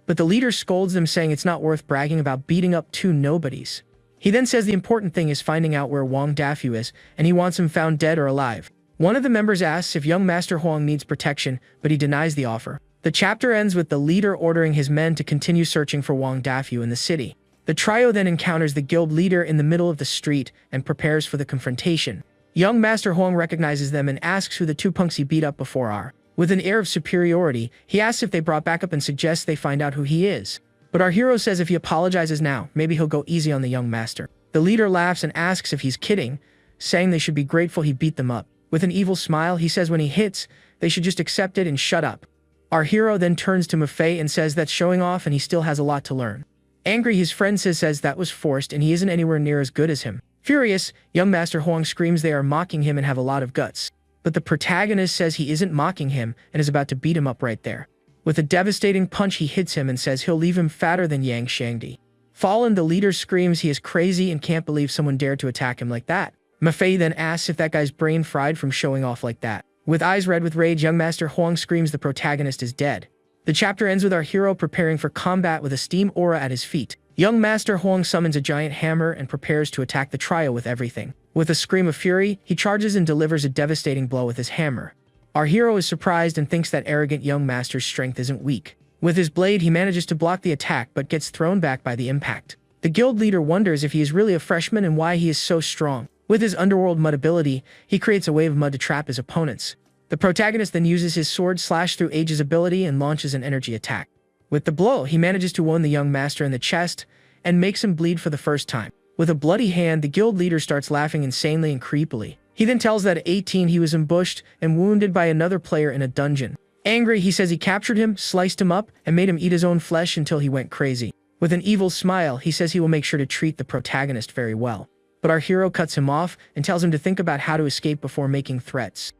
But the leader scolds them, saying it's not worth bragging about beating up two nobodies. He then says the important thing is finding out where Wang Dafu is, and he wants him found dead or alive. One of the members asks if young Master Huang needs protection, but he denies the offer. The chapter ends with the leader ordering his men to continue searching for Wang Dafu in the city. The trio then encounters the guild leader in the middle of the street and prepares for the confrontation. Young Master Huang recognizes them and asks who the two punks he beat up before are. With an air of superiority, he asks if they brought backup and suggests they find out who he is. But our hero says if he apologizes now, maybe he'll go easy on the young master. The leader laughs and asks if he's kidding, saying they should be grateful he beat them up. With an evil smile, he says when he hits, they should just accept it and shut up. Our hero then turns to Maffei and says that's showing off and he still has a lot to learn. Angry, his friend says that was forced and he isn't anywhere near as good as him. Furious, young Master Huang screams they are mocking him and have a lot of guts. But the protagonist says he isn't mocking him and is about to beat him up right there. With a devastating punch, he hits him and says he'll leave him fatter than Yang Xiangdi. Fallen, the leader screams he is crazy and can't believe someone dared to attack him like that. Maffei then asks if that guy's brain fried from showing off like that. With eyes red with rage, young Master Huang screams the protagonist is dead. The chapter ends with our hero preparing for combat with a steam aura at his feet. Young Master Huang summons a giant hammer and prepares to attack the trio with everything. With a scream of fury, he charges and delivers a devastating blow with his hammer. Our hero is surprised and thinks that arrogant young master's strength isn't weak. With his blade, he manages to block the attack but gets thrown back by the impact. The guild leader wonders if he is really a freshman and why he is so strong. With his underworld mud ability, he creates a wave of mud to trap his opponents. The protagonist then uses his sword slash through Age's ability and launches an energy attack. With the blow, he manages to wound the young master in the chest and makes him bleed for the first time. With a bloody hand, the guild leader starts laughing insanely and creepily. He then tells that at 18 he was ambushed and wounded by another player in a dungeon. Angry, he says he captured him, sliced him up, and made him eat his own flesh until he went crazy. With an evil smile, he says he will make sure to treat the protagonist very well. But our hero cuts him off and tells him to think about how to escape before making threats.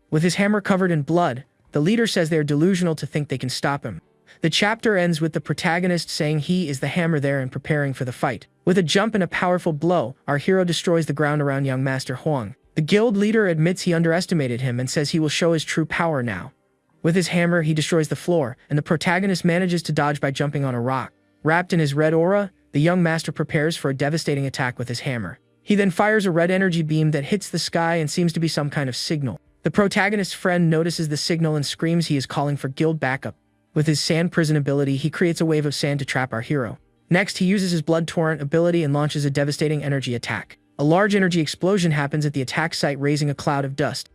With his hammer covered in blood, The leader says they are delusional to think they can stop him. The chapter ends with the protagonist saying he is the hammer there and preparing for the fight. With a jump and a powerful blow, our hero destroys the ground around young Master Huang. The guild leader admits he underestimated him and says he will show his true power now. With his hammer, he destroys the floor, and the protagonist manages to dodge by jumping on a rock. Wrapped in his red aura, the young master prepares for a devastating attack with his hammer. He then fires a red energy beam that hits the sky and seems to be some kind of signal. The protagonist's friend notices the signal and screams he is calling for guild backup. With his sand prison ability, he creates a wave of sand to trap our hero. Next, he uses his blood torrent ability and launches a devastating energy attack. A large energy explosion happens at the attack site, raising a cloud of dust.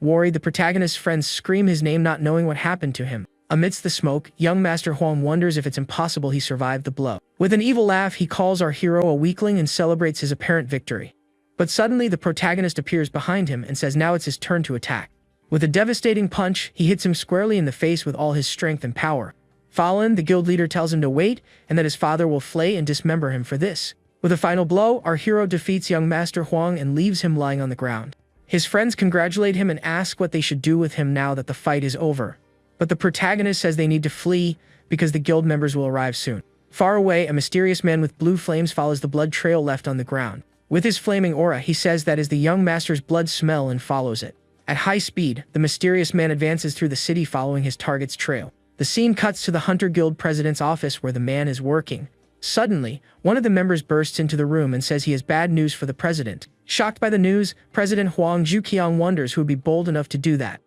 Worried, the protagonist's friends scream his name, not knowing what happened to him. Amidst the smoke, young Master Huang wonders if it's impossible he survived the blow. With an evil laugh, he calls our hero a weakling and celebrates his apparent victory. But suddenly, the protagonist appears behind him and says now it's his turn to attack. With a devastating punch, he hits him squarely in the face with all his strength and power. Fallen, the guild leader tells him to wait and that his father will flay and dismember him for this. With a final blow, our hero defeats young Master Huang and leaves him lying on the ground. His friends congratulate him and ask what they should do with him now that the fight is over. But the protagonist says they need to flee because the guild members will arrive soon. Far away, a mysterious man with blue flames follows the blood trail left on the ground. With his flaming aura, he says that is the young master's blood smell and follows it. At high speed, the mysterious man advances through the city following his target's trail. The scene cuts to the Hunter Guild president's office where the man is working. Suddenly, one of the members bursts into the room and says he has bad news for the president. Shocked by the news, President Huang Zhuqiang wonders who would be bold enough to do that.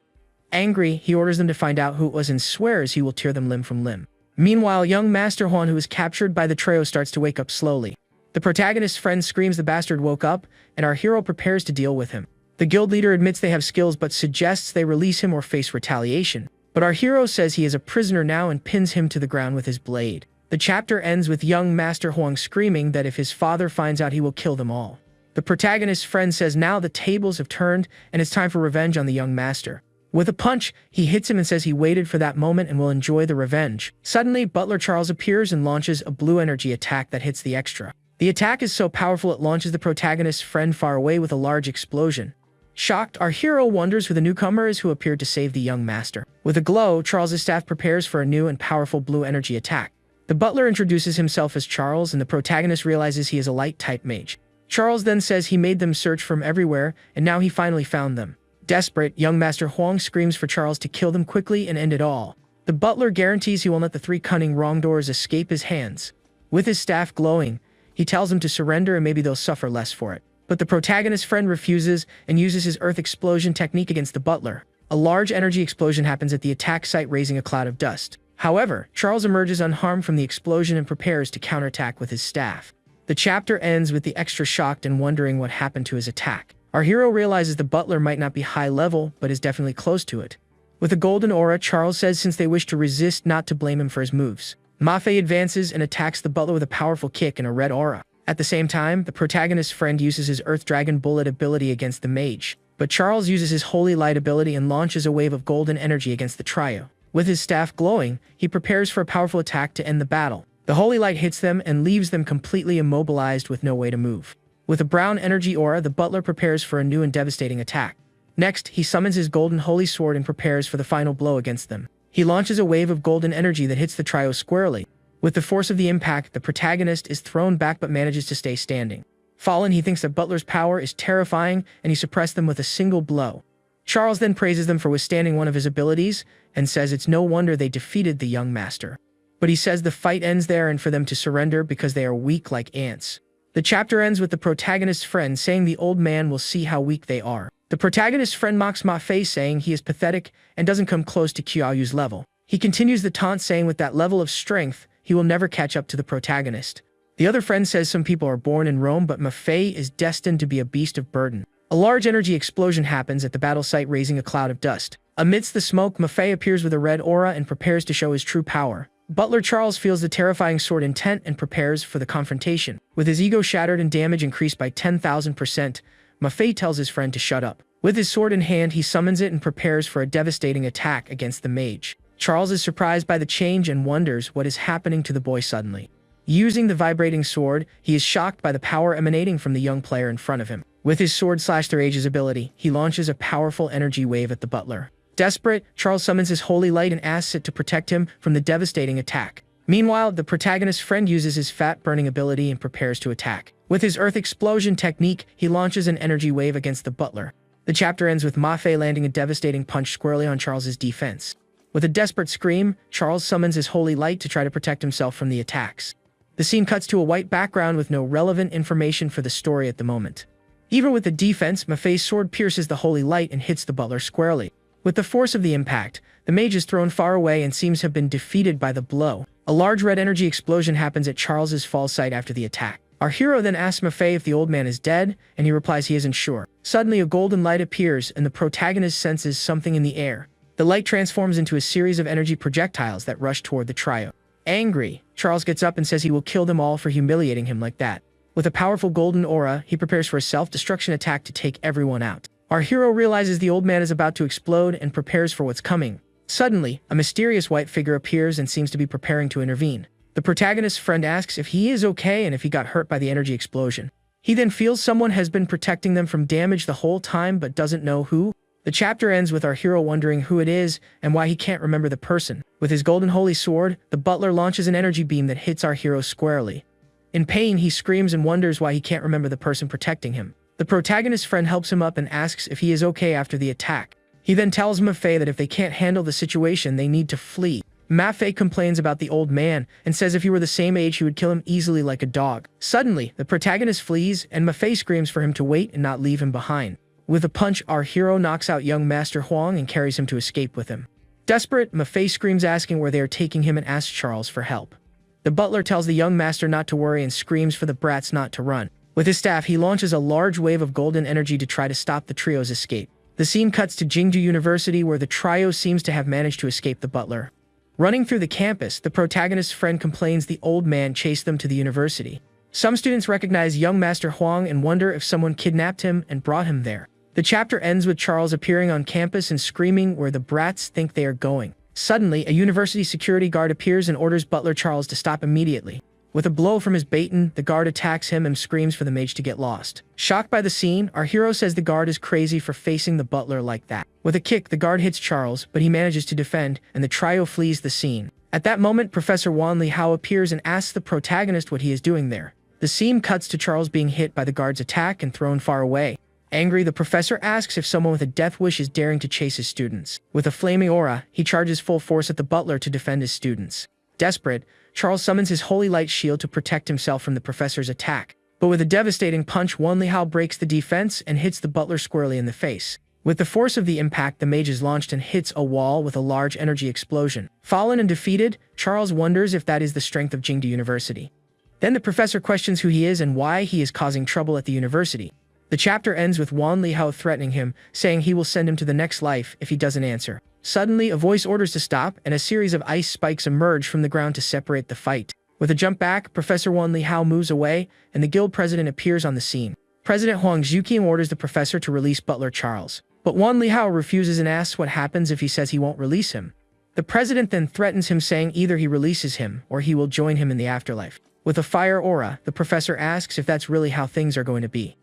Angry, he orders them to find out who it was and swears he will tear them limb from limb. Meanwhile, young Master Huang, who is captured by the trio, starts to wake up slowly. The protagonist's friend screams the bastard woke up, and our hero prepares to deal with him. The guild leader admits they have skills but suggests they release him or face retaliation. But our hero says he is a prisoner now and pins him to the ground with his blade. The chapter ends with young Master Huang screaming that if his father finds out, he will kill them all. The protagonist's friend says now the tables have turned and it's time for revenge on the young master. With a punch, he hits him and says he waited for that moment and will enjoy the revenge. Suddenly, Butler Charles appears and launches a blue energy attack that hits the extra. The attack is so powerful it launches the protagonist's friend far away with a large explosion. Shocked, our hero wonders who the newcomer is who appeared to save the young master. With a glow, Charles's staff prepares for a new and powerful blue energy attack. The butler introduces himself as Charles, and the protagonist realizes he is a light-type mage. Charles then says he made them search from everywhere, and now he finally found them. Desperate, young Master Huang screams for Charles to kill them quickly and end it all. The butler guarantees he will let the three cunning wrongdoers escape his hands. With his staff glowing, he tells them to surrender and maybe they'll suffer less for it. But the protagonist's friend refuses and uses his earth explosion technique against the butler. A large energy explosion happens at the attack site, raising a cloud of dust. However, Charles emerges unharmed from the explosion and prepares to counterattack with his staff. The chapter ends with the extra shocked and wondering what happened to his attack. Our hero realizes the butler might not be high level, but is definitely close to it. With a golden aura, Charles says since they wish to resist, not to blame him for his moves. Mafe advances and attacks the butler with a powerful kick and a red aura. At the same time, the protagonist's friend uses his Earth Dragon Bullet ability against the mage. But Charles uses his Holy Light ability and launches a wave of golden energy against the trio. With his staff glowing, he prepares for a powerful attack to end the battle. The Holy Light hits them and leaves them completely immobilized with no way to move. With a brown energy aura, the butler prepares for a new and devastating attack. Next, he summons his golden holy sword and prepares for the final blow against them. He launches a wave of golden energy that hits the trio squarely. With the force of the impact, the protagonist is thrown back but manages to stay standing. Fallen, he thinks that Butler's power is terrifying and he suppressed them with a single blow. Charles then praises them for withstanding one of his abilities and says it's no wonder they defeated the young master. But he says the fight ends there and for them to surrender because they are weak like ants. The chapter ends with the protagonist's friend saying the old man will see how weak they are. The protagonist's friend mocks Mafe, saying he is pathetic and doesn't come close to Qiaoyu's level. He continues the taunt saying with that level of strength, he will never catch up to the protagonist. The other friend says some people are born in Rome, but Mafe is destined to be a beast of burden. A large energy explosion happens at the battle site, raising a cloud of dust. Amidst the smoke, Mafe appears with a red aura and prepares to show his true power. Butler Charles feels the terrifying sword intent and prepares for the confrontation. With his ego shattered and damage increased by 10,000%, Mafe tells his friend to shut up. With his sword in hand, he summons it and prepares for a devastating attack against the mage. Charles is surprised by the change and wonders what is happening to the boy suddenly. Using the vibrating sword, he is shocked by the power emanating from the young player in front of him. With his sword/their age's ability, he launches a powerful energy wave at the butler. Desperate, Charles summons his holy light and asks it to protect him from the devastating attack. Meanwhile, the protagonist's friend uses his fat-burning ability and prepares to attack. With his earth explosion technique, he launches an energy wave against the butler. The chapter ends with Ma-Fei landing a devastating punch squarely on Charles's defense. With a desperate scream, Charles summons his holy light to try to protect himself from the attacks. The scene cuts to a white background with no relevant information for the story at the moment. Even with the defense, Ma-Fei's sword pierces the holy light and hits the butler squarely. With the force of the impact, the mage is thrown far away and seems to have been defeated by the blow. A large red energy explosion happens at Charles's fall site after the attack. Our hero then asks Ma-Fei if the old man is dead, and he replies he isn't sure. Suddenly, a golden light appears, and the protagonist senses something in the air. The light transforms into a series of energy projectiles that rush toward the trio. Angry, Charles gets up and says he will kill them all for humiliating him like that. With a powerful golden aura, he prepares for a self-destruction attack to take everyone out. Our hero realizes the old man is about to explode and prepares for what's coming. Suddenly, a mysterious white figure appears and seems to be preparing to intervene. The protagonist's friend asks if he is okay and if he got hurt by the energy explosion. He then feels someone has been protecting them from damage the whole time but doesn't know who. The chapter ends with our hero wondering who it is and why he can't remember the person. With his golden holy sword, the butler launches an energy beam that hits our hero squarely. In pain, he screams and wonders why he can't remember the person protecting him. The protagonist's friend helps him up and asks if he is okay after the attack. He then tells Ma-Fei that if they can't handle the situation, they need to flee. Ma-Fei complains about the old man and says if he were the same age, he would kill him easily like a dog. Suddenly, the protagonist flees and Ma-Fei screams for him to wait and not leave him behind. With a punch, our hero knocks out young Master Huang and carries him to escape with him. Desperate, Ma-Fei screams asking where they are taking him and asks Charles for help. The butler tells the young master not to worry and screams for the brats not to run. With his staff, he launches a large wave of golden energy to try to stop the trio's escape. The scene cuts to Jingju University where the trio seems to have managed to escape the butler. Running through the campus, the protagonist's friend complains the old man chased them to the university. Some students recognize young Master Huang and wonder if someone kidnapped him and brought him there. The chapter ends with Charles appearing on campus and screaming where the brats think they are going. Suddenly, a university security guard appears and orders Butler Charles to stop immediately. With a blow from his baton, the guard attacks him and screams for the mage to get lost. Shocked by the scene, our hero says the guard is crazy for facing the butler like that. With a kick, the guard hits Charles, but he manages to defend, and the trio flees the scene. At that moment, Professor Wan Li Hao appears and asks the protagonist what he is doing there. The scene cuts to Charles being hit by the guard's attack and thrown far away. Angry, the professor asks if someone with a death wish is daring to chase his students. With a flaming aura, he charges full force at the butler to defend his students. Desperate, Charles summons his holy light shield to protect himself from the professor's attack. But with a devastating punch, Wan Li Hao breaks the defense and hits the butler squarely in the face. With the force of the impact, the mage is launched and hits a wall with a large energy explosion. Fallen and defeated, Charles wonders if that is the strength of Jingdu University. Then the professor questions who he is and why he is causing trouble at the university. The chapter ends with Wan Li Hao threatening him, saying he will send him to the next life if he doesn't answer. Suddenly, a voice orders to stop, and a series of ice spikes emerge from the ground to separate the fight. With a jump back, Professor Wan Li Hao moves away, and the guild president appears on the scene. President Huang Zhuqian orders the professor to release Butler Charles. But Wan Li Hao refuses and asks what happens if he says he won't release him. The president then threatens him, saying either he releases him or he will join him in the afterlife. With a fire aura, the professor asks if that's really how things are going to be.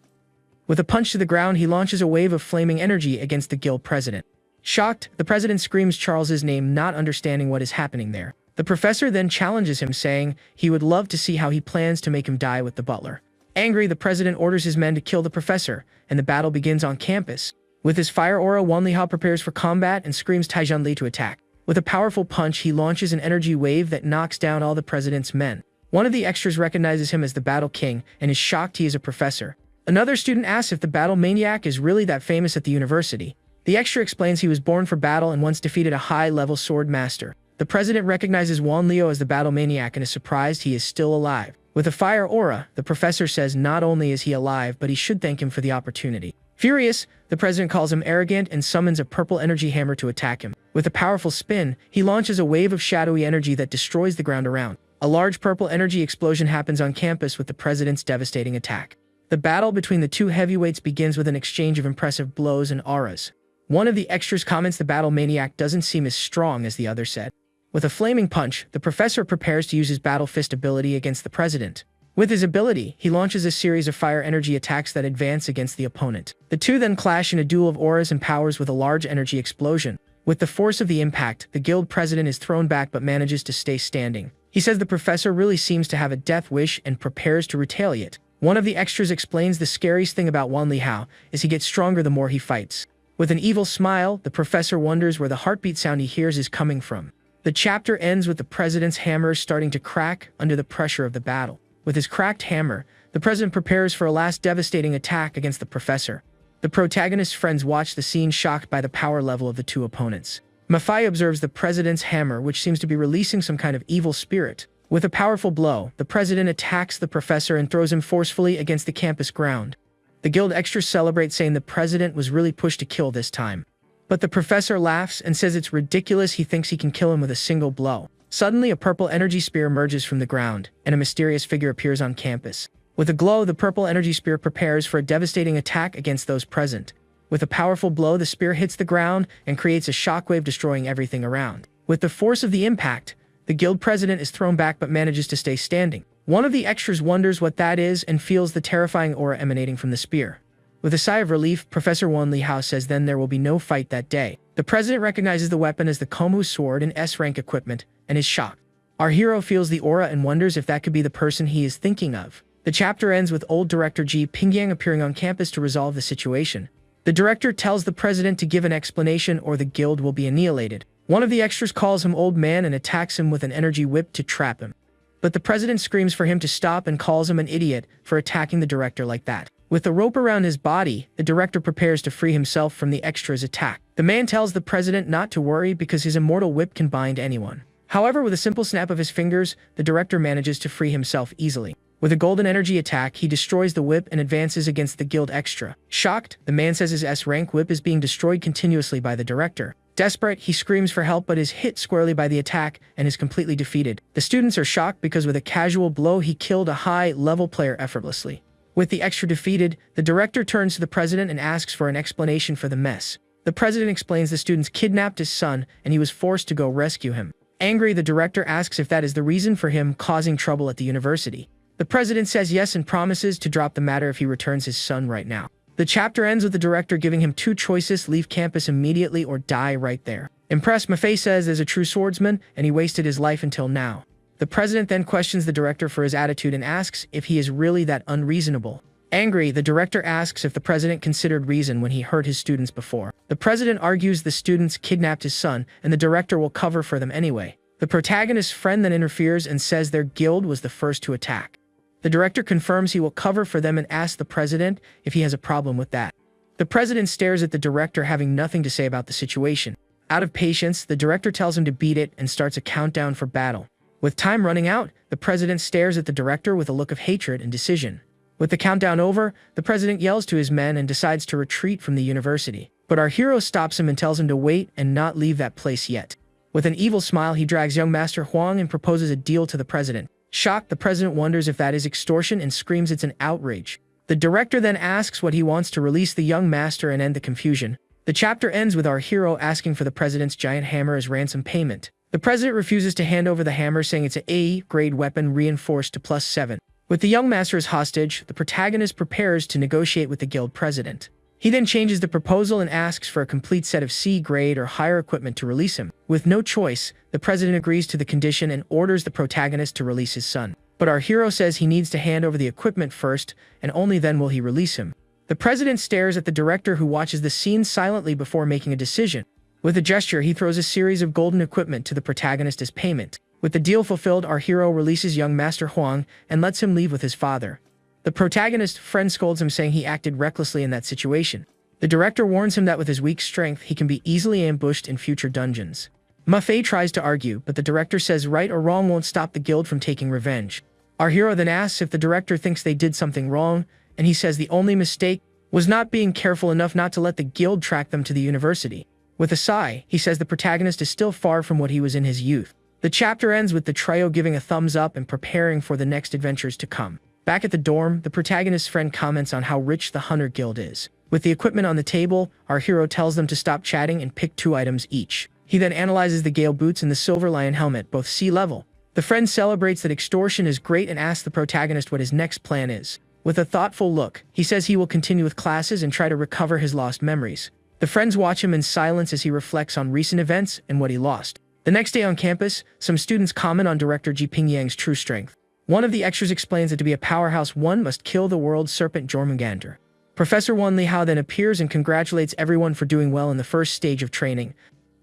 With a punch to the ground, he launches a wave of flaming energy against the guild president. Shocked, the president screams Charles's name, not understanding what is happening there. The professor then challenges him, saying he would love to see how he plans to make him die with the butler. Angry, the president orders his men to kill the professor, and the battle begins on campus. With his fire aura, Wan Li Hao prepares for combat and screams Taijun Li to attack. With a powerful punch, he launches an energy wave that knocks down all the president's men. One of the extras recognizes him as the Battle King and is shocked he is a professor. Another student asks if the battle maniac is really that famous at the university. The extra explains he was born for battle and once defeated a high-level sword master. The president recognizes Wan Liu as the battle maniac and is surprised he is still alive. With a fire aura, the professor says not only is he alive, but he should thank him for the opportunity. Furious, the president calls him arrogant and summons a purple energy hammer to attack him. With a powerful spin, he launches a wave of shadowy energy that destroys the ground around. A large purple energy explosion happens on campus with the president's devastating attack. The battle between the two heavyweights begins with an exchange of impressive blows and auras. One of the extras comments the battle maniac doesn't seem as strong as the other said. With a flaming punch, the professor prepares to use his battle fist ability against the president. With his ability, he launches a series of fire energy attacks that advance against the opponent. The two then clash in a duel of auras and powers with a large energy explosion. With the force of the impact, the guild president is thrown back but manages to stay standing. He says the professor really seems to have a death wish and prepares to retaliate. One of the extras explains the scariest thing about Wan Lihao is he gets stronger the more he fights. With an evil smile, the professor wonders where the heartbeat sound he hears is coming from. The chapter ends with the president's hammer starting to crack under the pressure of the battle. With his cracked hammer, the president prepares for a last devastating attack against the professor. The protagonist's friends watch the scene shocked by the power level of the two opponents. Mafai observes the president's hammer, which seems to be releasing some kind of evil spirit. With a powerful blow, the president attacks the professor and throws him forcefully against the campus ground. The guild extras celebrate, saying the president was really pushed to kill this time. But the professor laughs and says it's ridiculous. He thinks he can kill him with a single blow. Suddenly, a purple energy spear emerges from the ground, and a mysterious figure appears on campus. With a glow, the purple energy spear prepares for a devastating attack against those present. With a powerful blow, the spear hits the ground and creates a shockwave, destroying everything around. With the force of the impact, the guild president is thrown back but manages to stay standing. One of the extras wonders what that is and feels the terrifying aura emanating from the spear. With a sigh of relief, Professor Wan Lihao says then there will be no fight that day. The president recognizes the weapon as the Komu sword and S-rank equipment and is shocked. Our hero feels the aura and wonders if that could be the person he is thinking of. The chapter ends with old director Ji Pingyang appearing on campus to resolve the situation. The director tells the president to give an explanation or the guild will be annihilated. One of the extras calls him old man and attacks him with an energy whip to trap him. But the president screams for him to stop and calls him an idiot for attacking the director like that. With the rope around his body, the director prepares to free himself from the extra's attack. The man tells the president not to worry because his immortal whip can bind anyone. However, with a simple snap of his fingers, the director manages to free himself easily. With a golden energy attack, he destroys the whip and advances against the guild extra. Shocked, the man says his S-rank whip is being destroyed continuously by the director. Desperate, he screams for help but is hit squarely by the attack and is completely defeated. The students are shocked because with a casual blow he killed a high-level player effortlessly. With the extra defeated, the director turns to the president and asks for an explanation for the mess. The president explains the students kidnapped his son and he was forced to go rescue him. Angry, the director asks if that is the reason for him causing trouble at the university. The president says yes and promises to drop the matter if he returns his son right now. The chapter ends with the director giving him two choices: leave campus immediately or die right there. Impressed, Mafei says there's a true swordsman and he wasted his life until now. The president then questions the director for his attitude and asks if he is really that unreasonable. Angry, the director asks if the president considered reason when he hurt his students before. The president argues the students kidnapped his son and the director will cover for them anyway. The protagonist's friend then interferes and says their guild was the first to attack. The director confirms he will cover for them and asks the president if he has a problem with that. The president stares at the director, having nothing to say about the situation. Out of patience, the director tells him to beat it and starts a countdown for battle. With time running out, the president stares at the director with a look of hatred and decision. With the countdown over, the president yells to his men and decides to retreat from the university. But our hero stops him and tells him to wait and not leave that place yet. With an evil smile, he drags young Master Huang and proposes a deal to the president. Shocked, the president wonders if that is extortion and screams it's an outrage. The director then asks what he wants to release the young master and end the confusion. The chapter ends with our hero asking for the president's giant hammer as ransom payment. The president refuses to hand over the hammer, saying it's an A-grade weapon reinforced to +7. With the young master as hostage, the protagonist prepares to negotiate with the guild president. He then changes the proposal and asks for a complete set of C-grade or higher equipment to release him. With no choice, the president agrees to the condition and orders the protagonist to release his son. But our hero says he needs to hand over the equipment first, and only then will he release him. The president stares at the director, who watches the scene silently before making a decision. With a gesture, he throws a series of golden equipment to the protagonist as payment. With the deal fulfilled, our hero releases young Master Huang and lets him leave with his father. The protagonist's friend scolds him, saying he acted recklessly in that situation. The director warns him that with his weak strength, he can be easily ambushed in future dungeons. Mafei tries to argue, but the director says right or wrong won't stop the guild from taking revenge. Our hero then asks if the director thinks they did something wrong, and he says the only mistake was not being careful enough not to let the guild track them to the university. With a sigh, he says the protagonist is still far from what he was in his youth. The chapter ends with the trio giving a thumbs up and preparing for the next adventures to come. Back at the dorm, the protagonist's friend comments on how rich the Hunter Guild is. With the equipment on the table, our hero tells them to stop chatting and pick 2 items each. He then analyzes the Gale boots and the Silver Lion helmet, both C-level. The friend celebrates that extortion is great and asks the protagonist what his next plan is. With a thoughtful look, he says he will continue with classes and try to recover his lost memories. The friends watch him in silence as he reflects on recent events and what he lost. The next day on campus, some students comment on Director Ji Pingyang's true strength. One of the extras explains that to be a powerhouse, one must kill the world serpent Jormungandr. Professor Wan Lihao then appears and congratulates everyone for doing well in the first stage of training.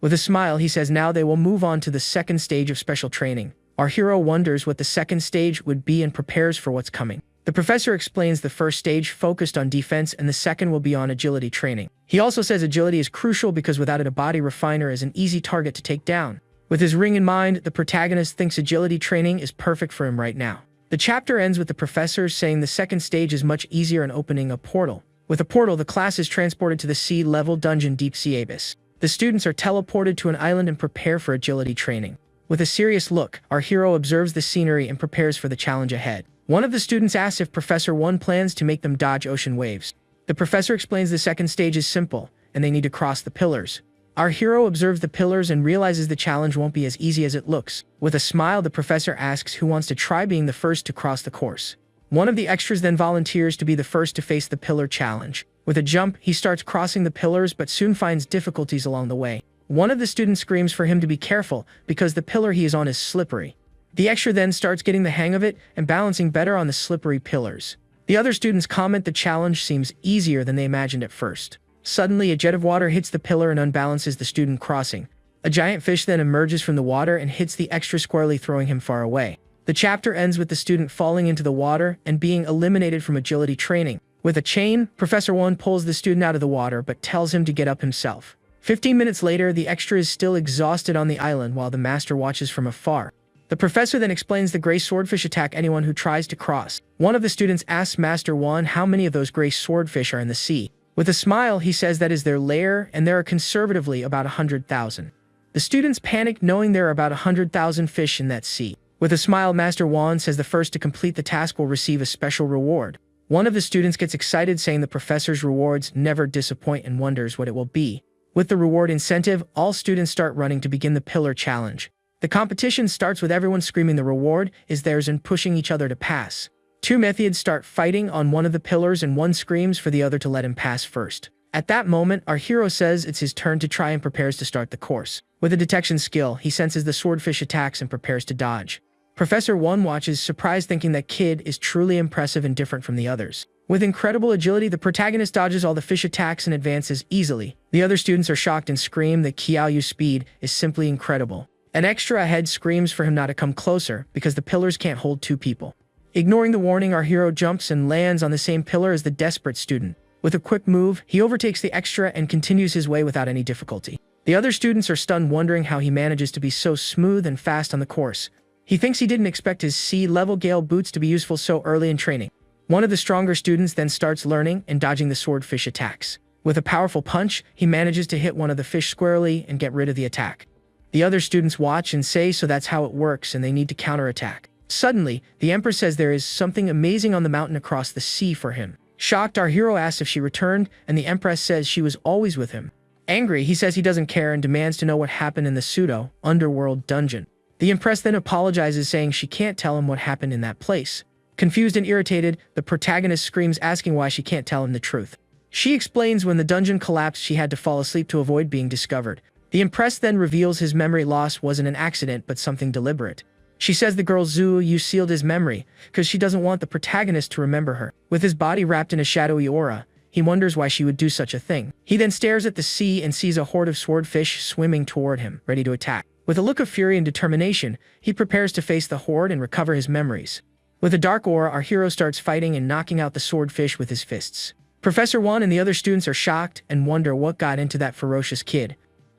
With a smile, he says now they will move on to the second stage of special training. Our hero wonders what the second stage would be and prepares for what's coming. The professor explains the first stage focused on defense and the second will be on agility training. He also says agility is crucial because without it a body refiner is an easy target to take down. With his ring in mind, the protagonist thinks agility training is perfect for him right now. The chapter ends with the professor saying the second stage is much easier and opening a portal. With a portal, the class is transported to the sea-level dungeon Deep Sea Abyss. The students are teleported to an island and prepare for agility training. With a serious look, our hero observes the scenery and prepares for the challenge ahead. One of the students asks if Professor One plans to make them dodge ocean waves. The professor explains the second stage is simple, and they need to cross the pillars. Our hero observes the pillars and realizes the challenge won't be as easy as it looks. With a smile, the professor asks who wants to try being the first to cross the course. One of the extras then volunteers to be the first to face the pillar challenge. With a jump, he starts crossing the pillars but soon finds difficulties along the way. One of the students screams for him to be careful because the pillar he is on is slippery. The extra then starts getting the hang of it and balancing better on the slippery pillars. The other students comment the challenge seems easier than they imagined at first. Suddenly, a jet of water hits the pillar and unbalances the student crossing. A giant fish then emerges from the water and hits the extra squarely, throwing him far away. The chapter ends with the student falling into the water and being eliminated from agility training. With a chain, Professor One pulls the student out of the water but tells him to get up himself. 15 minutes later, the extra is still exhausted on the island while the master watches from afar. The professor then explains the gray swordfish attack anyone who tries to cross. One of the students asks Master Wan how many of those gray swordfish are in the sea. With a smile, he says that is their lair and there are conservatively about 100,000. The students panic knowing there are about 100,000 fish in that sea. With a smile, Master Wan says the first to complete the task will receive a special reward. One of the students gets excited saying the professor's rewards never disappoint and wonders what it will be. With the reward incentive, all students start running to begin the pillar challenge. The competition starts with everyone screaming the reward is theirs and pushing each other to pass. Two methods start fighting on one of the pillars and one screams for the other to let him pass first. At that moment, our hero says it's his turn to try and prepares to start the course. With a detection skill, he senses the swordfish attacks and prepares to dodge. Professor One watches, surprised, thinking that kid is truly impressive and different from the others. With incredible agility, the protagonist dodges all the fish attacks and advances easily. The other students are shocked and scream that Qiaoyu's speed is simply incredible. An extra ahead screams for him not to come closer because the pillars can't hold two people. Ignoring the warning, our hero jumps and lands on the same pillar as the desperate student. With a quick move, he overtakes the extra and continues his way without any difficulty. The other students are stunned, wondering how he manages to be so smooth and fast on the course. He thinks he didn't expect his sea-level gale boots to be useful so early in training. One of the stronger students then starts learning and dodging the swordfish attacks. With a powerful punch, he manages to hit one of the fish squarely and get rid of the attack. The other students watch and say so that's how it works and they need to counterattack. Suddenly, the Empress says there is something amazing on the mountain across the sea for him. Shocked, our hero asks if she returned, and the Empress says she was always with him. Angry, he says he doesn't care and demands to know what happened in the pseudo-underworld dungeon. The Empress then apologizes, saying she can't tell him what happened in that place. Confused and irritated, the protagonist screams, asking why she can't tell him the truth. She explains when the dungeon collapsed she had to fall asleep to avoid being discovered. The Empress then reveals his memory loss wasn't an accident but something deliberate. She says the girl Zhu Yu sealed his memory because she doesn't want the protagonist to remember her. With his body wrapped in a shadowy aura, he wonders why she would do such a thing. He then stares at the sea and sees a horde of swordfish swimming toward him, ready to attack. With a look of fury and determination, he prepares to face the horde and recover his memories. With a dark aura, our hero starts fighting and knocking out the swordfish with his fists. Professor Wan and the other students are shocked and wonder what got into that ferocious kid.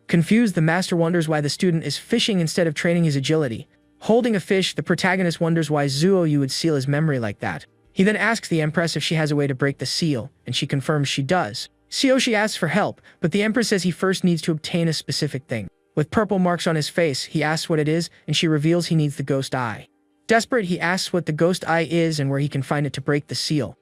Confused, the master wonders why the student is fishing instead of training his agility. Holding a fish, the protagonist wonders why Zhuo Yu would seal his memory like that. He then asks the Empress if she has a way to break the seal, and she confirms she does. Xiaoshi asks for help, but the Empress says he first needs to obtain a specific thing. With purple marks on his face, he asks what it is, and she reveals he needs the ghost eye. Desperate, he asks what the ghost eye is and where he can find it to break the seal.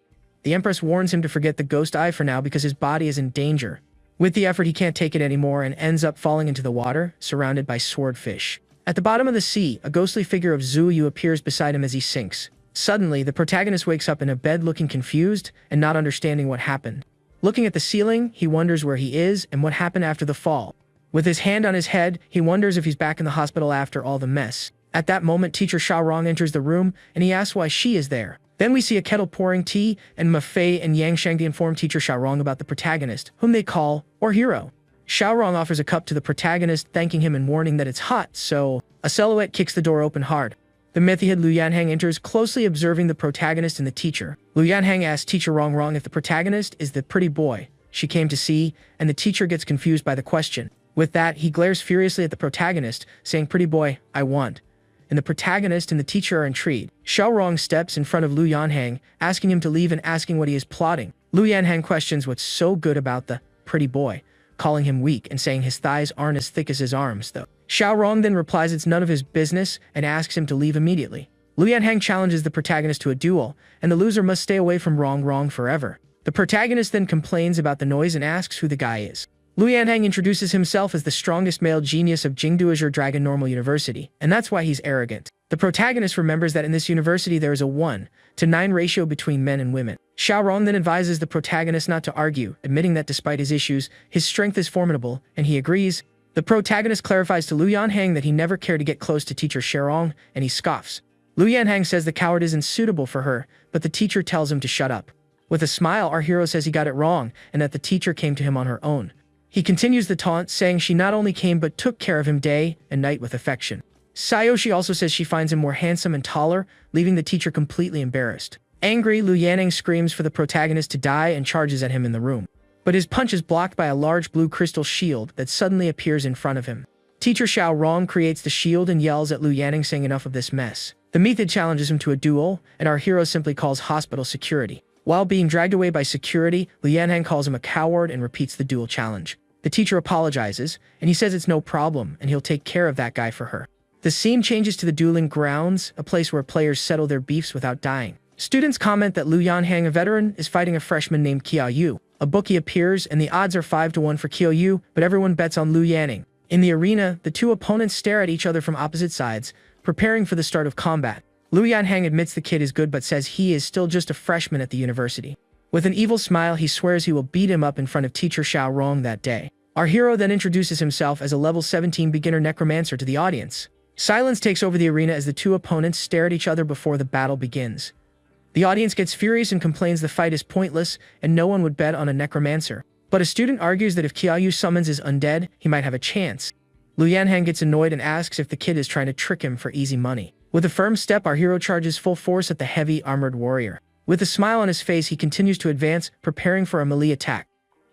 The Empress warns him to forget the ghost eye for now because his body is in danger. With the effort, he can't take it anymore and ends up falling into the water, surrounded by swordfish. At the bottom of the sea, a ghostly figure of Zhu Yu appears beside him as he sinks. Suddenly, the protagonist wakes up in a bed looking confused and not understanding what happened. Looking at the ceiling, he wonders where he is and what happened after the fall. With his hand on his head, he wonders if he's back in the hospital after all the mess. At that moment, teacher Xiaorong enters the room, and he asks why she is there. Then we see a kettle pouring tea, and Ma Fei and Yang Shangdi inform teacher Xiaorong about the protagonist, whom they call our hero. Xiaorong offers a cup to the protagonist, thanking him and warning that it's hot, so a silhouette kicks the door open hard. The mythiad Lu Yanhang enters, closely observing the protagonist and the teacher. Lu Yanhang asks teacher Rong if the protagonist is the pretty boy she came to see, and the teacher gets confused by the question. With that, he glares furiously at the protagonist, saying, "Pretty boy, I want." And the protagonist and the teacher are intrigued. Xiaorong steps in front of Lu Yanhang, asking him to leave and asking what he is plotting. Lu Yanhang questions what's so good about the pretty boy, calling him weak and saying his thighs aren't as thick as his arms, though. Xiaorong then replies it's none of his business and asks him to leave immediately. Lu Yanhang challenges the protagonist to a duel, and the loser must stay away from Rong forever. The protagonist then complains about the noise and asks who the guy is. Lu Yanhang introduces himself as the strongest male genius of Jingdu Azure Dragon Normal University, and that's why he's arrogant. The protagonist remembers that in this university there is a 1:9 ratio between men and women. Xiaorong then advises the protagonist not to argue, admitting that despite his issues, his strength is formidable, and he agrees. The protagonist clarifies to Lu Yanhang that he never cared to get close to teacher Xiaorong, and he scoffs. Lu Yanhang says the coward isn't suitable for her, but the teacher tells him to shut up. With a smile, our hero says he got it wrong, and that the teacher came to him on her own. He continues the taunt, saying she not only came but took care of him day and night with affection. Sayoshi also says she finds him more handsome and taller, leaving the teacher completely embarrassed. Angry, Lu Yanhang screams for the protagonist to die and charges at him in the room. But his punch is blocked by a large blue crystal shield that suddenly appears in front of him. Teacher Xiaorong creates the shield and yells at Lu Yanhang, saying enough of this mess. The mythid challenges him to a duel, and our hero simply calls hospital security. While being dragged away by security, Lu Yanhang calls him a coward and repeats the duel challenge. The teacher apologizes, and he says it's no problem, and he'll take care of that guy for her. The scene changes to the dueling grounds, a place where players settle their beefs without dying. Students comment that Lu Yanhang, a veteran, is fighting a freshman named Qiaoyu. A bookie appears, and the odds are 5-1 for Qiaoyu, but everyone bets on Lu Yanhang. In the arena, the two opponents stare at each other from opposite sides, preparing for the start of combat. Lu Yanhang admits the kid is good but says he is still just a freshman at the university. With an evil smile, he swears he will beat him up in front of teacher Xiaorong that day. Our hero then introduces himself as a level 17 beginner necromancer to the audience. Silence takes over the arena as the two opponents stare at each other before the battle begins. The audience gets furious and complains the fight is pointless and no one would bet on a necromancer. But a student argues that if Qiaoyu summons his undead, he might have a chance. Lu Yanhang gets annoyed and asks if the kid is trying to trick him for easy money. With a firm step, our hero charges full force at the heavy armored warrior. With a smile on his face, he continues to advance, preparing for a melee attack.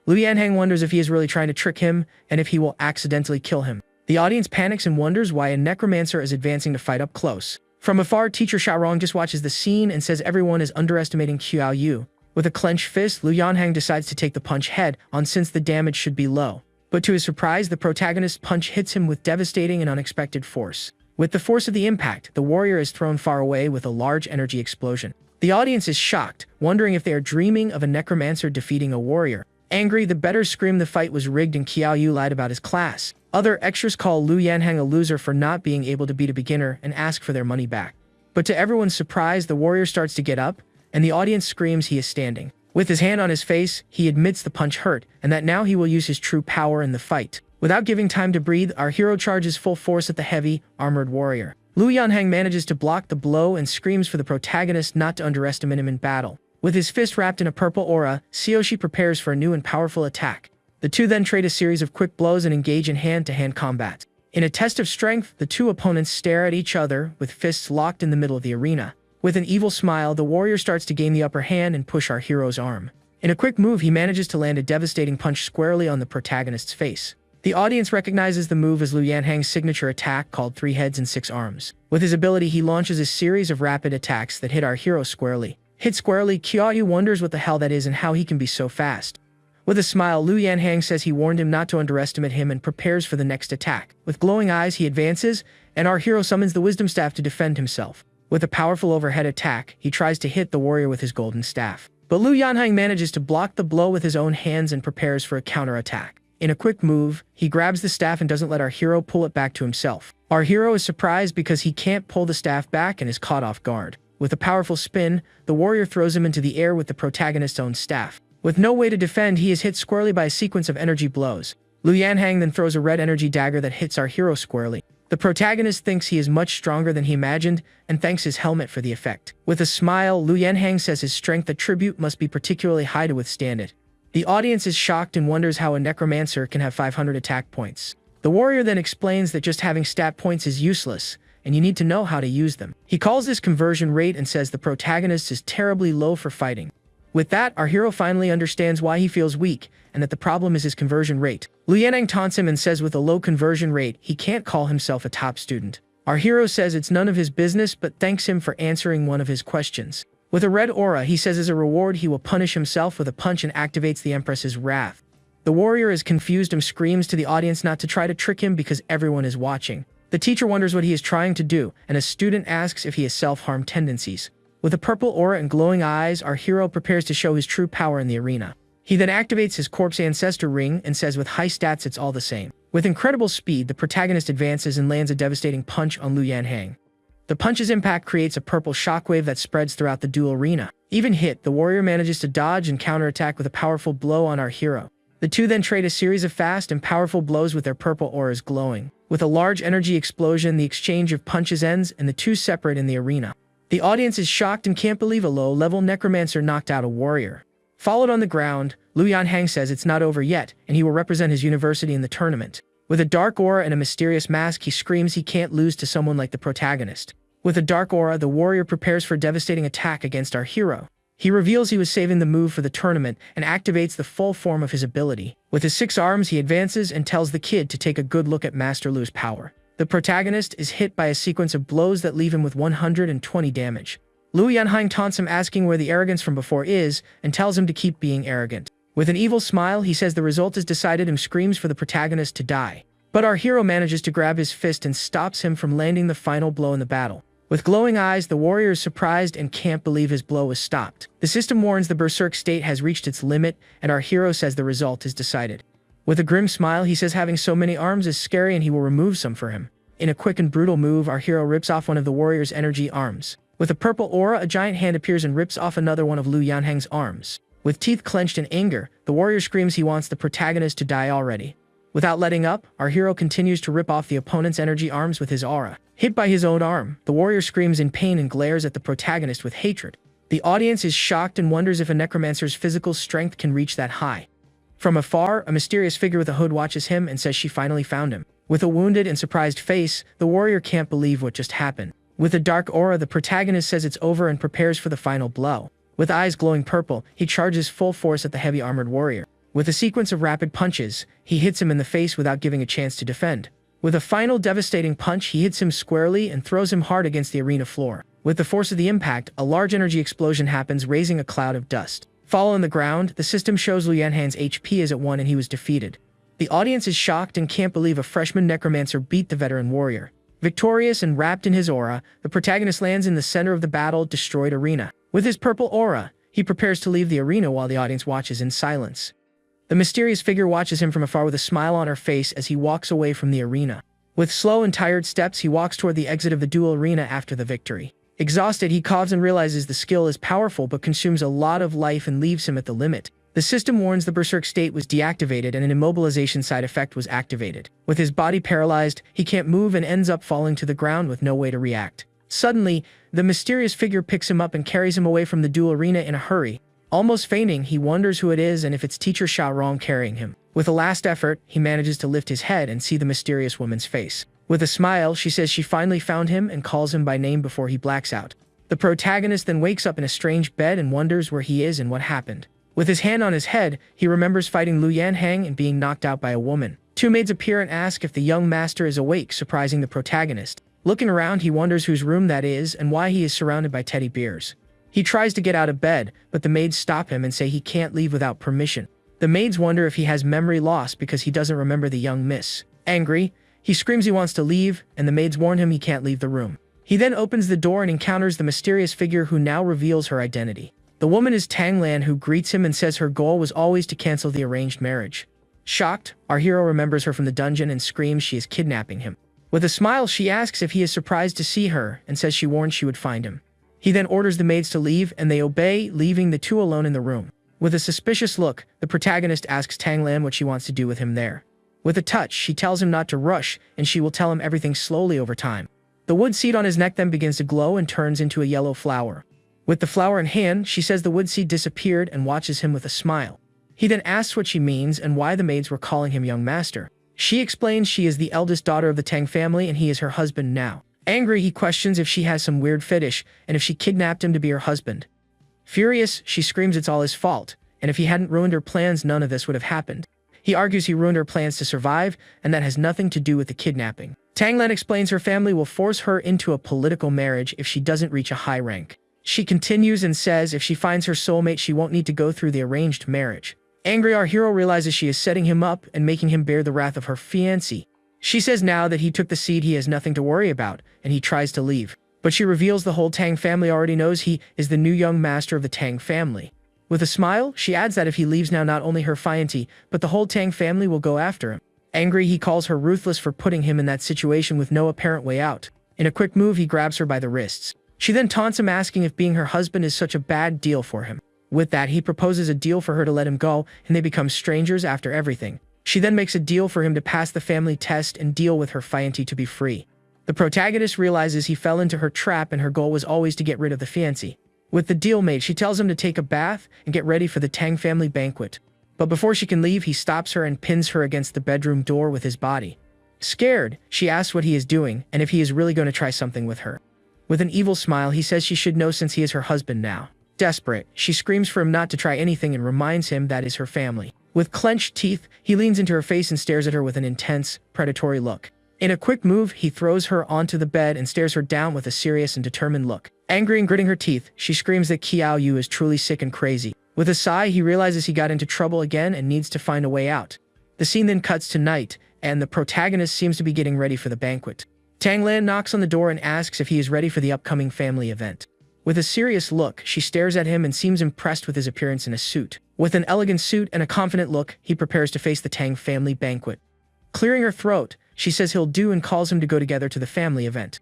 Lu Yanhang wonders if he is really trying to trick him, and if he will accidentally kill him. The audience panics and wonders why a necromancer is advancing to fight up close. From afar, teacher Xiaorong just watches the scene and says everyone is underestimating Qiaoyu. With a clenched fist, Lu Yanhang decides to take the punch head on since the damage should be low. But to his surprise, the protagonist's punch hits him with devastating and unexpected force. With the force of the impact, the warrior is thrown far away with a large energy explosion. The audience is shocked, wondering if they are dreaming of a necromancer defeating a warrior. Angry, the bettors scream the fight was rigged and Qiaoyu lied about his class. Other extras call Lu Yanhang a loser for not being able to beat a beginner and ask for their money back. But to everyone's surprise, the warrior starts to get up, and the audience screams he is standing. With his hand on his face, he admits the punch hurt, and that now he will use his true power in the fight. Without giving time to breathe, our hero charges full force at the heavy, armored warrior. Lu Yanhang manages to block the blow and screams for the protagonist not to underestimate him in battle. With his fist wrapped in a purple aura, Sayoshi prepares for a new and powerful attack. The two then trade a series of quick blows and engage in hand-to-hand combat. In a test of strength, the two opponents stare at each other with fists locked in the middle of the arena. With an evil smile, the warrior starts to gain the upper hand and push our hero's arm. In a quick move, he manages to land a devastating punch squarely on the protagonist's face. The audience recognizes the move as Lu Yanhang's signature attack called 3 heads and 6 arms. With his ability, he launches a series of rapid attacks that hit our hero squarely. Hit squarely, Qiaoyu wonders what the hell that is and how he can be so fast. With a smile, Lu Yanhang says he warned him not to underestimate him and prepares for the next attack. With glowing eyes, he advances, and our hero summons the wisdom staff to defend himself. With a powerful overhead attack, he tries to hit the warrior with his golden staff. But Lu Yanhang manages to block the blow with his own hands and prepares for a counterattack. In a quick move, he grabs the staff and doesn't let our hero pull it back to himself. Our hero is surprised because he can't pull the staff back and is caught off guard. With a powerful spin, the warrior throws him into the air with the protagonist's own staff. With no way to defend, he is hit squarely by a sequence of energy blows. Lu Yanhang then throws a red energy dagger that hits our hero squarely. The protagonist thinks he is much stronger than he imagined and thanks his helmet for the effect. With a smile, Lu Yanhang says his strength attribute must be particularly high to withstand it. The audience is shocked and wonders how a necromancer can have 500 attack points. The warrior then explains that just having stat points is useless, and you need to know how to use them. He calls this conversion rate and says the protagonist is terribly low for fighting. With that, our hero finally understands why he feels weak, and that the problem is his conversion rate. Lu Yanhang taunts him and says with a low conversion rate, he can't call himself a top student. Our hero says it's none of his business but thanks him for answering one of his questions. With a red aura, he says as a reward he will punish himself with a punch and activates the Empress's wrath. The warrior is confused and screams to the audience not to try to trick him because everyone is watching. The teacher wonders what he is trying to do, and a student asks if he has self-harm tendencies. With a purple aura and glowing eyes, our hero prepares to show his true power in the arena. He then activates his corpse ancestor ring and says with high stats it's all the same. With incredible speed, the protagonist advances and lands a devastating punch on Lu Yanhang. The punch's impact creates a purple shockwave that spreads throughout the duel arena. Even hit, the warrior manages to dodge and counterattack with a powerful blow on our hero. The two then trade a series of fast and powerful blows with their purple auras glowing. With a large energy explosion, the exchange of punches ends and the two separate in the arena. The audience is shocked and can't believe a low-level necromancer knocked out a warrior. Followed on the ground, Lu Yanhang says it's not over yet, and he will represent his university in the tournament. With a dark aura and a mysterious mask, he screams he can't lose to someone like the protagonist. With a dark aura, the warrior prepares for a devastating attack against our hero. He reveals he was saving the move for the tournament and activates the full form of his ability. With his 6 arms, he advances and tells the kid to take a good look at Master Lu's power. The protagonist is hit by a sequence of blows that leave him with 120 damage. Lu Yanhang taunts him asking where the arrogance from before is and tells him to keep being arrogant. With an evil smile, he says the result is decided and screams for the protagonist to die. But our hero manages to grab his fist and stops him from landing the final blow in the battle. With glowing eyes, the warrior is surprised and can't believe his blow was stopped. The system warns the berserk state has reached its limit, and our hero says the result is decided. With a grim smile, he says having so many arms is scary and he will remove some for him. In a quick and brutal move, our hero rips off one of the warrior's energy arms. With a purple aura, a giant hand appears and rips off another one of Lu Yanhang's arms. With teeth clenched in anger, the warrior screams he wants the protagonist to die already. Without letting up, our hero continues to rip off the opponent's energy arms with his aura. Hit by his own arm, the warrior screams in pain and glares at the protagonist with hatred. The audience is shocked and wonders if a necromancer's physical strength can reach that high. From afar, a mysterious figure with a hood watches him and says she finally found him. With a wounded and surprised face, the warrior can't believe what just happened. With a dark aura, the protagonist says it's over and prepares for the final blow. With eyes glowing purple, he charges full force at the heavy armored warrior. With a sequence of rapid punches, he hits him in the face without giving a chance to defend. With a final devastating punch, he hits him squarely and throws him hard against the arena floor. With the force of the impact, a large energy explosion happens, raising a cloud of dust. Fall on the ground, the system shows Lu Yanhang's HP is at 1 and he was defeated. The audience is shocked and can't believe a freshman necromancer beat the veteran warrior. Victorious and wrapped in his aura, the protagonist lands in the center of the battle-destroyed arena. With his purple aura, he prepares to leave the arena while the audience watches in silence. The mysterious figure watches him from afar with a smile on her face as he walks away from the arena. With slow and tired steps, he walks toward the exit of the duel arena after the victory. Exhausted, he coughs and realizes the skill is powerful but consumes a lot of life and leaves him at the limit. The system warns the berserk state was deactivated and an immobilization side effect was activated. With his body paralyzed, he can't move and ends up falling to the ground with no way to react. Suddenly, the mysterious figure picks him up and carries him away from the duel arena in a hurry. Almost fainting, he wonders who it is and if it's teacher Xiaorong carrying him. With a last effort, he manages to lift his head and see the mysterious woman's face. With a smile, she says she finally found him and calls him by name before he blacks out. The protagonist then wakes up in a strange bed and wonders where he is and what happened. With his hand on his head, he remembers fighting Lu Yanhang and being knocked out by a woman. 2 maids appear and ask if the young master is awake, surprising the protagonist. Looking around, he wonders whose room that is and why he is surrounded by teddy bears. He tries to get out of bed, but the maids stop him and say he can't leave without permission. The maids wonder if he has memory loss because he doesn't remember the young miss. Angry, he screams he wants to leave, and the maids warn him he can't leave the room. He then opens the door and encounters the mysterious figure who now reveals her identity. The woman is Tang Lan, who greets him and says her goal was always to cancel the arranged marriage. Shocked, our hero remembers her from the dungeon and screams she is kidnapping him. With a smile, she asks if he is surprised to see her and says she warned she would find him. He then orders the maids to leave and they obey, leaving the two alone in the room. With a suspicious look, the protagonist asks Tanglan what she wants to do with him there. With a touch, she tells him not to rush, and she will tell him everything slowly over time. The wood seed on his neck then begins to glow and turns into a yellow flower. With the flower in hand, she says the wood seed disappeared and watches him with a smile. He then asks what she means and why the maids were calling him young master. She explains she is the eldest daughter of the Tang family and he is her husband now. Angry, he questions if she has some weird fetish and if she kidnapped him to be her husband. Furious, she screams it's all his fault, and if he hadn't ruined her plans, none of this would have happened. He argues he ruined her plans to survive, and that has nothing to do with the kidnapping. Tanglan explains her family will force her into a political marriage if she doesn't reach a high rank. She continues and says if she finds her soulmate, she won't need to go through the arranged marriage. Angry, our hero realizes she is setting him up and making him bear the wrath of her fiancé. She says now that he took the seed, he has nothing to worry about, and he tries to leave. But she reveals the whole Tang family already knows he is the new young master of the Tang family. With a smile, she adds that if he leaves now, not only her fiancé, but the whole Tang family will go after him. Angry, he calls her ruthless for putting him in that situation with no apparent way out. In a quick move, he grabs her by the wrists. She then taunts him, asking if being her husband is such a bad deal for him. With that, he proposes a deal for her to let him go, and they become strangers after everything. She then makes a deal for him to pass the family test and deal with her fiancé to be free. The protagonist realizes he fell into her trap and her goal was always to get rid of the fiancé. With the deal made, she tells him to take a bath and get ready for the Tang family banquet. But before she can leave, he stops her and pins her against the bedroom door with his body. Scared, she asks what he is doing and if he is really going to try something with her. With an evil smile, he says she should know since he is her husband now. Desperate, she screams for him not to try anything and reminds him that is her family. With clenched teeth, he leans into her face and stares at her with an intense, predatory look. In a quick move, he throws her onto the bed and stares her down with a serious and determined look. Angry and gritting her teeth, she screams that Qiao Yu is truly sick and crazy. With a sigh, he realizes he got into trouble again and needs to find a way out. The scene then cuts to night, and the protagonist seems to be getting ready for the banquet. Tanglan knocks on the door and asks if he is ready for the upcoming family event. With a serious look, she stares at him and seems impressed with his appearance in a suit. With an elegant suit and a confident look, he prepares to face the Tang family banquet. Clearing her throat, she says he'll do and calls him to go together to the family event.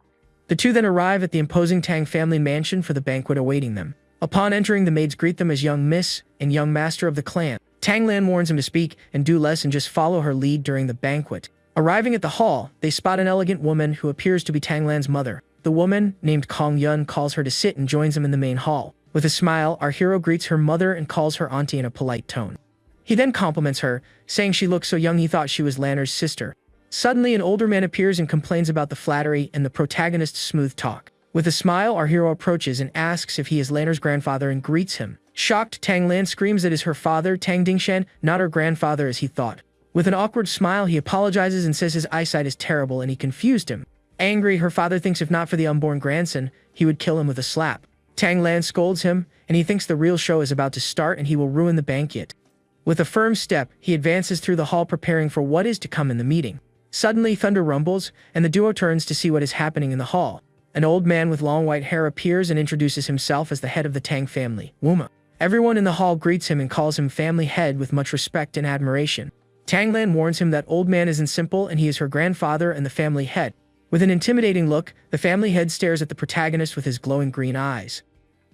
The two then arrive at the imposing Tang family mansion for the banquet awaiting them. Upon entering, the maids greet them as young miss and young master of the clan. Tanglan warns him to speak and do less and just follow her lead during the banquet. Arriving at the hall, they spot an elegant woman who appears to be Tanglan's mother. The woman, named Kong Yun, calls her to sit and joins them in the main hall. With a smile, our hero greets her mother and calls her auntie in a polite tone. He then compliments her, saying she looks so young he thought she was Lanner's sister. Suddenly, an older man appears and complains about the flattery and the protagonist's smooth talk. With a smile, our hero approaches and asks if he is Lanner's grandfather and greets him. Shocked, Tanglan screams that is her father, Tang Dingshan, not her grandfather as he thought. With an awkward smile, he apologizes and says his eyesight is terrible and he confused him. Angry, her father thinks if not for the unborn grandson, he would kill him with a slap. Tanglan scolds him, and he thinks the real show is about to start and he will ruin the banquet. With a firm step, he advances through the hall preparing for what is to come in the meeting. Suddenly, thunder rumbles, and the duo turns to see what is happening in the hall. An old man with long white hair appears and introduces himself as the head of the Tang family, Wuma. Everyone in the hall greets him and calls him family head with much respect and admiration. Tanglan warns him that old man isn't simple and he is her grandfather and the family head. With an intimidating look, the family head stares at the protagonist with his glowing green eyes.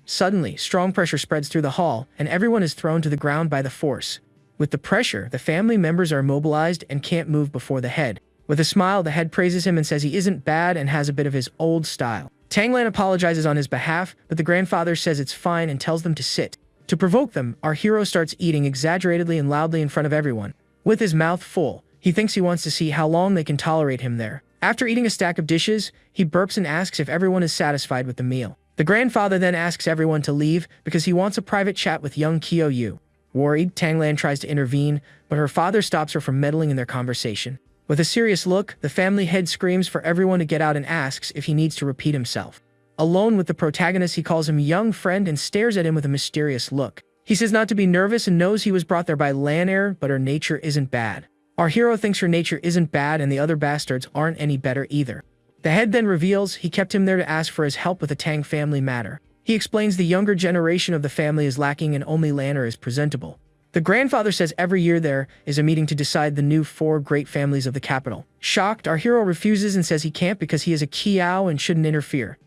Suddenly, strong pressure spreads through the hall, and everyone is thrown to the ground by the force. With the pressure, the family members are immobilized and can't move before the head. With a smile, the head praises him and says he isn't bad and has a bit of his old style. Tanglan apologizes on his behalf, but the grandfather says it's fine and tells them to sit. To provoke them, our hero starts eating exaggeratedly and loudly in front of everyone. With his mouth full, he thinks he wants to see how long they can tolerate him there. After eating a stack of dishes, he burps and asks if everyone is satisfied with the meal. The grandfather then asks everyone to leave because he wants a private chat with young Qiao Yu. Worried, Tanglan tries to intervene, but her father stops her from meddling in their conversation. With a serious look, the family head screams for everyone to get out and asks if he needs to repeat himself. Alone with the protagonist, he calls him young friend and stares at him with a mysterious look. He says not to be nervous and knows he was brought there by Lanner, but her nature isn't bad. Our hero thinks her nature isn't bad and the other bastards aren't any better either. The head then reveals he kept him there to ask for his help with the Tang family matter. He explains the younger generation of the family is lacking and only Lanner is presentable. The grandfather says every year there is a meeting to decide the new 4 great families of the capital. Shocked, our hero refuses and says he can't because he is a Qiao and shouldn't interfere.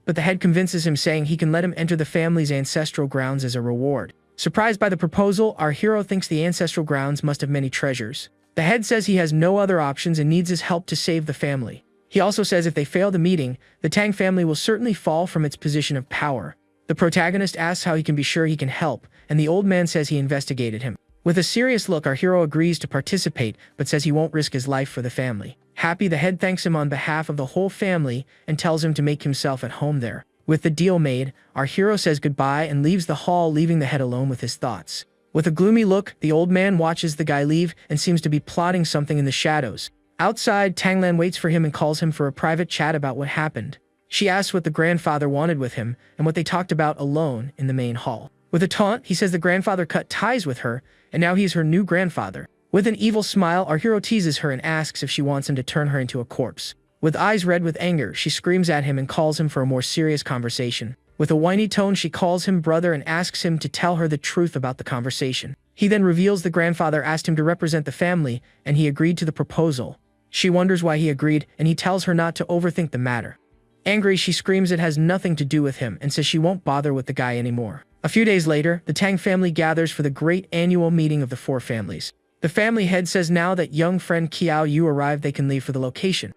But the head convinces him, saying he can let him enter the family's ancestral grounds as a reward. Surprised by the proposal, our hero thinks the ancestral grounds must have many treasures. The head says he has no other options and needs his help to save the family. He also says if they fail the meeting, the Tang family will certainly fall from its position of power. The protagonist asks how he can be sure he can help, and the old man says he investigated him. With a serious look, our hero agrees to participate, but says he won't risk his life for the family. Happy, the head thanks him on behalf of the whole family and tells him to make himself at home there. With the deal made, our hero says goodbye and leaves the hall, leaving the head alone with his thoughts. With a gloomy look, the old man watches the guy leave and seems to be plotting something in the shadows. Outside, Tanglan waits for him and calls him for a private chat about what happened. She asks what the grandfather wanted with him and what they talked about alone in the main hall. With a taunt, he says the grandfather cut ties with her, and now he's her new grandfather. With an evil smile, our hero teases her and asks if she wants him to turn her into a corpse. With eyes red with anger, she screams at him and calls him for a more serious conversation. With a whiny tone, she calls him brother and asks him to tell her the truth about the conversation. He then reveals the grandfather asked him to represent the family, and he agreed to the proposal. She wonders why he agreed, and he tells her not to overthink the matter. Angry, she screams it has nothing to do with him and says she won't bother with the guy anymore. A few days later, the Tang family gathers for the great annual meeting of the four families. The family head says now that young friend Qiao Yu arrived, they can leave for the location.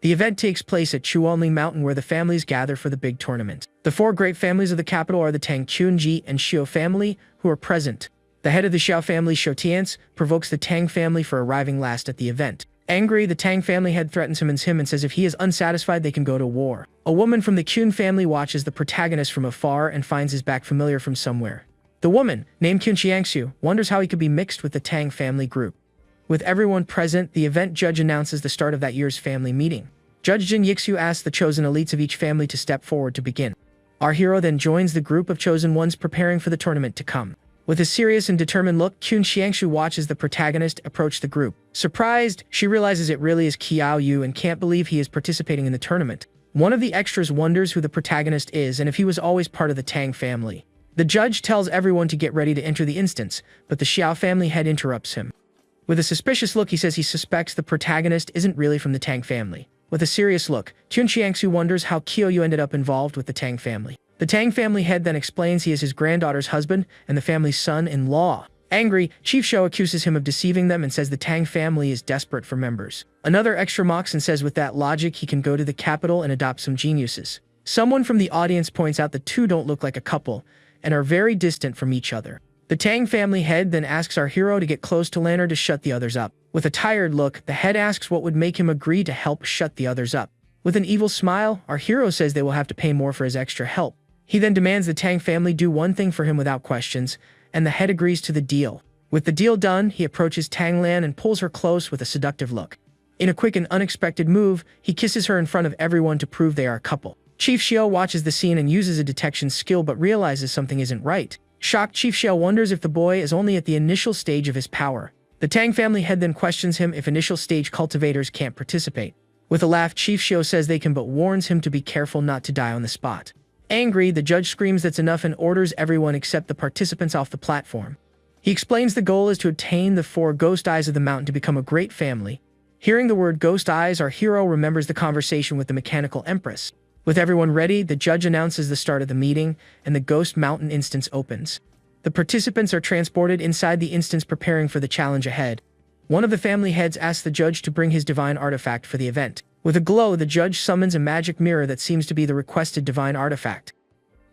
The event takes place at Chuanli Mountain, where the families gather for the big tournament. The four great families of the capital are the Tang Qunji and Xiao family, who are present. The head of the Xiao family, Xiao Tians, provokes the Tang family for arriving last at the event. Angry, the Tang family head threatens him and says if he is unsatisfied, they can go to war. A woman from the Qun family watches the protagonist from afar and finds his back familiar from somewhere. The woman, named Qun Xiangxiu, wonders how he could be mixed with the Tang family group. With everyone present, the event judge announces the start of that year's family meeting. Judge Jin Yixu asks the chosen elites of each family to step forward to begin. Our hero then joins the group of chosen ones preparing for the tournament to come. With a serious and determined look, Qun Xiangxiu watches the protagonist approach the group. Surprised, she realizes it really is Qiao Yu and can't believe he is participating in the tournament. One of the extras wonders who the protagonist is and if he was always part of the Tang family. The judge tells everyone to get ready to enter the instance, but the Xiao family head interrupts him. With a suspicious look, he says he suspects the protagonist isn't really from the Tang family. With a serious look, Qun Xiangxiu wonders how Qiao Yu ended up involved with the Tang family. The Tang family head then explains he is his granddaughter's husband and the family's son-in-law. Angry, Chief Shou accuses him of deceiving them and says the Tang family is desperate for members. Another extra mocks and says with that logic he can go to the capital and adopt some geniuses. Someone from the audience points out the two don't look like a couple and are very distant from each other. The Tang family head then asks our hero to get close to Lanner to shut the others up. With a tired look, the head asks what would make him agree to help shut the others up. With an evil smile, our hero says they will have to pay more for his extra help. He then demands the Tang family do one thing for him without questions, and the head agrees to the deal. With the deal done, he approaches Tanglan and pulls her close with a seductive look. In a quick and unexpected move, he kisses her in front of everyone to prove they are a couple. Chief Xiao watches the scene and uses a detection skill but realizes something isn't right. Shocked, Chief Xiao wonders if the boy is only at the initial stage of his power. The Tang family head then questions him if initial stage cultivators can't participate. With a laugh, Chief Xiao says they can but warns him to be careful not to die on the spot. Angry, the judge screams that's enough and orders everyone except the participants off the platform. He explains the goal is to obtain the 4 ghost eyes of the mountain to become a great family. Hearing the word ghost eyes, our hero remembers the conversation with the mechanical empress. With everyone ready, the judge announces the start of the meeting, and the Ghost Mountain instance opens. The participants are transported inside the instance preparing for the challenge ahead. One of the family heads asks the judge to bring his divine artifact for the event. With a glow, the judge summons a magic mirror that seems to be the requested divine artifact.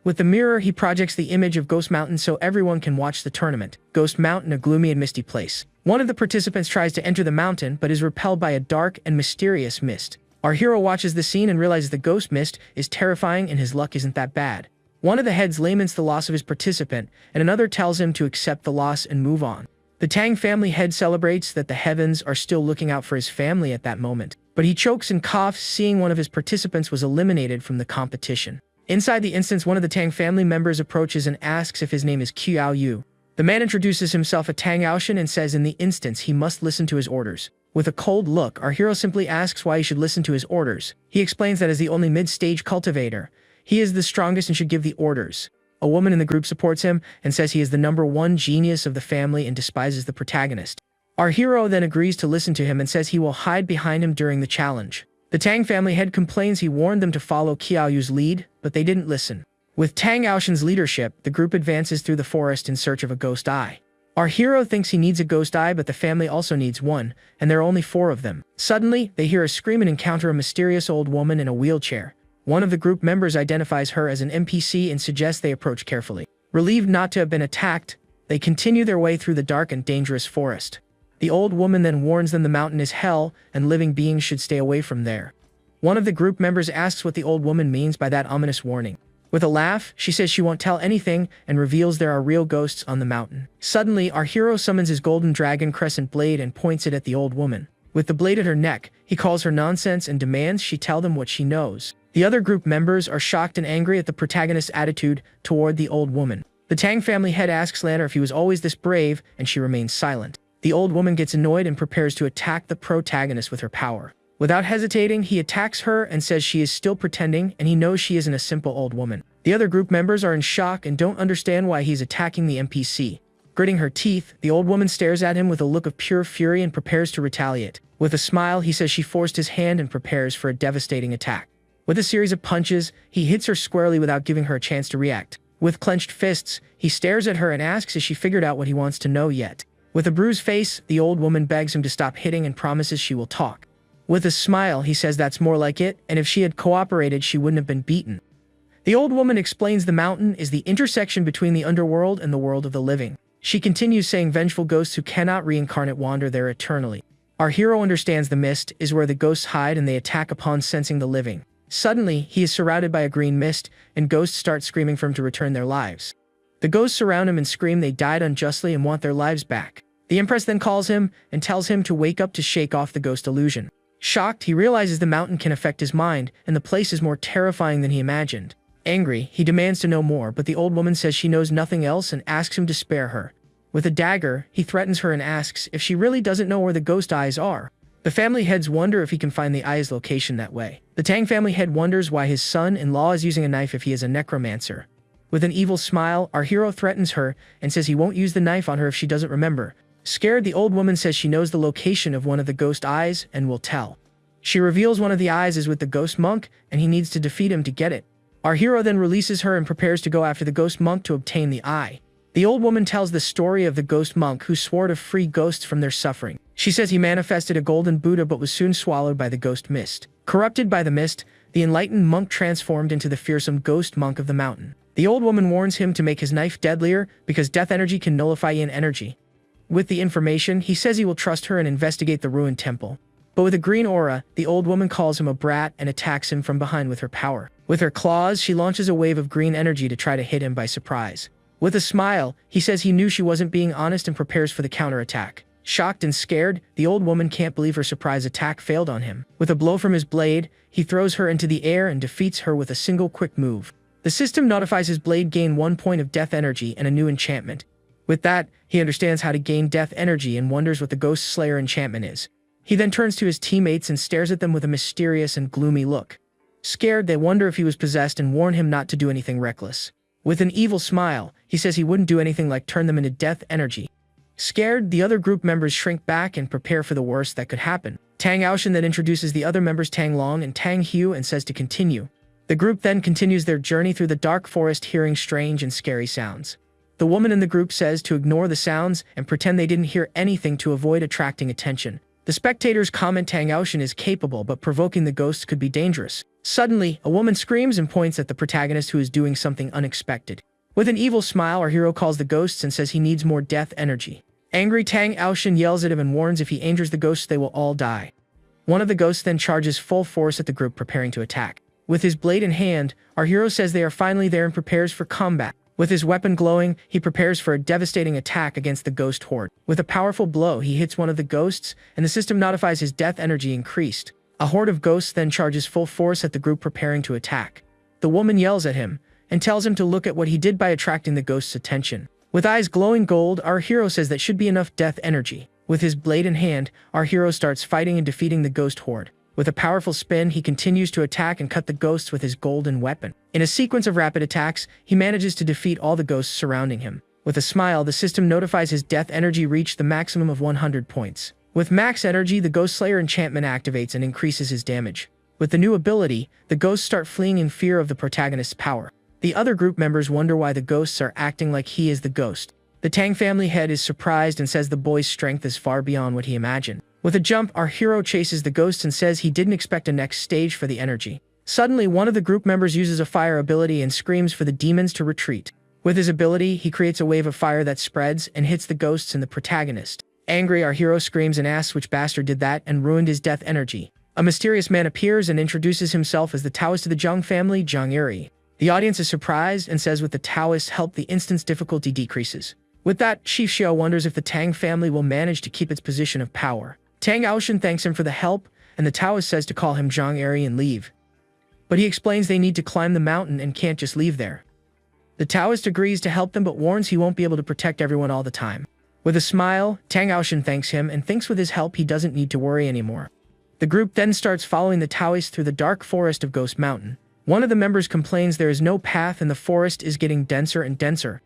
With the mirror, he projects the image of Ghost Mountain so everyone can watch the tournament. Ghost Mountain, a gloomy and misty place. One of the participants tries to enter the mountain but is repelled by a dark and mysterious mist. Our hero watches the scene and realizes the ghost mist is terrifying and his luck isn't that bad. One of the heads laments the loss of his participant, and another tells him to accept the loss and move on. The Tang family head celebrates that the heavens are still looking out for his family at that moment, but he chokes and coughs seeing one of his participants was eliminated from the competition. Inside the instance, one of the Tang family members approaches and asks if his name is Qiao Yu. The man introduces himself as Tang Aoshan and says in the instance he must listen to his orders. With a cold look, our hero simply asks why he should listen to his orders. He explains that as the only mid-stage cultivator, he is the strongest and should give the orders. A woman in the group supports him and says he is the #1 genius of the family and despises the protagonist. Our hero then agrees to listen to him and says he will hide behind him during the challenge. The Tang family head complains he warned them to follow Qiao Yu's lead, but they didn't listen. With Tang Aoshin's leadership, the group advances through the forest in search of a ghost eye. Our hero thinks he needs a ghost eye, but the family also needs one, and there are only 4 of them. Suddenly, they hear a scream and encounter a mysterious old woman in a wheelchair. One of the group members identifies her as an NPC and suggests they approach carefully. Relieved not to have been attacked, they continue their way through the dark and dangerous forest. The old woman then warns them the mountain is hell, and living beings should stay away from there. One of the group members asks what the old woman means by that ominous warning. With a laugh, she says she won't tell anything and reveals there are real ghosts on the mountain. Suddenly, our hero summons his golden dragon crescent blade and points it at the old woman. With the blade at her neck, he calls her nonsense and demands she tell them what she knows. The other group members are shocked and angry at the protagonist's attitude toward the old woman. The Tang family head asks Lanner if he was always this brave, and she remains silent. The old woman gets annoyed and prepares to attack the protagonist with her power. Without hesitating, he attacks her and says she is still pretending and he knows she isn't a simple old woman. The other group members are in shock and don't understand why he's attacking the NPC. Gritting her teeth, the old woman stares at him with a look of pure fury and prepares to retaliate. With a smile, he says she forced his hand and prepares for a devastating attack. With a series of punches, he hits her squarely without giving her a chance to react. With clenched fists, he stares at her and asks if she figured out what he wants to know yet. With a bruised face, the old woman begs him to stop hitting and promises she will talk. With a smile, he says that's more like it, and if she had cooperated, she wouldn't have been beaten. The old woman explains the mountain is the intersection between the underworld and the world of the living. She continues saying vengeful ghosts who cannot reincarnate wander there eternally. Our hero understands the mist is where the ghosts hide and they attack upon sensing the living. Suddenly, he is surrounded by a green mist, and ghosts start screaming for him to return their lives. The ghosts surround him and scream they died unjustly and want their lives back. The Empress then calls him and tells him to wake up to shake off the ghost illusion. Shocked, he realizes the mountain can affect his mind, and the place is more terrifying than he imagined. Angry, he demands to know more, but the old woman says she knows nothing else and asks him to spare her. With a dagger, he threatens her and asks if she really doesn't know where the ghost eyes are. The family heads wonder if he can find the eye's location that way. The Tang family head wonders why his son-in-law is using a knife if he is a necromancer. With an evil smile, our hero threatens her and says he won't use the knife on her if she doesn't remember. Scared, the old woman says she knows the location of one of the ghost eyes and will tell. She reveals one of the eyes is with the ghost monk, and he needs to defeat him to get it. Our hero then releases her and prepares to go after the ghost monk to obtain the eye. The old woman tells the story of the ghost monk who swore to free ghosts from their suffering. She says he manifested a golden Buddha but was soon swallowed by the ghost mist. Corrupted by the mist, the enlightened monk transformed into the fearsome ghost monk of the mountain. The old woman warns him to make his knife deadlier because death energy can nullify yin energy. With the information, he says he will trust her and investigate the ruined temple. But with a green aura, the old woman calls him a brat and attacks him from behind with her power. With her claws, she launches a wave of green energy to try to hit him by surprise. With a smile, he says he knew she wasn't being honest and prepares for the counterattack. Shocked and scared, the old woman can't believe her surprise attack failed on him. With a blow from his blade, he throws her into the air and defeats her with a single quick move. The system notifies his blade gain 1 point of death energy and a new enchantment. With that, he understands how to gain death energy and wonders what the Ghost Slayer enchantment is. He then turns to his teammates and stares at them with a mysterious and gloomy look. Scared, they wonder if he was possessed and warn him not to do anything reckless. With an evil smile, he says he wouldn't do anything like turn them into death energy. Scared, the other group members shrink back and prepare for the worst that could happen. Tang Aoshin then introduces the other members Tang Long and Tang Hu and says to continue. The group then continues their journey through the dark forest hearing strange and scary sounds. The woman in the group says to ignore the sounds and pretend they didn't hear anything to avoid attracting attention. The spectators comment Tang Aoshin is capable, but provoking the ghosts could be dangerous. Suddenly, a woman screams and points at the protagonist who is doing something unexpected. With an evil smile, our hero calls the ghosts and says he needs more death energy. Angry, Tang Aoshin yells at him and warns if he injures the ghosts they will all die. One of the ghosts then charges full force at the group preparing to attack. With his blade in hand, our hero says they are finally there and prepares for combat. With his weapon glowing, he prepares for a devastating attack against the ghost horde. With a powerful blow, he hits one of the ghosts, and the system notifies his death energy increased. A horde of ghosts then charges full force at the group preparing to attack. The woman yells at him, and tells him to look at what he did by attracting the ghost's attention. With eyes glowing gold, our hero says that should be enough death energy. With his blade in hand, our hero starts fighting and defeating the ghost horde. With a powerful spin, he continues to attack and cut the ghosts with his golden weapon. In a sequence of rapid attacks, he manages to defeat all the ghosts surrounding him. With a smile, the system notifies his death energy reached the maximum of 100 points. With max energy, the Ghost Slayer enchantment activates and increases his damage. With the new ability, the ghosts start fleeing in fear of the protagonist's power. The other group members wonder why the ghosts are acting like he is the ghost. The Tang family head is surprised and says the boy's strength is far beyond what he imagined. With a jump, our hero chases the ghost and says he didn't expect a next stage for the energy. Suddenly, one of the group members uses a fire ability and screams for the demons to retreat. With his ability, he creates a wave of fire that spreads and hits the ghosts and the protagonist. Angry, our hero screams and asks which bastard did that and ruined his death energy. A mysterious man appears and introduces himself as the Taoist of the Zhang family, Zhang Eri. The audience is surprised and says with the Taoist help the instant's difficulty decreases. With that, Chief Xiao wonders if the Tang family will manage to keep its position of power. Tang Aoshan thanks him for the help, and the Taoist says to call him Zhang Eri and leave. But he explains they need to climb the mountain and can't just leave there. The Taoist agrees to help them but warns he won't be able to protect everyone all the time. With a smile, Tang Aoshan thanks him and thinks with his help he doesn't need to worry anymore. The group then starts following the Taoist through the dark forest of Ghost Mountain. One of the members complains there is no path and the forest is getting denser and denser.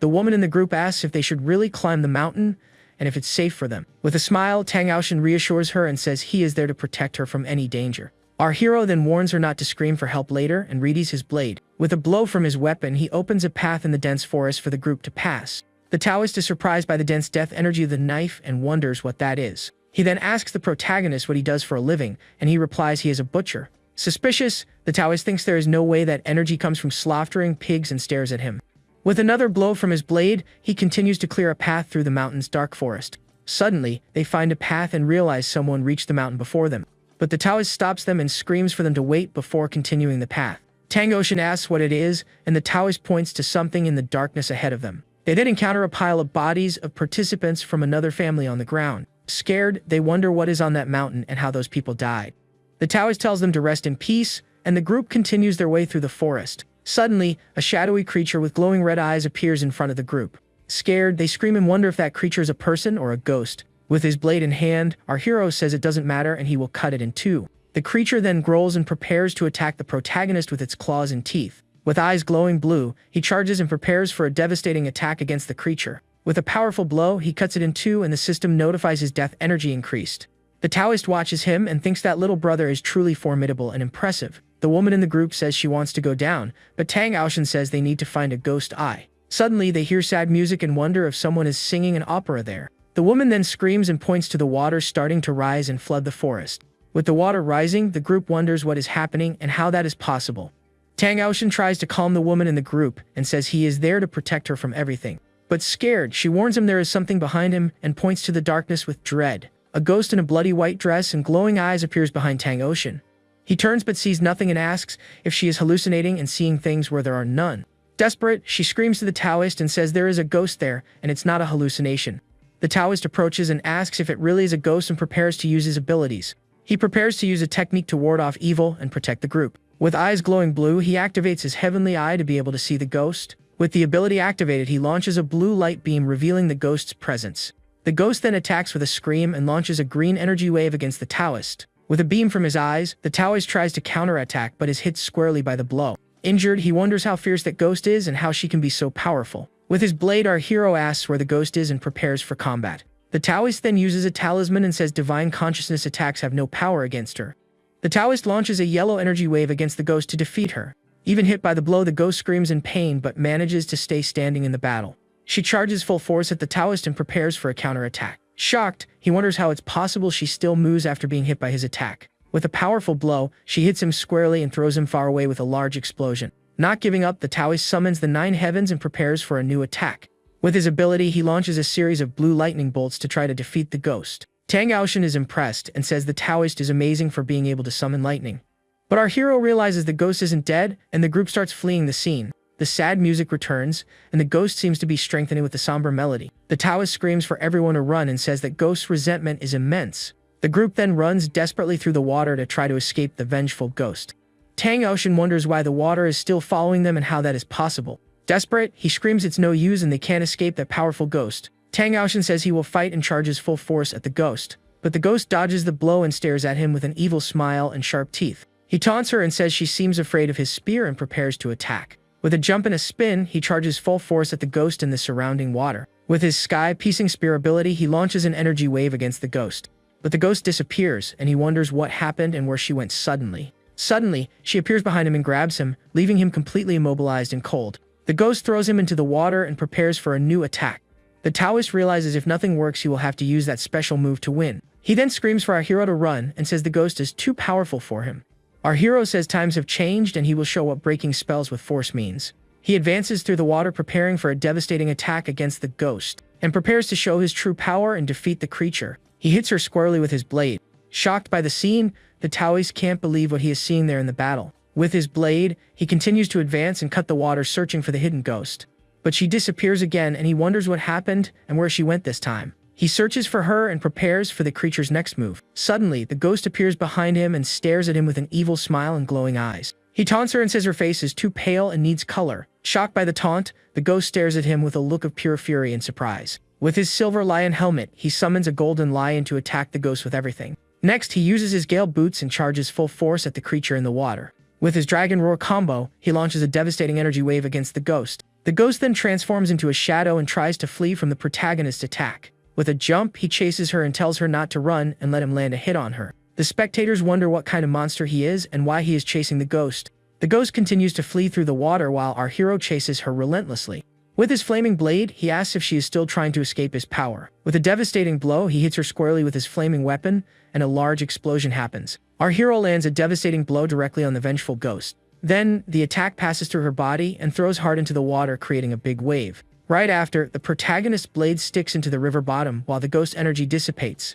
The woman in the group asks if they should really climb the mountain and if it's safe for them. With a smile, Tang Aoshan reassures her and says he is there to protect her from any danger. Our hero then warns her not to scream for help later and readies his blade. With a blow from his weapon, he opens a path in the dense forest for the group to pass. The Taoist is surprised by the dense death energy of the knife and wonders what that is. He then asks the protagonist what he does for a living, and he replies he is a butcher. Suspicious, the Taoist thinks there is no way that energy comes from slaughtering pigs and stares at him. With another blow from his blade, he continues to clear a path through the mountain's dark forest. Suddenly, they find a path and realize someone reached the mountain before them. But the Taoist stops them and screams for them to wait before continuing the path. Tang Aoshan asks what it is, and the Taoist points to something in the darkness ahead of them. They then encounter a pile of bodies of participants from another family on the ground. Scared, they wonder what is on that mountain and how those people died. The Taoist tells them to rest in peace, and the group continues their way through the forest. Suddenly, a shadowy creature with glowing red eyes appears in front of the group. Scared, they scream and wonder if that creature is a person or a ghost. With his blade in hand, our hero says it doesn't matter and he will cut it in two. The creature then growls and prepares to attack the protagonist with its claws and teeth. With eyes glowing blue, he charges and prepares for a devastating attack against the creature. With a powerful blow, he cuts it in two and the system notifies his death energy increased. The Taoist watches him and thinks that little brother is truly formidable and impressive. The woman in the group says she wants to go down, but Tang Aoshan says they need to find a ghost eye. Suddenly, they hear sad music and wonder if someone is singing an opera there. The woman then screams and points to the water starting to rise and flood the forest. With the water rising, the group wonders what is happening and how that is possible. Tang Aoshan tries to calm the woman in the group and says he is there to protect her from everything. But scared, she warns him there is something behind him and points to the darkness with dread. A ghost in a bloody white dress and glowing eyes appears behind Tang Aoshan. He turns but sees nothing and asks if she is hallucinating and seeing things where there are none. Desperate, she screams to the Taoist and says there is a ghost there and it's not a hallucination. The Taoist approaches and asks if it really is a ghost and prepares to use his abilities. He prepares to use a technique to ward off evil and protect the group. With eyes glowing blue, he activates his heavenly eye to be able to see the ghost. With the ability activated, he launches a blue light beam revealing the ghost's presence. The ghost then attacks with a scream and launches a green energy wave against the Taoist. With a beam from his eyes, the Taoist tries to counterattack but is hit squarely by the blow. Injured, he wonders how fierce that ghost is and how she can be so powerful. With his blade, our hero asks where the ghost is and prepares for combat. The Taoist then uses a talisman and says divine consciousness attacks have no power against her. The Taoist launches a yellow energy wave against the ghost to defeat her. Even hit by the blow, the ghost screams in pain but manages to stay standing in the battle. She charges full force at the Taoist and prepares for a counterattack. Shocked, he wonders how it's possible she still moves after being hit by his attack. With a powerful blow, she hits him squarely and throws him far away with a large explosion. Not giving up, the Taoist summons the 9 heavens and prepares for a new attack. With his ability, he launches a series of blue lightning bolts to try to defeat the ghost. Tang Aoshan is impressed and says the Taoist is amazing for being able to summon lightning. But our hero realizes the ghost isn't dead, and the group starts fleeing the scene. The sad music returns, and the ghost seems to be strengthening with the somber melody. The Taoist screams for everyone to run and says that Ghost's resentment is immense. The group then runs desperately through the water to try to escape the vengeful ghost. Tang Aoshan wonders why the water is still following them and how that is possible. Desperate, he screams it's no use and they can't escape that powerful ghost. Tang Aoshan says he will fight and charges full force at the ghost. But the ghost dodges the blow and stares at him with an evil smile and sharp teeth. He taunts her and says she seems afraid of his spear and prepares to attack. With a jump and a spin, he charges full force at the ghost in the surrounding water. With his sky-piercing spear ability, he launches an energy wave against the ghost. But the ghost disappears, and he wonders what happened and where she went suddenly. Suddenly, she appears behind him and grabs him, leaving him completely immobilized and cold. The ghost throws him into the water and prepares for a new attack. The Taoist realizes if nothing works, he will have to use that special move to win. He then screams for our hero to run and says the ghost is too powerful for him. Our hero says times have changed and he will show what breaking spells with force means. He advances through the water preparing for a devastating attack against the ghost, and prepares to show his true power and defeat the creature. He hits her squarely with his blade. Shocked by the scene, the Taoist can't believe what he is seeing there in the battle. With his blade, he continues to advance and cut the water searching for the hidden ghost. But she disappears again and he wonders what happened and where she went this time. He searches for her and prepares for the creature's next move. Suddenly, the ghost appears behind him and stares at him with an evil smile and glowing eyes. He taunts her and says her face is too pale and needs color. Shocked by the taunt, the ghost stares at him with a look of pure fury and surprise. With his silver lion helmet, he summons a golden lion to attack the ghost with everything. Next, he uses his gale boots and charges full force at the creature in the water. With his dragon roar combo, he launches a devastating energy wave against the ghost. The ghost then transforms into a shadow and tries to flee from the protagonist's attack. With a jump, he chases her and tells her not to run and let him land a hit on her. The spectators wonder what kind of monster he is and why he is chasing the ghost. The ghost continues to flee through the water while our hero chases her relentlessly. With his flaming blade, he asks if she is still trying to escape his power. With a devastating blow, he hits her squarely with his flaming weapon, and a large explosion happens. Our hero lands a devastating blow directly on the vengeful ghost. Then, the attack passes through her body and throws hard into the water, creating a big wave. Right after, the protagonist's blade sticks into the river bottom while the ghost's energy dissipates.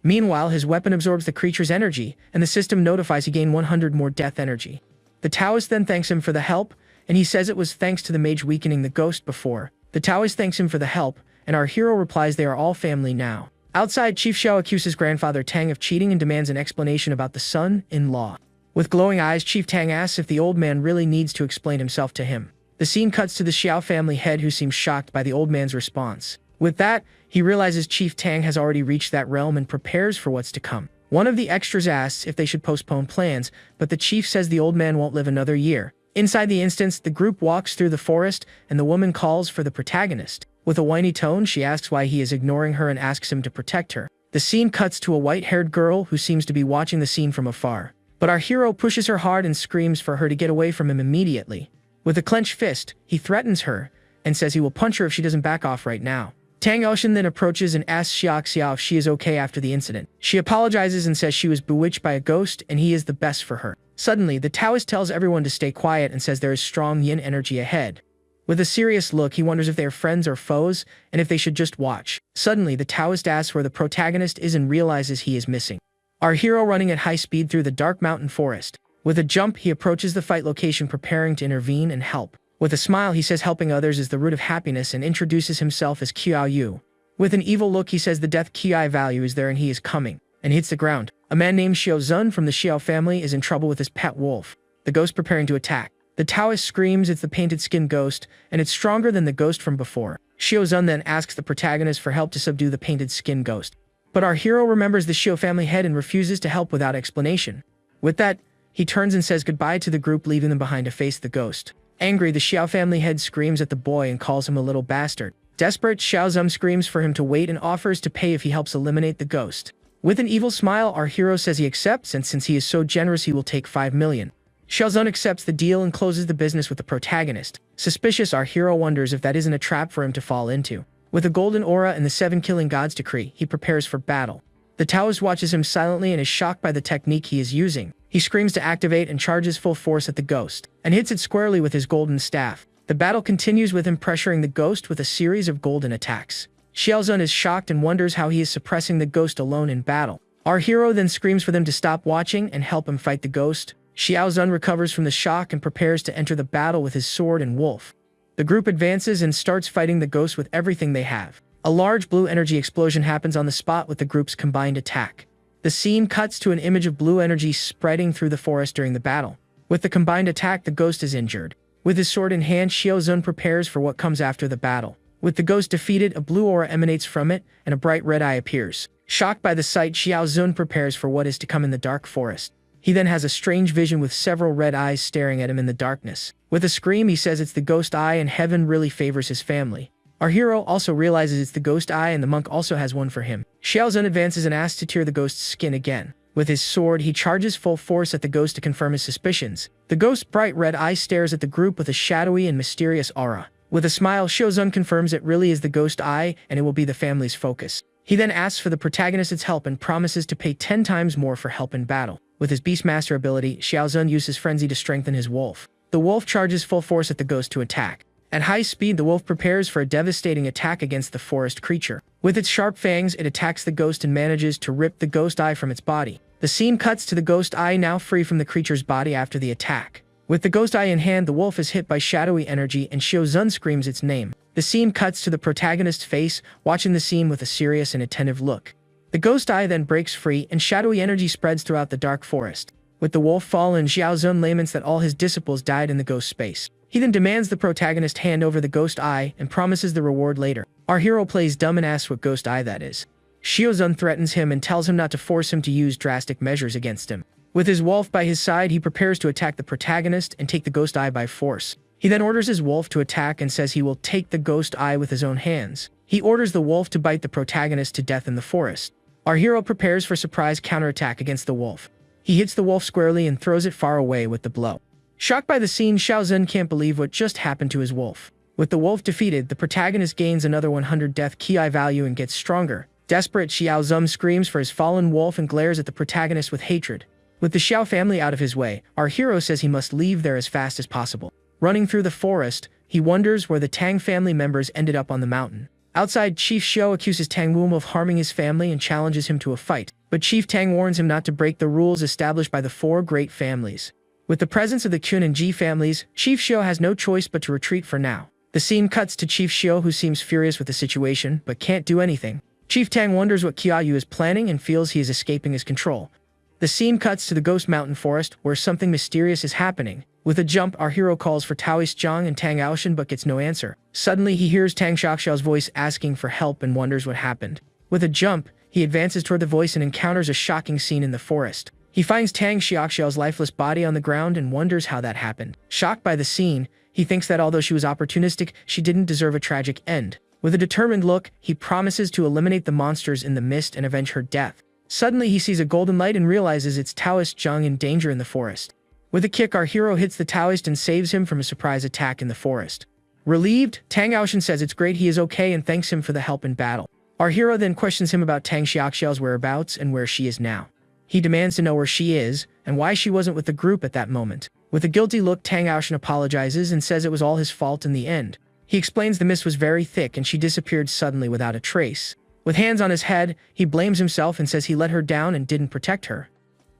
Meanwhile, his weapon absorbs the creature's energy, and the system notifies he gained 100 more death energy. The Taoist then thanks him for the help, and he says it was thanks to the mage weakening the ghost before. The Taoist thanks him for the help, and our hero replies they are all family now. Outside, Chief Xiao accuses grandfather Tang of cheating and demands an explanation about the son-in-law. With glowing eyes, Chief Tang asks if the old man really needs to explain himself to him. The scene cuts to the Xiao family head who seems shocked by the old man's response. With that, he realizes Chief Tang has already reached that realm and prepares for what's to come. One of the extras asks if they should postpone plans, but the chief says the old man won't live another year. Inside the instance, the group walks through the forest and the woman calls for the protagonist. With a whiny tone, she asks why he is ignoring her and asks him to protect her. The scene cuts to a white-haired girl who seems to be watching the scene from afar. But our hero pushes her hard and screams for her to get away from him immediately. With a clenched fist, he threatens her and says he will punch her if she doesn't back off right now. Tang Elshan then approaches and asks Xiao if she is okay after the incident. She apologizes and says she was bewitched by a ghost and he is the best for her. Suddenly, the Taoist tells everyone to stay quiet and says there is strong yin energy ahead. With a serious look, he wonders if they are friends or foes and if they should just watch. Suddenly, the Taoist asks where the protagonist is and realizes he is missing. Our hero running at high speed through the dark mountain forest. With a jump, he approaches the fight location preparing to intervene and help. With a smile, he says helping others is the root of happiness and introduces himself as Qiao Yu. With an evil look, he says the death Qi value is there and he is coming, and hits the ground. A man named Xiao Zun from the Xiao family is in trouble with his pet wolf. The ghost preparing to attack. The Taoist screams it's the painted skin ghost, and it's stronger than the ghost from before. Xiao Zun then asks the protagonist for help to subdue the painted skin ghost. But our hero remembers the Xiao family head and refuses to help without explanation. With that, he turns and says goodbye to the group, leaving them behind to face the ghost. Angry, the Xiao family head screams at the boy and calls him a little bastard. Desperate, Xiao Zun screams for him to wait and offers to pay if he helps eliminate the ghost. With an evil smile, our hero says he accepts, and since he is so generous, he will take 5 million. Xiao Zun accepts the deal and closes the business with the protagonist. Suspicious, our hero wonders if that isn't a trap for him to fall into. With a golden aura and the 7 killing gods decree, he prepares for battle. The Taoist watches him silently and is shocked by the technique he is using. He screams to activate and charges full force at the ghost, and hits it squarely with his golden staff. The battle continues with him pressuring the ghost with a series of golden attacks. Xiao Zun is shocked and wonders how he is suppressing the ghost alone in battle. Our hero then screams for them to stop watching and help him fight the ghost. Xiao Zun recovers from the shock and prepares to enter the battle with his sword and wolf. The group advances and starts fighting the ghost with everything they have. A large blue energy explosion happens on the spot with the group's combined attack. The scene cuts to an image of blue energy spreading through the forest during the battle. With the combined attack, the ghost is injured. With his sword in hand, Xiao Zun prepares for what comes after the battle. With the ghost defeated, a blue aura emanates from it, and a bright red eye appears. Shocked by the sight, Xiao Zun prepares for what is to come in the dark forest. He then has a strange vision with several red eyes staring at him in the darkness. With a scream, he says it's the ghost eye and heaven really favors his family. Our hero also realizes it's the ghost eye and the monk also has one for him. Xiao Zun advances and asks to tear the ghost's skin again. With his sword, he charges full force at the ghost to confirm his suspicions. The ghost's bright red eye stares at the group with a shadowy and mysterious aura. With a smile, Shiozun confirms it really is the ghost eye and it will be the family's focus. He then asks for the protagonist's help and promises to pay 10 times more for help in battle. With his Beastmaster ability, Xiaozun uses Frenzy to strengthen his wolf. The wolf charges full force at the ghost to attack. At high speed, the wolf prepares for a devastating attack against the forest creature. With its sharp fangs, it attacks the ghost and manages to rip the ghost eye from its body. The scene cuts to the ghost eye now free from the creature's body after the attack. With the ghost eye in hand, the wolf is hit by shadowy energy and Shiozun screams its name. The scene cuts to the protagonist's face, watching the scene with a serious and attentive look. The ghost eye then breaks free and shadowy energy spreads throughout the dark forest. With the wolf fallen, Xiaozun laments that all his disciples died in the ghost space. He then demands the protagonist hand over the ghost eye and promises the reward later. Our hero plays dumb and asks what ghost eye that is. Shiozun threatens him and tells him not to force him to use drastic measures against him. With his wolf by his side, he prepares to attack the protagonist and take the ghost eye by force. He then orders his wolf to attack and says he will take the ghost eye with his own hands. He orders the wolf to bite the protagonist to death in the forest. Our hero prepares for surprise counterattack against the wolf. He hits the wolf squarely and throws it far away with the blow. Shocked by the scene, Xiaozun can't believe what just happened to his wolf. With the wolf defeated, the protagonist gains another 100 death ki value and gets stronger. Desperate, Xiaozun screams for his fallen wolf and glares at the protagonist with hatred. With the Xiao family out of his way, our hero says he must leave there as fast as possible. Running through the forest, he wonders where the Tang family members ended up on the mountain. Outside, Chief Xiao accuses Tang Wum of harming his family and challenges him to a fight, but Chief Tang warns him not to break the rules established by the four great families. With the presence of the Qun and Ji families, Chief Xiao has no choice but to retreat for now. The scene cuts to Chief Xiao, who seems furious with the situation, but can't do anything. Chief Tang wonders what Qiaoyu is planning and feels he is escaping his control. The scene cuts to the Ghost Mountain Forest, where something mysterious is happening. With a jump, our hero calls for Taoist Zhang and Tang Aoshan but gets no answer. Suddenly, he hears Tang Xiaoxiao's voice asking for help and wonders what happened. With a jump, he advances toward the voice and encounters a shocking scene in the forest. He finds Tang Xiaoxiao's lifeless body on the ground and wonders how that happened. Shocked by the scene, he thinks that although she was opportunistic, she didn't deserve a tragic end. With a determined look, he promises to eliminate the monsters in the mist and avenge her death. Suddenly, he sees a golden light and realizes it's Taoist Zhang in danger in the forest. With a kick, our hero hits the Taoist and saves him from a surprise attack in the forest. Relieved, Tang Aoshan says it's great he is okay and thanks him for the help in battle. Our hero then questions him about Tang Xiaoxiao's whereabouts and where she is now. He demands to know where she is and why she wasn't with the group at that moment. With a guilty look, Tang Aoshan apologizes and says it was all his fault in the end. He explains the mist was very thick and she disappeared suddenly without a trace. With hands on his head, he blames himself and says he let her down and didn't protect her.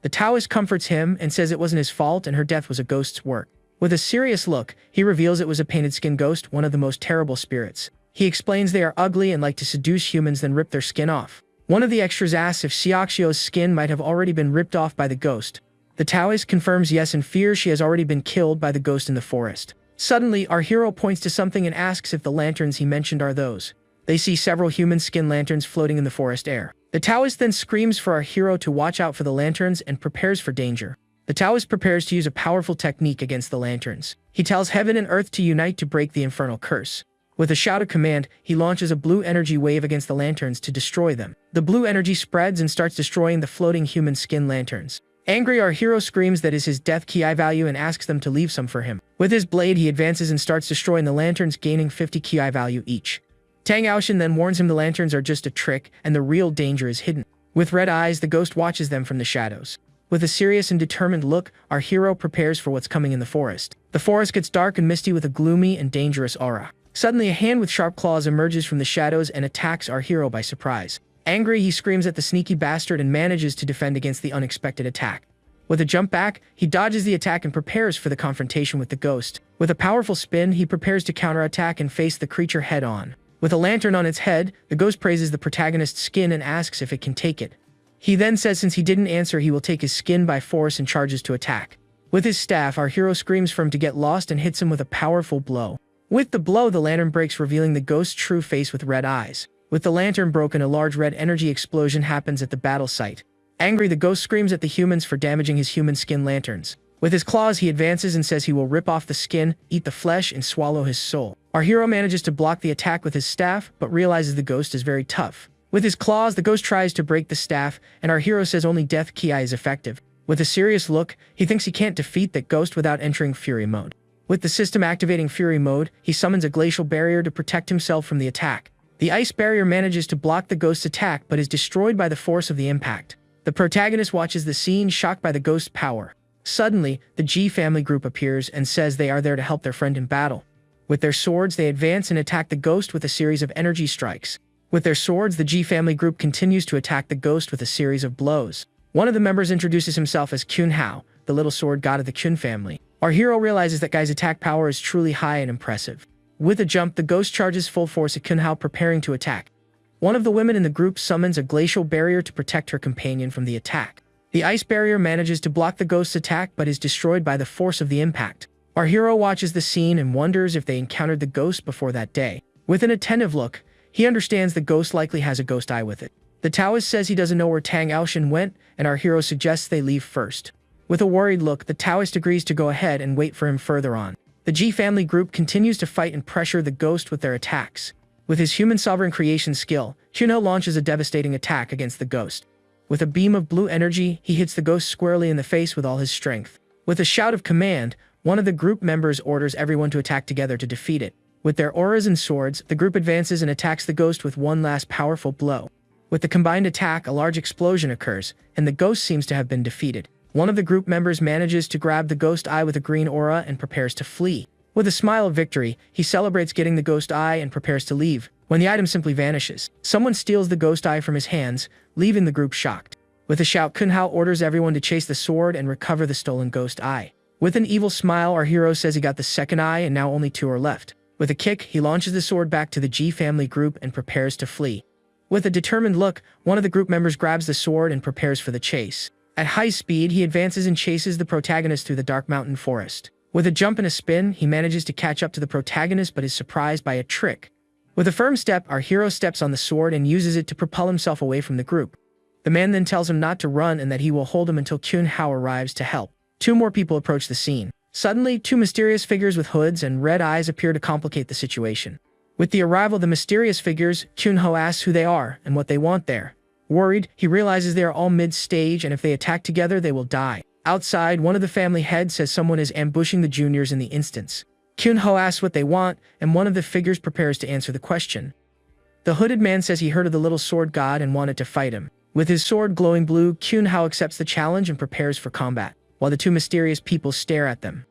The Taoist comforts him and says it wasn't his fault and her death was a ghost's work. With a serious look, he reveals it was a painted skin ghost, one of the most terrible spirits. He explains they are ugly and like to seduce humans then rip their skin off. One of the extras asks if Xiaoxiao's skin might have already been ripped off by the ghost. The Taoist confirms yes and fears she has already been killed by the ghost in the forest. Suddenly, our hero points to something and asks if the lanterns he mentioned are those. They see several human skin lanterns floating in the forest air. The Taoist then screams for our hero to watch out for the lanterns and prepares for danger. The Taoist prepares to use a powerful technique against the lanterns. He tells heaven and earth to unite to break the infernal curse. With a shout of command, he launches a blue energy wave against the lanterns to destroy them. The blue energy spreads and starts destroying the floating human skin lanterns. Angry, our hero screams that is his death ki value and asks them to leave some for him. With his blade, he advances and starts destroying the lanterns, gaining 50 ki value each. Tang Aoshan then warns him the lanterns are just a trick and the real danger is hidden. With red eyes, the ghost watches them from the shadows. With a serious and determined look, our hero prepares for what's coming in the forest. The forest gets dark and misty with a gloomy and dangerous aura. Suddenly, a hand with sharp claws emerges from the shadows and attacks our hero by surprise. Angry, he screams at the sneaky bastard and manages to defend against the unexpected attack. With a jump back, he dodges the attack and prepares for the confrontation with the ghost. With a powerful spin, he prepares to counterattack and face the creature head-on. With a lantern on its head, the ghost praises the protagonist's skin and asks if it can take it. He then says since he didn't answer, he will take his skin by force and charges to attack. With his staff, our hero screams for him to get lost and hits him with a powerful blow. With the blow, the lantern breaks, revealing the ghost's true face with red eyes. With the lantern broken, a large red energy explosion happens at the battle site. Angry, the ghost screams at the humans for damaging his human skin lanterns. With his claws, he advances and says he will rip off the skin, eat the flesh, and swallow his soul. Our hero manages to block the attack with his staff, but realizes the ghost is very tough. With his claws, the ghost tries to break the staff, and our hero says only Death Ki is effective. With a serious look, he thinks he can't defeat that ghost without entering Fury mode. With the system activating Fury mode, he summons a glacial barrier to protect himself from the attack. The ice barrier manages to block the ghost's attack but is destroyed by the force of the impact. The protagonist watches the scene, shocked by the ghost's power. Suddenly, the G family group appears and says they are there to help their friend in battle. With their swords, they advance and attack the ghost with a series of energy strikes. With their swords, the G family group continues to attack the ghost with a series of blows. One of the members introduces himself as Kyun Hao, the little sword god of the Kyun family. Our hero realizes that guy's attack power is truly high and impressive. With a jump, the ghost charges full force at Kyun Hao, preparing to attack. One of the women in the group summons a glacial barrier to protect her companion from the attack. The ice barrier manages to block the ghost's attack but is destroyed by the force of the impact. Our hero watches the scene and wonders if they encountered the ghost before that day. With an attentive look, he understands the ghost likely has a ghost eye with it. The Taoist says he doesn't know where Tang Aoshin went, and our hero suggests they leave first. With a worried look, the Taoist agrees to go ahead and wait for him further on. The G family group continues to fight and pressure the ghost with their attacks. With his human sovereign creation skill, Chunho launches a devastating attack against the ghost. With a beam of blue energy, he hits the ghost squarely in the face with all his strength. With a shout of command, one of the group members orders everyone to attack together to defeat it. With their auras and swords, the group advances and attacks the ghost with one last powerful blow. With the combined attack, a large explosion occurs, and the ghost seems to have been defeated. One of the group members manages to grab the ghost eye with a green aura and prepares to flee. With a smile of victory, he celebrates getting the ghost eye and prepares to leave, when the item simply vanishes. Someone steals the ghost eye from his hands, leaving the group shocked. With a shout, Kun Hao orders everyone to chase the sword and recover the stolen ghost eye. With an evil smile, our hero says he got the second eye and now only 2 are left. With a kick, he launches the sword back to the G family group and prepares to flee. With a determined look, one of the group members grabs the sword and prepares for the chase. At high speed, he advances and chases the protagonist through the dark mountain forest. With a jump and a spin, he manages to catch up to the protagonist but is surprised by a trick. With a firm step, our hero steps on the sword and uses it to propel himself away from the group. The man then tells him not to run and that he will hold him until Kyun Hao arrives to help. 2 more people approach the scene. Suddenly, 2 mysterious figures with hoods and red eyes appear to complicate the situation. With the arrival of the mysterious figures, Kyun Hao asks who they are and what they want there. Worried, he realizes they are all mid-stage and if they attack together, they will die. Outside, one of the family heads says someone is ambushing the juniors in the instance. Kyun Hao asks what they want, and one of the figures prepares to answer the question. The hooded man says he heard of the little sword god and wanted to fight him. With his sword glowing blue, Kyun Hao accepts the challenge and prepares for combat, while the 2 mysterious people stare at them.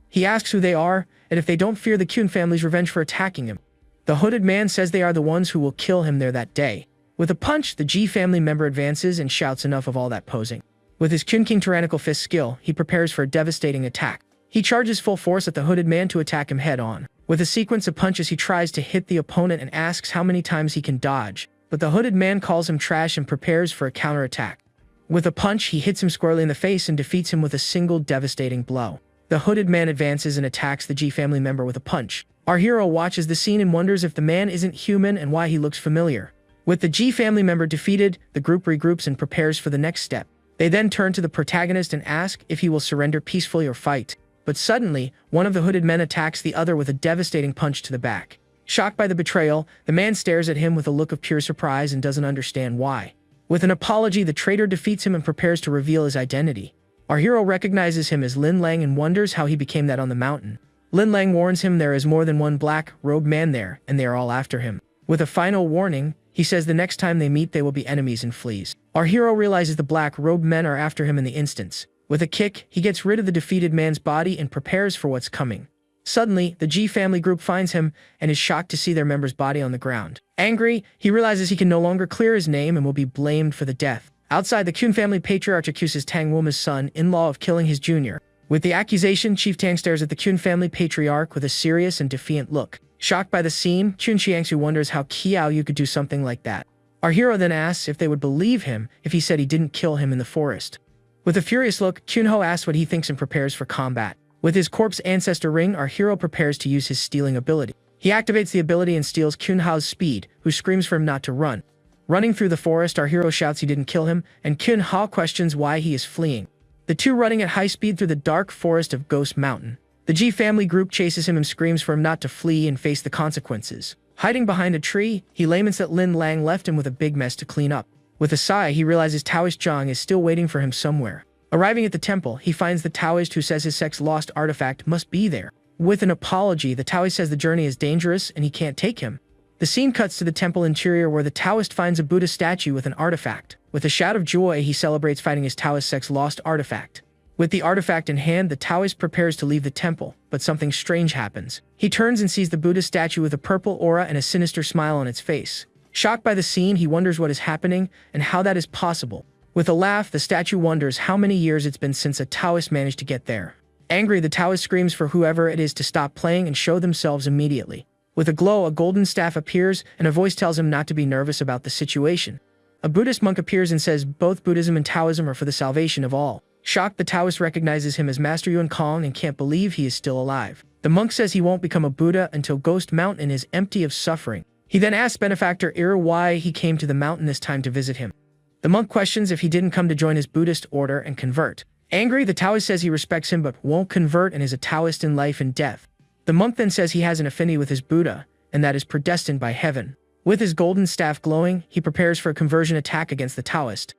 He asks who they are, and if they don't fear the Kyun family's revenge for attacking him. The hooded man says they are the ones who will kill him there that day. With a punch, the G family member advances and shouts enough of all that posing. With his Kyun King Tyrannical Fist skill, he prepares for a devastating attack. He charges full force at the hooded man to attack him head-on. With a sequence of punches, he tries to hit the opponent and asks how many times he can dodge, but the hooded man calls him trash and prepares for a counterattack. With a punch, he hits him squarely in the face and defeats him with a single devastating blow. The hooded man advances and attacks the G family member with a punch. Our hero watches the scene and wonders if the man isn't human and why he looks familiar. With the G family member defeated, the group regroups and prepares for the next step. They then turn to the protagonist and ask if he will surrender peacefully or fight. But suddenly, one of the hooded men attacks the other with a devastating punch to the back. Shocked by the betrayal, the man stares at him with a look of pure surprise and doesn't understand why. With an apology, the traitor defeats him and prepares to reveal his identity. Our hero recognizes him as Lin Lang and wonders how he became that on the mountain. Lin Lang warns him there is more than one black-robed man there, and they are all after him. With a final warning, he says the next time they meet they will be enemies and flees. Our hero realizes the black-robed men are after him in the instance. With a kick, he gets rid of the defeated man's body and prepares for what's coming. Suddenly, the G family group finds him and is shocked to see their member's body on the ground. Angry, he realizes he can no longer clear his name and will be blamed for the death. Outside, the Kyun family patriarch accuses Tang Wuma's son-in-law of killing his junior. With the accusation, Chief Tang stares at the Kyun family patriarch with a serious and defiant look. Shocked by the scene, Chun Xiangsu wonders how Qiao Yu could do something like that. Our hero then asks if they would believe him if he said he didn't kill him in the forest. With a furious look, Chunho asks what he thinks and prepares for combat. With his corpse ancestor ring, our hero prepares to use his stealing ability. He activates the ability and steals Kunhao's speed, who screams for him not to run. Running through the forest, our hero shouts he didn't kill him, and Kunhao questions why he is fleeing. The two running at high speed through the dark forest of Ghost Mountain. The G family group chases him and screams for him not to flee and face the consequences. Hiding behind a tree, he laments that Lin Lang left him with a big mess to clean up. With a sigh, he realizes Taoist Zhang is still waiting for him somewhere. Arriving at the temple, he finds the Taoist who says his sex-lost artifact must be there. With an apology, the Taoist says the journey is dangerous and he can't take him. The scene cuts to the temple interior where the Taoist finds a Buddha statue with an artifact. With a shout of joy, he celebrates finding his Taoist sex-lost artifact. With the artifact in hand, the Taoist prepares to leave the temple, but something strange happens. He turns and sees the Buddha statue with a purple aura and a sinister smile on its face. Shocked by the scene, he wonders what is happening and how that is possible. With a laugh, the statue wonders how many years it's been since a Taoist managed to get there. Angry, the Taoist screams for whoever it is to stop playing and show themselves immediately. With a glow, a golden staff appears, and a voice tells him not to be nervous about the situation. A Buddhist monk appears and says both Buddhism and Taoism are for the salvation of all. Shocked, the Taoist recognizes him as Master Yuan Kong and can't believe he is still alive. The monk says he won't become a Buddha until Ghost Mountain is empty of suffering. He then asks benefactor Enro why he came to the mountain this time to visit him. The monk questions if he didn't come to join his Buddhist order and convert. Angry, the Taoist says he respects him but won't convert and is a Taoist in life and death. The monk then says he has an affinity with his Buddha, and that is predestined by heaven. With his golden staff glowing, he prepares for a conversion attack against the Taoist.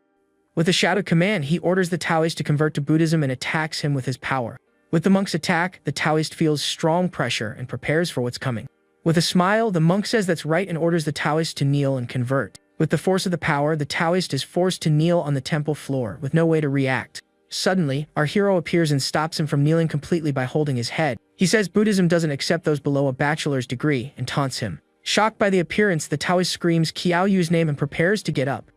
With a shout of command, he orders the Taoist to convert to Buddhism and attacks him with his power. With the monk's attack, the Taoist feels strong pressure and prepares for what's coming. With a smile, the monk says that's right and orders the Taoist to kneel and convert. With the force of the power, the Taoist is forced to kneel on the temple floor with no way to react. Suddenly, our hero appears and stops him from kneeling completely by holding his head. He says Buddhism doesn't accept those below a bachelor's degree and taunts him. Shocked by the appearance, the Taoist screams Qiao Yu's name and prepares to get up.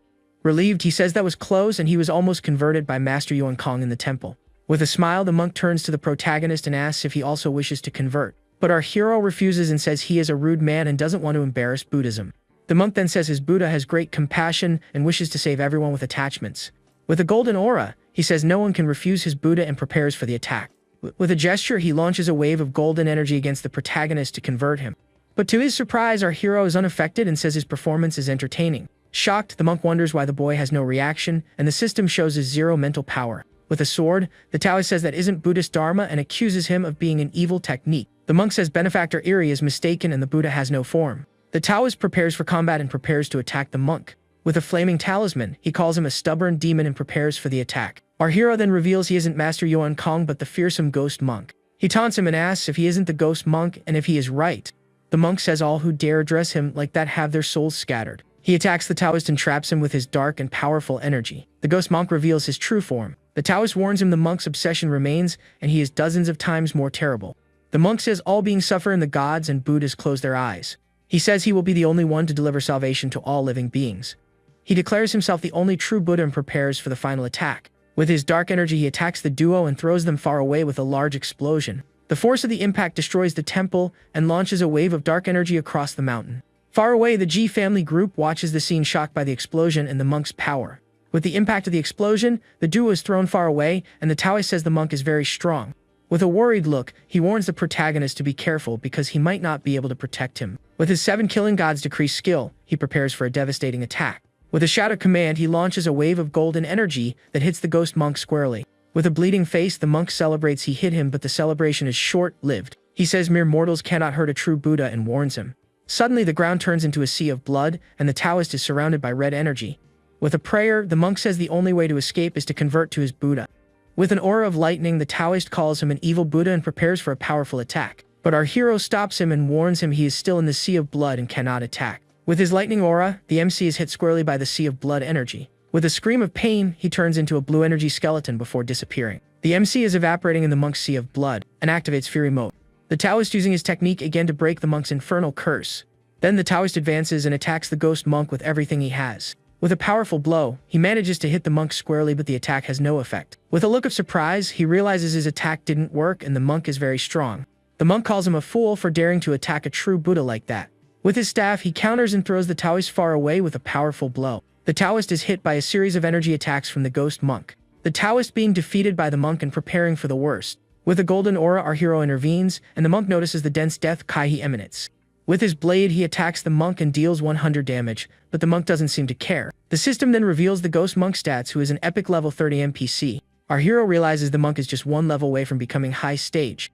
Relieved, he says that was close and he was almost converted by Master Yuan Kong in the temple. With a smile, the monk turns to the protagonist and asks if he also wishes to convert. But our hero refuses and says he is a rude man and doesn't want to embarrass Buddhism. The monk then says his Buddha has great compassion and wishes to save everyone with attachments. With a golden aura, he says no one can refuse his Buddha and prepares for the attack. With a gesture, he launches a wave of golden energy against the protagonist to convert him. But to his surprise, our hero is unaffected and says his performance is entertaining. Shocked, the monk wonders why the boy has no reaction, and the system shows his zero mental power. With a sword, the Taoist says that isn't Buddhist Dharma and accuses him of being an evil technique. The monk says benefactor Eri is mistaken and the Buddha has no form. The Taoist prepares for combat and prepares to attack the monk. With a flaming talisman, he calls him a stubborn demon and prepares for the attack. Our hero then reveals he isn't Master Yuan Kong but the fearsome ghost monk. He taunts him and asks if he isn't the ghost monk and if he is right. The monk says all who dare address him like that have their souls scattered. He attacks the Taoist and traps him with his dark and powerful energy. The ghost monk reveals his true form. The Taoist warns him the monk's obsession remains and he is dozens of times more terrible. The monk says all beings suffer and the gods and Buddhas close their eyes. He says he will be the only one to deliver salvation to all living beings. He declares himself the only true Buddha and prepares for the final attack. With his dark energy, he attacks the duo and throws them far away with a large explosion. The force of the impact destroys the temple and launches a wave of dark energy across the mountain. Far away, the G family group watches the scene shocked by the explosion and the monk's power. With the impact of the explosion, the duo is thrown far away and the Taoist says the monk is very strong. With a worried look, he warns the protagonist to be careful because he might not be able to protect him. With his 7 killing gods decreased skill, he prepares for a devastating attack. With a shout of command, he launches a wave of golden energy that hits the ghost monk squarely. With a bleeding face, the monk celebrates he hit him, but the celebration is short-lived. He says mere mortals cannot hurt a true Buddha and warns him. Suddenly, the ground turns into a sea of blood, and the Taoist is surrounded by red energy. With a prayer, the monk says the only way to escape is to convert to his Buddha. With an aura of lightning, the Taoist calls him an evil Buddha and prepares for a powerful attack. But our hero stops him and warns him he is still in the sea of blood and cannot attack. With his lightning aura, the MC is hit squarely by the sea of blood energy. With a scream of pain, he turns into a blue energy skeleton before disappearing. The MC is evaporating in the monk's sea of blood and activates Fury Mode. The Taoist using his technique again to break the monk's infernal curse. Then the Taoist advances and attacks the ghost monk with everything he has. With a powerful blow, he manages to hit the monk squarely, but the attack has no effect. With a look of surprise, he realizes his attack didn't work and the monk is very strong. The monk calls him a fool for daring to attack a true Buddha like that. With his staff, he counters and throws the Taoist far away with a powerful blow. The Taoist is hit by a series of energy attacks from the ghost monk. The Taoist being defeated by the monk and preparing for the worst. With a golden aura, our hero intervenes, and the monk notices the dense death Kai emanates. With his blade, he attacks the monk and deals 100 damage, but the monk doesn't seem to care. The system then reveals the ghost monk stats, who is an epic level 30 NPC. Our hero realizes the monk is just one level away from becoming high stage.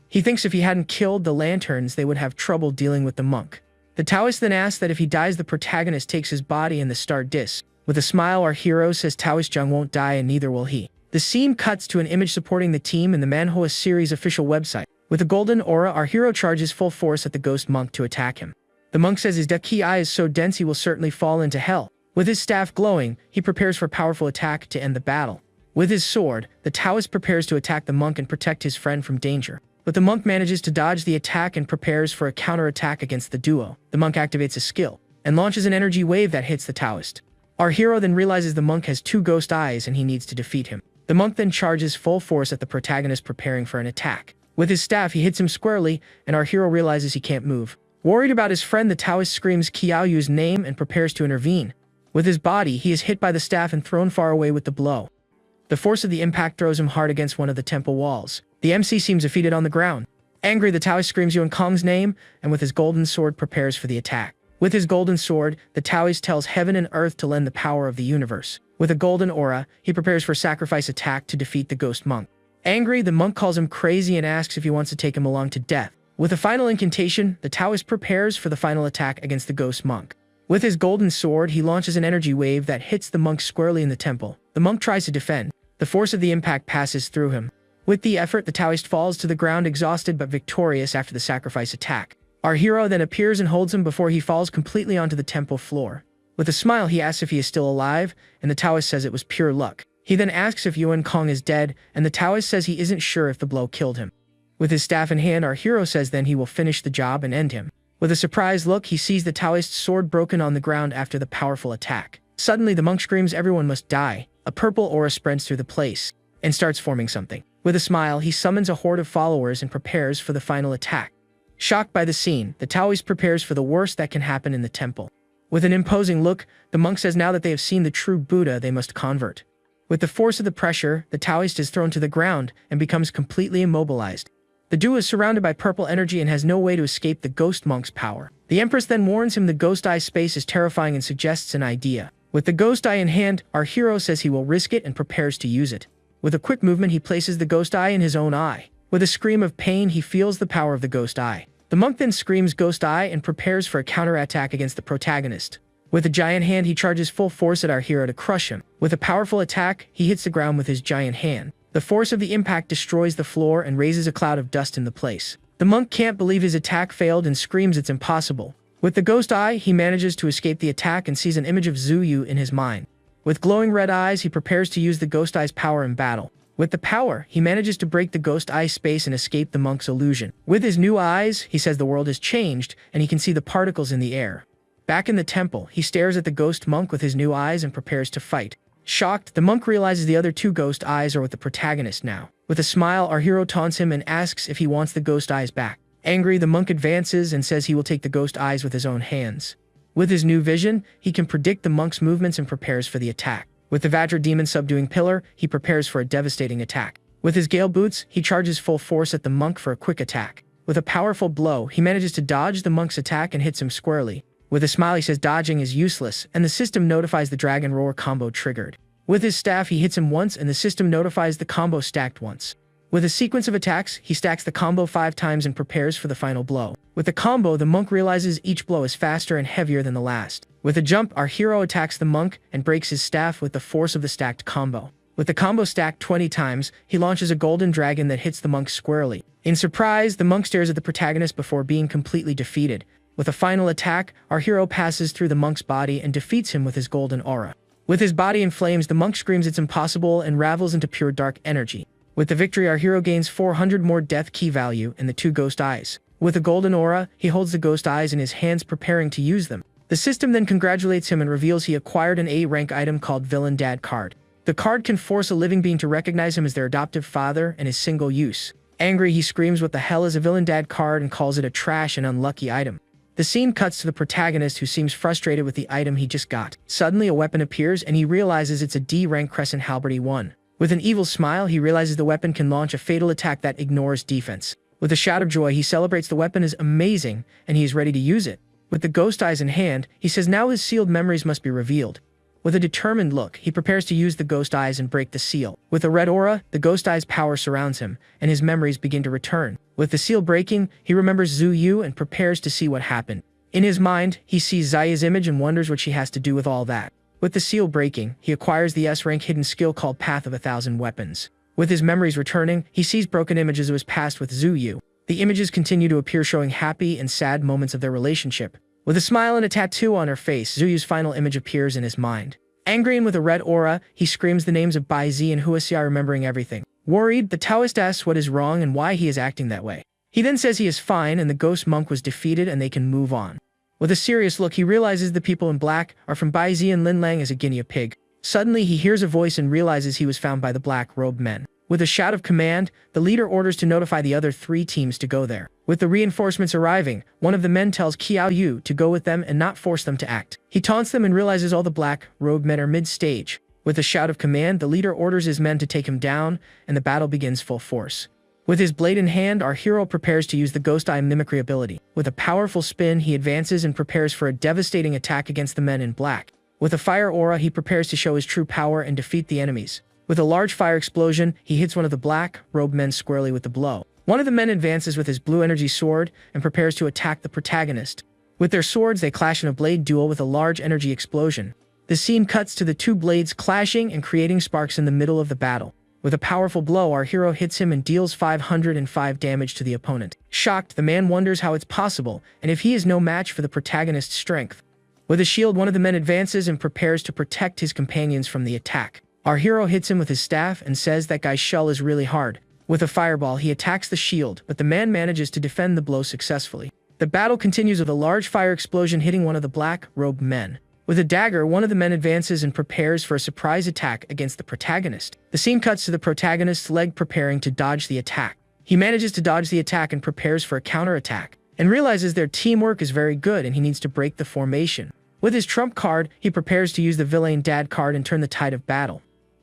He thinks if he hadn't killed the lanterns, they would have trouble dealing with the monk. The Taoist then asks that if he dies, the protagonist takes his body and the star disc. With a smile, our hero says Taoist Jung won't die and neither will he. The scene cuts to an image supporting the team in the Manhwa series official website. With a golden aura, our hero charges full force at the ghost monk to attack him. The monk says his ki is so dense he will certainly fall into hell. With his staff glowing, he prepares for a powerful attack to end the battle. With his sword, the Taoist prepares to attack the monk and protect his friend from danger. But the monk manages to dodge the attack and prepares for a counterattack against the duo. The monk activates a skill and launches an energy wave that hits the Taoist. Our hero then realizes the monk has 2 ghost eyes and he needs to defeat him. The monk then charges full force at the protagonist, preparing for an attack. With his staff, he hits him squarely, and our hero realizes he can't move. Worried about his friend, the Taoist screams Qiaoyu's name and prepares to intervene. With his body, he is hit by the staff and thrown far away with the blow. The force of the impact throws him hard against one of the temple walls. The MC seems defeated on the ground. Angry, the Taoist screams Yuan Kong's name, and with his golden sword prepares for the attack. With his golden sword, the Taoist tells heaven and earth to lend the power of the universe. With a golden aura, he prepares for a sacrifice attack to defeat the ghost monk. Angry, the monk calls him crazy and asks if he wants to take him along to death. With a final incantation, the Taoist prepares for the final attack against the ghost monk. With his golden sword, he launches an energy wave that hits the monk squarely in the temple. The monk tries to defend. The force of the impact passes through him. With the effort, the Taoist falls to the ground exhausted but victorious after the sacrifice attack. Our hero then appears and holds him before he falls completely onto the temple floor. With a smile, he asks if he is still alive, and the Taoist says it was pure luck. He then asks if Yuan Kong is dead, and the Taoist says he isn't sure if the blow killed him. With his staff in hand, our hero says then he will finish the job and end him. With a surprised look, he sees the Taoist's sword broken on the ground after the powerful attack. Suddenly, the monk screams everyone must die. A purple aura spreads through the place and starts forming something. With a smile, he summons a horde of followers and prepares for the final attack. Shocked by the scene, the Taoist prepares for the worst that can happen in the temple. With an imposing look, the monk says now that they have seen the true Buddha, they must convert. With the force of the pressure, the Taoist is thrown to the ground and becomes completely immobilized. The duo is surrounded by purple energy and has no way to escape the ghost monk's power. The Empress then warns him the ghost eye space is terrifying and suggests an idea. With the ghost eye in hand, our hero says he will risk it and prepares to use it. With a quick movement, he places the ghost eye in his own eye. With a scream of pain, he feels the power of the ghost eye. The monk then screams ghost eye and prepares for a counterattack against the protagonist. With a giant hand, he charges full force at our hero to crush him. With a powerful attack, he hits the ground with his giant hand. The force of the impact destroys the floor and raises a cloud of dust in the place. The monk can't believe his attack failed and screams it's impossible. With the ghost eye, he manages to escape the attack and sees an image of Zuyu in his mind. With glowing red eyes, he prepares to use the ghost eye's power in battle. With the power, he manages to break the ghost eye space and escape the monk's illusion. With his new eyes, he says the world has changed, and he can see the particles in the air. Back in the temple, he stares at the ghost monk with his new eyes and prepares to fight. Shocked, the monk realizes the other 2 ghost eyes are with the protagonist now. With a smile, our hero taunts him and asks if he wants the ghost eyes back. Angry, the monk advances and says he will take the ghost eyes with his own hands. With his new vision, he can predict the monk's movements and prepares for the attack. With the Vajra demon subduing pillar, he prepares for a devastating attack. With his gale boots, he charges full force at the monk for a quick attack. With a powerful blow, he manages to dodge the monk's attack and hits him squarely. With a smile, he says dodging is useless, and the system notifies the dragon roar combo triggered. With his staff, he hits him once, and the system notifies the combo stacked once. With a sequence of attacks, he stacks the combo 5 times and prepares for the final blow. With the combo, the monk realizes each blow is faster and heavier than the last. With a jump, our hero attacks the monk and breaks his staff with the force of the stacked combo. With the combo stacked 20 times, he launches a golden dragon that hits the monk squarely. In surprise, the monk stares at the protagonist before being completely defeated. With a final attack, our hero passes through the monk's body and defeats him with his golden aura. With his body in flames, the monk screams it's impossible and ravels into pure dark energy. With the victory, our hero gains 400 more death key value and the 2 ghost eyes. With a golden aura, he holds the ghost eyes in his hands, preparing to use them. The system then congratulates him and reveals he acquired an A-rank item called Villain Dad card. The card can force a living being to recognize him as their adoptive father and is single use. Angry, he screams what the hell is a Villain Dad card and calls it a trash and unlucky item. The scene cuts to the protagonist, who seems frustrated with the item he just got. Suddenly, a weapon appears and he realizes it's a D-rank Crescent Halberd E1. With an evil smile, he realizes the weapon can launch a fatal attack that ignores defense. With a shout of joy, he celebrates the weapon is amazing and he is ready to use it. With the ghost eyes in hand, he says now his sealed memories must be revealed. With a determined look, he prepares to use the ghost eyes and break the seal. With a red aura, the ghost eyes' power surrounds him, and his memories begin to return. With the seal breaking, he remembers Zhu Yu and prepares to see what happened. In his mind, he sees Zaya's image and wonders what she has to do with all that. With the seal breaking, he acquires the S-rank hidden skill called Path of 1,000 Weapons. With his memories returning, he sees broken images of his past with Zuyu. The images continue to appear, showing happy and sad moments of their relationship. With a smile and a tattoo on her face, Zuyu's final image appears in his mind. Angry and with a red aura, he screams the names of Bai Zi and Huaxia, remembering everything. Worried, the Taoist asks what is wrong and why he is acting that way. He then says he is fine and the ghost monk was defeated and they can move on. With a serious look, he realizes the people in black are from Bai Zi and Lin Lang as a guinea pig. Suddenly, he hears a voice and realizes he was found by the black-robed men. With a shout of command, the leader orders to notify the other 3 teams to go there. With the reinforcements arriving, one of the men tells Qiao Yu to go with them and not force them to act. He taunts them and realizes all the black-robed men are mid-stage. With a shout of command, the leader orders his men to take him down, and the battle begins full force. With his blade in hand, our hero prepares to use the Ghost Eye mimicry ability. With a powerful spin, he advances and prepares for a devastating attack against the men in black. With a fire aura, he prepares to show his true power and defeat the enemies. With a large fire explosion, he hits one of the black-robed men squarely with the blow. One of the men advances with his blue energy sword and prepares to attack the protagonist. With their swords, they clash in a blade duel with a large energy explosion. The scene cuts to the 2 blades clashing and creating sparks in the middle of the battle. With a powerful blow, our hero hits him and deals 505 damage to the opponent. Shocked, the man wonders how it's possible, and if he is no match for the protagonist's strength. With a shield, one of the men advances and prepares to protect his companions from the attack. Our hero hits him with his staff and says that guy's shell is really hard. With a fireball, he attacks the shield, but the man manages to defend the blow successfully. The battle continues with a large fire explosion hitting one of the black-robed men. With a dagger, one of the men advances and prepares for a surprise attack against the protagonist. The scene cuts to the protagonist's leg preparing to dodge the attack. He manages to dodge the attack and prepares for a counterattack, and realizes their teamwork is very good and he needs to break the formation. With his trump card, he prepares to use the Villain Dad card and turn the tide of battle.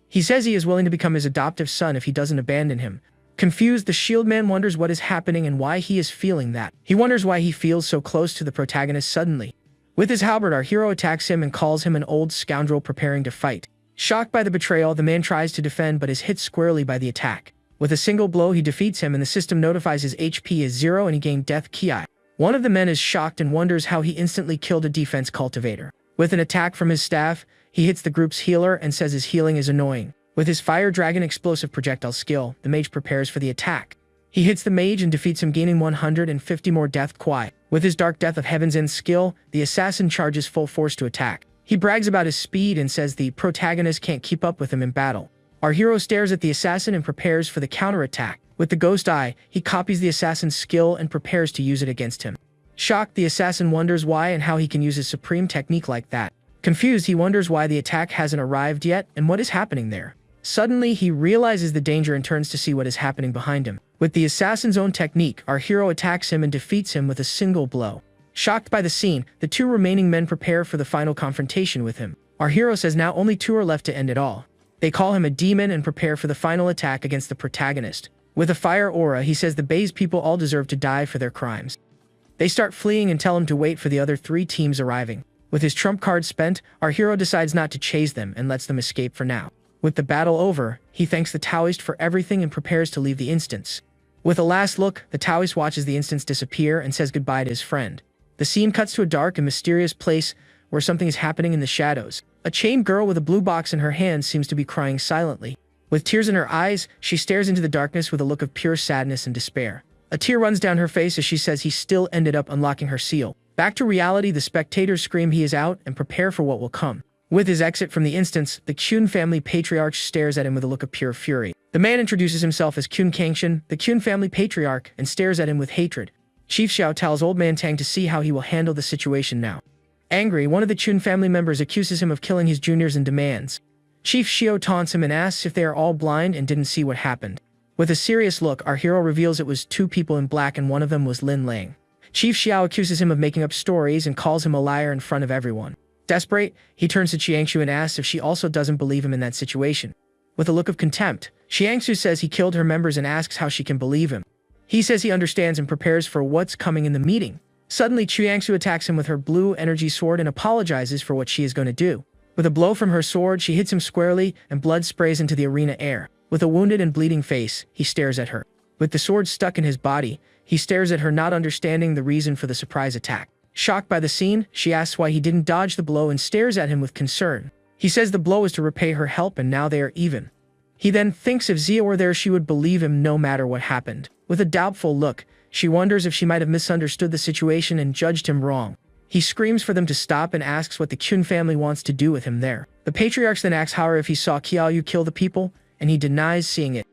He says he is willing to become his adoptive son if he doesn't abandon him. Confused, the shield man wonders what is happening and why he is feeling that. He wonders why he feels so close to the protagonist suddenly. With his halberd, our hero attacks him and calls him an old scoundrel preparing to fight. Shocked by the betrayal, the man tries to defend but is hit squarely by the attack. With a single blow, he defeats him and the system notifies his HP is 0 and he gained Death Ki. One of the men is shocked and wonders how he instantly killed a defense cultivator. With an attack from his staff, he hits the group's healer and says his healing is annoying. With his Fire Dragon explosive projectile skill, the mage prepares for the attack. He hits the mage and defeats him, gaining 150 more Death Ki. With his Dark Death of Heaven's End skill, the assassin charges full force to attack. He brags about his speed and says the protagonist can't keep up with him in battle. Our hero stares at the assassin and prepares for the counterattack. With the Ghost Eye, he copies the assassin's skill and prepares to use it against him. Shocked, the assassin wonders why and how he can use his supreme technique like that. Confused, he wonders why the attack hasn't arrived yet and what is happening there. Suddenly, he realizes the danger and turns to see what is happening behind him. With the assassin's own technique, our hero attacks him and defeats him with a single blow. Shocked by the scene, the 2 remaining men prepare for the final confrontation with him. Our hero says now only 2 are left to end it all. They call him a demon and prepare for the final attack against the protagonist. With a fire aura, he says the Bay's people all deserve to die for their crimes. They start fleeing and tell him to wait for the other 3 teams arriving. With his trump card spent, our hero decides not to chase them and lets them escape for now. With the battle over, he thanks the Taoist for everything and prepares to leave the instance. With a last look, the Taoist watches the instance disappear and says goodbye to his friend. The scene cuts to a dark and mysterious place where something is happening in the shadows. A chained girl with a blue box in her hand seems to be crying silently. With tears in her eyes, she stares into the darkness with a look of pure sadness and despair. A tear runs down her face as she says he still ended up unlocking her seal. Back to reality, the spectators scream he is out and prepare for what will come. With his exit from the instance, the Qun family patriarch stares at him with a look of pure fury. The man introduces himself as Qun Kangshan, the Qun family patriarch, and stares at him with hatred. Chief Xiao tells Old Man Tang to see how he will handle the situation now. Angry, one of the Qun family members accuses him of killing his juniors and demands. Chief Xiao taunts him and asks if they are all blind and didn't see what happened. With a serious look, our hero reveals it was 2 people in black and one of them was Lin Lang. Chief Xiao accuses him of making up stories and calls him a liar in front of everyone. Desperate, he turns to Qiangshu and asks if she also doesn't believe him in that situation. With a look of contempt, Qiangshu says he killed her members and asks how she can believe him. He says he understands and prepares for what's coming in the meeting. Suddenly, Qiangshu attacks him with her blue energy sword and apologizes for what she is going to do. With a blow from her sword, she hits him squarely and blood sprays into the arena air. With a wounded and bleeding face, he stares at her. With the sword stuck in his body, he stares at her, not understanding the reason for the surprise attack. Shocked by the scene, she asks why he didn't dodge the blow and stares at him with concern. He says the blow was to repay her help and now they are even. He then thinks if Zia were there she would believe him no matter what happened. With a doubtful look, she wonders if she might have misunderstood the situation and judged him wrong. He screams for them to stop and asks what the Kyun family wants to do with him there. The patriarch then asks Haru if he saw Kyayu kill the people, and he denies seeing it.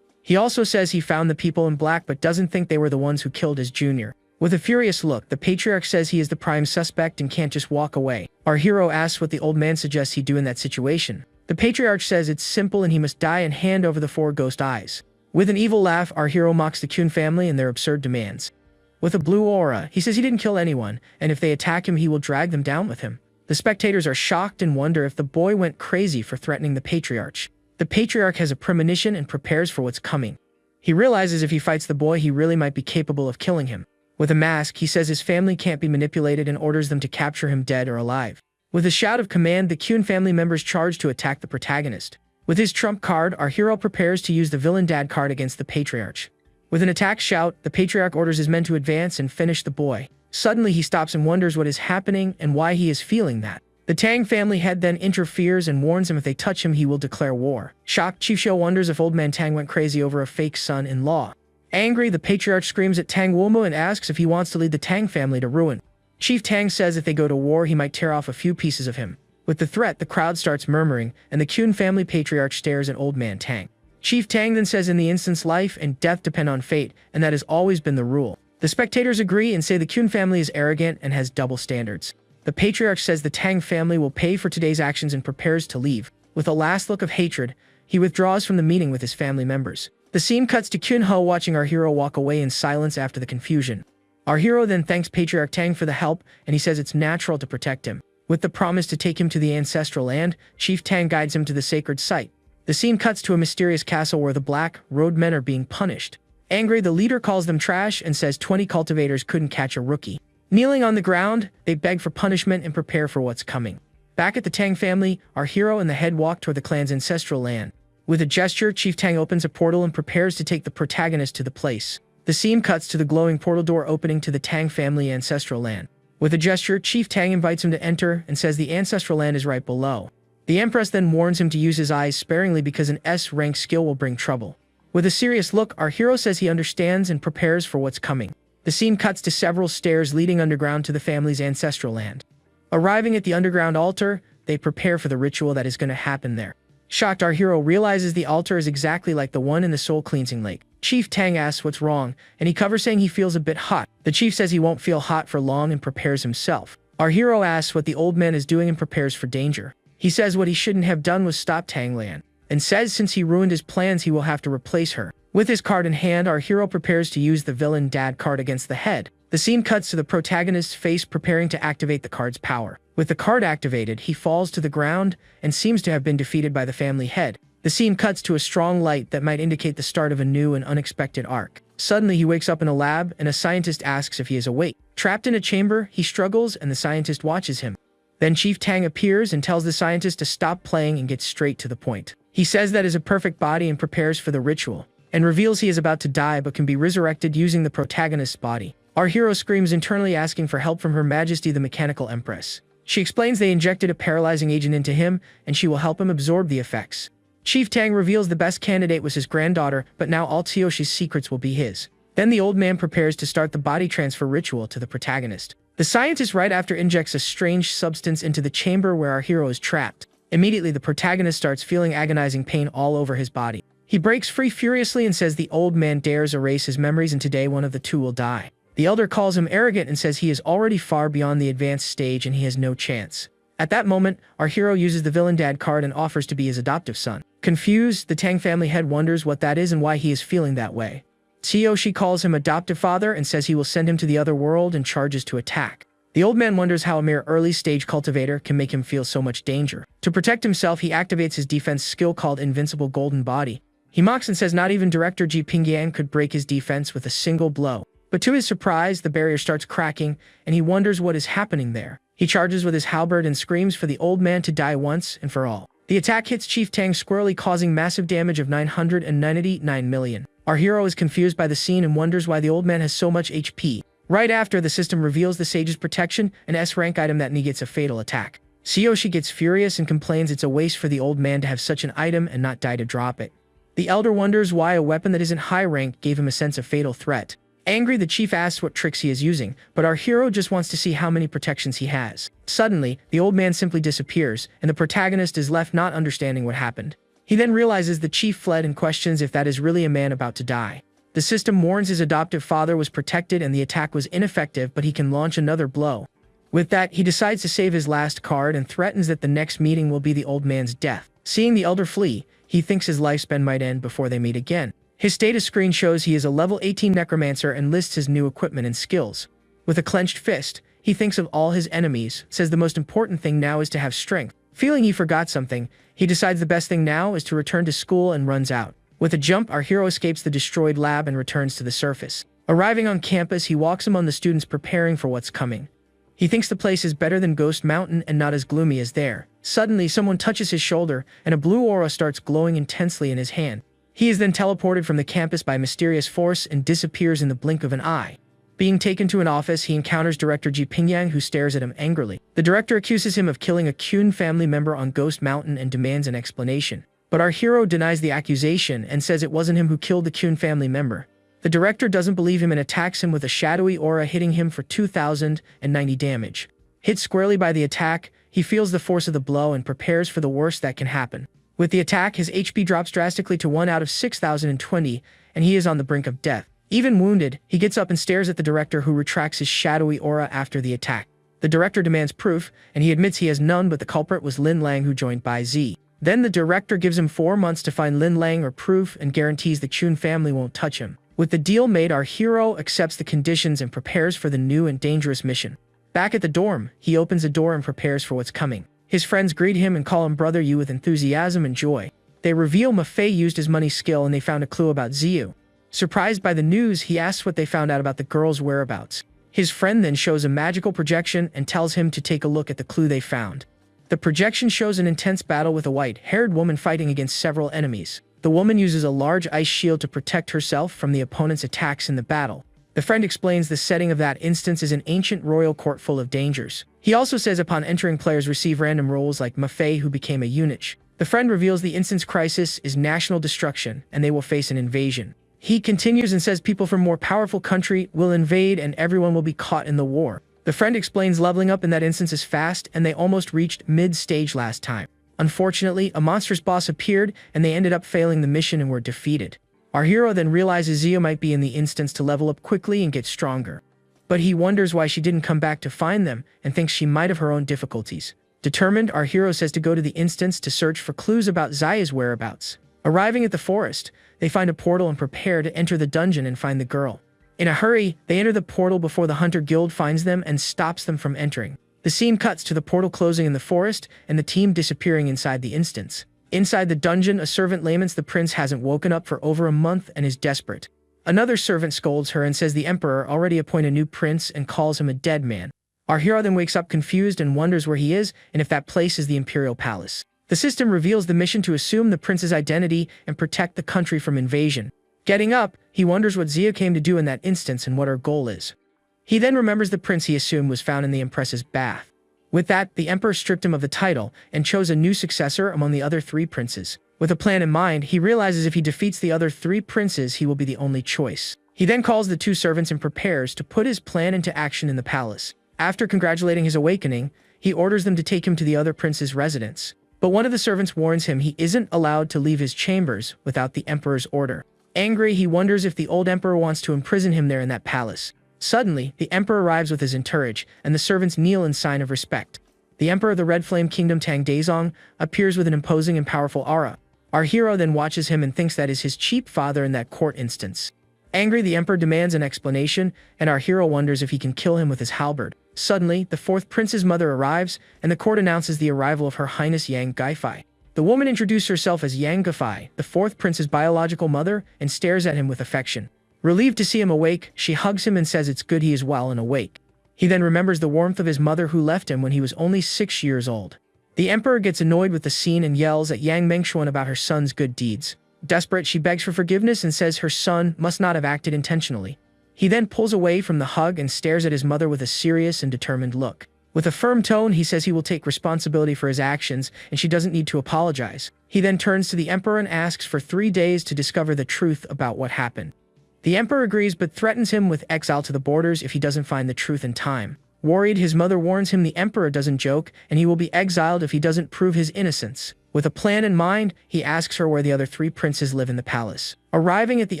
He also says he found the people in black but doesn't think they were the ones who killed his junior. With a furious look, the patriarch says he is the prime suspect and can't just walk away. Our hero asks what the old man suggests he do in that situation. The patriarch says it's simple and he must die and hand over the 4 ghost eyes. With an evil laugh, our hero mocks the Kyun family and their absurd demands. With a blue aura, he says he didn't kill anyone, and if they attack him he will drag them down with him. The spectators are shocked and wonder if the boy went crazy for threatening the patriarch. The patriarch has a premonition and prepares for what's coming. He realizes if he fights the boy he really might be capable of killing him. With a mask, he says his family can't be manipulated and orders them to capture him dead or alive. With a shout of command, the Kyun family members charge to attack the protagonist. With his trump card, our hero prepares to use the villain dad card against the patriarch. With an attack shout, the patriarch orders his men to advance and finish the boy. Suddenly he stops and wonders what is happening and why he is feeling that. The Tang family head then interferes and warns him if they touch him he will declare war. Shocked, Chief Shou wonders if old man Tang went crazy over a fake son-in-law. Angry, the patriarch screams at Tang Wumo and asks if he wants to lead the Tang family to ruin. Chief Tang says if they go to war he might tear off a few pieces of him. With the threat, the crowd starts murmuring, and the Kyun family patriarch stares at old man Tang. Chief Tang then says in the instance life and death depend on fate, and that has always been the rule. The spectators agree and say the Kyun family is arrogant and has double standards. The patriarch says the Tang family will pay for today's actions and prepares to leave. With a last look of hatred, he withdraws from the meeting with his family members. The scene cuts to Kyun Ho watching our hero walk away in silence after the confusion. Our hero then thanks Patriarch Tang for the help, and he says it's natural to protect him. With the promise to take him to the ancestral land, Chief Tang guides him to the sacred site. The scene cuts to a mysterious castle where the Black Road men are being punished. Angry, the leader calls them trash and says 20 cultivators couldn't catch a rookie. Kneeling on the ground, they beg for punishment and prepare for what's coming. Back at the Tang family, our hero and the head walk toward the clan's ancestral land. With a gesture, Chief Tang opens a portal and prepares to take the protagonist to the place. The scene cuts to the glowing portal door opening to the Tang family ancestral land. With a gesture, Chief Tang invites him to enter and says the ancestral land is right below. The Empress then warns him to use his eyes sparingly because an S-rank skill will bring trouble. With a serious look, our hero says he understands and prepares for what's coming. The scene cuts to several stairs leading underground to the family's ancestral land. Arriving at the underground altar, they prepare for the ritual that is going to happen there. Shocked, our hero realizes the altar is exactly like the one in the soul cleansing lake. Chief Tang asks what's wrong, and he covers saying he feels a bit hot. The chief says he won't feel hot for long and prepares himself. Our hero asks what the old man is doing and prepares for danger. He says what he shouldn't have done was stop Tang Lan, and says since he ruined his plans he will have to replace her. With his card in hand, our hero prepares to use the villain dad card against the head. The scene cuts to the protagonist's face preparing to activate the card's power. With the card activated, he falls to the ground and seems to have been defeated by the family head. The scene cuts to a strong light that might indicate the start of a new and unexpected arc. Suddenly, he wakes up in a lab and a scientist asks if he is awake. Trapped in a chamber, he struggles and the scientist watches him. Then Chief Tang appears and tells the scientist to stop playing and get straight to the point. He says that is a perfect body and prepares for the ritual, and reveals he is about to die but can be resurrected using the protagonist's body. Our hero screams internally asking for help from Her Majesty the Mechanical Empress. She explains they injected a paralyzing agent into him and she will help him absorb the effects. Chief Tang reveals the best candidate was his granddaughter, but now all Tsushi's secrets will be his. Then the old man prepares to start the body transfer ritual to the protagonist. The scientist right after injects a strange substance into the chamber where our hero is trapped. Immediately the protagonist starts feeling agonizing pain all over his body. He breaks free furiously and says the old man dares erase his memories and today one of the two will die. The elder calls him arrogant and says he is already far beyond the advanced stage and he has no chance. At that moment, our hero uses the villain dad card and offers to be his adoptive son. Confused, the Tang family head wonders what that is and why he is feeling that way. Tsuyoshi calls him adoptive father and says he will send him to the other world and charges to attack. The old man wonders how a mere early-stage cultivator can make him feel so much danger. To protect himself, he activates his defense skill called Invincible Golden Body. He mocks and says not even director Ji Pingyan could break his defense with a single blow. But to his surprise, the barrier starts cracking, and he wonders what is happening there. He charges with his halberd and screams for the old man to die once and for all. The attack hits Chief Tang squarely, causing massive damage of 999 million. Our hero is confused by the scene and wonders why the old man has so much HP. Right after, the system reveals the Sage's protection, an S-rank item that negates a fatal attack. Tsuyoshi gets furious and complains it's a waste for the old man to have such an item and not die to drop it. The elder wonders why a weapon that isn't high rank gave him a sense of fatal threat. Angry, the chief asks what tricks he is using, but our hero just wants to see how many protections he has. Suddenly, the old man simply disappears, and the protagonist is left not understanding what happened. He then realizes the chief fled and questions if that is really a man about to die. The system warns his adoptive father was protected and the attack was ineffective, but he can launch another blow. With that, he decides to save his last card and threatens that the next meeting will be the old man's death. Seeing the elder flee, he thinks his lifespan might end before they meet again. His status screen shows he is a level 18 Necromancer and lists his new equipment and skills. With a clenched fist, he thinks of all his enemies, says the most important thing now is to have strength. Feeling he forgot something, he decides the best thing now is to return to school and runs out. With a jump, our hero escapes the destroyed lab and returns to the surface. Arriving on campus, he walks among the students preparing for what's coming. He thinks the place is better than Ghost Mountain and not as gloomy as there. Suddenly, someone touches his shoulder, and a blue aura starts glowing intensely in his hand. He is then teleported from the campus by mysterious force and disappears in the blink of an eye. Being taken to an office, he encounters Director Ji Pingyang, who stares at him angrily. The director accuses him of killing a Kyun family member on Ghost Mountain and demands an explanation. But our hero denies the accusation and says it wasn't him who killed the Kyun family member. The director doesn't believe him and attacks him with a shadowy aura, hitting him for 2,090 damage. Hit squarely by the attack, he feels the force of the blow and prepares for the worst that can happen. With the attack, his HP drops drastically to 1 out of 6,020, and he is on the brink of death. Even wounded, he gets up and stares at the director, who retracts his shadowy aura after the attack. The director demands proof, and he admits he has none, but the culprit was Lin Lang, who joined by Z. Then the director gives him 4 months to find Lin Lang or proof and guarantees the Kyun family won't touch him. With the deal made, our hero accepts the conditions and prepares for the new and dangerous mission. Back at the dorm, he opens a door and prepares for what's coming. His friends greet him and call him Brother Yu with enthusiasm and joy. They reveal Ma Fei used his money skill and they found a clue about Ziyu. Surprised by the news, he asks what they found out about the girl's whereabouts. His friend then shows a magical projection and tells him to take a look at the clue they found. The projection shows an intense battle with a white-haired woman fighting against several enemies. The woman uses a large ice shield to protect herself from the opponent's attacks in the battle. The friend explains the setting of that instance is an ancient royal court full of dangers. He also says upon entering, players receive random roles like Ma Fei, who became a eunuch. The friend reveals the instance crisis is national destruction and they will face an invasion. He continues and says people from more powerful country will invade and everyone will be caught in the war. The friend explains leveling up in that instance is fast and they almost reached mid-stage last time. Unfortunately, a monstrous boss appeared and they ended up failing the mission and were defeated. Our hero then realizes Zio might be in the instance to level up quickly and get stronger. But he wonders why she didn't come back to find them and thinks she might have her own difficulties. Determined, our hero says to go to the instance to search for clues about Zaya's whereabouts. Arriving at the forest, they find a portal and prepare to enter the dungeon and find the girl. In a hurry, they enter the portal before the Hunter Guild finds them and stops them from entering. The scene cuts to the portal closing in the forest and the team disappearing inside the instance. Inside the dungeon, a servant laments the prince hasn't woken up for over a month and is desperate. Another servant scolds her and says the emperor already appointed a new prince and calls him a dead man. Our hero then wakes up confused and wonders where he is and if that place is the imperial palace. The system reveals the mission to assume the prince's identity and protect the country from invasion. Getting up, he wonders what Zia came to do in that instance and what her goal is. He then remembers the prince he assumed was found in the empress's bath. With that, the emperor stripped him of the title and chose a new successor among the other 3 princes. With a plan in mind, he realizes if he defeats the other 3 princes, he will be the only choice. He then calls the 2 servants and prepares to put his plan into action in the palace. After congratulating his awakening, he orders them to take him to the other prince's residence. But one of the servants warns him he isn't allowed to leave his chambers without the emperor's order. Angry, he wonders if the old emperor wants to imprison him there in that palace. Suddenly, the emperor arrives with his entourage, and the servants kneel in sign of respect. The emperor of the Red Flame Kingdom, Tang Daizong, appears with an imposing and powerful aura. Our hero then watches him and thinks that is his cheap father in that court instance. Angry, the emperor demands an explanation, and our hero wonders if he can kill him with his halberd. Suddenly, the 4th prince's mother arrives, and the court announces the arrival of Her Highness Yang Gaifei. The woman introduces herself as Yang Gaifei, the 4th prince's biological mother, and stares at him with affection. Relieved to see him awake, she hugs him and says it's good he is well and awake. He then remembers the warmth of his mother who left him when he was only 6 years old. The emperor gets annoyed with the scene and yells at Yang Mengshuan about her son's good deeds. Desperate, she begs for forgiveness and says her son must not have acted intentionally. He then pulls away from the hug and stares at his mother with a serious and determined look. With a firm tone, he says he will take responsibility for his actions and she doesn't need to apologize. He then turns to the emperor and asks for 3 days to discover the truth about what happened. The emperor agrees but threatens him with exile to the borders if he doesn't find the truth in time. Worried, his mother warns him the emperor doesn't joke and he will be exiled if he doesn't prove his innocence. With a plan in mind, he asks her where the other 3 princes live in the palace. Arriving at the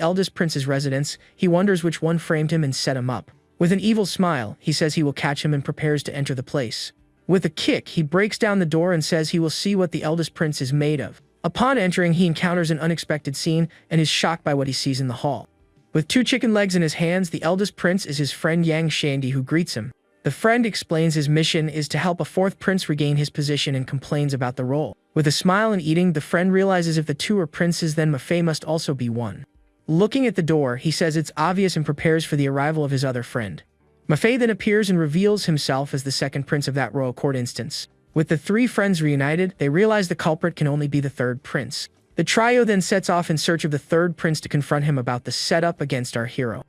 eldest prince's residence, he wonders which one framed him and set him up. With an evil smile, he says he will catch him and prepares to enter the place. With a kick, he breaks down the door and says he will see what the eldest prince is made of. Upon entering, he encounters an unexpected scene and is shocked by what he sees in the hall. With 2 chicken legs in his hands, the eldest prince is his friend Yang Shandi who greets him. The friend explains his mission is to help a 4th prince regain his position and complains about the role. With a smile and eating, the friend realizes if the 2 are princes, then Mafei must also be one. Looking at the door, he says it's obvious and prepares for the arrival of his other friend. Mafei then appears and reveals himself as the 2nd prince of that royal court instance. With the 3 friends reunited, they realize the culprit can only be the 3rd prince. The trio then sets off in search of the 3rd prince to confront him about the setup against our hero.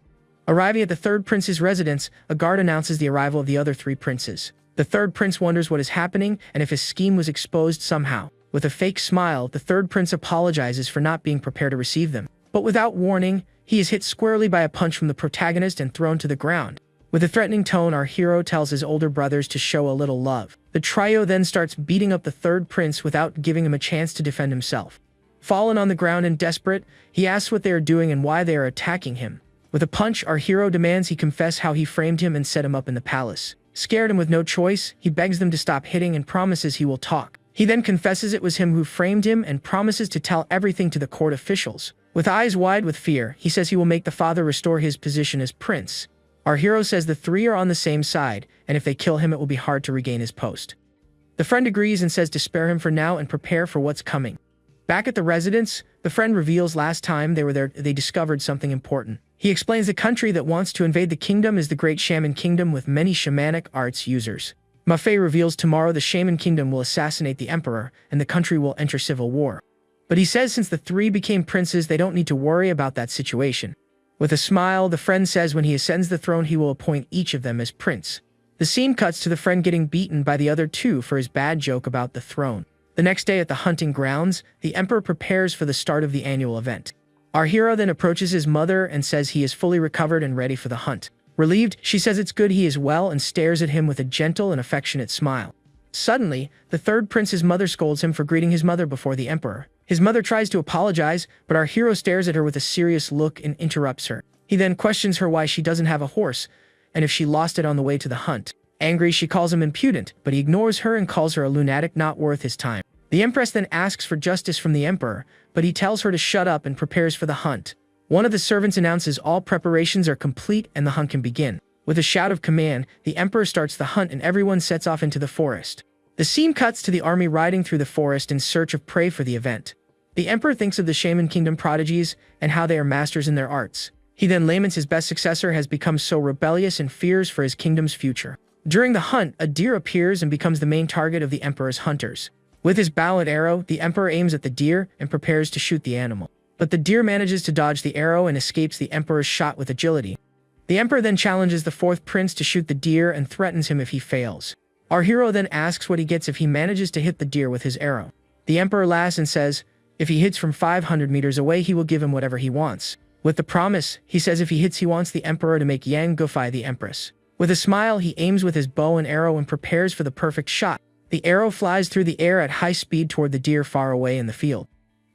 Arriving at the 3rd prince's residence, a guard announces the arrival of the other 3 princes. The 3rd prince wonders what is happening and if his scheme was exposed somehow. With a fake smile, the 3rd prince apologizes for not being prepared to receive them. But without warning, he is hit squarely by a punch from the protagonist and thrown to the ground. With a threatening tone, our hero tells his older brothers to show a little love. The trio then starts beating up the 3rd prince without giving him a chance to defend himself. Fallen on the ground and desperate, he asks what they are doing and why they are attacking him. With a punch, our hero demands he confess how he framed him and set him up in the palace. Scared and with no choice, he begs them to stop hitting and promises he will talk. He then confesses it was him who framed him and promises to tell everything to the court officials. With eyes wide with fear, he says he will make the father restore his position as prince. Our hero says the 3 are on the same side, and if they kill him it will be hard to regain his post. The friend agrees and says to spare him for now and prepare for what's coming. Back at the residence, the friend reveals last time they were there they discovered something important. He explains the country that wants to invade the kingdom is the Great Shaman Kingdom with many shamanic arts users. Mafei reveals tomorrow the Shaman Kingdom will assassinate the emperor and the country will enter civil war. But he says since the 3 became princes they don't need to worry about that situation. With a smile, the friend says when he ascends the throne he will appoint each of them as prince. The scene cuts to the friend getting beaten by the other 2 for his bad joke about the throne. The next day at the hunting grounds, the emperor prepares for the start of the annual event. Our hero then approaches his mother and says he is fully recovered and ready for the hunt. Relieved, she says it's good he is well and stares at him with a gentle and affectionate smile. Suddenly, the 3rd prince's mother scolds him for greeting his mother before the emperor. His mother tries to apologize, but our hero stares at her with a serious look and interrupts her. He then questions her why she doesn't have a horse, and if she lost it on the way to the hunt. Angry, she calls him impudent, but he ignores her and calls her a lunatic not worth his time. The empress then asks for justice from the emperor, but he tells her to shut up and prepares for the hunt. One of the servants announces all preparations are complete and the hunt can begin. With a shout of command, the emperor starts the hunt and everyone sets off into the forest. The scene cuts to the army riding through the forest in search of prey for the event. The emperor thinks of the Shaman Kingdom prodigies and how they are masters in their arts. He then laments his best successor has become so rebellious and fears for his kingdom's future. During the hunt, a deer appears and becomes the main target of the emperor's hunters. With his bow and arrow, the emperor aims at the deer and prepares to shoot the animal. But the deer manages to dodge the arrow and escapes the emperor's shot with agility. The emperor then challenges the 4th prince to shoot the deer and threatens him if he fails. Our hero then asks what he gets if he manages to hit the deer with his arrow. The emperor laughs and says, if he hits from 500 meters away he will give him whatever he wants. With the promise, he says if he hits he wants the emperor to make Yang Gufei the empress. With a smile, he aims with his bow and arrow and prepares for the perfect shot. The arrow flies through the air at high speed toward the deer far away in the field.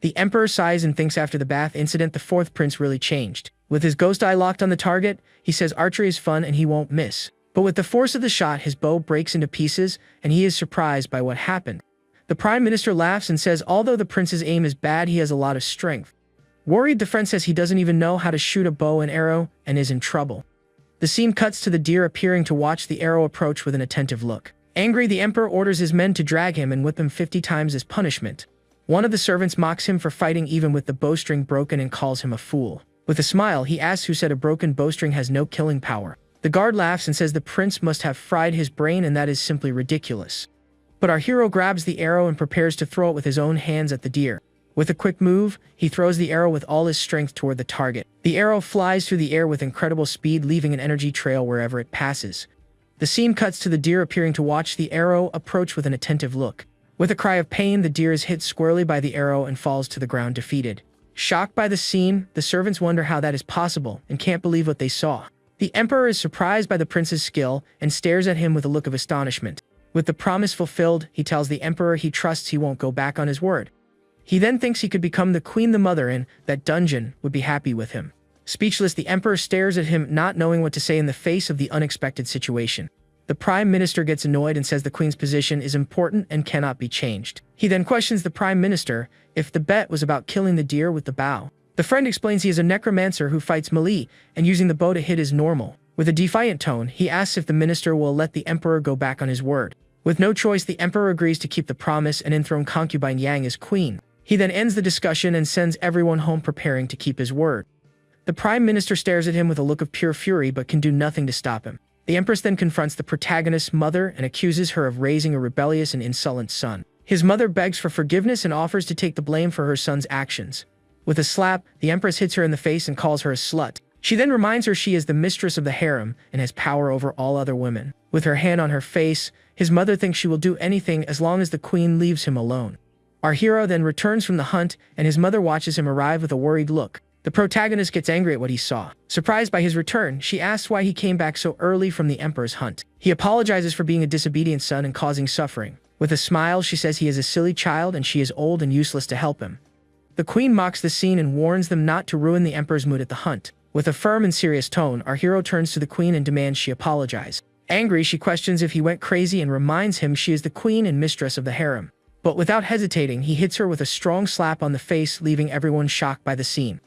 The emperor sighs and thinks after the bath incident the 4th prince really changed. With his ghost eye locked on the target, he says archery is fun and he won't miss. But with the force of the shot, his bow breaks into pieces and he is surprised by what happened. The prime minister laughs and says although the prince's aim is bad, he has a lot of strength. Worried, the friend says he doesn't even know how to shoot a bow and arrow and is in trouble. The scene cuts to the deer appearing to watch the arrow approach with an attentive look. Angry, the emperor orders his men to drag him and whip him 50 times as punishment. One of the servants mocks him for fighting even with the bowstring broken and calls him a fool. With a smile, he asks who said a broken bowstring has no killing power. The guard laughs and says the prince must have fried his brain and that is simply ridiculous. But our hero grabs the arrow and prepares to throw it with his own hands at the deer. With a quick move, he throws the arrow with all his strength toward the target. The arrow flies through the air with incredible speed, leaving an energy trail wherever it passes. The scene cuts to the deer appearing to watch the arrow approach with an attentive look. With a cry of pain, the deer is hit squarely by the arrow and falls to the ground defeated. Shocked by the scene, the servants wonder how that is possible and can't believe what they saw. The emperor is surprised by the prince's skill and stares at him with a look of astonishment. With the promise fulfilled, he tells the emperor he trusts he won't go back on his word. He then thinks he could become the queen the mother in that dungeon would be happy with him. Speechless, the emperor stares at him, not knowing what to say in the face of the unexpected situation. The prime minister gets annoyed and says the queen's position is important and cannot be changed. He then questions the prime minister if the bet was about killing the deer with the bow. The friend explains he is a necromancer who fights melee, and using the bow to hit is normal. With a defiant tone, he asks if the minister will let the emperor go back on his word. With no choice, the emperor agrees to keep the promise and enthrone concubine Yang as queen. He then ends the discussion and sends everyone home, preparing to keep his word. The prime minister stares at him with a look of pure fury but can do nothing to stop him. The empress then confronts the protagonist's mother and accuses her of raising a rebellious and insolent son. His mother begs for forgiveness and offers to take the blame for her son's actions. With a slap, the empress hits her in the face and calls her a slut. She then reminds her she is the mistress of the harem and has power over all other women. With her hand on her face, his mother thinks she will do anything as long as the queen leaves him alone. Our hero then returns from the hunt, and his mother watches him arrive with a worried look. The protagonist gets angry at what he saw. Surprised by his return, she asks why he came back so early from the emperor's hunt. He apologizes for being a disobedient son and causing suffering. With a smile, she says he is a silly child and she is old and useless to help him. The queen mocks the scene and warns them not to ruin the emperor's mood at the hunt. With a firm and serious tone, our hero turns to the queen and demands she apologize. Angry, she questions if he went crazy and reminds him she is the queen and mistress of the harem. But without hesitating, he hits her with a strong slap on the face, leaving everyone shocked by the scene.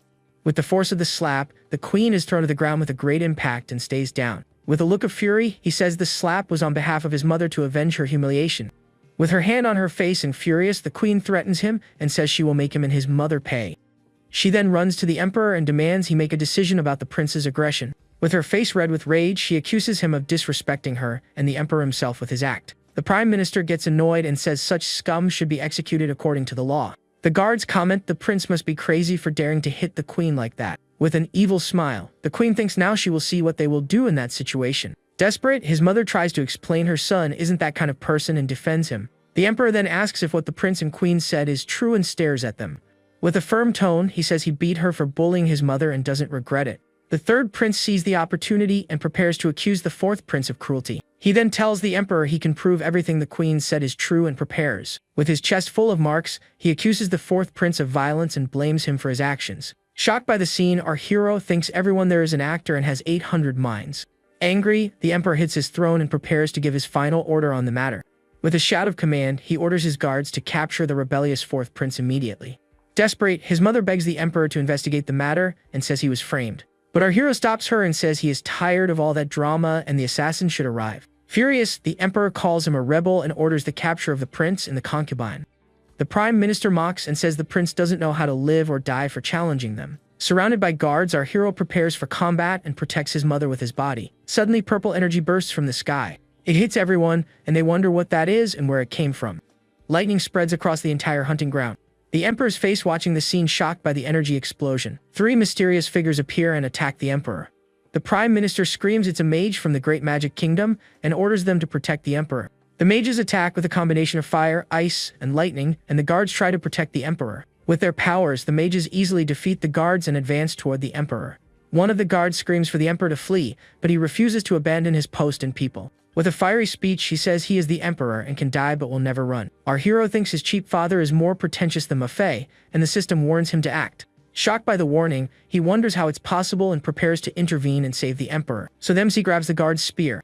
With the force of the slap, the queen is thrown to the ground with a great impact and stays down. With a look of fury, he says the slap was on behalf of his mother to avenge her humiliation. With her hand on her face and furious, the queen threatens him and says she will make him and his mother pay. She then runs to the emperor and demands he make a decision about the prince's aggression. With her face red with rage, she accuses him of disrespecting her and the emperor himself with his act. The prime minister gets annoyed and says such scum should be executed according to the law. The guards comment the prince must be crazy for daring to hit the queen like that. With an evil smile, the queen thinks now she will see what they will do in that situation. Desperate, his mother tries to explain her son isn't that kind of person and defends him. The emperor then asks if what the prince and queen said is true and stares at them. With a firm tone, he says he beat her for bullying his mother and doesn't regret it. The third prince sees the opportunity and prepares to accuse the fourth prince of cruelty. He then tells the emperor he can prove everything the queen said is true and prepares. With his chest full of marks, he accuses the fourth prince of violence and blames him for his actions. Shocked by the scene, our hero thinks everyone there is an actor and has 800 minds. Angry, the emperor hits his throne and prepares to give his final order on the matter. With a shout of command, he orders his guards to capture the rebellious fourth prince immediately. Desperate, his mother begs the emperor to investigate the matter and says he was framed. But our hero stops her and says he is tired of all that drama and the assassin should arrive. Furious, the emperor calls him a rebel and orders the capture of the prince and the concubine. The prime minister mocks and says the prince doesn't know how to live or die for challenging them. Surrounded by guards, our hero prepares for combat and protects his mother with his body. Suddenly, purple energy bursts from the sky. It hits everyone, and they wonder what that is and where it came from. Lightning spreads across the entire hunting ground. The emperor's face watching the scene, shocked by the energy explosion. 3 mysterious figures appear and attack the emperor. The prime minister screams it's a mage from the Great Magic Kingdom and orders them to protect the emperor. The mages attack with a combination of fire, ice, and lightning, and the guards try to protect the emperor. With their powers, the mages easily defeat the guards and advance toward the emperor. One of the guards screams for the emperor to flee, but he refuses to abandon his post and people. With a fiery speech, he says he is the emperor and can die but will never run. Our hero thinks his cheap father is more pretentious than Maffei, and the system warns him to act. Shocked by the warning, he wonders how it's possible and prepares to intervene and save the emperor. So he grabs the guard's spear.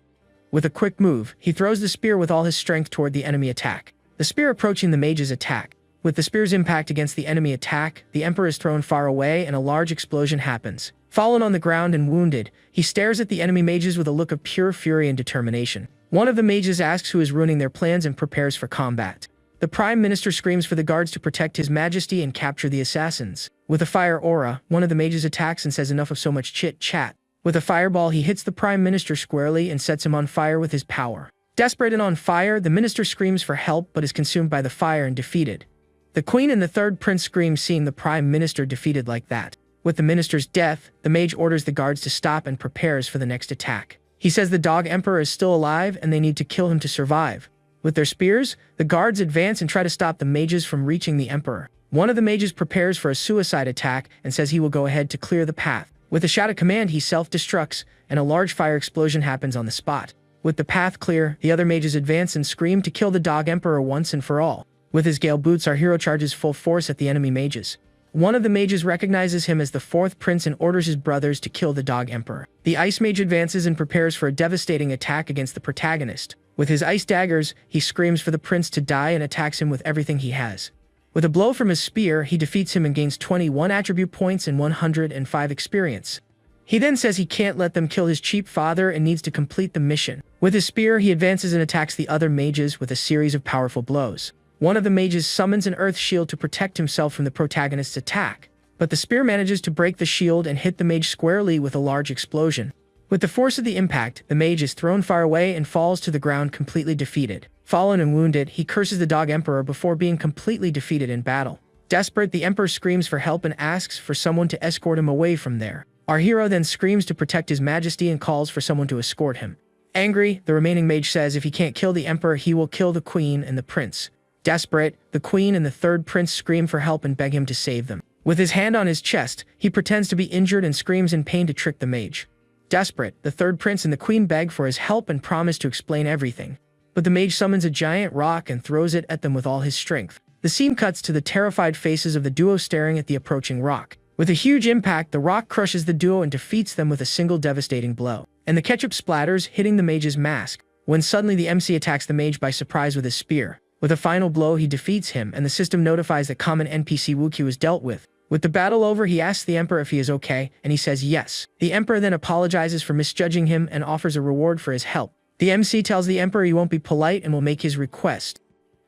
With a quick move, he throws the spear with all his strength toward the enemy attack. The spear approaching the mage's attack. With the spear's impact against the enemy attack, the emperor is thrown far away and a large explosion happens. Fallen on the ground and wounded, he stares at the enemy mages with a look of pure fury and determination. One of the mages asks who is ruining their plans and prepares for combat. The prime minister screams for the guards to protect his majesty and capture the assassins. With a fire aura, one of the mages attacks and says enough of so much chit-chat. With a fireball, he hits the prime minister squarely and sets him on fire with his power. Desperate and on fire, the minister screams for help but is consumed by the fire and defeated. The queen and the third prince scream, seeing the prime minister defeated like that. With the minister's death, the mage orders the guards to stop and prepares for the next attack. He says the dog emperor is still alive and they need to kill him to survive. With their spears, the guards advance and try to stop the mages from reaching the emperor. One of the mages prepares for a suicide attack and says he will go ahead to clear the path. With a shouted command, he self-destructs, and a large fire explosion happens on the spot. With the path clear, the other mages advance and scream to kill the dog emperor once and for all. With his gale boots, our hero charges full force at the enemy mages. One of the mages recognizes him as the fourth prince and orders his brothers to kill the dog emperor. The ice mage advances and prepares for a devastating attack against the protagonist. With his ice daggers, he screams for the prince to die and attacks him with everything he has. With a blow from his spear, he defeats him and gains 21 attribute points and 105 experience. He then says he can't let them kill his cheap father and needs to complete the mission. With his spear, he advances and attacks the other mages with a series of powerful blows. One of the mages summons an earth shield to protect himself from the protagonist's attack, but the spear manages to break the shield and hit the mage squarely with a large explosion. With the force of the impact, the mage is thrown far away and falls to the ground completely defeated. Fallen and wounded, he curses the dog emperor before being completely defeated in battle. Desperate, the emperor screams for help and asks for someone to escort him away from there. Our hero then screams to protect his majesty and calls for someone to escort him. Angry, the remaining mage says if he can't kill the emperor, he will kill the queen and the prince. Desperate, the queen and the third prince scream for help and beg him to save them. With his hand on his chest, he pretends to be injured and screams in pain to trick the mage. Desperate, the third prince and the queen beg for his help and promise to explain everything. But the mage summons a giant rock and throws it at them with all his strength. The scene cuts to the terrified faces of the duo staring at the approaching rock. With a huge impact, the rock crushes the duo and defeats them with a single devastating blow. And the ketchup splatters, hitting the mage's mask, when suddenly the MC attacks the mage by surprise with his spear. With a final blow, he defeats him, and the system notifies that common NPC Wukyu is dealt with. With the battle over, he asks the emperor if he is okay, and he says yes. The emperor then apologizes for misjudging him and offers a reward for his help. The MC tells the emperor he won't be polite and will make his request.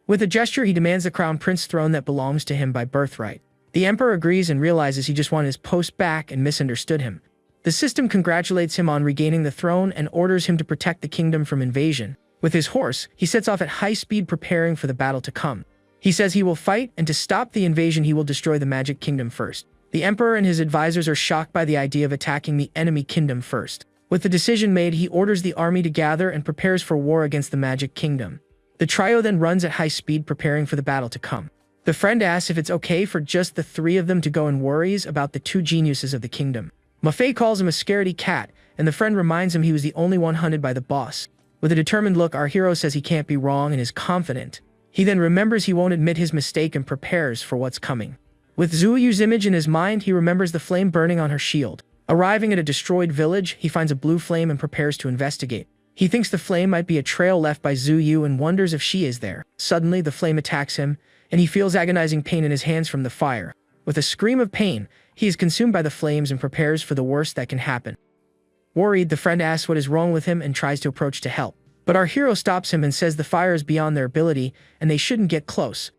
With a gesture, he demands the crown prince throne that belongs to him by birthright. The emperor agrees and realizes he just wanted his post back and misunderstood him. The system congratulates him on regaining the throne and orders him to protect the kingdom from invasion. With his horse, he sets off at high speed preparing for the battle to come. He says he will fight, and to stop the invasion he will destroy the magic kingdom first. The emperor and his advisors are shocked by the idea of attacking the enemy kingdom first. With the decision made, he orders the army to gather and prepares for war against the magic kingdom. The trio then runs at high speed preparing for the battle to come. The friend asks if it's okay for just the three of them to go and worries about the two geniuses of the kingdom. Maffei calls him a scaredy cat, and the friend reminds him he was the only one hunted by the boss. With a determined look, our hero says he can't be wrong and is confident. He then remembers he won't admit his mistake and prepares for what's coming. With Zuyu's image in his mind, he remembers the flame burning on her shield. Arriving at a destroyed village, he finds a blue flame and prepares to investigate. He thinks the flame might be a trail left by Zuyu and wonders if she is there. Suddenly, the flame attacks him, and he feels agonizing pain in his hands from the fire. With a scream of pain, he is consumed by the flames and prepares for the worst that can happen. Worried, the friend asks what is wrong with him and tries to approach to help. But our hero stops him and says the fire is beyond their ability and they shouldn't get close.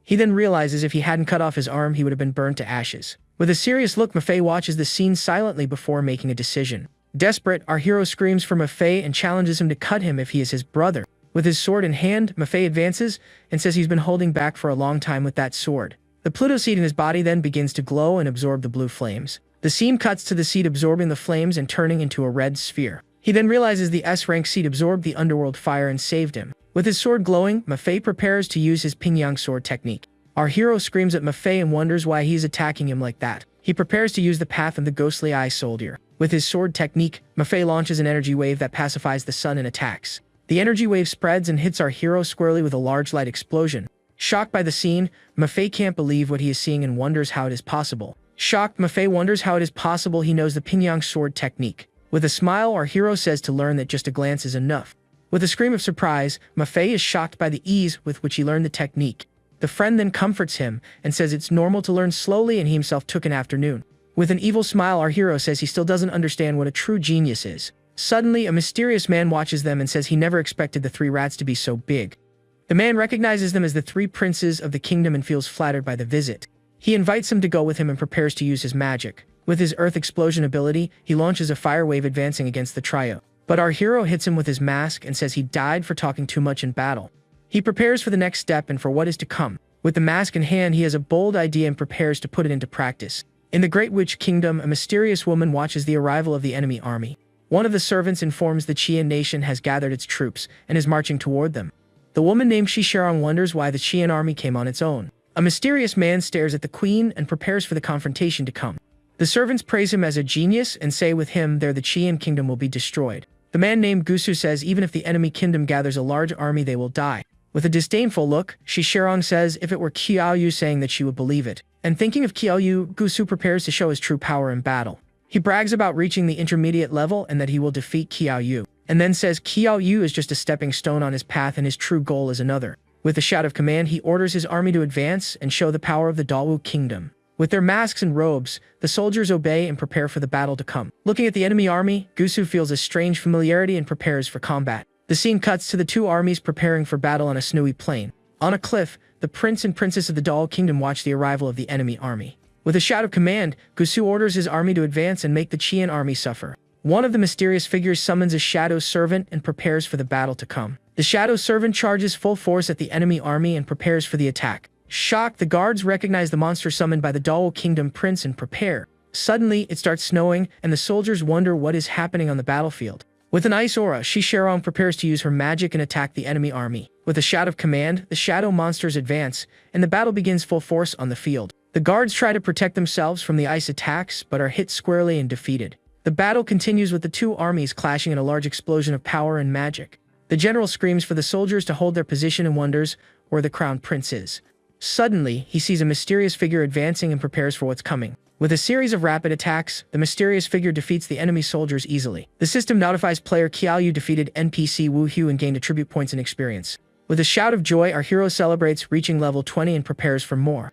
He then realizes if he hadn't cut off his arm, he would have been burned to ashes. With a serious look, Maffei watches the scene silently before making a decision. Desperate, our hero screams for Maffei and challenges him to cut him if he is his brother. With his sword in hand, Maffei advances and says he's been holding back for a long time with that sword. The Pluto seed in his body then begins to glow and absorb the blue flames. The scene cuts to the seed absorbing the flames and turning into a red sphere. He then realizes the S-rank seed absorbed the underworld fire and saved him. With his sword glowing, Maffei prepares to use his Pingyang sword technique. Our hero screams at Maffei and wonders why he's attacking him like that. He prepares to use the path of the ghostly eye soldier. With his sword technique, Maffei launches an energy wave that pacifies the sun and attacks. The energy wave spreads and hits our hero squarely with a large light explosion. Shocked by the scene, Maffei can't believe what he is seeing and wonders how it is possible. Shocked, Maffei wonders how it is possible he knows the Pingyang sword technique. With a smile, our hero says to learn that just a glance is enough. With a scream of surprise, Maffei is shocked by the ease with which he learned the technique. The friend then comforts him and says it's normal to learn slowly and he himself took an afternoon. With an evil smile, our hero says he still doesn't understand what a true genius is. Suddenly, a mysterious man watches them and says he never expected the three rats to be so big. The man recognizes them as the three princes of the kingdom and feels flattered by the visit. He invites them to go with him and prepares to use his magic. With his earth explosion ability, he launches a fire wave advancing against the trio. But our hero hits him with his mask and says he died for talking too much in battle. He prepares for the next step and for what is to come. With the mask in hand, he has a bold idea and prepares to put it into practice. In the Great Witch Kingdom, a mysterious woman watches the arrival of the enemy army. One of the servants informs the Qian nation has gathered its troops and is marching toward them. The woman named Shisharong wonders why the Qian army came on its own. A mysterious man stares at the queen and prepares for the confrontation to come. The servants praise him as a genius and say with him there the Qian kingdom will be destroyed. The man named Gusu says even if the enemy kingdom gathers a large army they will die. With a disdainful look, Shisharong says if it were Qiaoyu saying that she would believe it. And thinking of Qiaoyu, Gusu prepares to show his true power in battle. He brags about reaching the intermediate level and that he will defeat Qiaoyu, and then says Qiaoyu is just a stepping stone on his path and his true goal is another. With a shout of command, he orders his army to advance and show the power of the Dawu kingdom. With their masks and robes, the soldiers obey and prepare for the battle to come. Looking at the enemy army, Gusu feels a strange familiarity and prepares for combat. The scene cuts to the two armies preparing for battle on a snowy plain. On a cliff, the prince and princess of the Dawu kingdom watch the arrival of the enemy army. With a shout of command, Gusu orders his army to advance and make the Qian army suffer. One of the mysterious figures summons a shadow servant and prepares for the battle to come. The shadow servant charges full force at the enemy army and prepares for the attack. Shocked, the guards recognize the monster summoned by the Dawu kingdom prince and prepare. Suddenly, it starts snowing, and the soldiers wonder what is happening on the battlefield. With an ice aura, Shisharong prepares to use her magic and attack the enemy army. With a shout of command, the shadow monsters advance, and the battle begins full force on the field. The guards try to protect themselves from the ice attacks, but are hit squarely and defeated. The battle continues with the two armies clashing in a large explosion of power and magic. The general screams for the soldiers to hold their position and wonders where the crown prince is. Suddenly, he sees a mysterious figure advancing and prepares for what's coming. With a series of rapid attacks, the mysterious figure defeats the enemy soldiers easily. The system notifies player Qiaoyu defeated NPC Wu Hu and gained attribute points and experience. With a shout of joy, our hero celebrates, reaching level 20 and prepares for more.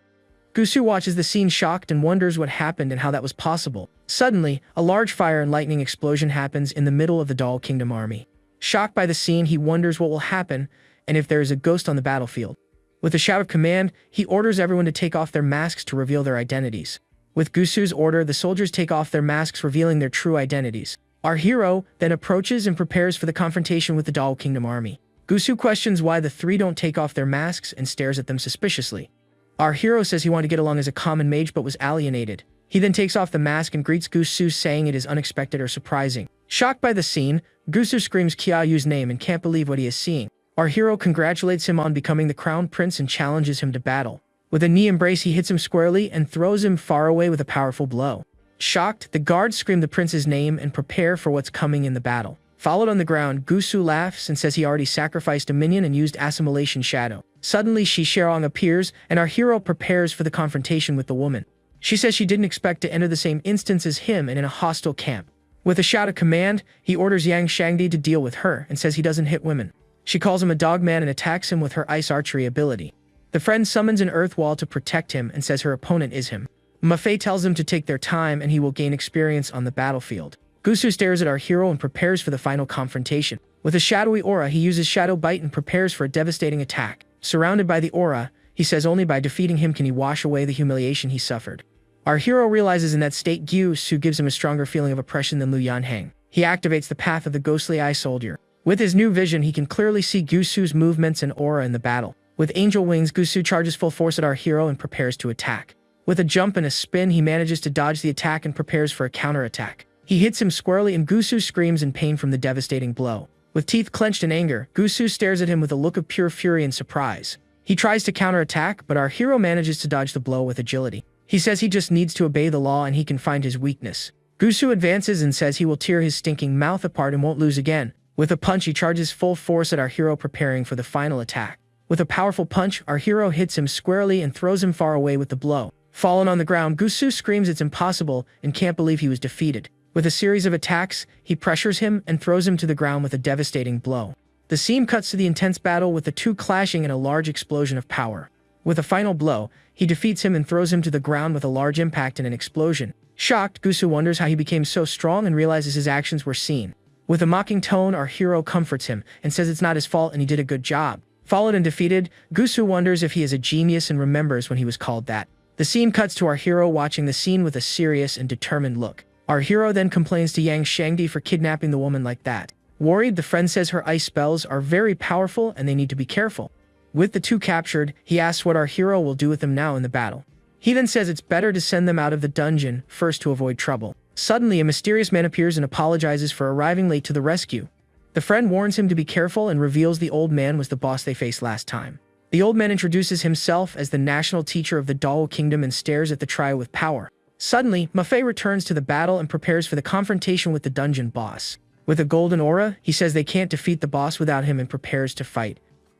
Gusu watches the scene shocked and wonders what happened and how that was possible. Suddenly, a large fire and lightning explosion happens in the middle of the Dawu Kingdom army. Shocked by the scene, he wonders what will happen and if there is a ghost on the battlefield. With a shout of command, he orders everyone to take off their masks to reveal their identities. With Gusu's order, the soldiers take off their masks, revealing their true identities. Our hero then approaches and prepares for the confrontation with the Dawu Kingdom army. Gusu questions why the three don't take off their masks and stares at them suspiciously. Our hero says he wanted to get along as a common mage but was alienated. He then takes off the mask and greets Gusu, saying it is unexpected or surprising. Shocked by the scene, Gusu screams Qiaoyu's name and can't believe what he is seeing. Our hero congratulates him on becoming the crown prince and challenges him to battle. With a knee embrace, he hits him squarely and throws him far away with a powerful blow. Shocked, the guards scream the prince's name and prepare for what's coming in the battle. Followed on the ground, Gusu laughs and says he already sacrificed a minion and used assimilation shadow. Suddenly, Shisharong appears, and our hero prepares for the confrontation with the woman. She says she didn't expect to enter the same instance as him and in a hostile camp. With a shout of command, he orders Yang Shangdi to deal with her and says he doesn't hit women. She calls him a dogman and attacks him with her ice archery ability. The friend summons an earth wall to protect him and says her opponent is him. Mafei tells him to take their time and he will gain experience on the battlefield. Gusu stares at our hero and prepares for the final confrontation. With a shadowy aura, he uses Shadow Bite and prepares for a devastating attack. Surrounded by the aura, he says only by defeating him can he wash away the humiliation he suffered. Our hero realizes in that state Gusu gives him a stronger feeling of oppression than Lu Yanhang. He activates the path of the ghostly eye soldier. With his new vision, he can clearly see Gusu's movements and aura in the battle. With angel wings, Gusu charges full force at our hero and prepares to attack. With a jump and a spin, he manages to dodge the attack and prepares for a counterattack. He hits him squarely and Gusu screams in pain from the devastating blow. With teeth clenched in anger, Gusu stares at him with a look of pure fury and surprise. He tries to counterattack, but our hero manages to dodge the blow with agility. He says he just needs to obey the law and he can find his weakness. Gusu advances and says he will tear his stinking mouth apart and won't lose again. With a punch, he charges full force at our hero, preparing for the final attack. With a powerful punch, our hero hits him squarely and throws him far away with the blow. Fallen on the ground, Gusu screams it's impossible and can't believe he was defeated. With a series of attacks, he pressures him and throws him to the ground with a devastating blow. The scene cuts to the intense battle with the two clashing in a large explosion of power. With a final blow, he defeats him and throws him to the ground with a large impact and an explosion. Shocked, Gusu wonders how he became so strong and realizes his actions were seen. With a mocking tone, our hero comforts him and says it's not his fault and he did a good job. Followed and defeated, Gusu wonders if he is a genius and remembers when he was called that. The scene cuts to our hero watching the scene with a serious and determined look. Our hero then complains to Yang Shangdi for kidnapping the woman like that. Worried, the friend says her ice spells are very powerful and they need to be careful. With the two captured, he asks what our hero will do with them now in the battle. He then says it's better to send them out of the dungeon first to avoid trouble. Suddenly, a mysterious man appears and apologizes for arriving late to the rescue. The friend warns him to be careful and reveals the old man was the boss they faced last time. The old man introduces himself as the national teacher of the Dao Kingdom and stares at the trio with power. Suddenly, Mafei returns to the battle and prepares for the confrontation with the dungeon boss. With a golden aura, he says they can't defeat the boss without him and prepares to fight.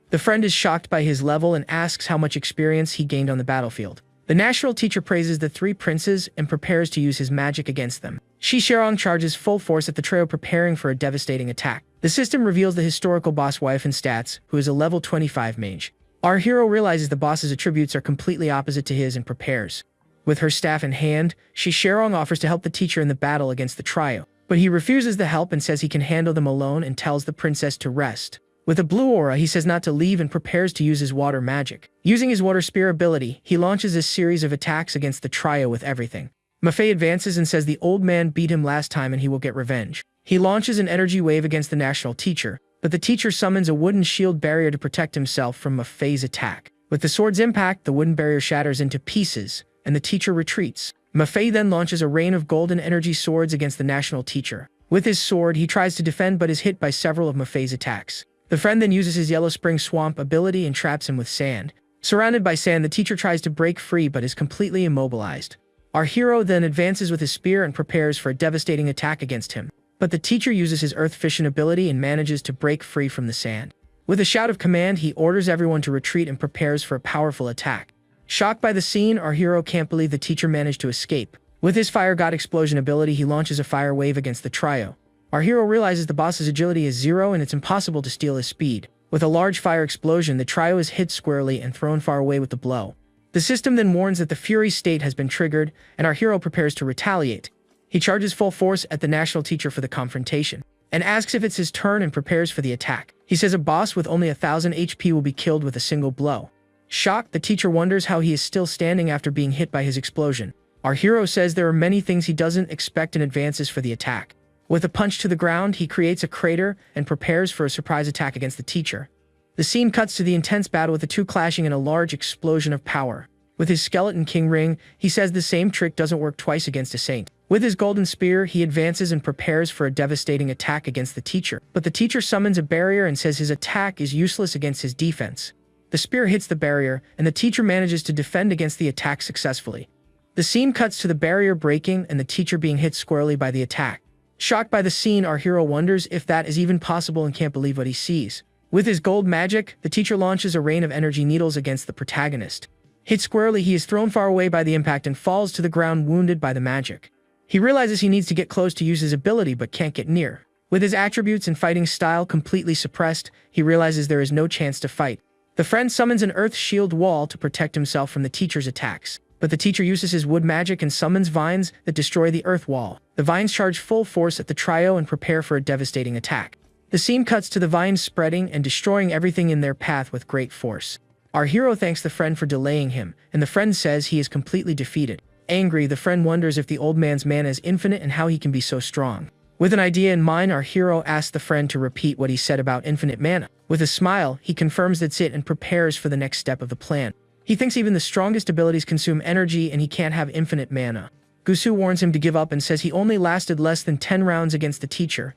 The friend is shocked by his level and asks how much experience he gained on the battlefield. The national teacher praises the three princes and prepares to use his magic against them. Shi Xiaorong charges full force at the trio, preparing for a devastating attack. The system reveals the historical boss wife and stats, who is a level 25 mage. Our hero realizes the boss's attributes are completely opposite to his and prepares. With her staff in hand, Shi Xiaorong offers to help the teacher in the battle against the trio, but he refuses the help and says he can handle them alone and tells the princess to rest. With a blue aura, he says not to leave and prepares to use his water magic. Using his water spear ability, he launches a series of attacks against the trio with everything. Mafei advances and says the old man beat him last time and he will get revenge. He launches an energy wave against the national teacher, but the teacher summons a wooden shield barrier to protect himself from Mafei's attack. With the sword's impact, the wooden barrier shatters into pieces, and the teacher retreats. Mafei then launches a rain of golden energy swords against the national teacher. With his sword, he tries to defend but is hit by several of Mafei's attacks. The friend then uses his Yellow Spring Swamp ability and traps him with sand. Surrounded by sand, the teacher tries to break free but is completely immobilized. Our hero then advances with his spear and prepares for a devastating attack against him. But the teacher uses his Earth Fission ability and manages to break free from the sand. With a shout of command, he orders everyone to retreat and prepares for a powerful attack. Shocked by the scene, our hero can't believe the teacher managed to escape. With his Fire God Explosion ability, he launches a fire wave against the trio. Our hero realizes the boss's agility is 0 and it's impossible to steal his speed. With a large fire explosion, the trio is hit squarely and thrown far away with the blow. The system then warns that the Fury state has been triggered, and our hero prepares to retaliate. He charges full force at the national teacher for the confrontation, and asks if it's his turn and prepares for the attack. He says a boss with only 1000 HP will be killed with a single blow. Shocked, the teacher wonders how he is still standing after being hit by his explosion. Our hero says there are many things he doesn't expect and advances for the attack. With a punch to the ground, he creates a crater and prepares for a surprise attack against the teacher. The scene cuts to the intense battle with the two clashing in a large explosion of power. With his Skeleton King ring, he says the same trick doesn't work twice against a saint. With his golden spear, he advances and prepares for a devastating attack against the teacher. But the teacher summons a barrier and says his attack is useless against his defense. The spear hits the barrier, and the teacher manages to defend against the attack successfully. The scene cuts to the barrier breaking and the teacher being hit squarely by the attack. Shocked by the scene, our hero wonders if that is even possible and can't believe what he sees. With his gold magic, the teacher launches a rain of energy needles against the protagonist. Hit squarely, he is thrown far away by the impact and falls to the ground wounded by the magic. He realizes he needs to get close to use his ability but can't get near. With his attributes and fighting style completely suppressed, he realizes there is no chance to fight. The friend summons an earth shield wall to protect himself from the teacher's attacks. But the teacher uses his wood magic and summons vines that destroy the earth wall. The vines charge full force at the trio and prepare for a devastating attack. The scene cuts to the vines spreading and destroying everything in their path with great force. Our hero thanks the friend for delaying him, and the friend says he is completely defeated. Angry, the friend wonders if the old man's mana is infinite and how he can be so strong. With an idea in mind, our hero asks the friend to repeat what he said about infinite mana. With a smile, he confirms that's it and prepares for the next step of the plan. He thinks even the strongest abilities consume energy and he can't have infinite mana. Gusu warns him to give up and says he only lasted less than 10 rounds against the teacher.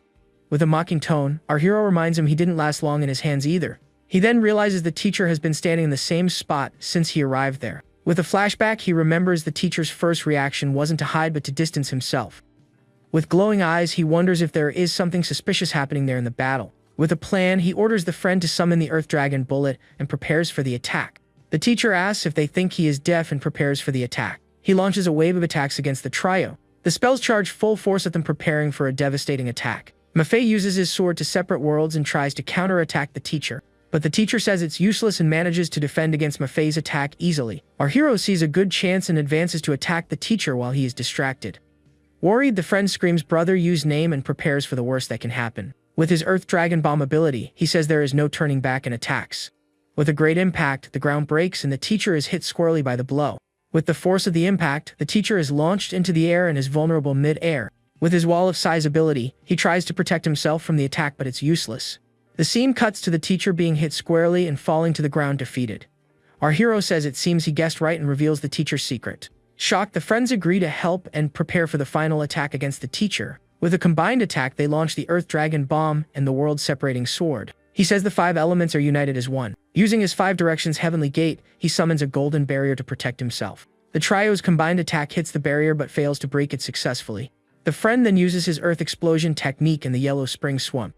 With a mocking tone, our hero reminds him he didn't last long in his hands either. He then realizes the teacher has been standing in the same spot since he arrived there. With a flashback, he remembers the teacher's first reaction wasn't to hide but to distance himself. With glowing eyes, he wonders if there is something suspicious happening there in the battle. With a plan, he orders the friend to summon the Earth Dragon Bullet and prepares for the attack. The teacher asks if they think he is deaf and prepares for the attack. He launches a wave of attacks against the trio. The spells charge full force at them, preparing for a devastating attack. Mafei uses his sword to separate worlds and tries to counterattack the teacher. But the teacher says it's useless and manages to defend against Mafei's attack easily. Our hero sees a good chance and advances to attack the teacher while he is distracted. Worried, the friend screams "Brother, use name," and prepares for the worst that can happen. With his Earth Dragon Bomb ability, he says there is no turning back and attacks. With a great impact, the ground breaks and the teacher is hit squarely by the blow. With the force of the impact, the teacher is launched into the air and is vulnerable mid-air. With his Wall of Size ability, he tries to protect himself from the attack but it's useless. The scene cuts to the teacher being hit squarely and falling to the ground defeated. Our hero says it seems he guessed right and reveals the teacher's secret. Shocked, the friends agree to help and prepare for the final attack against the teacher. With a combined attack, they launch the Earth Dragon Bomb and the world-separating sword. He says the 5 elements are united as one. Using his 5 directions heavenly gate, he summons a golden barrier to protect himself. The trio's combined attack hits the barrier but fails to break it successfully. The friend then uses his Earth Explosion technique in the Yellow Spring Swamp.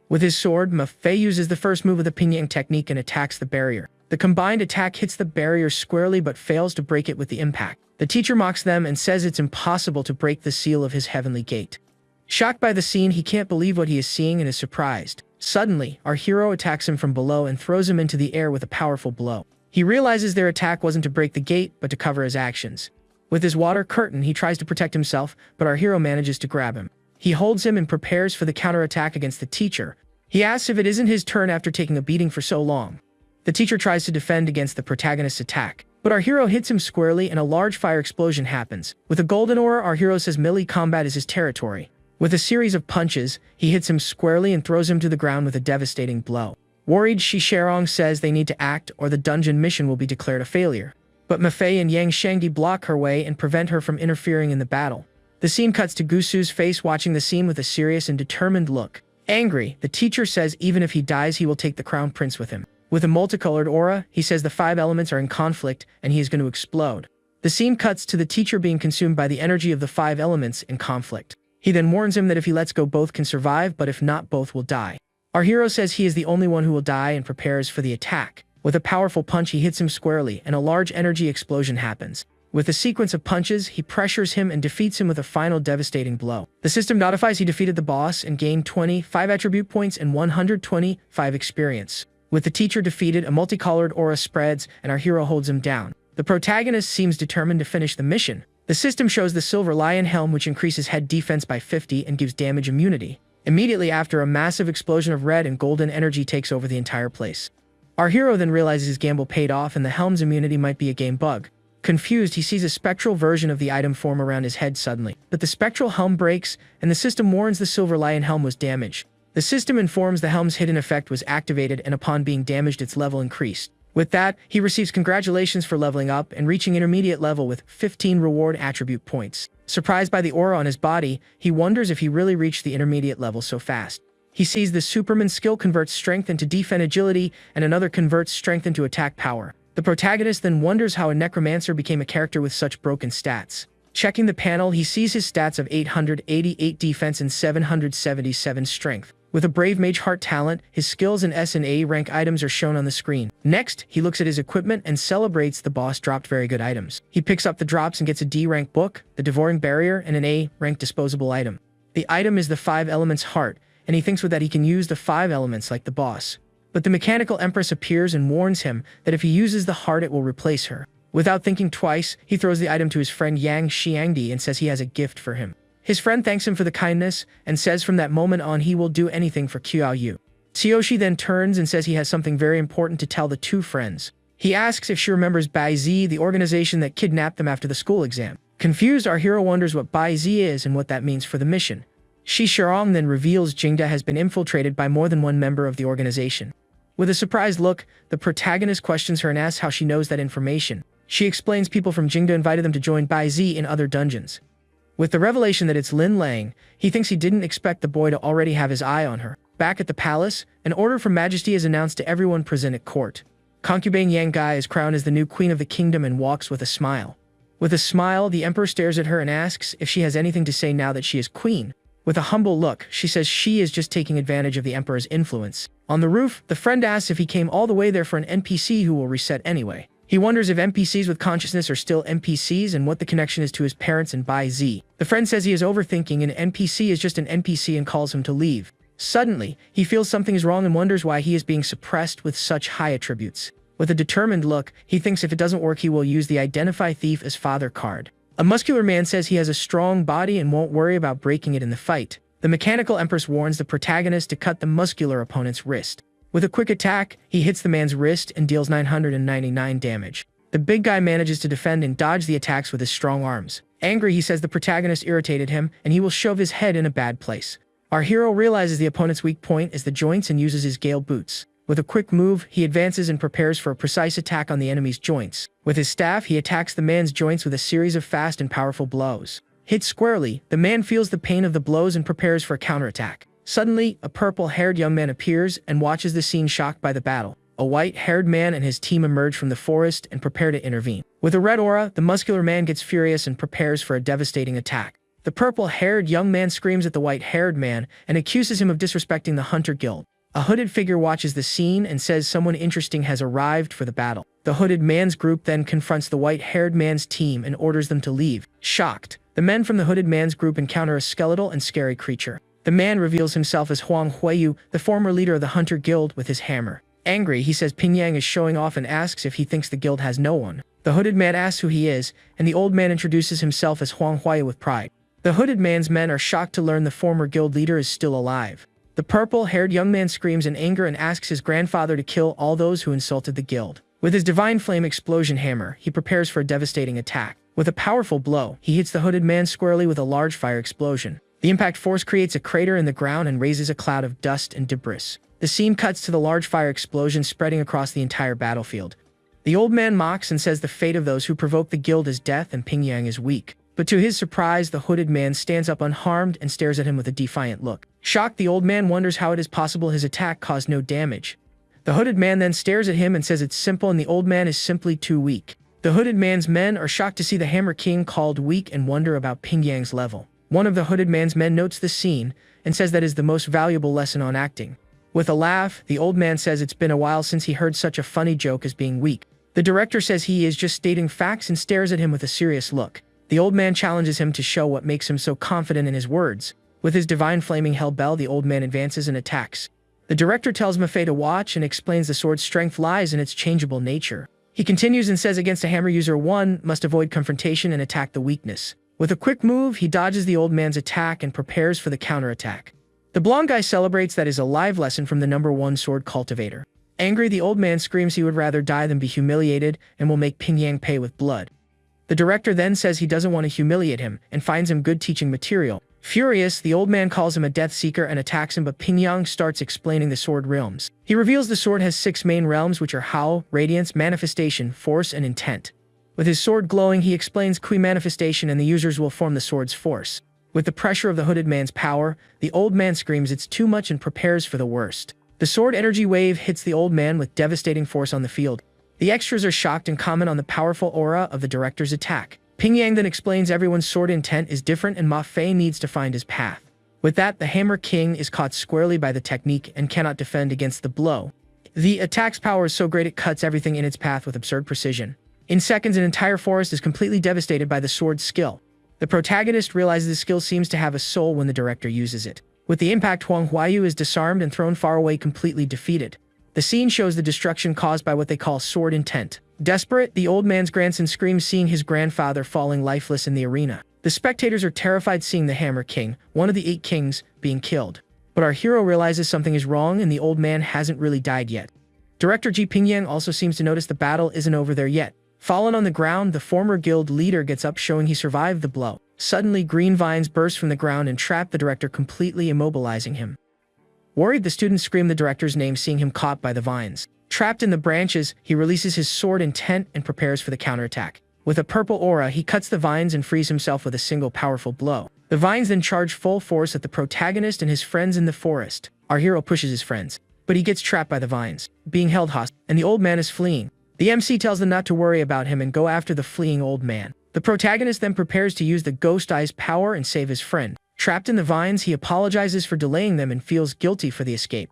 With his sword, Mafei uses the first move of the Pinyin technique and attacks the barrier. The combined attack hits the barrier squarely but fails to break it with the impact. The teacher mocks them and says it's impossible to break the seal of his heavenly gate. Shocked by the scene, he can't believe what he is seeing and is surprised. Suddenly, our hero attacks him from below and throws him into the air with a powerful blow. He realizes their attack wasn't to break the gate, but to cover his actions. With his water curtain, he tries to protect himself, but our hero manages to grab him. He holds him and prepares for the counterattack against the teacher. He asks if it isn't his turn after taking a beating for so long. The teacher tries to defend against the protagonist's attack, but our hero hits him squarely and a large fire explosion happens. With a golden aura, our hero says melee combat is his territory. With a series of punches, he hits him squarely and throws him to the ground with a devastating blow. Worried, Shisherong says they need to act or the dungeon mission will be declared a failure. But Mafei and Yang Shangdi block her way and prevent her from interfering in the battle. The scene cuts to Gusu's face watching the scene with a serious and determined look. Angry, the teacher says even if he dies, he will take the crown prince with him. With a multicolored aura, he says the 5 elements are in conflict and he is going to explode. The scene cuts to the teacher being consumed by the energy of the 5 elements in conflict. He then warns him that if he lets go, both can survive, but if not, both will die. Our hero says he is the only one who will die and prepares for the attack. With a powerful punch, he hits him squarely and a large energy explosion happens. With a sequence of punches, he pressures him and defeats him with a final devastating blow. The system notifies he defeated the boss and gained 25 attribute points and 125 experience. With the teacher defeated, a multicolored aura spreads and our hero holds him down. The protagonist seems determined to finish the mission. The system shows the Silver Lion Helm, which increases head defense by 50 and gives damage immunity. Immediately after, a massive explosion of red and golden energy takes over the entire place. Our hero then realizes his gamble paid off and the helm's immunity might be a game bug. Confused, he sees a spectral version of the item form around his head suddenly. But the spectral helm breaks, and the system warns the Silver Lion Helm was damaged. The system informs the helm's hidden effect was activated, and upon being damaged, its level increased. With that, he receives congratulations for leveling up and reaching intermediate level with 15 reward attribute points. Surprised by the aura on his body, he wonders if he really reached the intermediate level so fast. He sees the Superman skill converts strength into defense agility, and another converts strength into attack power. The protagonist then wonders how a Necromancer became a character with such broken stats. Checking the panel, he sees his stats of 888 defense and 777 strength. With a Brave Mage Heart talent, his skills and S and A rank items are shown on the screen. Next, he looks at his equipment and celebrates the boss dropped very good items. He picks up the drops and gets a D rank book, the Devouring Barrier, and an A rank disposable item. The item is the 5 elements heart, and he thinks with that he can use the 5 elements like the boss. But the Mechanical Empress appears and warns him that if he uses the heart, it will replace her. Without thinking twice, he throws the item to his friend Yang Xiangdi and says he has a gift for him. His friend thanks him for the kindness and says from that moment on he will do anything for Qiao Yu. Tsuyoshi then turns and says he has something very important to tell the 2 friends. He asks if she remembers Bai Zi, the organization that kidnapped them after the school exam. Confused, our hero wonders what Bai Zi is and what that means for the mission. Shisherong then reveals Jingda has been infiltrated by more than one member of the organization. With a surprised look, the protagonist questions her and asks how she knows that information. She explains people from Jingda invited them to join Bai Zi in other dungeons. With the revelation that it's Lin Lang, he thinks he didn't expect the boy to already have his eye on her. Back at the palace, an order from Majesty is announced to everyone present at court. Concubine Yang Gai is crowned as the new queen of the kingdom and walks with a smile. With a smile, the emperor stares at her and asks if she has anything to say now that she is queen. With a humble look, she says she is just taking advantage of the emperor's influence. On the roof, the friend asks if he came all the way there for an NPC who will reset anyway. He wonders if NPCs with consciousness are still NPCs and what the connection is to his parents and Bai Zi. The friend says he is overthinking and NPC is just an NPC and calls him to leave. Suddenly, he feels something is wrong and wonders why he is being suppressed with such high attributes. With a determined look, he thinks if it doesn't work he will use the Identify Thief as father card. A muscular man says he has a strong body and won't worry about breaking it in the fight. The Mechanical Empress warns the protagonist to cut the muscular opponent's wrist. With a quick attack, he hits the man's wrist and deals 999 damage. The big guy manages to defend and dodge the attacks with his strong arms. Angry, he says the protagonist irritated him and he will shove his head in a bad place. Our hero realizes the opponent's weak point is the joints and uses his Gale boots. With a quick move, he advances and prepares for a precise attack on the enemy's joints. With his staff, he attacks the man's joints with a series of fast and powerful blows. Hit squarely, the man feels the pain of the blows and prepares for a counterattack. Suddenly, a purple-haired young man appears and watches the scene, shocked by the battle. A white-haired man and his team emerge from the forest and prepare to intervene. With a red aura, the muscular man gets furious and prepares for a devastating attack. The purple-haired young man screams at the white-haired man and accuses him of disrespecting the Hunter Guild. A hooded figure watches the scene and says someone interesting has arrived for the battle. The hooded man's group then confronts the white-haired man's team and orders them to leave. Shocked, the men from the hooded man's group encounter a skeletal and scary creature. The man reveals himself as Huang Huiyu, the former leader of the Hunter Guild, with his hammer. Angry, he says Ping Yang is showing off and asks if he thinks the guild has no one. The hooded man asks who he is, and the old man introduces himself as Huang Huiyu with pride. The hooded man's men are shocked to learn the former guild leader is still alive. The purple-haired young man screams in anger and asks his grandfather to kill all those who insulted the guild. With his divine flame explosion hammer, he prepares for a devastating attack. With a powerful blow, he hits the hooded man squarely with a large fire explosion. The impact force creates a crater in the ground and raises a cloud of dust and debris. The scene cuts to the large fire explosion spreading across the entire battlefield. The old man mocks and says the fate of those who provoke the guild is death and Ping Yang is weak. But to his surprise, the hooded man stands up unharmed and stares at him with a defiant look. Shocked, the old man wonders how it is possible his attack caused no damage. The hooded man then stares at him and says it's simple and the old man is simply too weak. The hooded man's men are shocked to see the Hammer King called weak and wonder about Ping Yang's level. One of the hooded man's men notes the scene and says that is the most valuable lesson on acting. With a laugh, the old man says it's been a while since he heard such a funny joke as being weak. The director says he is just stating facts and stares at him with a serious look. The old man challenges him to show what makes him so confident in his words. With his divine flaming hell bell, the old man advances and attacks. The director tells Maffei to watch and explains the sword's strength lies in its changeable nature. He continues and says against a hammer user, one must avoid confrontation and attack the weakness. With a quick move, he dodges the old man's attack and prepares for the counterattack. The blonde guy celebrates that is a live lesson from the #1 sword cultivator. Angry, the old man screams he would rather die than be humiliated and will make Ping Yang pay with blood. The director then says he doesn't want to humiliate him and finds him good teaching material. Furious, the old man calls him a death seeker and attacks him, but Ping Yang starts explaining the sword realms. He reveals the sword has 6 main realms, which are Hao, Radiance, Manifestation, Force, and Intent. With his sword glowing, he explains Kui Manifestation and the users will form the sword's force. With the pressure of the hooded man's power, the old man screams it's too much and prepares for the worst. The sword energy wave hits the old man with devastating force on the field. The extras are shocked and comment on the powerful aura of the director's attack. Ping Yang then explains everyone's sword intent is different and Maffei needs to find his path. With that, the Hammer King is caught squarely by the technique and cannot defend against the blow. The attack's power is so great it cuts everything in its path with absurd precision. In seconds, an entire forest is completely devastated by the sword's skill. The protagonist realizes the skill seems to have a soul when the director uses it. With the impact, Huang Huiyu is disarmed and thrown far away, completely defeated. The scene shows the destruction caused by what they call sword intent. Desperate, the old man's grandson screams seeing his grandfather falling lifeless in the arena. The spectators are terrified seeing the Hammer King, one of the 8 kings, being killed. But our hero realizes something is wrong and the old man hasn't really died yet. Director Ji Ping Yang also seems to notice the battle isn't over there yet. Fallen on the ground, the former guild leader gets up showing he survived the blow. Suddenly, green vines burst from the ground and trap the director, completely immobilizing him. Worried, the students scream the director's name seeing him caught by the vines. Trapped in the branches, he releases his sword intent and prepares for the counterattack. With a purple aura, he cuts the vines and frees himself with a single powerful blow. The vines then charge full force at the protagonist and his friends in the forest. Our hero pushes his friends, but he gets trapped by the vines, being held hostage, and the old man is fleeing. The MC tells them not to worry about him and go after the fleeing old man. The protagonist then prepares to use the Ghost Eye's power and save his friend. Trapped in the vines, he apologizes for delaying them and feels guilty for the escape.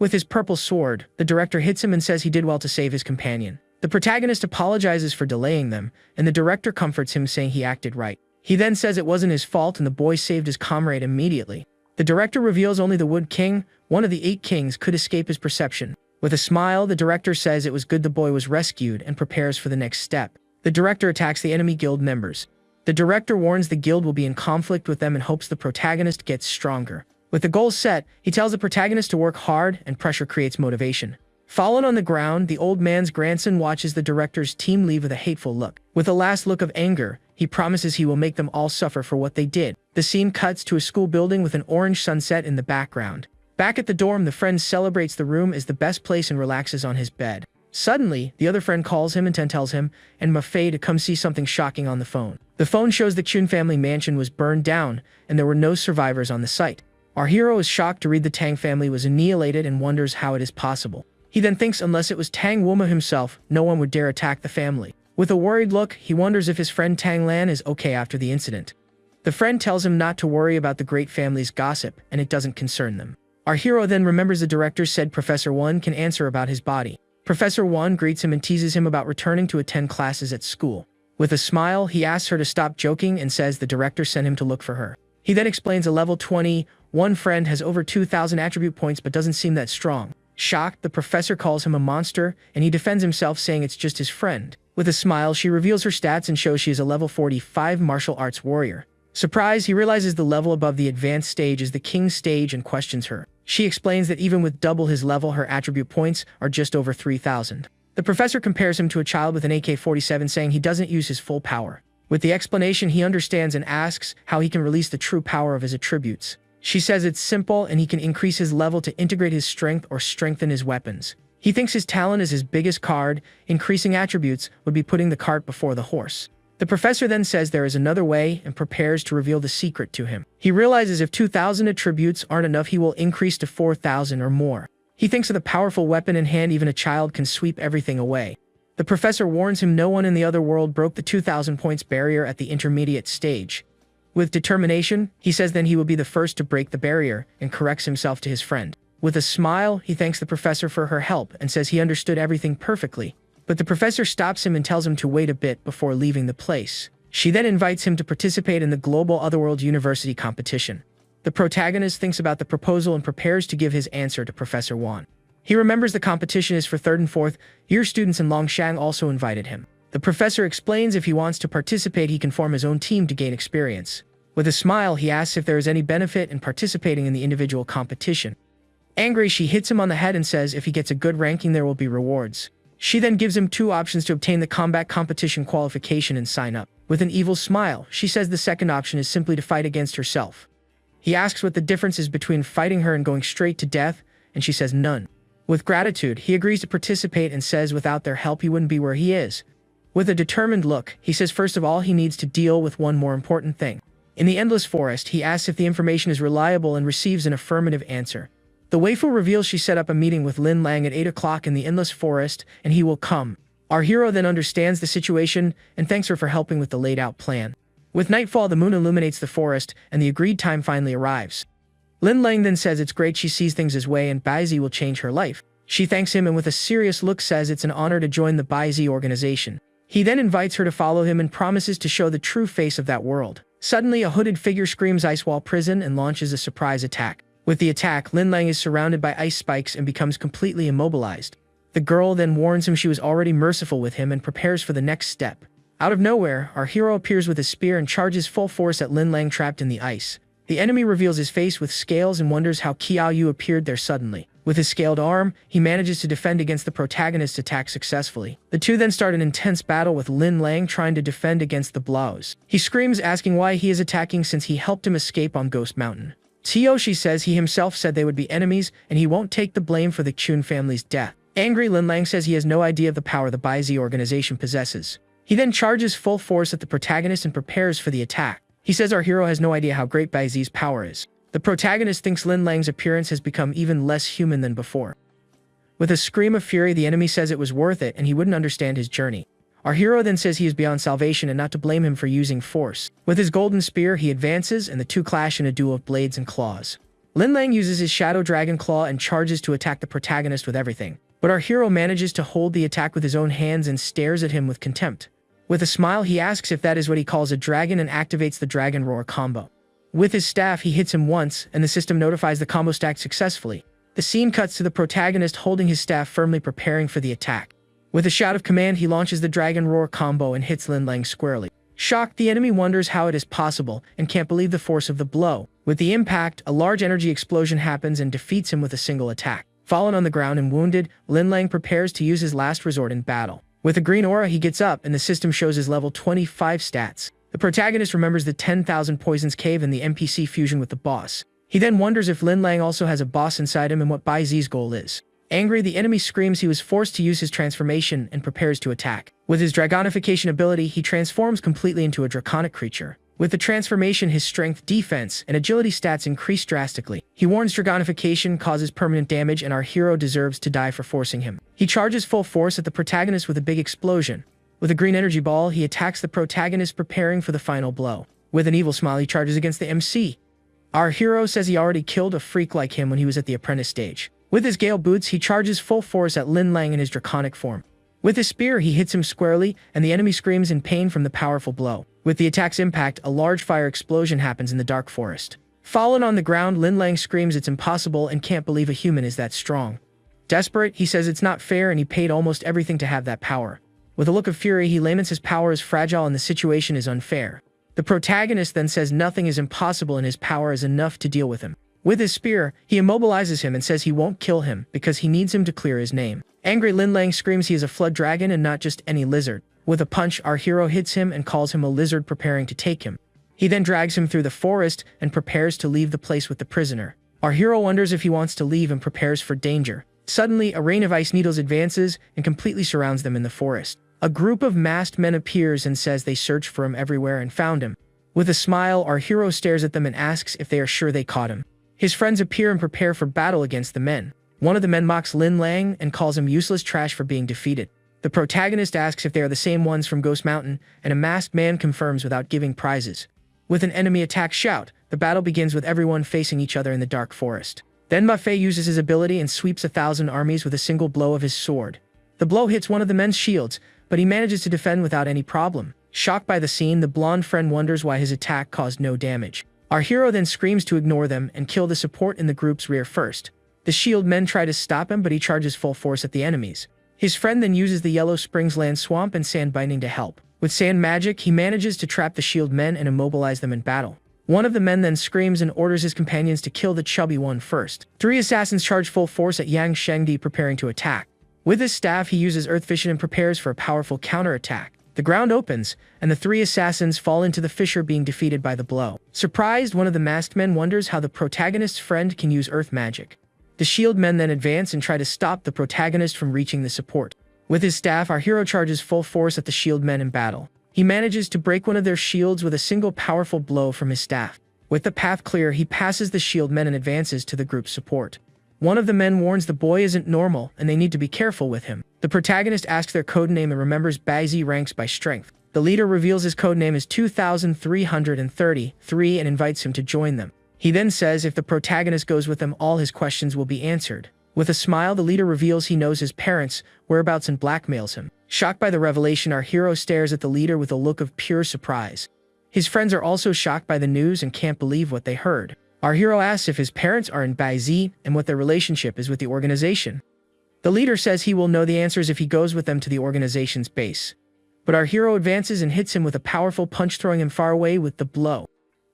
With his purple sword, the director hits him and says he did well to save his companion. The protagonist apologizes for delaying them, and the director comforts him saying he acted right. He then says it wasn't his fault and the boy saved his comrade immediately. The director reveals only the Wood King, one of the 8 kings, could escape his perception. With a smile, the director says it was good the boy was rescued and prepares for the next step. The director attacks the enemy guild members. The director warns the guild will be in conflict with them and hopes the protagonist gets stronger. With the goals set, he tells the protagonist to work hard and pressure creates motivation. Fallen on the ground, the old man's grandson watches the director's team leave with a hateful look. With a last look of anger, he promises he will make them all suffer for what they did. The scene cuts to a school building with an orange sunset in the background. Back at the dorm, the friend celebrates the room as the best place and relaxes on his bed. Suddenly, the other friend calls him and tells him and Mafei to come see something shocking on the phone. The phone shows the Chun family mansion was burned down and there were no survivors on the site. Our hero is shocked to read the Tang family was annihilated and wonders how it is possible. He then thinks unless it was Tang Wuma himself, no one would dare attack the family. With a worried look, he wonders if his friend Tang Lan is okay after the incident. The friend tells him not to worry about the great family's gossip, and it doesn't concern them. Our hero then remembers the director said Professor Wan can answer about his body. Professor Wan greets him and teases him about returning to attend classes at school. With a smile, he asks her to stop joking and says the director sent him to look for her. He then explains a level 21 friend has over 2,000 attribute points but doesn't seem that strong. Shocked, the professor calls him a monster, and he defends himself saying it's just his friend. With a smile, she reveals her stats and shows she is a level 45 martial arts warrior. Surprised, he realizes the level above the advanced stage is the king's stage and questions her. She explains that even with double his level, her attribute points are just over 3,000. The professor compares him to a child with an AK-47, saying he doesn't use his full power. With the explanation, he understands and asks how he can release the true power of his attributes. She says it's simple and he can increase his level to integrate his strength or strengthen his weapons. He thinks his talent is his biggest card. Increasing attributes would be putting the cart before the horse. The professor then says there is another way and prepares to reveal the secret to him. He realizes if 2,000 attributes aren't enough, he will increase to 4,000 or more. He thinks of the powerful weapon in hand, even a child can sweep everything away. The professor warns him no one in the other world broke the 2,000 points barrier at the intermediate stage. With determination, he says then he will be the first to break the barrier and corrects himself to his friend. With a smile, he thanks the professor for her help and says he understood everything perfectly. But the professor stops him and tells him to wait a bit before leaving the place. She then invites him to participate in the Global Otherworld University competition. The protagonist thinks about the proposal and prepares to give his answer to Professor Wan. He remembers the competition is for 3rd and 4th year students and Longshang also invited him. The professor explains if he wants to participate, he can form his own team to gain experience. With a smile, he asks if there is any benefit in participating in the individual competition. Angry, she hits him on the head and says if he gets a good ranking, there will be rewards. She then gives him 2 options to obtain the combat competition qualification and sign up. With an evil smile, she says the second option is simply to fight against herself. He asks what the difference is between fighting her and going straight to death, and she says none. With gratitude, he agrees to participate and says without their help he wouldn't be where he is. With a determined look, he says first of all he needs to deal with one more important thing. In the Endless Forest, he asks if the information is reliable and receives an affirmative answer. The waifu reveals she set up a meeting with Lin Lang at 8 o'clock in the Endless Forest, and he will come. Our hero then understands the situation and thanks her for helping with the laid-out plan. With nightfall, the moon illuminates the forest, and the agreed time finally arrives. Lin Lang then says it's great she sees things his way and Baizi will change her life. She thanks him and with a serious look says it's an honor to join the Baizi organization. He then invites her to follow him and promises to show the true face of that world. Suddenly, a hooded figure screams Ice Wall Prison and launches a surprise attack. With the attack, Lin Lang is surrounded by ice spikes and becomes completely immobilized. The girl then warns him she was already merciful with him and prepares for the next step. Out of nowhere, our hero appears with a spear and charges full force at Lin Lang trapped in the ice. The enemy reveals his face with scales and wonders how Qiao Yu appeared there suddenly. With his scaled arm, he manages to defend against the protagonist's attack successfully. The two then start an intense battle with Lin Lang trying to defend against the blows. He screams asking why he is attacking since he helped him escape on Ghost Mountain. Tioshi says he himself said they would be enemies and he won't take the blame for the Chun family's death. Angry, Lin Lang says he has no idea of the power the Baizi organization possesses. He then charges full force at the protagonist and prepares for the attack. He says our hero has no idea how great Baizi's power is. The protagonist thinks Lin Lang's appearance has become even less human than before. With a scream of fury, the enemy says it was worth it and he wouldn't understand his journey. Our hero then says he is beyond salvation and not to blame him for using force. With his golden spear, he advances and the two clash in a duel of blades and claws. Lin Lang uses his Shadow Dragon Claw and charges to attack the protagonist with everything. But our hero manages to hold the attack with his own hands and stares at him with contempt. With a smile, he asks if that is what he calls a dragon and activates the Dragon Roar combo. With his staff, he hits him once and the system notifies the combo stacked successfully. The scene cuts to the protagonist holding his staff firmly preparing for the attack. With a shout of command, he launches the Dragon Roar combo and hits Lin Lang squarely. Shocked, the enemy wonders how it is possible and can't believe the force of the blow. With the impact, a large energy explosion happens and defeats him with a single attack. Fallen on the ground and wounded, Lin Lang prepares to use his last resort in battle. With a green aura, he gets up and the system shows his level 25 stats. The protagonist remembers the 10,000 Poisons Cave and the NPC fusion with the boss. He then wonders if Lin Lang also has a boss inside him and what Bai Zi's goal is. Angry, the enemy screams he was forced to use his transformation and prepares to attack. With his dragonification ability, he transforms completely into a draconic creature. With the transformation, his strength, defense, and agility stats increase drastically. He warns dragonification causes permanent damage and our hero deserves to die for forcing him. He charges full force at the protagonist with a big explosion. With a green energy ball, he attacks the protagonist, preparing for the final blow. With an evil smile, he charges against the MC. Our hero says he already killed a freak like him when he was at the apprentice stage. With his Gale Boots, he charges full force at Lin Lang in his draconic form. With his spear, he hits him squarely, and the enemy screams in pain from the powerful blow. With the attack's impact, a large fire explosion happens in the dark forest. Fallen on the ground, Lin Lang screams it's impossible and can't believe a human is that strong. Desperate, he says it's not fair and he paid almost everything to have that power. With a look of fury, he laments his power is fragile and the situation is unfair. The protagonist then says nothing is impossible and his power is enough to deal with him. With his spear, he immobilizes him and says he won't kill him because he needs him to clear his name. Angry, Lin Lang screams he is a flood dragon and not just any lizard. With a punch, our hero hits him and calls him a lizard, preparing to take him. He then drags him through the forest and prepares to leave the place with the prisoner. Our hero wonders if he wants to leave and prepares for danger. Suddenly, a rain of ice needles advances and completely surrounds them in the forest. A group of masked men appears and says they searched for him everywhere and found him. With a smile, our hero stares at them and asks if they are sure they caught him. His friends appear and prepare for battle against the men. One of the men mocks Lin Lang and calls him useless trash for being defeated. The protagonist asks if they are the same ones from Ghost Mountain, and a masked man confirms without giving prizes. With an enemy attack shout, the battle begins with everyone facing each other in the dark forest. Then Buffet uses his ability and sweeps 1,000 armies with a single blow of his sword. The blow hits one of the men's shields, but he manages to defend without any problem. Shocked by the scene, the blonde friend wonders why his attack caused no damage. Our hero then screams to ignore them and kill the support in the group's rear first. The shield men try to stop him, but he charges full force at the enemies. His friend then uses the Yellow Springs Land Swamp and Sand Binding to help. With sand magic, he manages to trap the shield men and immobilize them in battle. One of the men then screams and orders his companions to kill the chubby one first. 3 assassins charge full force at Yang Shengdi, preparing to attack. With his staff, he uses Earth Fission and prepares for a powerful counterattack. The ground opens, and the 3 assassins fall into the fissure, being defeated by the blow. Surprised, one of the masked men wonders how the protagonist's friend can use earth magic. The shield men then advance and try to stop the protagonist from reaching the support. With his staff, our hero charges full force at the shield men in battle. He manages to break one of their shields with a single powerful blow from his staff. With the path clear, he passes the shield men and advances to the group's support. One of the men warns the boy isn't normal and they need to be careful with him. The protagonist asks their codename and remembers Bai Zi ranks by strength. The leader reveals his codename is 2333 and invites him to join them. He then says if the protagonist goes with them, all his questions will be answered. With a smile, the leader reveals he knows his parents' whereabouts and blackmails him. Shocked by the revelation, our hero stares at the leader with a look of pure surprise. His friends are also shocked by the news and can't believe what they heard. Our hero asks if his parents are in Bai Zi and what their relationship is with the organization. The leader says he will know the answers if he goes with them to the organization's base. But our hero advances and hits him with a powerful punch, throwing him far away with the blow.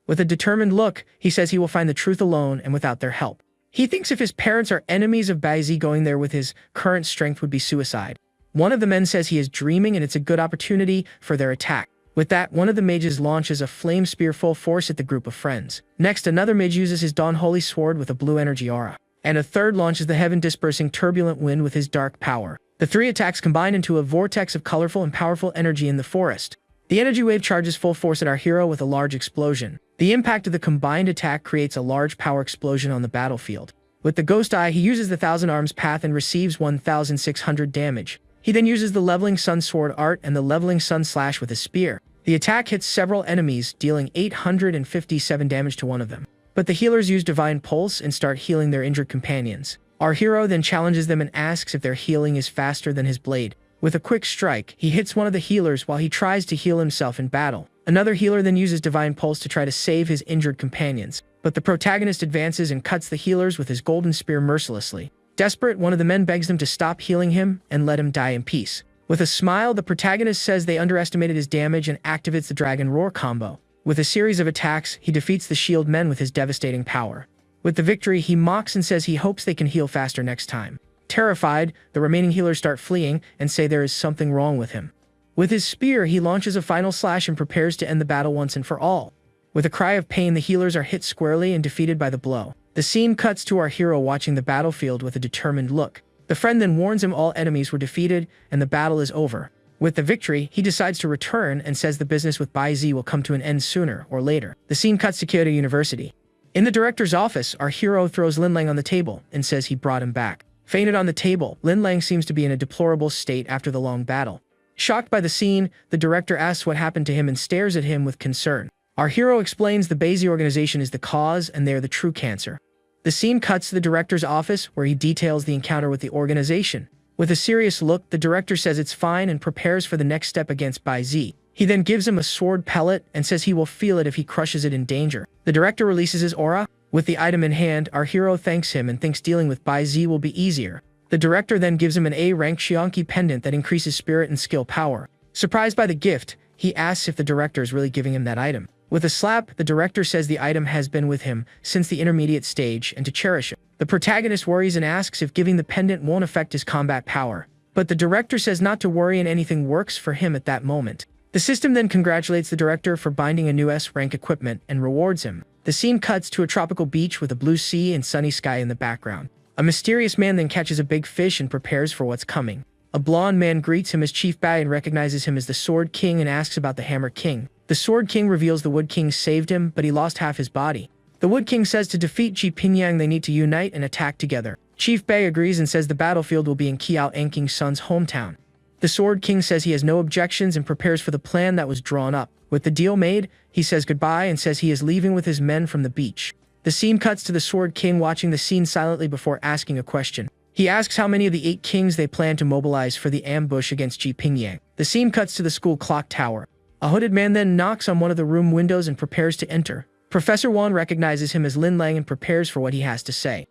With a determined look, he says he will find the truth alone and without their help. He thinks if his parents are enemies of Bai Zi, going there with his current strength would be suicide. One of the men says he is dreaming and it's a good opportunity for their attack. With that, one of the mages launches a flame spear full force at the group of friends. Next, another mage uses his Dawn Holy Sword with a blue energy aura. And a third launches the heaven-dispersing turbulent wind with his dark power. The 3 attacks combine into a vortex of colorful and powerful energy in the forest. The energy wave charges full force at our hero with a large explosion. The impact of the combined attack creates a large power explosion on the battlefield. With the Ghost Eye, he uses the Thousand Arms path and receives 1,600 damage. He then uses the Leveling Sun Sword art and the Leveling Sun Slash with his spear. The attack hits several enemies, dealing 857 damage to one of them. But the healers use Divine Pulse and start healing their injured companions. Our hero then challenges them and asks if their healing is faster than his blade. With a quick strike, he hits one of the healers while he tries to heal himself in battle. Another healer then uses Divine Pulse to try to save his injured companions. But the protagonist advances and cuts the healers with his golden spear mercilessly. Desperate, one of the men begs them to stop healing him and let him die in peace. With a smile, the protagonist says they underestimated his damage and activates the Dragon Roar combo. With a series of attacks, he defeats the shield men with his devastating power. With the victory, he mocks and says he hopes they can heal faster next time. Terrified, the remaining healers start fleeing and say there is something wrong with him. With his spear, he launches a final slash and prepares to end the battle once and for all. With a cry of pain, the healers are hit squarely and defeated by the blow. The scene cuts to our hero watching the battlefield with a determined look. The friend then warns him all enemies were defeated and the battle is over. With the victory, he decides to return and says the business with Bai Zi will come to an end sooner or later. The scene cuts to Kyoto University. In the director's office, our hero throws Lin Lang on the table and says he brought him back. Fainted on the table, Lin Lang seems to be in a deplorable state after the long battle. Shocked by the scene, the director asks what happened to him and stares at him with concern. Our hero explains the Bai Zi organization is the cause and they are the true cancer. The scene cuts to the director's office where he details the encounter with the organization. With a serious look, the director says it's fine and prepares for the next step against Bai Zi. He then gives him a sword pellet and says he will feel it if he crushes it in danger. The director releases his aura. With the item in hand, our hero thanks him and thinks dealing with Bai Zi will be easier. The director then gives him an A-rank Xianqi pendant that increases spirit and skill power. Surprised by the gift, he asks if the director is really giving him that item. With a slap, the director says the item has been with him since the intermediate stage and to cherish it. The protagonist worries and asks if giving the pendant won't affect his combat power. But the director says not to worry and anything works for him at that moment. The system then congratulates the director for binding a new S-rank equipment and rewards him. The scene cuts to a tropical beach with a blue sea and sunny sky in the background. A mysterious man then catches a big fish and prepares for what's coming. A blonde man greets him as Chief Bai and recognizes him as the Sword King and asks about the Hammer King. The Sword King reveals the Wood King saved him, but he lost half his body. The Wood King says to defeat Ji Pingyang they need to unite and attack together. Chief Bai agrees and says the battlefield will be in Kiao Enking's son's hometown. The Sword King says he has no objections and prepares for the plan that was drawn up. With the deal made, he says goodbye and says he is leaving with his men from the beach. The scene cuts to the Sword King watching the scene silently before asking a question. He asks how many of the 8 kings they plan to mobilize for the ambush against Ji Pingyang. The scene cuts to the school clock tower. A hooded man then knocks on one of the room windows and prepares to enter. Professor Wan recognizes him as Lin Lang and prepares for what he has to say.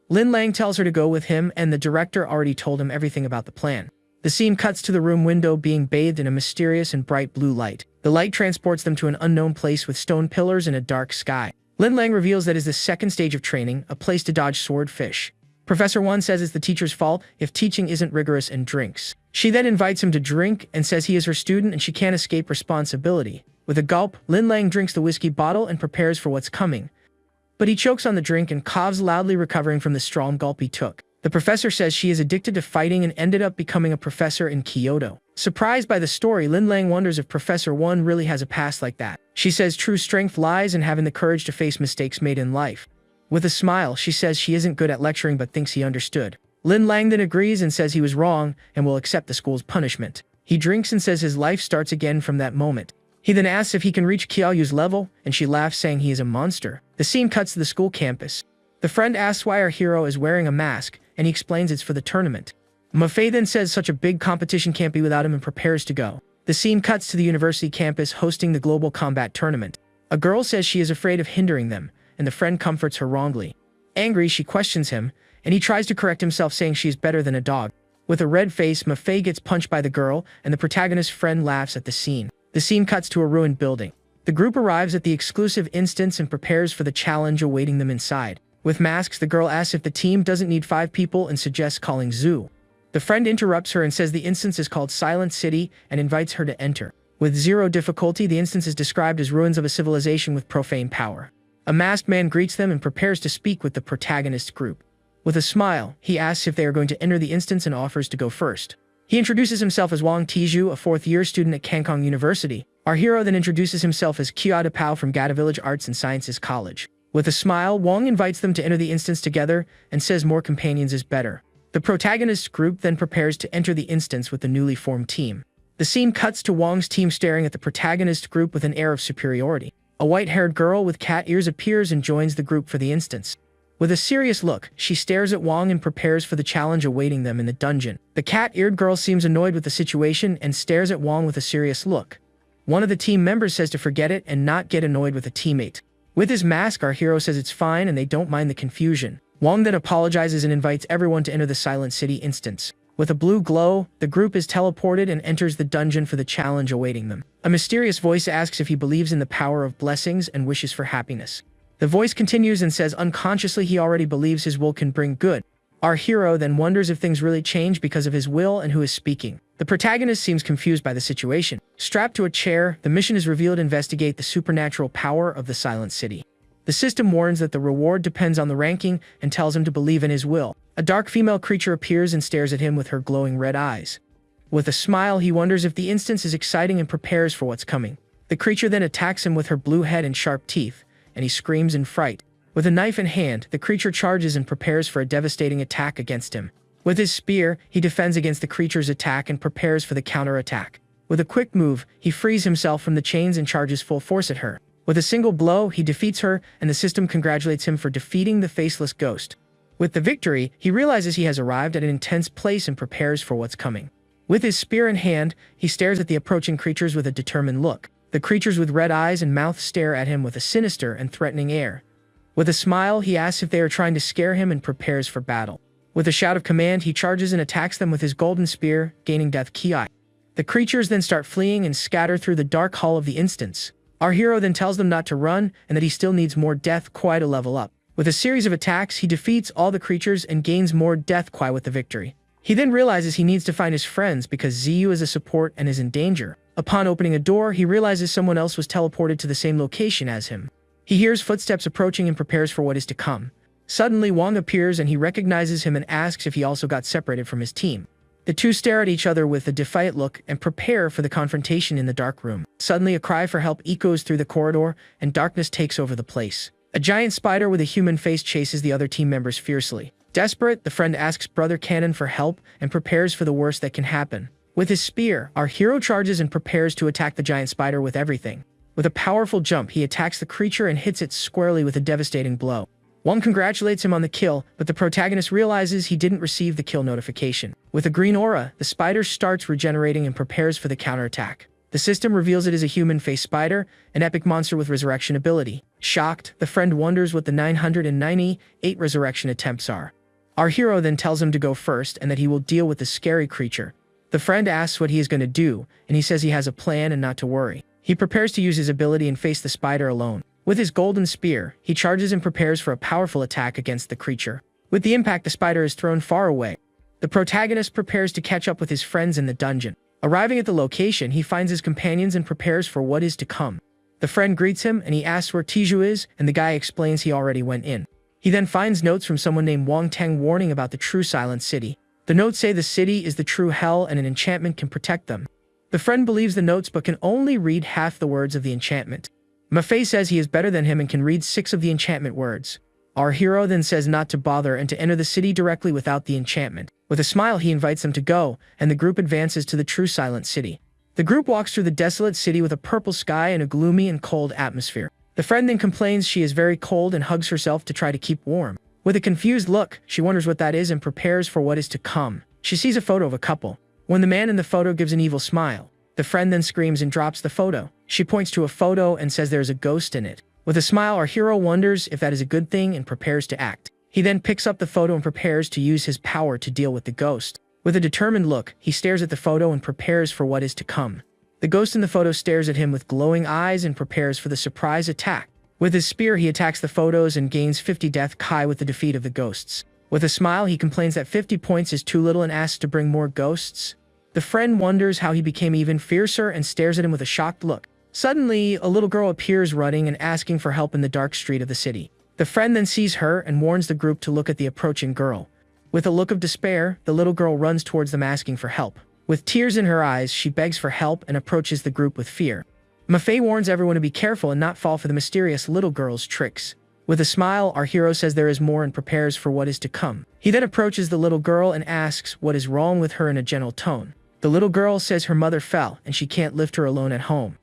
Lin Lang tells her to go with him and the director already told him everything about the plan. The scene cuts to the room window being bathed in a mysterious and bright blue light. The light transports them to an unknown place with stone pillars and a dark sky. Lin Lang reveals that is the second stage of training, a place to dodge swordfish. Professor Wan says it's the teacher's fault if teaching isn't rigorous and drinks. She then invites him to drink and says he is her student and she can't escape responsibility. With a gulp, Lin Lang drinks the whiskey bottle and prepares for what's coming. But he chokes on the drink and coughs loudly, recovering from the strong gulp he took. The professor says she is addicted to fighting and ended up becoming a professor in Kyoto. Surprised by the story, Lin Lang wonders if Professor Wan really has a past like that. She says true strength lies in having the courage to face mistakes made in life. With a smile, she says she isn't good at lecturing but thinks he understood. Lin Lang then agrees and says he was wrong and will accept the school's punishment. He drinks and says his life starts again from that moment. He then asks if he can reach Qiaoyu's level, and she laughs saying he is a monster. The scene cuts to the school campus. The friend asks why our hero is wearing a mask, and he explains it's for the tournament. Ma Fei then says such a big competition can't be without him and prepares to go. The scene cuts to the university campus hosting the global combat tournament. A girl says she is afraid of hindering them, and the friend comforts her wrongly. Angry, she questions him, and he tries to correct himself saying she is better than a dog. With a red face, Ma Fei gets punched by the girl, and the protagonist's friend laughs at the scene. The scene cuts to a ruined building. The group arrives at the exclusive instance and prepares for the challenge awaiting them inside. With masks, the girl asks if the team doesn't need 5 people and suggests calling Zhu. The friend interrupts her and says the instance is called Silent City and invites her to enter. With 0 difficulty, the instance is described as ruins of a civilization with profane power. A masked man greets them and prepares to speak with the protagonist group. With a smile, he asks if they are going to enter the instance and offers to go first. He introduces himself as Wang Tiju, a 4th-year student at Kangkong University. Our hero then introduces himself as Kia Pao from Gata Village Arts and Sciences College. With a smile, Wang invites them to enter the instance together and says more companions is better. The protagonist group then prepares to enter the instance with the newly formed team. The scene cuts to Wang's team staring at the protagonist group with an air of superiority. A white-haired girl with cat ears appears and joins the group for the instance. With a serious look, she stares at Wang and prepares for the challenge awaiting them in the dungeon. The cat-eared girl seems annoyed with the situation and stares at Wang with a serious look. One of the team members says to forget it and not get annoyed with a teammate. With his mask, our hero says it's fine and they don't mind the confusion. Wang then apologizes and invites everyone to enter the Silent City instance. With a blue glow, the group is teleported and enters the dungeon for the challenge awaiting them. A mysterious voice asks if he believes in the power of blessings and wishes for happiness. The voice continues and says unconsciously he already believes his will can bring good. Our hero then wonders if things really change because of his will and who is speaking. The The protagonist seems confused by the situation. Strapped to a chair, the mission is revealed to investigate the supernatural power of the Silent City. The system warns that the reward depends on the ranking and tells him to believe in his will. A dark female creature appears and stares at him with her glowing red eyes. With a smile, he wonders if the instance is exciting and prepares for what's coming. The creature then attacks him with her blue head and sharp teeth, and he screams in fright. With a knife in hand, the creature charges and prepares for a devastating attack against him. With his spear, he defends against the creature's attack and prepares for the counter-attack. With a quick move, he frees himself from the chains and charges full force at her. With a single blow, he defeats her, and the system congratulates him for defeating the faceless ghost. With the victory, he realizes he has arrived at an intense place and prepares for what's coming. With his spear in hand, he stares at the approaching creatures with a determined look. The creatures with red eyes and mouth stare at him with a sinister and threatening air. With a smile, he asks if they are trying to scare him and prepares for battle. With a shout of command, he charges and attacks them with his golden spear, gaining death ki. The creatures then start fleeing and scatter through the dark hall of the instance. Our hero then tells them not to run and that he still needs more death ki to level up. With a series of attacks, he defeats all the creatures and gains more death ki with the victory. He then realizes he needs to find his friends because Ziyu is a support and is in danger. Upon opening a door, he realizes someone else was teleported to the same location as him. He hears footsteps approaching and prepares for what is to come. Suddenly, Wong appears and he recognizes him and asks if he also got separated from his team. The two stare at each other with a defiant look and prepare for the confrontation in the dark room. Suddenly, a cry for help echoes through the corridor and darkness takes over the place. A giant spider with a human face chases the other team members fiercely. Desperate, the friend asks Brother Cannon for help and prepares for the worst that can happen. With his spear, our hero charges and prepares to attack the giant spider with everything. With a powerful jump, he attacks the creature and hits it squarely with a devastating blow. Wong congratulates him on the kill, but the protagonist realizes he didn't receive the kill notification. With a green aura, the spider starts regenerating and prepares for the counterattack. The system reveals it is a human-faced spider, an epic monster with resurrection ability. Shocked, the friend wonders what the 998 resurrection attempts are. Our hero then tells him to go first and that he will deal with the scary creature. The friend asks what he is going to do, and he says he has a plan and not to worry. He prepares to use his ability and face the spider alone. With his golden spear, he charges and prepares for a powerful attack against the creature. With the impact, the spider is thrown far away. The protagonist prepares to catch up with his friends in the dungeon. Arriving at the location, he finds his companions and prepares for what is to come. The friend greets him and he asks where Tiju is, and the guy explains he already went in. He then finds notes from someone named Wang Tang warning about the true Silent City. The notes say the city is the true hell and an enchantment can protect them. The friend believes the notes but can only read half the words of the enchantment. Mafei says he is better than him and can read 6 of the enchantment words. Our hero then says not to bother and to enter the city directly without the enchantment. With a smile, he invites them to go, and the group advances to the true Silent City. The group walks through the desolate city with a purple sky and a gloomy and cold atmosphere. The friend then complains she is very cold and hugs herself to try to keep warm. With a confused look, she wonders what that is and prepares for what is to come. She sees a photo of a couple. When the man in the photo gives an evil smile, the friend then screams and drops the photo. She points to a photo and says there is a ghost in it. With a smile, our hero wonders if that is a good thing and prepares to act. He then picks up the photo and prepares to use his power to deal with the ghost. With a determined look, he stares at the photo and prepares for what is to come. The ghost in the photo stares at him with glowing eyes and prepares for the surprise attack. With his spear, he attacks the photos and gains 50 death ki with the defeat of the ghosts. With a smile, he complains that 50 points is too little and asks to bring more ghosts. The friend wonders how he became even fiercer and stares at him with a shocked look. Suddenly, a little girl appears running and asking for help in the dark street of the city. The friend then sees her and warns the group to look at the approaching girl. With a look of despair, the little girl runs towards them asking for help. With tears in her eyes, she begs for help and approaches the group with fear. Mafei warns everyone to be careful and not fall for the mysterious little girl's tricks. With a smile, our hero says there is more and prepares for what is to come. He then approaches the little girl and asks what is wrong with her in a gentle tone. The little girl says her mother fell and she can't lift her alone at home.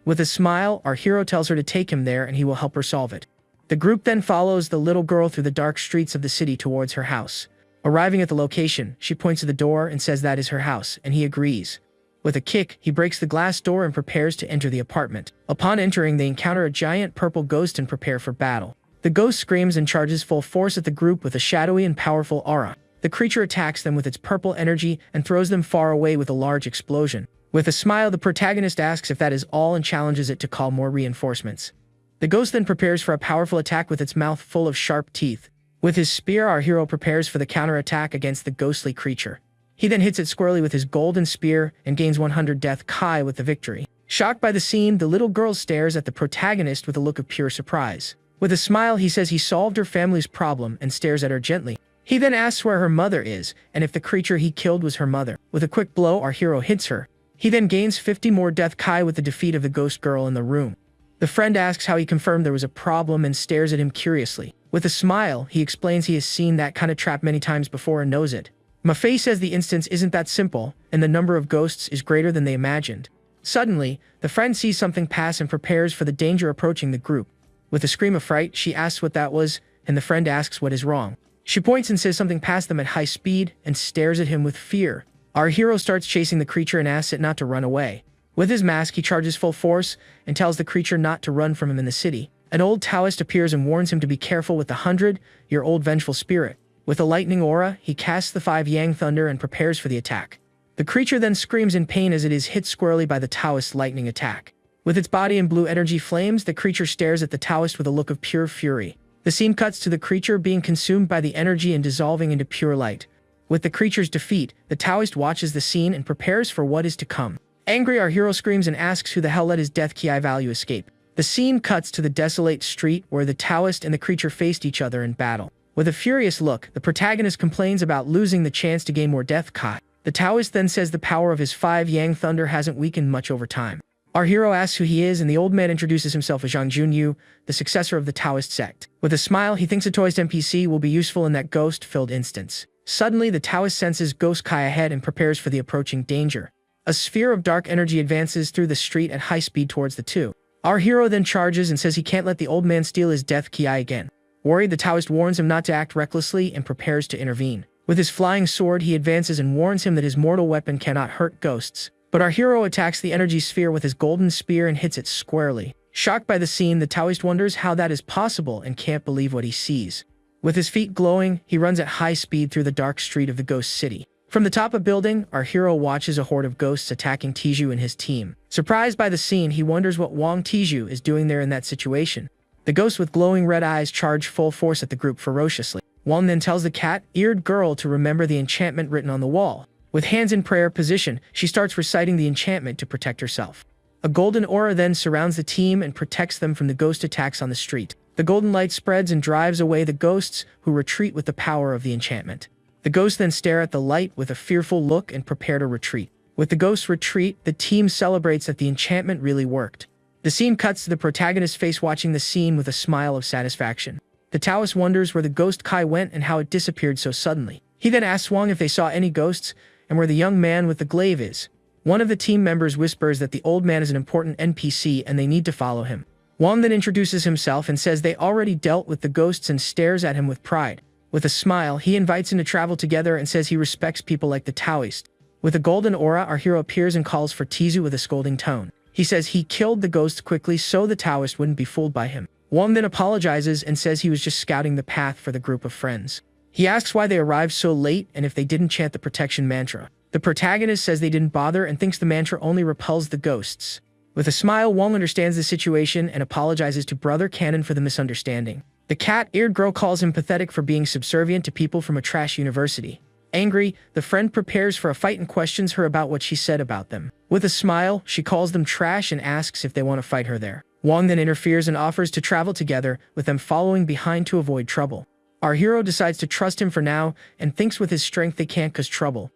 With a smile, our hero tells her to take him there and he will help her solve it. The group then follows the little girl through the dark streets of the city towards her house. Arriving at the location, she points to the door and says that is her house, and he agrees. With a kick, he breaks the glass door and prepares to enter the apartment. Upon entering, they encounter a giant purple ghost and prepare for battle. The ghost screams and charges full force at the group with a shadowy and powerful aura. The creature attacks them with its purple energy and throws them far away with a large explosion. With a smile, the protagonist asks if that is all and challenges it to call more reinforcements. The ghost then prepares for a powerful attack with its mouth full of sharp teeth. With his spear, our hero prepares for the counterattack against the ghostly creature. He then hits it squarely with his golden spear and gains 100 death Kai with the victory. Shocked by the scene, the little girl stares at the protagonist with a look of pure surprise. With a smile, he says he solved her family's problem and stares at her gently. He then asks where her mother is, and if the creature he killed was her mother. With a quick blow, our hero hits her. He then gains 50 more death Kai with the defeat of the ghost girl in the room. The friend asks how he confirmed there was a problem and stares at him curiously. With a smile, he explains he has seen that kind of trap many times before and knows it. Mafei says the instance isn't that simple, and the number of ghosts is greater than they imagined. Suddenly, the friend sees something pass and prepares for the danger approaching the group. With a scream of fright, she asks what that was, and the friend asks what is wrong. She points and says something passed them at high speed and stares at him with fear. Our hero starts chasing the creature and asks it not to run away. With his mask, he charges full force and tells the creature not to run from him in the city. An old Taoist appears and warns him to be careful with the 100-year-old vengeful spirit. With a lightning aura, he casts the 5 Yang Thunder and prepares for the attack. The creature then screams in pain as it is hit squarely by the Taoist's lightning attack. With its body in blue energy flames, the creature stares at the Taoist with a look of pure fury. The scene cuts to the creature being consumed by the energy and dissolving into pure light. With the creature's defeat, the Taoist watches the scene and prepares for what is to come. Angry, our hero screams and asks who the hell let his death ki value escape. The scene cuts to the desolate street where the Taoist and the creature faced each other in battle. With a furious look, the protagonist complains about losing the chance to gain more death Kai. The Taoist then says the power of his 5 Yang Thunder hasn't weakened much over time. Our hero asks who he is, and the old man introduces himself as Zhang Junyu, the successor of the Taoist sect. With a smile, he thinks a Taoist NPC will be useful in that ghost-filled instance. Suddenly, the Taoist senses Ghost Kai ahead and prepares for the approaching danger. A sphere of dark energy advances through the street at high speed towards the two. Our hero then charges and says he can't let the old man steal his death ki again. Worried, the Taoist warns him not to act recklessly and prepares to intervene. With his flying sword, he advances and warns him that his mortal weapon cannot hurt ghosts. But our hero attacks the energy sphere with his golden spear and hits it squarely. Shocked by the scene, the Taoist wonders how that is possible and can't believe what he sees. With his feet glowing, he runs at high speed through the dark street of the ghost city. From the top of a building, our hero watches a horde of ghosts attacking Tiju and his team. Surprised by the scene, he wonders what Wang Tiju is doing there in that situation. The ghosts with glowing red eyes charge full force at the group ferociously. Wang then tells the cat-eared girl to remember the enchantment written on the wall. With hands in prayer position, she starts reciting the enchantment to protect herself. A golden aura then surrounds the team and protects them from the ghost attacks on the street. The golden light spreads and drives away the ghosts, who retreat with the power of the enchantment. The ghosts then stare at the light with a fearful look and prepare to retreat. With the ghosts retreat, the team celebrates that the enchantment really worked. The scene cuts to the protagonist's face watching the scene with a smile of satisfaction. The Taoist wonders where the ghost Kai went and how it disappeared so suddenly. He then asks Wang if they saw any ghosts, and where the young man with the glaive is. One of the team members whispers that the old man is an important NPC and they need to follow him. Wang then introduces himself and says they already dealt with the ghosts and stares at him with pride. With a smile, he invites him to travel together and says he respects people like the Taoist. With a golden aura, our hero appears and calls for Tizu with a scolding tone. He says he killed the ghost quickly so the Taoist wouldn't be fooled by him. Wang then apologizes and says he was just scouting the path for the group of friends. He asks why they arrived so late and if they didn't chant the protection mantra. The protagonist says they didn't bother and thinks the mantra only repels the ghosts. With a smile, Wang understands the situation and apologizes to Brother Cannon for the misunderstanding. The cat-eared girl calls him pathetic for being subservient to people from a trash university. Angry, the friend prepares for a fight and questions her about what she said about them. With a smile, she calls them trash and asks if they want to fight her there. Wang then interferes and offers to travel together, with them following behind to avoid trouble. Our hero decides to trust him for now and thinks with his strength they can't cause trouble.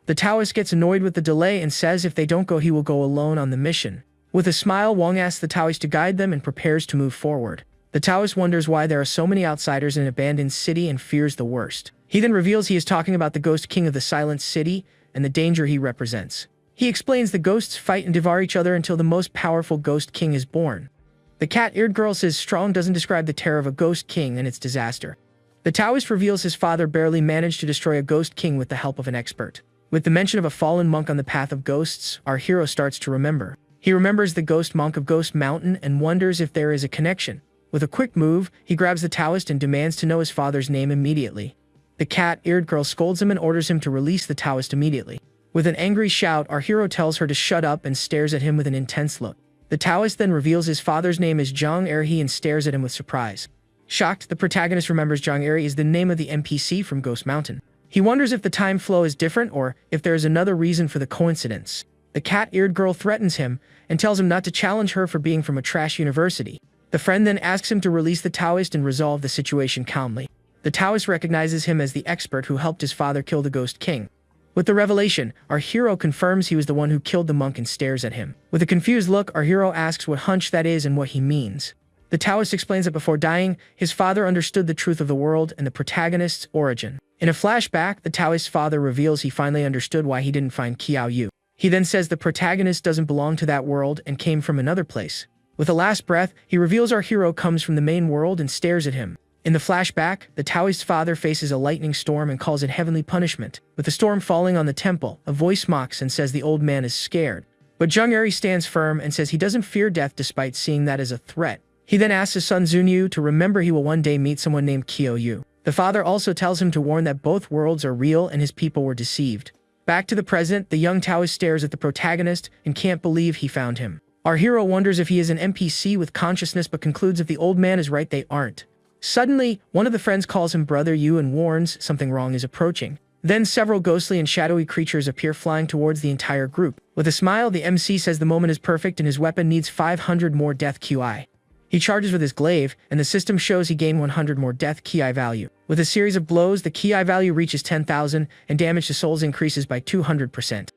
The Taoist gets annoyed with the delay and says if they don't go, he will go alone on the mission. With a smile, Wang asks the Taoist to guide them and prepares to move forward. The Taoist wonders why there are so many outsiders in an abandoned city and fears the worst. He then reveals he is talking about the Ghost King of the Silent City and the danger he represents. He explains the ghosts fight and devour each other until the most powerful Ghost King is born. The cat-eared girl says strong doesn't describe the terror of a Ghost King and its disaster. The Taoist reveals his father barely managed to destroy a Ghost King with the help of an expert. With the mention of a fallen monk on the path of ghosts, our hero starts to remember. He remembers the ghost monk of Ghost Mountain and wonders if there is a connection. With a quick move, he grabs the Taoist and demands to know his father's name immediately. The cat-eared girl scolds him and orders him to release the Taoist immediately. With an angry shout, our hero tells her to shut up and stares at him with an intense look. The Taoist then reveals his father's name is Zhang Erhe and stares at him with surprise. Shocked, the protagonist remembers Zhang Erhe is the name of the NPC from Ghost Mountain. He wonders if the time flow is different or if there is another reason for the coincidence. The cat-eared girl threatens him and tells him not to challenge her for being from a trash university. The friend then asks him to release the Taoist and resolve the situation calmly. The Taoist recognizes him as the expert who helped his father kill the Ghost King. With the revelation, our hero confirms he was the one who killed the monk and stares at him. With a confused look, our hero asks what hunch that is and what he means. The Taoist explains that before dying, his father understood the truth of the world and the protagonist's origin. In a flashback, the Taoist's father reveals he finally understood why he didn't find Qiao Yu. He then says the protagonist doesn't belong to that world and came from another place. With a last breath, he reveals our hero comes from the main world and stares at him. In the flashback, the Taoist's father faces a lightning storm and calls it heavenly punishment. With the storm falling on the temple, a voice mocks and says the old man is scared. But Zheng Eri stands firm and says he doesn't fear death despite seeing that as a threat. He then asks his son Zunyu to remember he will one day meet someone named Qiao Yu. The father also tells him to warn that both worlds are real and his people were deceived. Back to the present, the young Taoist stares at the protagonist and can't believe he found him. Our hero wonders if he is an NPC with consciousness but concludes if the old man is right they aren't. Suddenly, one of the friends calls him Brother Yu and warns something wrong is approaching. Then several ghostly and shadowy creatures appear flying towards the entire group. With a smile, the MC says the moment is perfect and his weapon needs 500 more death QI. He charges with his glaive, and the system shows he gained 100 more death Ki value. With a series of blows, the Ki value reaches 10,000, and damage to souls increases by 200%.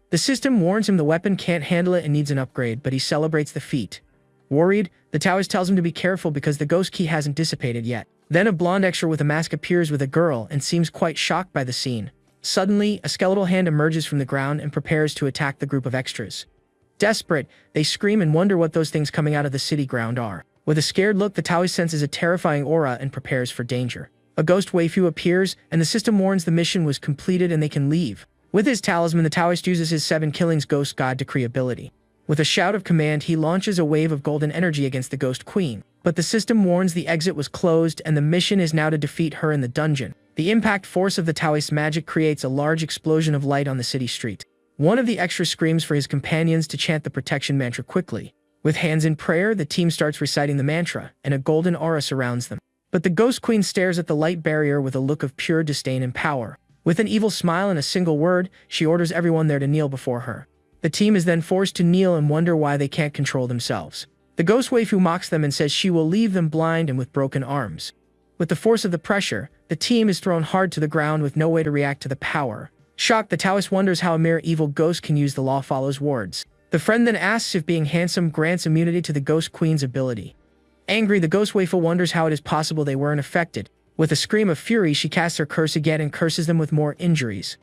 The system warns him the weapon can't handle it and needs an upgrade, but he celebrates the feat. Worried, the Taoist tells him to be careful because the ghost key hasn't dissipated yet. Then a blonde extra with a mask appears with a girl and seems quite shocked by the scene. Suddenly, a skeletal hand emerges from the ground and prepares to attack the group of extras. Desperate, they scream and wonder what those things coming out of the city ground are. With a scared look, the Taoist senses a terrifying aura and prepares for danger. A ghost waifu appears, and the system warns the mission was completed and they can leave. With his talisman, the Taoist uses his 7 killings ghost god decree ability. With a shout of command, he launches a wave of golden energy against the Ghost Queen. But the system warns the exit was closed and the mission is now to defeat her in the dungeon. The impact force of the Taoist magic creates a large explosion of light on the city street. One of the extras screams for his companions to chant the protection mantra quickly. With hands in prayer, the team starts reciting the mantra, and a golden aura surrounds them. But the Ghost Queen stares at the light barrier with a look of pure disdain and power. With an evil smile and a single word, she orders everyone there to kneel before her. The team is then forced to kneel and wonder why they can't control themselves. The ghost waifu mocks them and says she will leave them blind and with broken arms. With the force of the pressure, the team is thrown hard to the ground with no way to react to the power. Shocked, the Taoist wonders how a mere evil ghost can use the law follows words. The friend then asks if being handsome grants immunity to the Ghost Queen's ability. Angry, the ghost waifu wonders how it is possible they weren't affected. With a scream of fury, she casts her curse again and curses them with more injuries.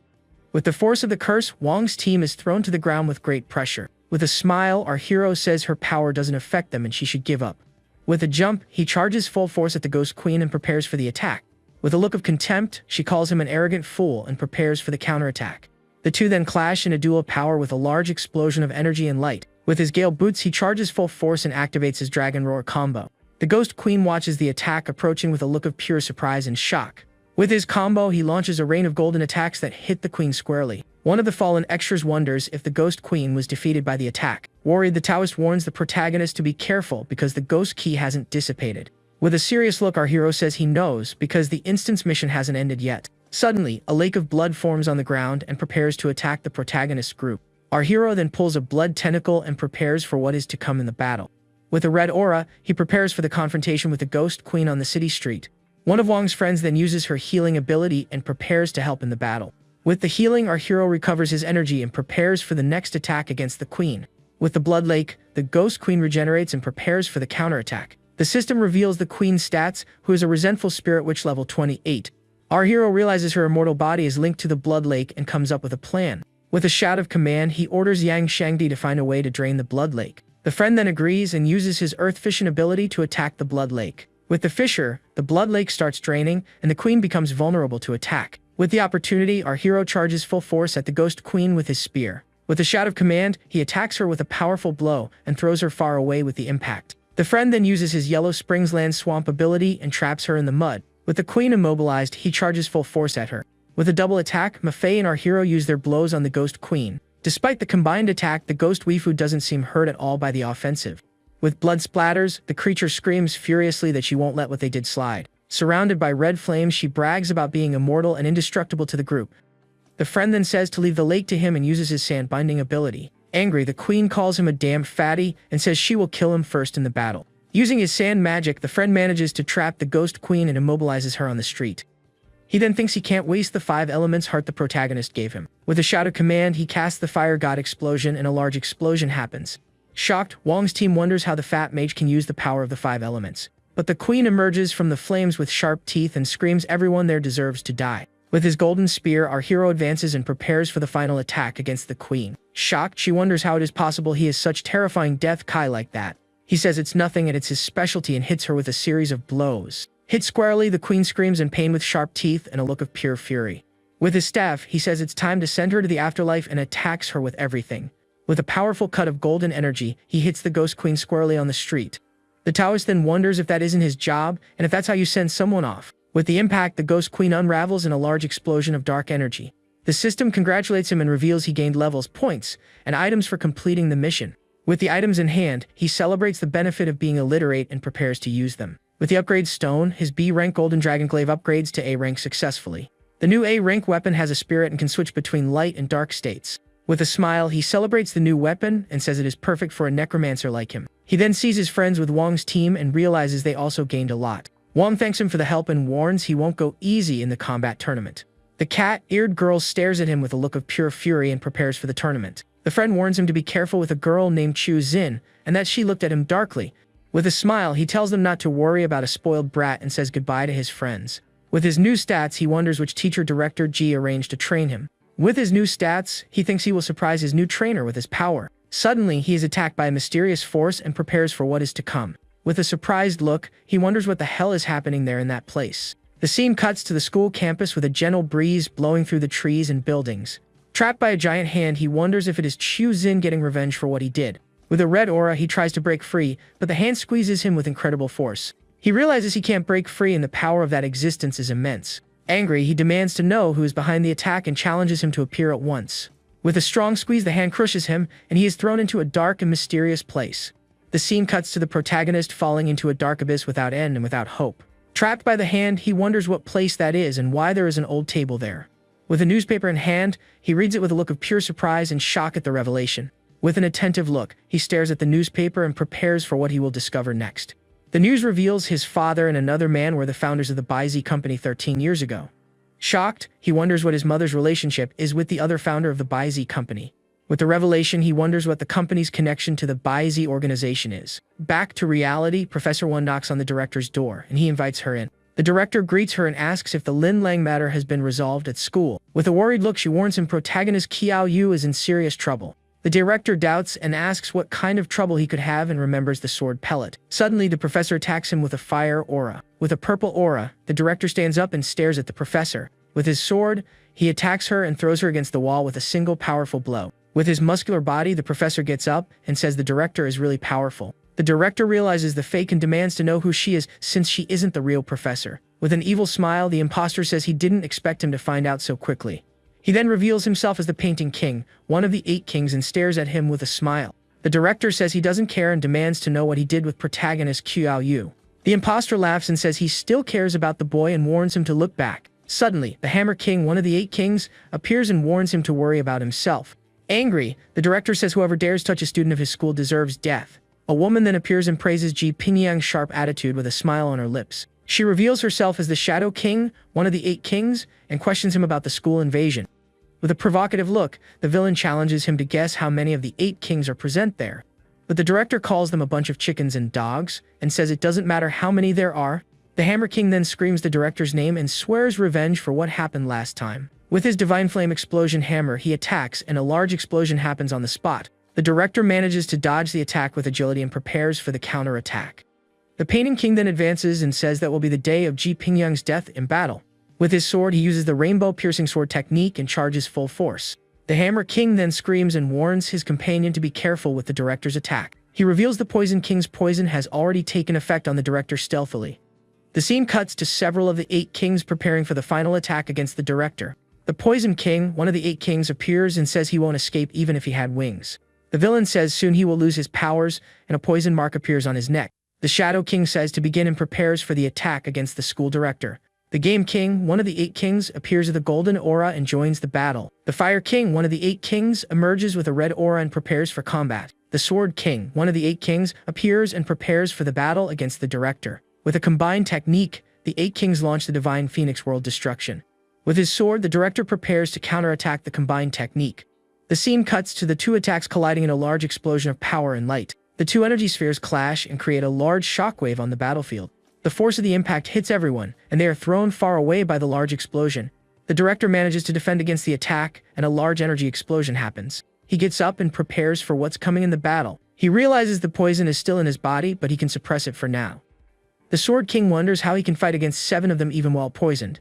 With the force of the curse, Wang's team is thrown to the ground with great pressure. With a smile, our hero says her power doesn't affect them and she should give up. With a jump, he charges full force at the Ghost Queen and prepares for the attack. With a look of contempt, she calls him an arrogant fool and prepares for the counterattack. The two then clash in a duel of power with a large explosion of energy and light. With his Gale Boots, he charges full force and activates his Dragon Roar combo. The Ghost Queen watches the attack approaching with a look of pure surprise and shock. With his combo, he launches a rain of golden attacks that hit the Queen squarely. One of the fallen extras wonders if the Ghost Queen was defeated by the attack. Worried, the Taoist warns the protagonist to be careful because the Ghost Key hasn't dissipated. With a serious look, our hero says he knows because the instance mission hasn't ended yet. Suddenly, a lake of blood forms on the ground and prepares to attack the protagonist's group. Our hero then pulls a blood tentacle and prepares for what is to come in the battle. With a red aura, he prepares for the confrontation with the Ghost Queen on the city street. One of Wang's friends then uses her healing ability and prepares to help in the battle. With the healing, our hero recovers his energy and prepares for the next attack against the Queen. With the Blood Lake, the Ghost Queen regenerates and prepares for the counterattack. The system reveals the Queen's stats, who is a resentful spirit witch level 28. Our hero realizes her immortal body is linked to the Blood Lake and comes up with a plan. With a shout of command, he orders Yang Shangdi to find a way to drain the Blood Lake. The friend then agrees and uses his Earth Fission ability to attack the Blood Lake. With the fissure, the Blood Lake starts draining, and the Queen becomes vulnerable to attack. With the opportunity, our hero charges full force at the Ghost Queen with his spear. With a shout of command, he attacks her with a powerful blow and throws her far away with the impact. The friend then uses his Yellow Springs Land Swamp ability and traps her in the mud. With the Queen immobilized, he charges full force at her. With a double attack, Mafei and our hero use their blows on the Ghost Queen. Despite the combined attack, the Ghost Waifu doesn't seem hurt at all by the offensive. With blood splatters, the creature screams furiously that she won't let what they did slide. Surrounded by red flames, she brags about being immortal and indestructible to the group. The friend then says to leave the lake to him and uses his sand binding ability. Angry, the queen calls him a damn fatty and says she will kill him first in the battle. Using his sand magic, the friend manages to trap the ghost queen and immobilizes her on the street. He then thinks he can't waste the 5 elements heart the protagonist gave him. With a shout of command, he casts the fire god explosion and a large explosion happens. Shocked, Wong's team wonders how the fat mage can use the power of the 5 elements. But the queen emerges from the flames with sharp teeth and screams everyone there deserves to die. With his golden spear, our hero advances and prepares for the final attack against the queen. Shocked, she wonders how it is possible he is such terrifying death Kai like that. He says it's nothing and it's his specialty and hits her with a series of blows. Hit squarely, the queen screams in pain with sharp teeth and a look of pure fury. With his staff, he says it's time to send her to the afterlife and attacks her with everything. With a powerful cut of golden energy, he hits the ghost queen squarely on the street. The Taoist then wonders if that isn't his job and if that's how you send someone off. With the impact, the ghost queen unravels in a large explosion of dark energy. The system congratulates him and reveals he gained levels, points, and items for completing the mission. With the items in hand, he celebrates the benefit of being illiterate and prepares to use them. With the upgrade stone, his B-rank Golden Dragonglaive upgrades to A-rank successfully. The new A-rank weapon has a spirit and can switch between light and dark states. With a smile, he celebrates the new weapon and says it is perfect for a necromancer like him. He then sees his friends with Wong's team and realizes they also gained a lot. Wong thanks him for the help and warns he won't go easy in the combat tournament. The cat-eared girl stares at him with a look of pure fury and prepares for the tournament. The friend warns him to be careful with a girl named Chu Xin, and that she looked at him darkly. With a smile, he tells them not to worry about a spoiled brat and says goodbye to his friends. With his new stats, he wonders which teacher director Ji arranged to train him. With his new stats, he thinks he will surprise his new trainer with his power. Suddenly, he is attacked by a mysterious force and prepares for what is to come. With a surprised look, he wonders what the hell is happening there in that place. The scene cuts to the school campus with a gentle breeze blowing through the trees and buildings. Trapped by a giant hand, he wonders if it is Chu Xin getting revenge for what he did. With a red aura, he tries to break free, but the hand squeezes him with incredible force. He realizes he can't break free and the power of that existence is immense. Angry, he demands to know who is behind the attack and challenges him to appear at once. With a strong squeeze, the hand crushes him, and he is thrown into a dark and mysterious place. The scene cuts to the protagonist falling into a dark abyss without end and without hope. Trapped by the hand, he wonders what place that is and why there is an old table there. With a newspaper in hand, he reads it with a look of pure surprise and shock at the revelation. With an attentive look, he stares at the newspaper and prepares for what he will discover next. The news reveals his father and another man were the founders of the Baizi company 13 years ago. Shocked, he wonders what his mother's relationship is with the other founder of the Baizi company. With the revelation, he wonders what the company's connection to the Baizi organization is. Back to reality, Professor Wan knocks on the director's door, and he invites her in. The director greets her and asks if the Lin Lang matter has been resolved at school. With a worried look, she warns him protagonist Qiao Yu is in serious trouble. The director doubts and asks what kind of trouble he could have and remembers the sword pellet. Suddenly, the professor attacks him with a fire aura. With a purple aura, the director stands up and stares at the professor. With his sword, he attacks her and throws her against the wall with a single powerful blow. With his muscular body, the professor gets up and says the director is really powerful. The director realizes the fake and demands to know who she is since she isn't the real professor. With an evil smile, the imposter says he didn't expect him to find out so quickly. He then reveals himself as the Painting King, one of the 8 kings, and stares at him with a smile. The director says he doesn't care and demands to know what he did with protagonist Qiao Yu. The imposter laughs and says he still cares about the boy and warns him to look back. Suddenly, the Hammer King, one of the 8 kings, appears and warns him to worry about himself. Angry, the director says whoever dares touch a student of his school deserves death. A woman then appears and praises Ji Pingyang's sharp attitude with a smile on her lips. She reveals herself as the Shadow King, one of the 8 kings, and questions him about the school invasion. With a provocative look, the villain challenges him to guess how many of the 8 kings are present there. But the director calls them a bunch of chickens and dogs, and says it doesn't matter how many there are. The Hammer King then screams the director's name and swears revenge for what happened last time. With his Divine Flame Explosion hammer, he attacks, and a large explosion happens on the spot. The director manages to dodge the attack with agility and prepares for the counter-attack. The Painting King then advances and says that will be the day of Ji Pingyang's death in battle. With his sword, he uses the rainbow-piercing sword technique and charges full force. The Hammer King then screams and warns his companion to be careful with the director's attack. He reveals the Poison King's poison has already taken effect on the director stealthily. The scene cuts to several of the 8 kings preparing for the final attack against the director. The Poison King, one of the 8 kings, appears and says he won't escape even if he had wings. The villain says soon he will lose his powers, and a poison mark appears on his neck. The Shadow King says to begin and prepares for the attack against the school director. The Game King, one of the 8 kings, appears with a golden aura and joins the battle. The Fire King, one of the 8 kings, emerges with a red aura and prepares for combat. The Sword King, one of the 8 kings, appears and prepares for the battle against the director. With a combined technique, the 8 kings launch the Divine Phoenix World Destruction. With his sword, the director prepares to counterattack the combined technique. The scene cuts to the 2 attacks colliding in a large explosion of power and light. The 2 energy spheres clash and create a large shockwave on the battlefield. The force of the impact hits everyone, and they are thrown far away by the large explosion. The director manages to defend against the attack, and a large energy explosion happens. He gets up and prepares for what's coming in the battle. He realizes the poison is still in his body, but he can suppress it for now. The Sword King wonders how he can fight against 7 of them even while poisoned.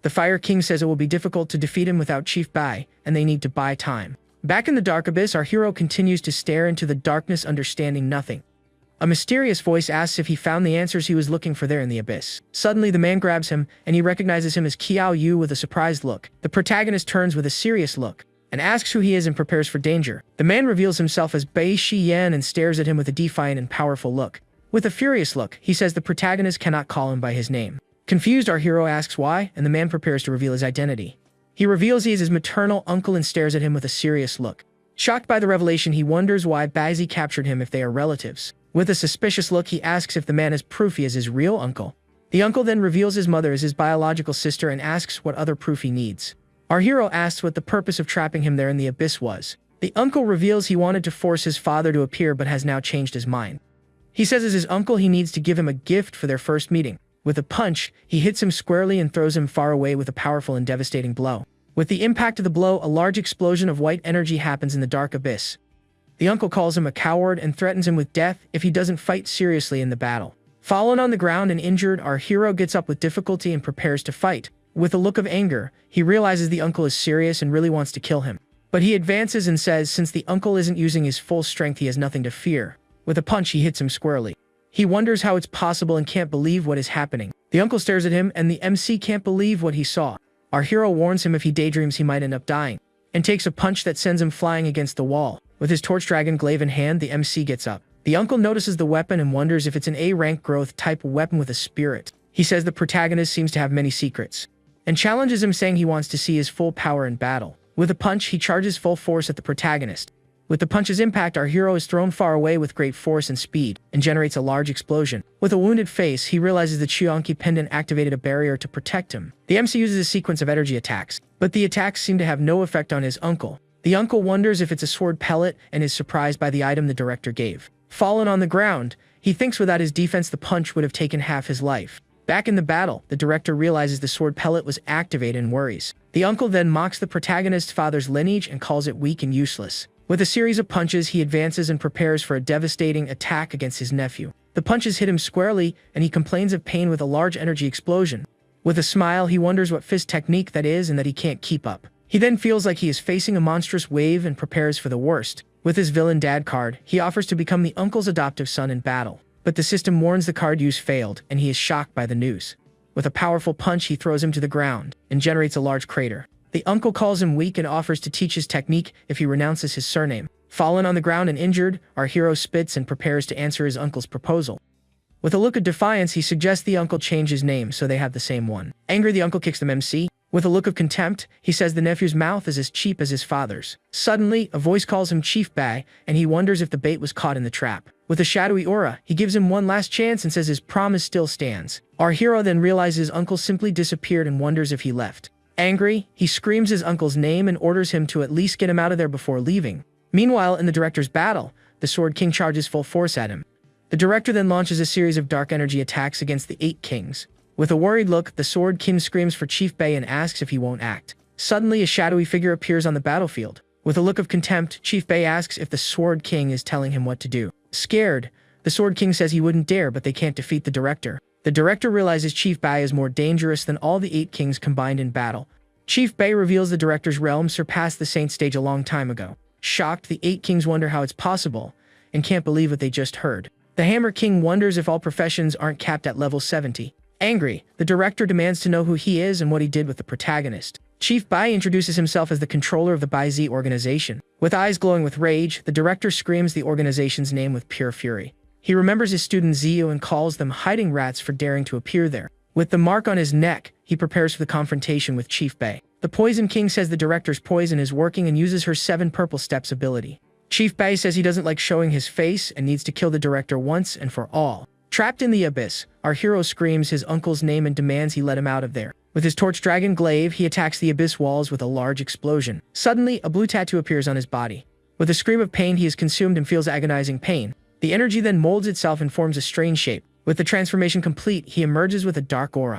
The Fire King says it will be difficult to defeat him without Chief Bai, and they need to buy time. Back in the Dark Abyss, our hero continues to stare into the darkness, understanding nothing. A mysterious voice asks if he found the answers he was looking for there in the abyss. Suddenly, the man grabs him, and he recognizes him as Qiao Yu with a surprised look. The protagonist turns with a serious look and asks who he is and prepares for danger. The man reveals himself as Bai Shiyan and stares at him with a defiant and powerful look. With a furious look, he says the protagonist cannot call him by his name. Confused, our hero asks why, and the man prepares to reveal his identity. He reveals he is his maternal uncle and stares at him with a serious look. Shocked by the revelation, he wonders why Baizi captured him if they are relatives. With a suspicious look, he asks if the man has proof he is his real uncle. The uncle then reveals his mother is his biological sister and asks what other proof he needs. Our hero asks what the purpose of trapping him there in the abyss was. The uncle reveals he wanted to force his father to appear but has now changed his mind. He says as his uncle he needs to give him a gift for their first meeting. With a punch, he hits him squarely and throws him far away with a powerful and devastating blow. With the impact of the blow, a large explosion of white energy happens in the Dark Abyss. The uncle calls him a coward and threatens him with death if he doesn't fight seriously in the battle. Fallen on the ground and injured, our hero gets up with difficulty and prepares to fight. With a look of anger, he realizes the uncle is serious and really wants to kill him. But he advances and says since the uncle isn't using his full strength, he has nothing to fear. With a punch, he hits him squarely. He wonders how it's possible and can't believe what is happening. The uncle stares at him and the MC can't believe what he saw. Our hero warns him if he daydreams he might end up dying, and takes a punch that sends him flying against the wall. With his torch dragon glaive in hand, the MC gets up. The uncle notices the weapon and wonders if it's an A-rank growth type weapon with a spirit. He says the protagonist seems to have many secrets, and challenges him saying he wants to see his full power in battle. With a punch, he charges full force at the protagonist. With the punch's impact, our hero is thrown far away with great force and speed, and generates a large explosion. With a wounded face, he realizes the Chuanqi pendant activated a barrier to protect him. The MC uses a sequence of energy attacks, but the attacks seem to have no effect on his uncle. The uncle wonders if it's a sword pellet and is surprised by the item the director gave. Fallen on the ground, he thinks without his defense the punch would have taken half his life. Back in the battle, the director realizes the sword pellet was activated and worries. The uncle then mocks the protagonist's father's lineage and calls it weak and useless. With a series of punches, he advances and prepares for a devastating attack against his nephew. The punches hit him squarely, and he complains of pain with a large energy explosion. With a smile, he wonders what fist technique that is and that he can't keep up. He then feels like he is facing a monstrous wave and prepares for the worst. With his villain dad card, he offers to become the uncle's adoptive son in battle. But the system warns the card use failed, and he is shocked by the news. With a powerful punch, he throws him to the ground and generates a large crater. The uncle calls him weak and offers to teach his technique if he renounces his surname. Fallen on the ground and injured, our hero spits and prepares to answer his uncle's proposal. With a look of defiance, he suggests the uncle change his name so they have the same one. Angry, the uncle kicks the MC. With a look of contempt, he says the nephew's mouth is as cheap as his father's. Suddenly, a voice calls him Chief Bai, and he wonders if the bait was caught in the trap. With a shadowy aura, he gives him one last chance and says his promise still stands. Our hero then realizes his uncle simply disappeared and wonders if he left. Angry, he screams his uncle's name and orders him to at least get him out of there before leaving. Meanwhile, in the director's battle, the Sword King charges full force at him. The director then launches a series of dark energy attacks against the 8 kings. With a worried look, the Sword King screams for Chief Bai and asks if he won't act. Suddenly, a shadowy figure appears on the battlefield. With a look of contempt, Chief Bai asks if the Sword King is telling him what to do. Scared, the Sword King says he wouldn't dare, but they can't defeat the director. The director realizes Chief Bai is more dangerous than all the 8 kings combined in battle. Chief Bai reveals the director's realm surpassed the Saint stage a long time ago. Shocked, the 8 kings wonder how it's possible, and can't believe what they just heard. The Hammer King wonders if all professions aren't capped at level 70. Angry, the director demands to know who he is and what he did with the protagonist. Chief Bai introduces himself as the controller of the Bai Z organization. With eyes glowing with rage, the director screams the organization's name with pure fury. He remembers his student Zio and calls them hiding rats for daring to appear there. With the mark on his neck, he prepares for the confrontation with Chief Bei. The Poison King says the director's poison is working and uses her 7 purple steps ability. Chief Bei says he doesn't like showing his face and needs to kill the director once and for all. Trapped in the abyss, our hero screams his uncle's name and demands he let him out of there. With his torch dragon glaive, he attacks the abyss walls with a large explosion. Suddenly, a blue tattoo appears on his body. With a scream of pain, he is consumed and feels agonizing pain. The energy then molds itself and forms a strange shape. With the transformation complete, he emerges with a dark aura.